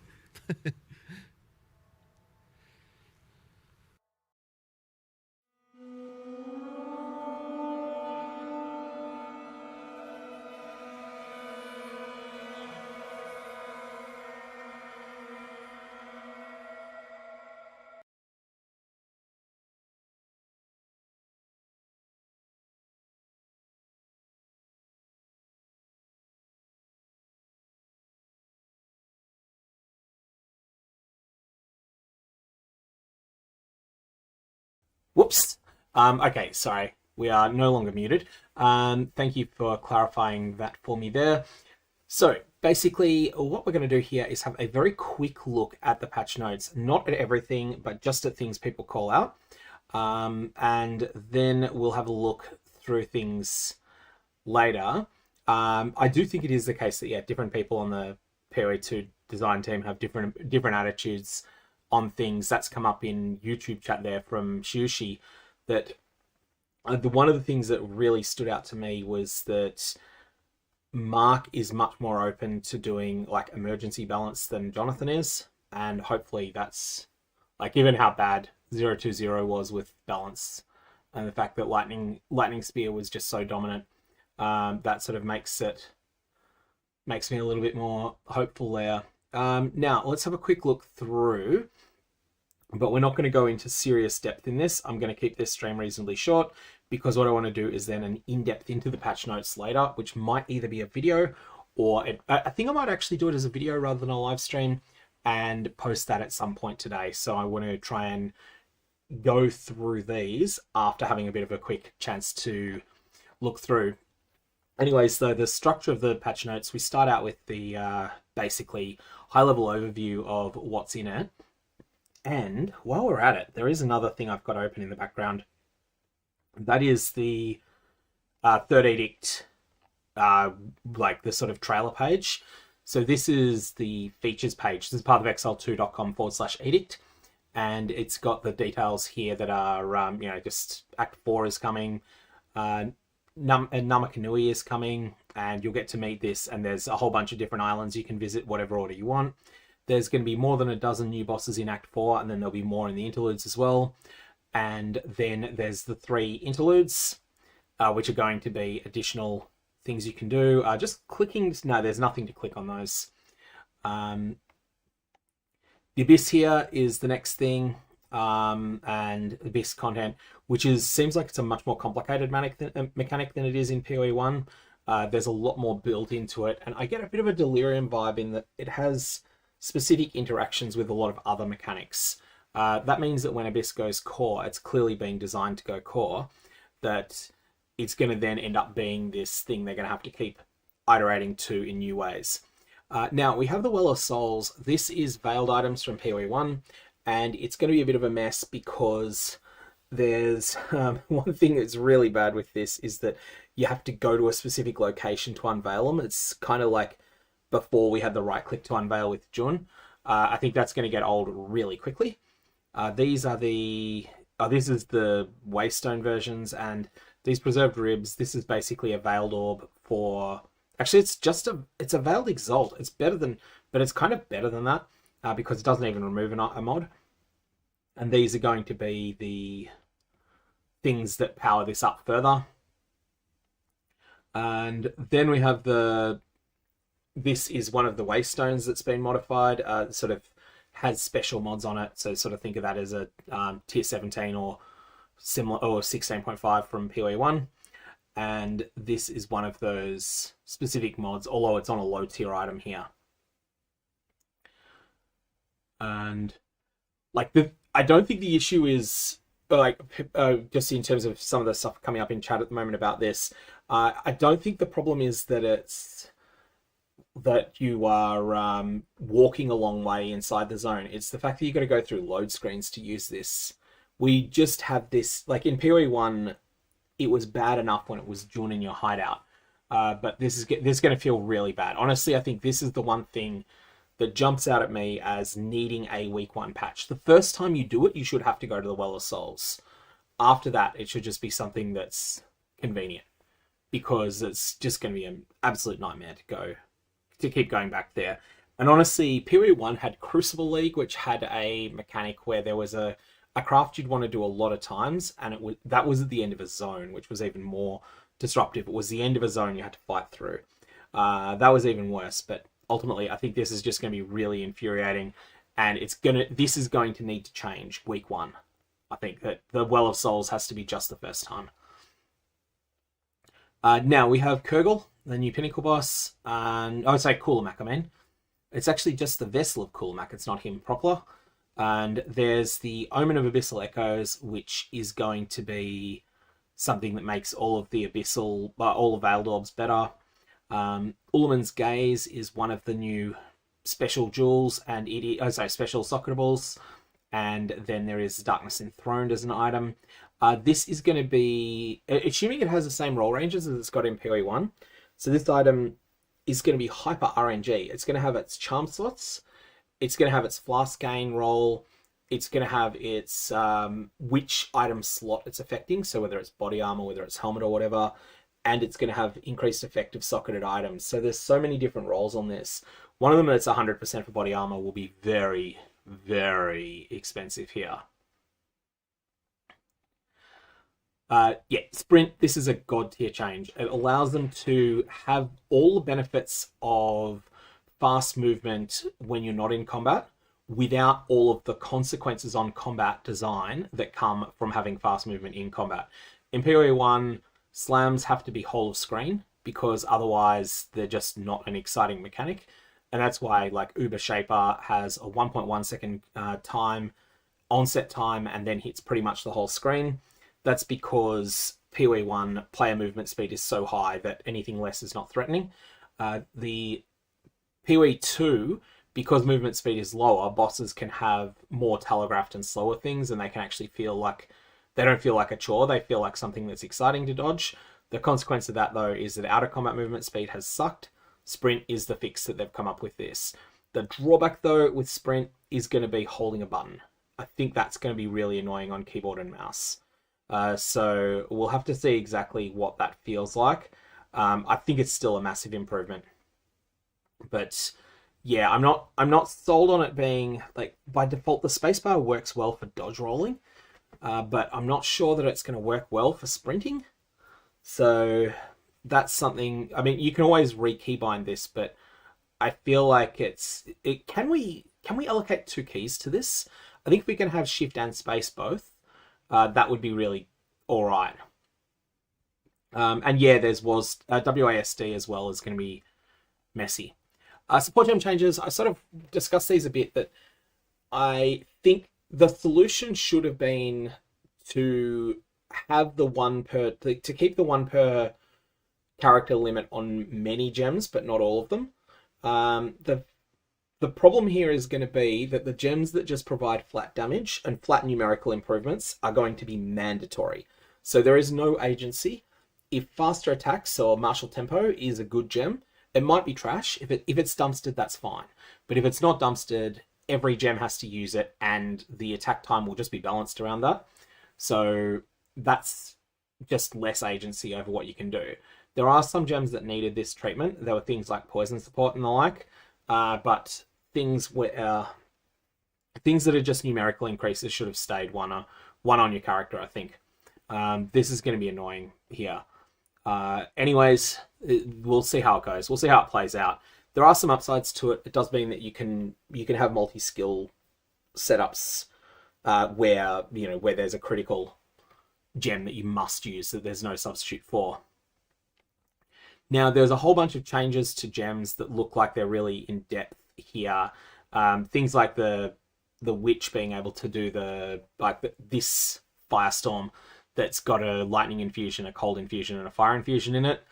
Whoops. Okay, sorry. We are no longer muted. Thank you for clarifying that for me there. So basically what we're going to do here is have a very quick look at the patch notes, not at everything, but just at things people call out. And then we'll have a look through things later. I do think it is the case that, yeah, different people on the POE2 design team have different attitudes on things. That's come up in YouTube chat there from Shushi, that one of the things that really stood out to me was that Mark is much more open to doing like emergency balance than Jonathan is, and hopefully that's, like, given how bad 020 was with balance and the fact that lightning spear was just so dominant, that sort of makes me a little bit more hopeful there. Now let's have a quick look through, but we're not going to go into serious depth in this. I'm going to keep this stream reasonably short, because what I want to do is then an in-depth into the patch notes later, which might either be a video or I think I might actually do it as a video rather than a live stream and post that at some point today. So I want to try and go through these after having a bit of a quick chance to look through. Anyways, though, the structure of the patch notes, we start out with the basically high-level overview of what's in it. And while we're at it, there is another thing I've got open in the background. That is the third edict, like the sort of trailer page. So this is the features page. This is part of exile2.com/edict. And it's got the details here that are, you know, just Act 4 is coming, Namakanui is coming, and you'll get to meet this, and there's a whole bunch of different islands you can visit, whatever order you want. There's going to be more than a dozen new bosses in Act 4, and then there'll be more in the Interludes as well. And then there's the 3 Interludes, which are going to be additional things you can do. Just clicking, no, there's nothing to click on those. The Abyss here is the next thing, and Abyss content, which seems like it's a much more complicated mechanic than it is in POE1. There's a lot more built into it, and I get a bit of a Delirium vibe in that it has specific interactions with a lot of other mechanics. That means that when Abyss goes core, it's clearly being designed to go core, that it's going to then end up being this thing they're going to have to keep iterating to in new ways. Now, we have the Well of Souls. This is veiled items from POE1, and it's going to be a bit of a mess because there's one thing that's really bad with this is that you have to go to a specific location to unveil them. It's kind of like before we had the right click to unveil with Jun. I think that's going to get old really quickly. These are the... this is the Waystone versions, and these Preserved Ribs, this is basically a Veiled Orb for... Actually, it's a Veiled Exalt. It's better than... But it's kind of better than that, because it doesn't even remove a mod. And these are going to be the things that power this up further. And then we have the... This is one of the Waystones that's been modified. Sort of has special mods on it, so sort of think of that as a tier 17 or similar, or 16.5 from POE1. And this is one of those specific mods, although it's on a low tier item here. And like I don't think the issue is like just in terms of some of the stuff coming up in chat at the moment about this. I don't think the problem is that you are walking a long way inside the zone. It's the fact that you've got to go through load screens to use this. We just have this, like in POE1, it was bad enough when it was Jun in your hideout. But this is going to feel really bad. Honestly, I think this is the one thing that jumps out at me as needing a week 1 patch. The first time you do it, you should have to go to the Well of Souls. After that, it should just be something that's convenient, because it's just going to be an absolute nightmare to keep going back there. And honestly, POE1 had Crucible League, which had a mechanic where there was a craft you'd want to do a lot of times, and that was at the end of a zone, which was even more disruptive. It was the end of a zone you had to fight through. That was even worse, but ultimately I think this is just going to be really infuriating, and this is going to need to change week 1. I think that the Well of Souls has to be just the first time. Now we have Kurgle, the new Pinnacle boss, and I would say Kulamak, I mean. It's actually just the vessel of Kulamak, it's not him proper. And there's the Omen of Abyssal Echoes, which is going to be something that makes all of the Abyssal, all the Veiled Orbs better. Ulaman's Gaze is one of the new special jewels, and special socketables. And then there is Darkness Enthroned as an item. This is going to be, assuming it has the same roll ranges as it's got in POE1, So this item is going to be hyper RNG. It's going to have its charm slots. It's going to have its flask gain roll. It's going to have its which item slot it's affecting. So whether it's body armor, whether it's helmet or whatever. And it's going to have increased effective socketed items. So there's so many different rolls on this. One of them that's 100% for body armor will be very, very expensive here. Yeah, Sprint, this is a god tier change. It allows them to have all the benefits of fast movement when you're not in combat without all of the consequences on combat design that come from having fast movement in combat. In POE1, slams have to be whole of screen because otherwise they're just not an exciting mechanic. And that's why like Uber Shaper has a 1.1 second onset time and then hits pretty much the whole screen. That's because POE1 player movement speed is so high that anything less is not threatening. The POE2, because movement speed is lower, bosses can have more telegraphed and slower things, and they can actually feel like, they don't feel like a chore, they feel like something that's exciting to dodge. The consequence of that, though, is that out of combat movement speed has sucked. Sprint is the fix that they've come up with this. The drawback, though, with Sprint is going to be holding a button. I think that's going to be really annoying on keyboard and mouse. So we'll have to see exactly what that feels like. I think it's still a massive improvement. But yeah, I'm not sold on it being, like, by default the spacebar works well for dodge rolling. But I'm not sure that it's going to work well for sprinting. So that's something, I mean, you can always re-keybind this, but I feel like can we allocate 2 keys to this? I think if we can have shift and space both, that would be really all right. And yeah, there's WASD as well is going to be messy. Support gem changes, I sort of discussed these a bit, but I think the solution should have been to have the to keep the 1 per character limit on many gems, but not all of them. The problem here is going to be that the gems that just provide flat damage and flat numerical improvements are going to be mandatory. So there is no agency. If faster attacks or martial tempo is a good gem, it might be trash. If it's dumpstered, that's fine. But if it's not dumpstered, every gem has to use it, and the attack time will just be balanced around that. So that's just less agency over what you can do. There are some gems that needed this treatment. There were things like poison support and the like, but things that are just numerical increases should have stayed one on your character, I think. This is going to be annoying here. Anyways, we'll see how it goes. We'll see how it plays out. There are some upsides to it. It does mean that you can have multi-skill setups where there's a critical gem that you must use that there's no substitute for. Now, there's a whole bunch of changes to gems that look like they're really in depth here. Things like the witch being able to do this firestorm that's got a lightning infusion, a cold infusion, and a fire infusion in it,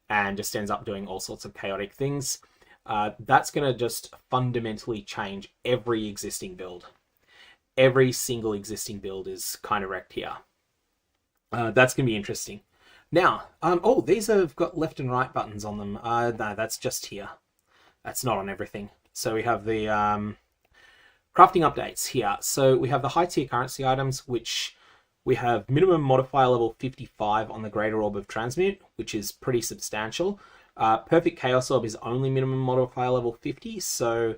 and just ends up doing all sorts of chaotic things. That's going to just fundamentally change every existing build. Every single existing build is kind of wrecked here. That's going to be interesting. Now, these have got left and right buttons on them. No, that's just here. That's not on everything. So we have the crafting updates here. So we have the high tier currency items, which we have minimum modifier level 55 on the Greater Orb of Transmute, which is pretty substantial. Perfect Chaos Orb is only minimum modifier level 50. So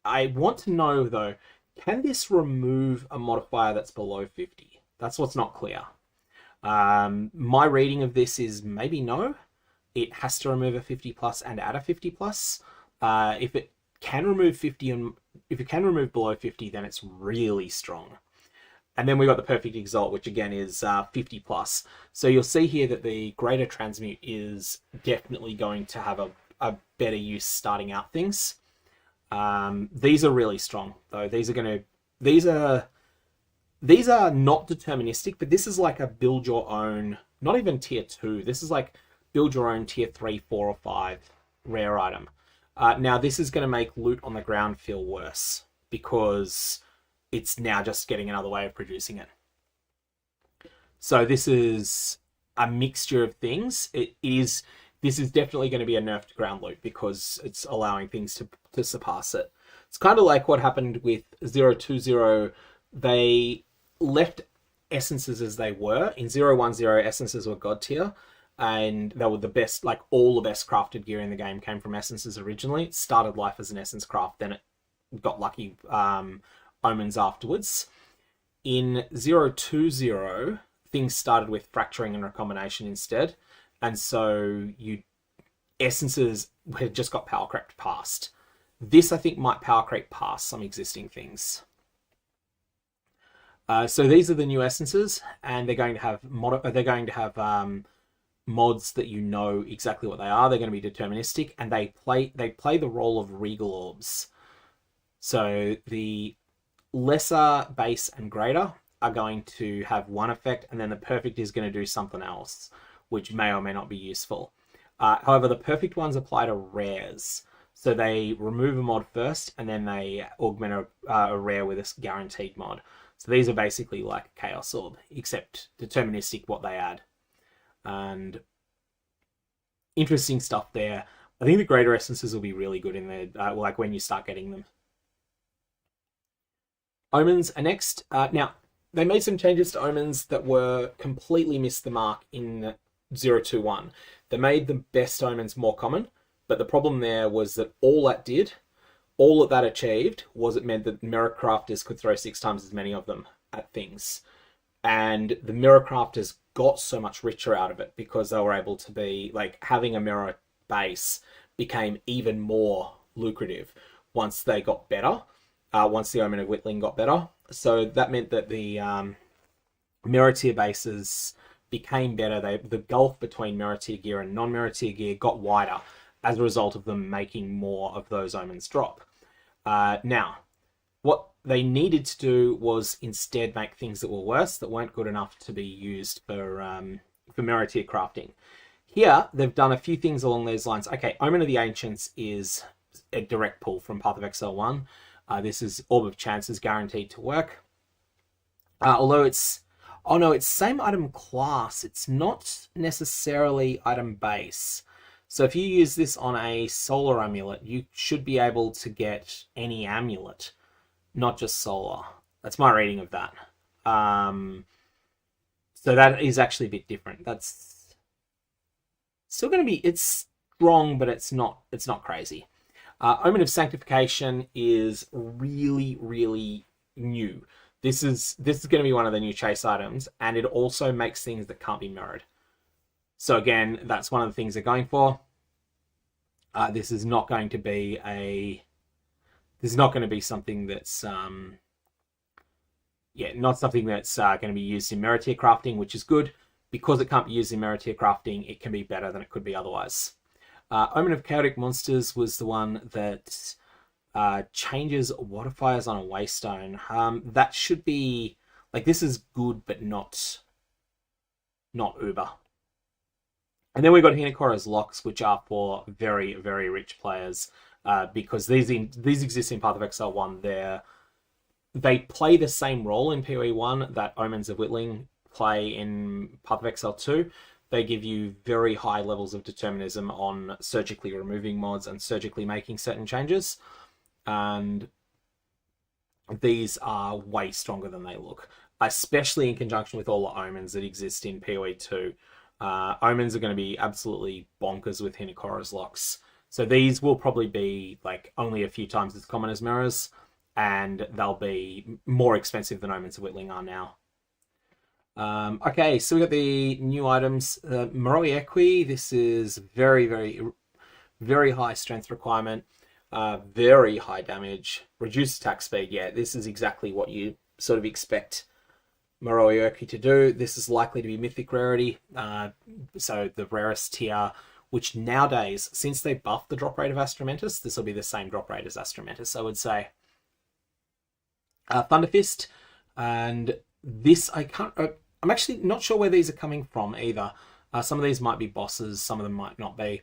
I want to know, though, can this remove a modifier that's below 50? That's what's not clear. My reading of this is maybe no. It has to remove a 50 plus and add a 50 plus. If it can remove 50 and if it can remove below 50, then it's really strong. And then we got the Perfect Exalt, which again is 50 plus. So you'll see here that the Greater Transmute is definitely going to have a better use starting out things. These are really strong, though. These are not deterministic, but this is like a build your own, not even tier 2. This is like build your own tier 3, 4, or 5 rare item. Now, this is going to make loot on the ground feel worse because it's now just getting another way of producing it. So this is a mixture of things. It is this is definitely going to be a nerfed ground loop because it's allowing things to surpass it. It's kind of like what happened with 020. They left essences as they were. In 010, essences were god tier, and they were the best, like all the best crafted gear in the game came from essences originally. It started life as an essence craft, then it got lucky omens afterwards. In 020, things started with fracturing and recombination instead, and so essences had just got power crept past. This, I think, might power creep past some existing things. So these are the new essences, and they're going to have mods that you know exactly what they are. They're going to be deterministic, and they play the role of regal orbs. So the lesser, base, and greater are going to have one effect, and then the perfect is going to do something else, which may or may not be useful. However, the perfect ones apply to rares. So they remove a mod first, and then they augment a rare with a guaranteed mod. So these are basically like a Chaos Orb, except deterministic what they add. And interesting stuff there. I think the greater essences will be really good in there, like when you start getting them. Omens are next. Now, they made some changes to Omens that were completely missed the mark in 021. They made the best Omens more common, but the problem there was that all that achieved was it meant that mirror crafters could throw 6 times as many of them at things. And the mirror crafters got so much richer out of it because they were able to be, like, having a mirror base became even more lucrative once they got better, once the Omen of Whittling got better. So that meant that the mirror tier bases became better. The gulf between mirror tier gear and non-mirror tier gear got wider as a result of them making more of those omens drop. Now, what they needed to do was instead make things that were worse, that weren't good enough to be used for mirror tier crafting. Here, they've done a few things along those lines. Okay, Omen of the Ancients is a direct pull from Path of Exile 1. This is Orb of Chances guaranteed to work. Although it's same item class. It's not necessarily item base. So if you use this on a solar amulet, you should be able to get any amulet, not just solar. That's my reading of that. So that is actually a bit different. That's still going to be, it's strong, but it's not crazy. Omen of Sanctification is really, really new. This is going to be one of the new chase items, and it also makes things that can't be mirrored. So again, that's one of the things they're going for. This is not going to be something that's not something that's going to be used in mirror tier crafting, which is good. Because it can't be used in mirror tier crafting, it can be better than it could be otherwise. Omen of Chaotic Monsters was the one that changes water fires on a waystone. That should be, like, this is good, but not uber. And then we've got Hinakora's Locks, which are for very, very rich players, because these exist in Path of Exile 1. They play the same role in POE1 that Omens of Whittling play in Path of Exile 2. They give you very high levels of determinism on surgically removing mods and surgically making certain changes. And these are way stronger than they look, especially in conjunction with all the omens that exist in POE2. Omens are going to be absolutely bonkers with Hinakora's Locks. So these will probably be like only a few times as common as mirrors, and they'll be more expensive than Omens of Whittling are now. Okay, so we got the new items. Moroi Equi, this is very, very, very high strength requirement, very high damage, reduced attack speed. Yeah, this is exactly what you sort of expect Moroi Equi to do. This is likely to be mythic rarity, so the rarest tier, which nowadays, since they buffed the drop rate of Astromentus, this will be the same drop rate as Astromentus, I would say. Thunderfist, and this I'm actually not sure where these are coming from either. Some of these might be bosses, some of them might not be.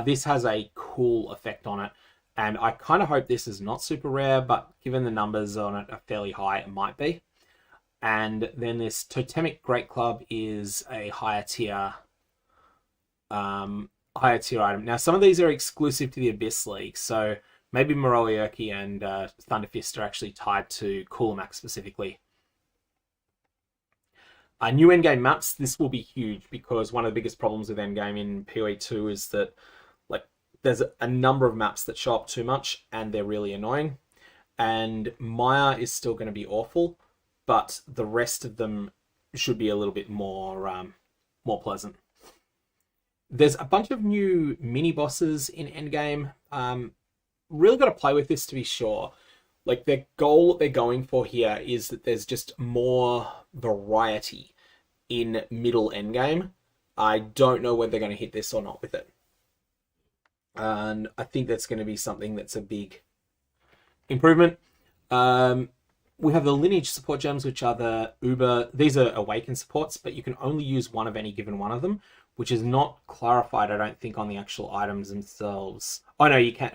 This has a cool effect on it, and I kind of hope this is not super rare, but given the numbers on it are fairly high, it might be. And then this Totemic Great Club is a higher tier higher tier item. Now, some of these are exclusive to the Abyss League, so maybe Morolioki and Thunderfist are actually tied to Coolamax specifically. New endgame maps, this will be huge because one of the biggest problems with endgame in POE2 is that like there's a number of maps that show up too much and they're really annoying. And Maya is still going to be awful, but the rest of them should be a little bit more pleasant. There's a bunch of new mini bosses in endgame. Really got to play with this to be sure. Like, their goal that they're going for here is that there's just more variety in middle endgame. I don't know whether they're going to hit this or not with it. And I think that's going to be something that's a big improvement. We have the lineage support gems, which are the Uber. These are awakened supports, but you can only use one of any given one of them, which is not clarified, I don't think, on the actual items themselves. Oh, no, you can't.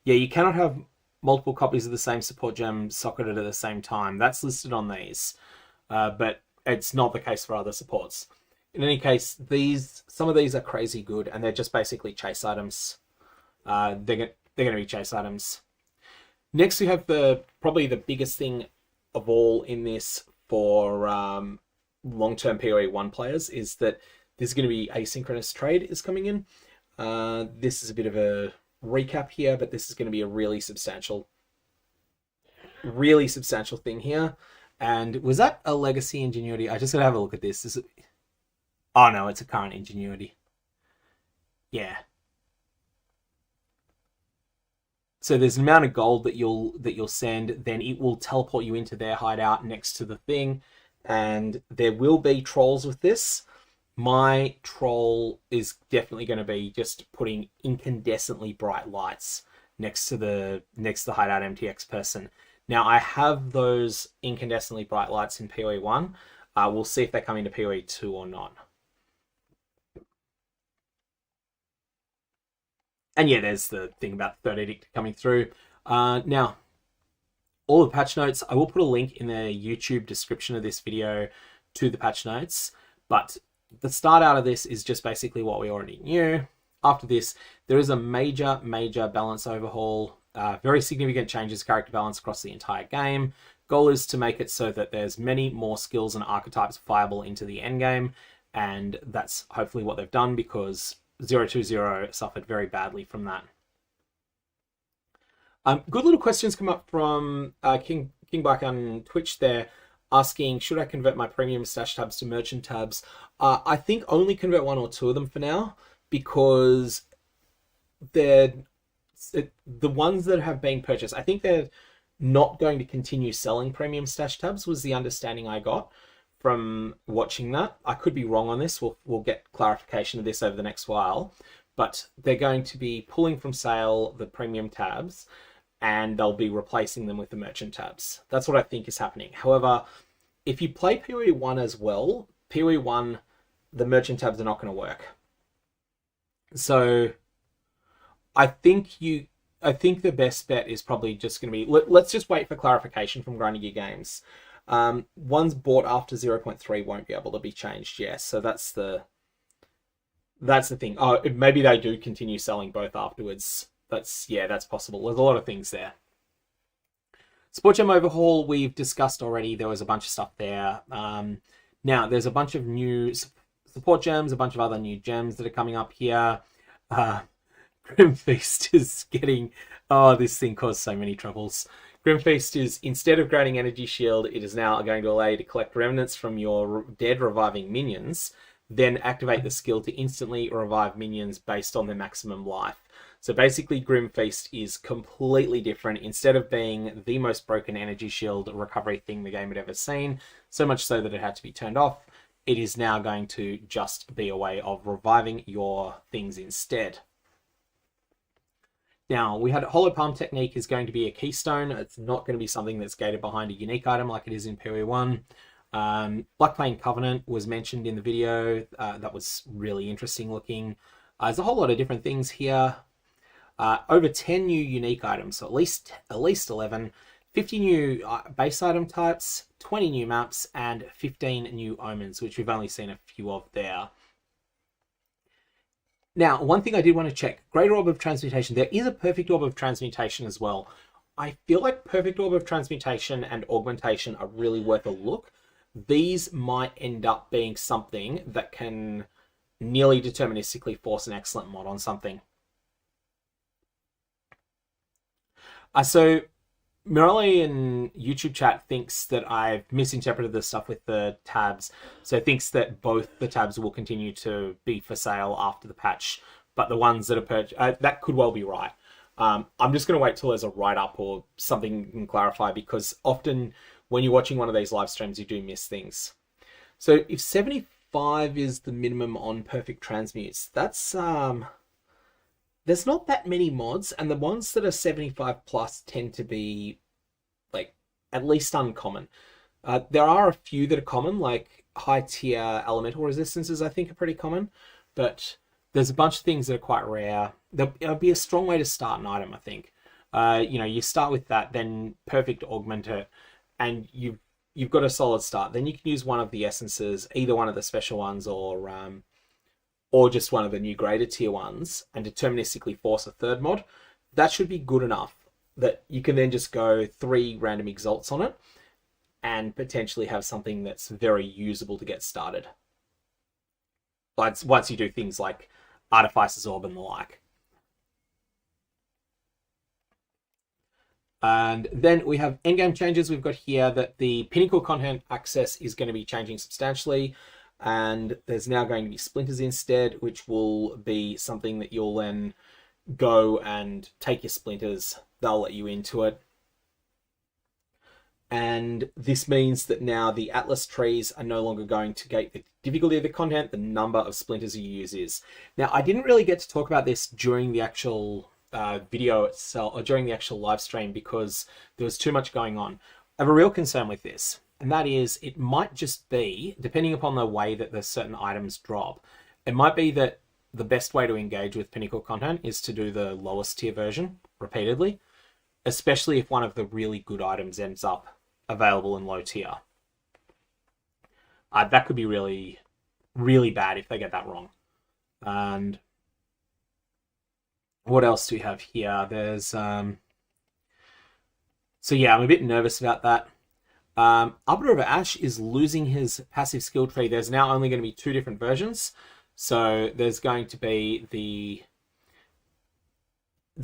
Yeah, you cannot have multiple copies of the same support gem socketed at the same time. That's listed on these, but it's not the case for other supports. In any case, some of these are crazy good, and they're just basically chase items. They're going to be chase items. Next, we have probably the biggest thing of all in this for long-term POE1 players is that there's going to be asynchronous trade is coming in. This is a bit of a recap here, but this is going to be a really substantial thing here. And was that a legacy ingenuity? I just got to have a look at this. Oh no, it's a current ingenuity. Yeah. So there's an amount of gold that you'll send, then it will teleport you into their hideout next to the thing, and there will be trolls with this. My troll is definitely going to be just putting incandescently bright lights next to the hideout MTX person. Now, I have those incandescently bright lights in POE1. We'll see if they come into POE2 or not. And yeah, there's the thing about the third edict coming through. Now, all the patch notes, I will put a link in the YouTube description of this video to the patch notes, but the start out of this is just basically what we already knew. After this, there is a major balance overhaul, very significant changes to character balance across the entire game. Goal is to make it so that there's many more skills and archetypes viable into the endgame, and that's hopefully what they've done because 020 suffered very badly from that. Good little questions come up from King Bike on Twitch there, asking, should I convert my premium stash tabs to merchant tabs? I think only convert one or two of them for now, because they're the ones that have been purchased. I think they're not going to continue selling premium stash tabs, was the understanding I got from watching that. I could be wrong on this. We'll get clarification of this over the next while, but they're going to be pulling from sale the premium tabs and they'll be replacing them with the merchant tabs. That's what I think is happening. However, if you play POE1 as well, POE1, the merchant tabs are not going to work. So I think the best bet is probably just going to be, let's just wait for clarification from Grinding Gear Games. Ones bought after 0.3 won't be able to be changed. Yes, so that's the thing. Oh, maybe they do continue selling both afterwards. That's possible. There's a lot of things there. Sport Gem Overhaul, we've discussed already. There was a bunch of stuff there. Now, there's a bunch of new support gems, a bunch of other new gems that are coming up here. Grim Feast is getting... Oh, this thing caused so many troubles. Grim Feast is, instead of granting Energy Shield, it is now going to allow you to collect remnants from your dead reviving minions, then activate the skill to instantly revive minions based on their maximum life. So basically, Grim Feast is completely different. Instead of being the most broken Energy Shield recovery thing the game had ever seen, so much so that it had to be turned off, it is now going to just be a way of reviving your things instead. Now, we had Hollow Palm Technique is going to be a keystone. It's not going to be something that's gated behind a unique item like it is in POE1. Blackplane Covenant was mentioned in the video. That was really interesting looking. There's a whole lot of different things here. Over 10 new unique items, so at least 11. 50 new base item types, 20 new maps, and 15 new omens, which we've only seen a few of there. Now, one thing I did want to check, Great Orb of Transmutation, there is a Perfect Orb of Transmutation as well. I feel like Perfect Orb of Transmutation and Augmentation are really worth a look. These might end up being something that can nearly deterministically force an excellent mod on something. So Mirale in YouTube chat thinks that I've misinterpreted the stuff with the tabs. So thinks that both the tabs will continue to be for sale after the patch, but the ones that are that could well be right. I'm just going to wait till there's a write-up or something you can clarify, because often when you're watching one of these live streams, you do miss things. So if 75 is the minimum on perfect transmutes, that's there's not that many mods, and the ones that are 75 plus tend to be like at least uncommon. There are a few that are common, like high tier elemental resistances I think are pretty common, but there's a bunch of things that are quite rare. It'll be a strong way to start an item, I think. You know, you start with that, then perfect augment it, and you've got a solid start. Then you can use one of the essences, either one of the special ones or just one of the new greater tier ones, and deterministically force a third mod. That should be good enough that you can then just go 3 random exalts on it and potentially have something that's very usable to get started. Once you do things like Artificer's Orb and the like. And then we have endgame changes. We've got here that the Pinnacle content access is going to be changing substantially, and there's now going to be splinters instead, which will be something that you'll then go and take your splinters. They'll let you into it. And this means that now the Atlas trees are no longer going to gate the difficulty of the content, the number of splinters you use is. Now, I didn't really get to talk about this during the actual video itself, or during the actual live stream, because there was too much going on. I have a real concern with this, and that is it might just be, depending upon the way that the certain items drop, it might be that the best way to engage with Pinnacle content is to do the lowest tier version repeatedly, especially if one of the really good items ends up available in low tier. That could be really, really bad if they get that wrong. And what else do we have here? There's so yeah, I'm a bit nervous about that. Arbiter of Ash is losing his passive skill tree. There's now only going to be 2 different versions. So there's going to be the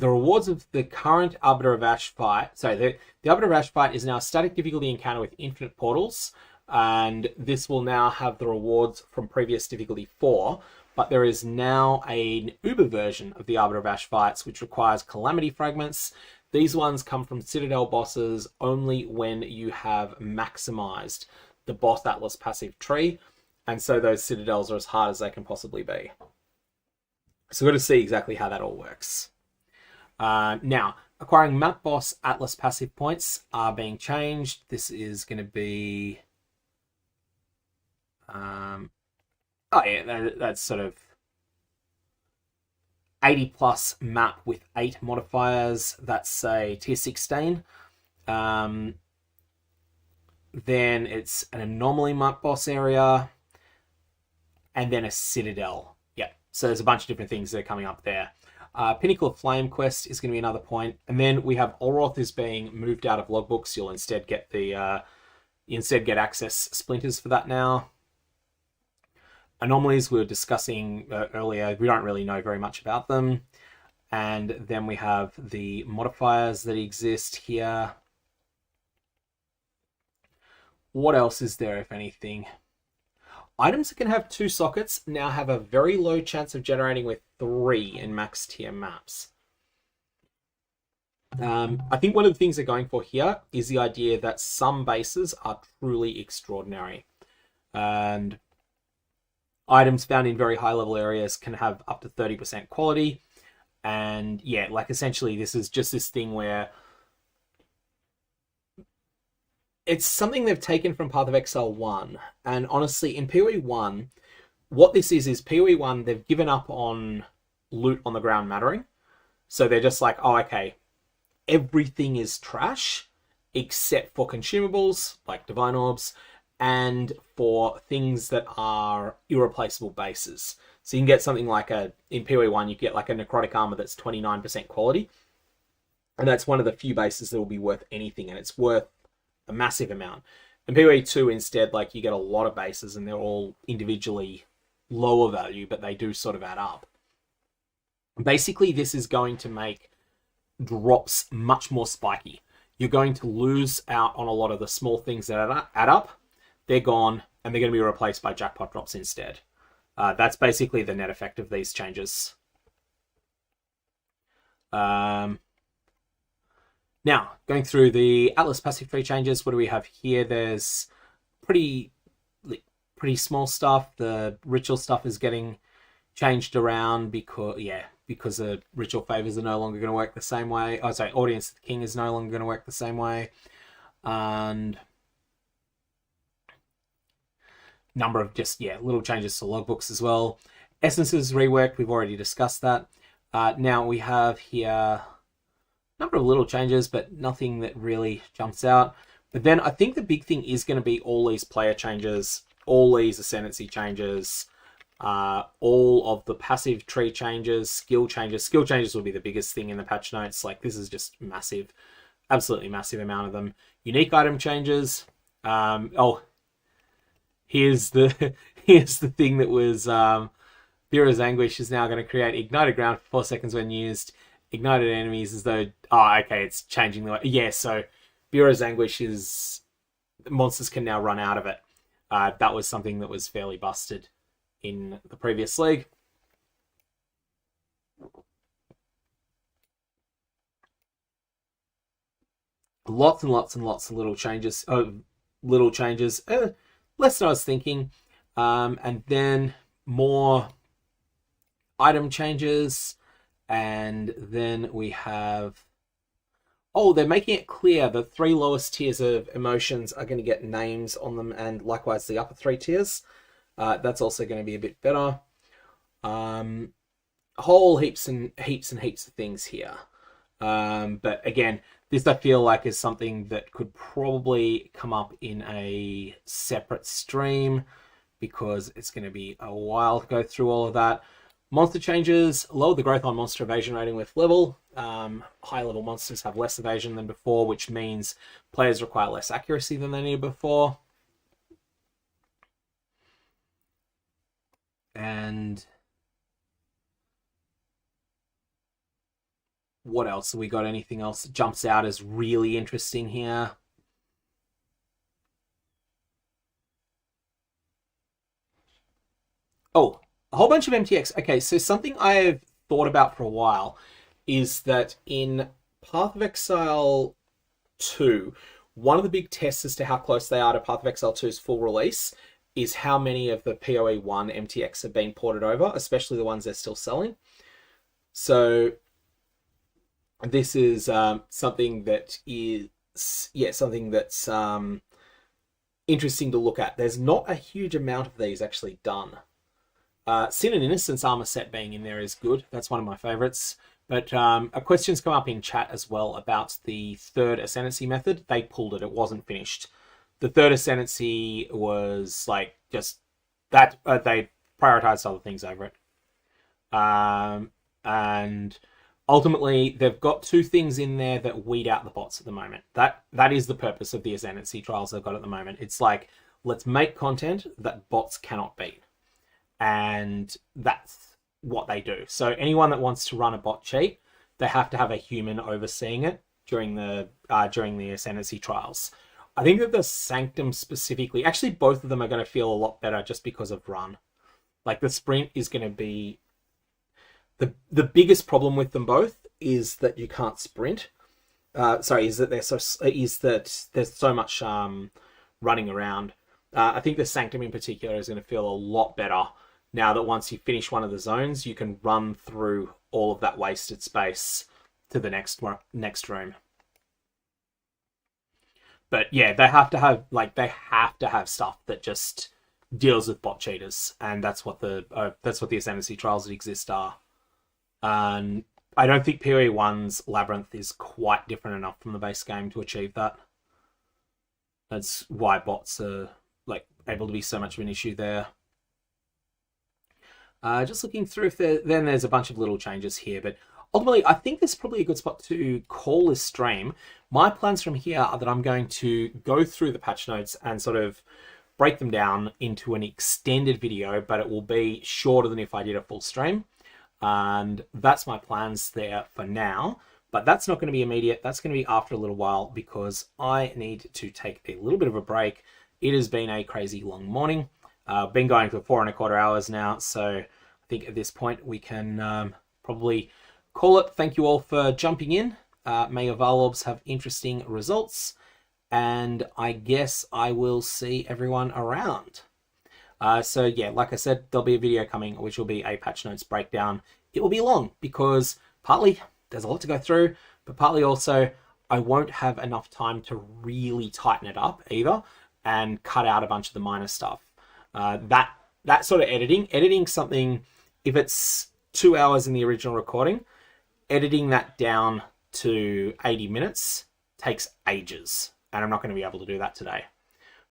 rewards of the current Arbiter of Ash fight. So the Arbiter of Ash fight is now a static difficulty encounter with infinite portals, and this will now have the rewards from previous difficulty 4. But there is now an Uber version of the Arbiter of Ash fights, which requires Calamity Fragments. These ones come from Citadel bosses only when you have maximized the Boss Atlas passive tree, and so those Citadels are as hard as they can possibly be. So we've got to see exactly how that all works. Now, acquiring Map Boss Atlas passive points are being changed. This is going to be... oh yeah, that's sort of 80 plus map with 8 modifiers. That's a tier 16. Then it's an anomaly map boss area, and then a citadel. Yeah, so there's a bunch of different things that are coming up there. Pinnacle of Flame quest is going to be another point, and then we have Olroth is being moved out of logbooks. You'll instead get the access splinters for that now. Anomalies we were discussing earlier, we don't really know very much about them. And then we have the modifiers that exist here. What else is there, if anything? Items that can have 2 sockets now have a very low chance of generating with 3 in max tier maps. I think one of the things they're going for here is the idea that some bases are truly extraordinary. And items found in very high level areas can have up to 30% quality. And yeah, like essentially this is just this thing where it's something they've taken from Path of Exile 1. And honestly, in POE1, what this is POE1, they've given up on loot on the ground mattering. So they're just like, oh, okay, everything is trash except for consumables like Divine Orbs, and for things that are irreplaceable bases. So you can get something like in POE1, you get like a necrotic armor that's 29% quality. And that's one of the few bases that will be worth anything, and it's worth a massive amount. In POE2 instead, like, you get a lot of bases and they're all individually lower value, but they do sort of add up. Basically, this is going to make drops much more spiky. You're going to lose out on a lot of the small things that add up. They're gone, and they're going to be replaced by jackpot drops instead. That's basically the net effect of these changes. Now, going through the Atlas passive tree changes, what do we have here? There's pretty small stuff. The ritual stuff is getting changed around because the ritual favors are no longer going to work the same way. Oh, sorry, Audience of the King is no longer going to work the same way. And number of just, little changes to logbooks as well. Essences reworked, we've already discussed that. Now we have here number of little changes, but nothing that really jumps out. But then I think the big thing is going to be all these player changes, all these ascendancy changes, all of the passive tree changes, skill changes. Skill changes will be the biggest thing in the patch notes. Like, this is just massive, absolutely massive amount of them. Unique item changes. Here's the thing that was Bureau's Anguish is now going to create ignited ground for 4 seconds when used. Ignited enemies as though... Oh, okay, it's changing the way... Yeah, so Bureau's Anguish is... Monsters can now run out of it. That was something that was fairly busted in the previous league. Lots and lots and lots of little changes. Less than I was thinking. And then more item changes. And then we have... Oh, they're making it clear the 3 lowest tiers of emotions are going to get names on them, and likewise the upper 3 tiers. That's also going to be a bit better. Whole heaps and heaps of things here. But again, this I feel like is something that could probably come up in a separate stream, because it's going to be a while to go through all of that. Monster changes, lower the growth on monster evasion rating with level. High level monsters have less evasion than before, which means players require less accuracy than they needed before. And what else? Have we got anything else that jumps out as really interesting here? Oh, a whole bunch of MTX. Okay, so something I've thought about for a while is that in Path of Exile 2, one of the big tests as to how close they are to Path of Exile 2's full release is how many of the POE1 MTX have been ported over, especially the ones they're still selling. So this is something that is, something that's interesting to look at. There's not a huge amount of these actually done. Sin and Innocence armor set being in there is good. That's one of my favorites. But a question's come up in chat as well about the third Ascendancy method. They pulled it. It wasn't finished. The third Ascendancy was like just that they prioritized other things over it. And ultimately, they've got 2 things in there that weed out the bots at the moment. That is the purpose of the Ascendancy trials they've got at the moment. It's like, let's make content that bots cannot beat. And that's what they do. So anyone that wants to run a bot cheat, they have to have a human overseeing it during the Ascendancy trials. I think that the Sanctum specifically, actually both of them are going to feel a lot better just because of run. Like, the sprint is going to be... The biggest problem with them both is that you can't sprint. Is that there's so much running around. I think the Sanctum in particular is going to feel a lot better now that once you finish one of the zones, you can run through all of that wasted space to the next room. But yeah, they have to have stuff that just deals with bot cheaters, and that's what the Ascendancy trials that exist are. And I don't think POE1's Labyrinth is quite different enough from the base game to achieve that. That's why bots are able to be so much of an issue there. Just looking through if then there's a bunch of little changes here, but ultimately I think this is probably a good spot to call this stream. My plans from here are that I'm going to go through the patch notes and sort of break them down into an extended video, but it will be shorter than if I did a full stream. And that's my plans there for now, but that's not going to be immediate. That's going to be after a little while because I need to take a little bit of a break. It has been a crazy long morning. Been going for 4¼ hours now, so I think at this point we can probably call it. Thank you all for jumping in. May your Valorbs have interesting results, and I guess I will see everyone around. So yeah, like I said, there'll be a video coming which will be a patch notes breakdown. It will be long because partly there's a lot to go through, but partly also I won't have enough time to really tighten it up either and cut out a bunch of the minor stuff. That sort of editing something, if it's 2 hours in the original recording, editing that down to 80 minutes takes ages, and I'm not going to be able to do that today.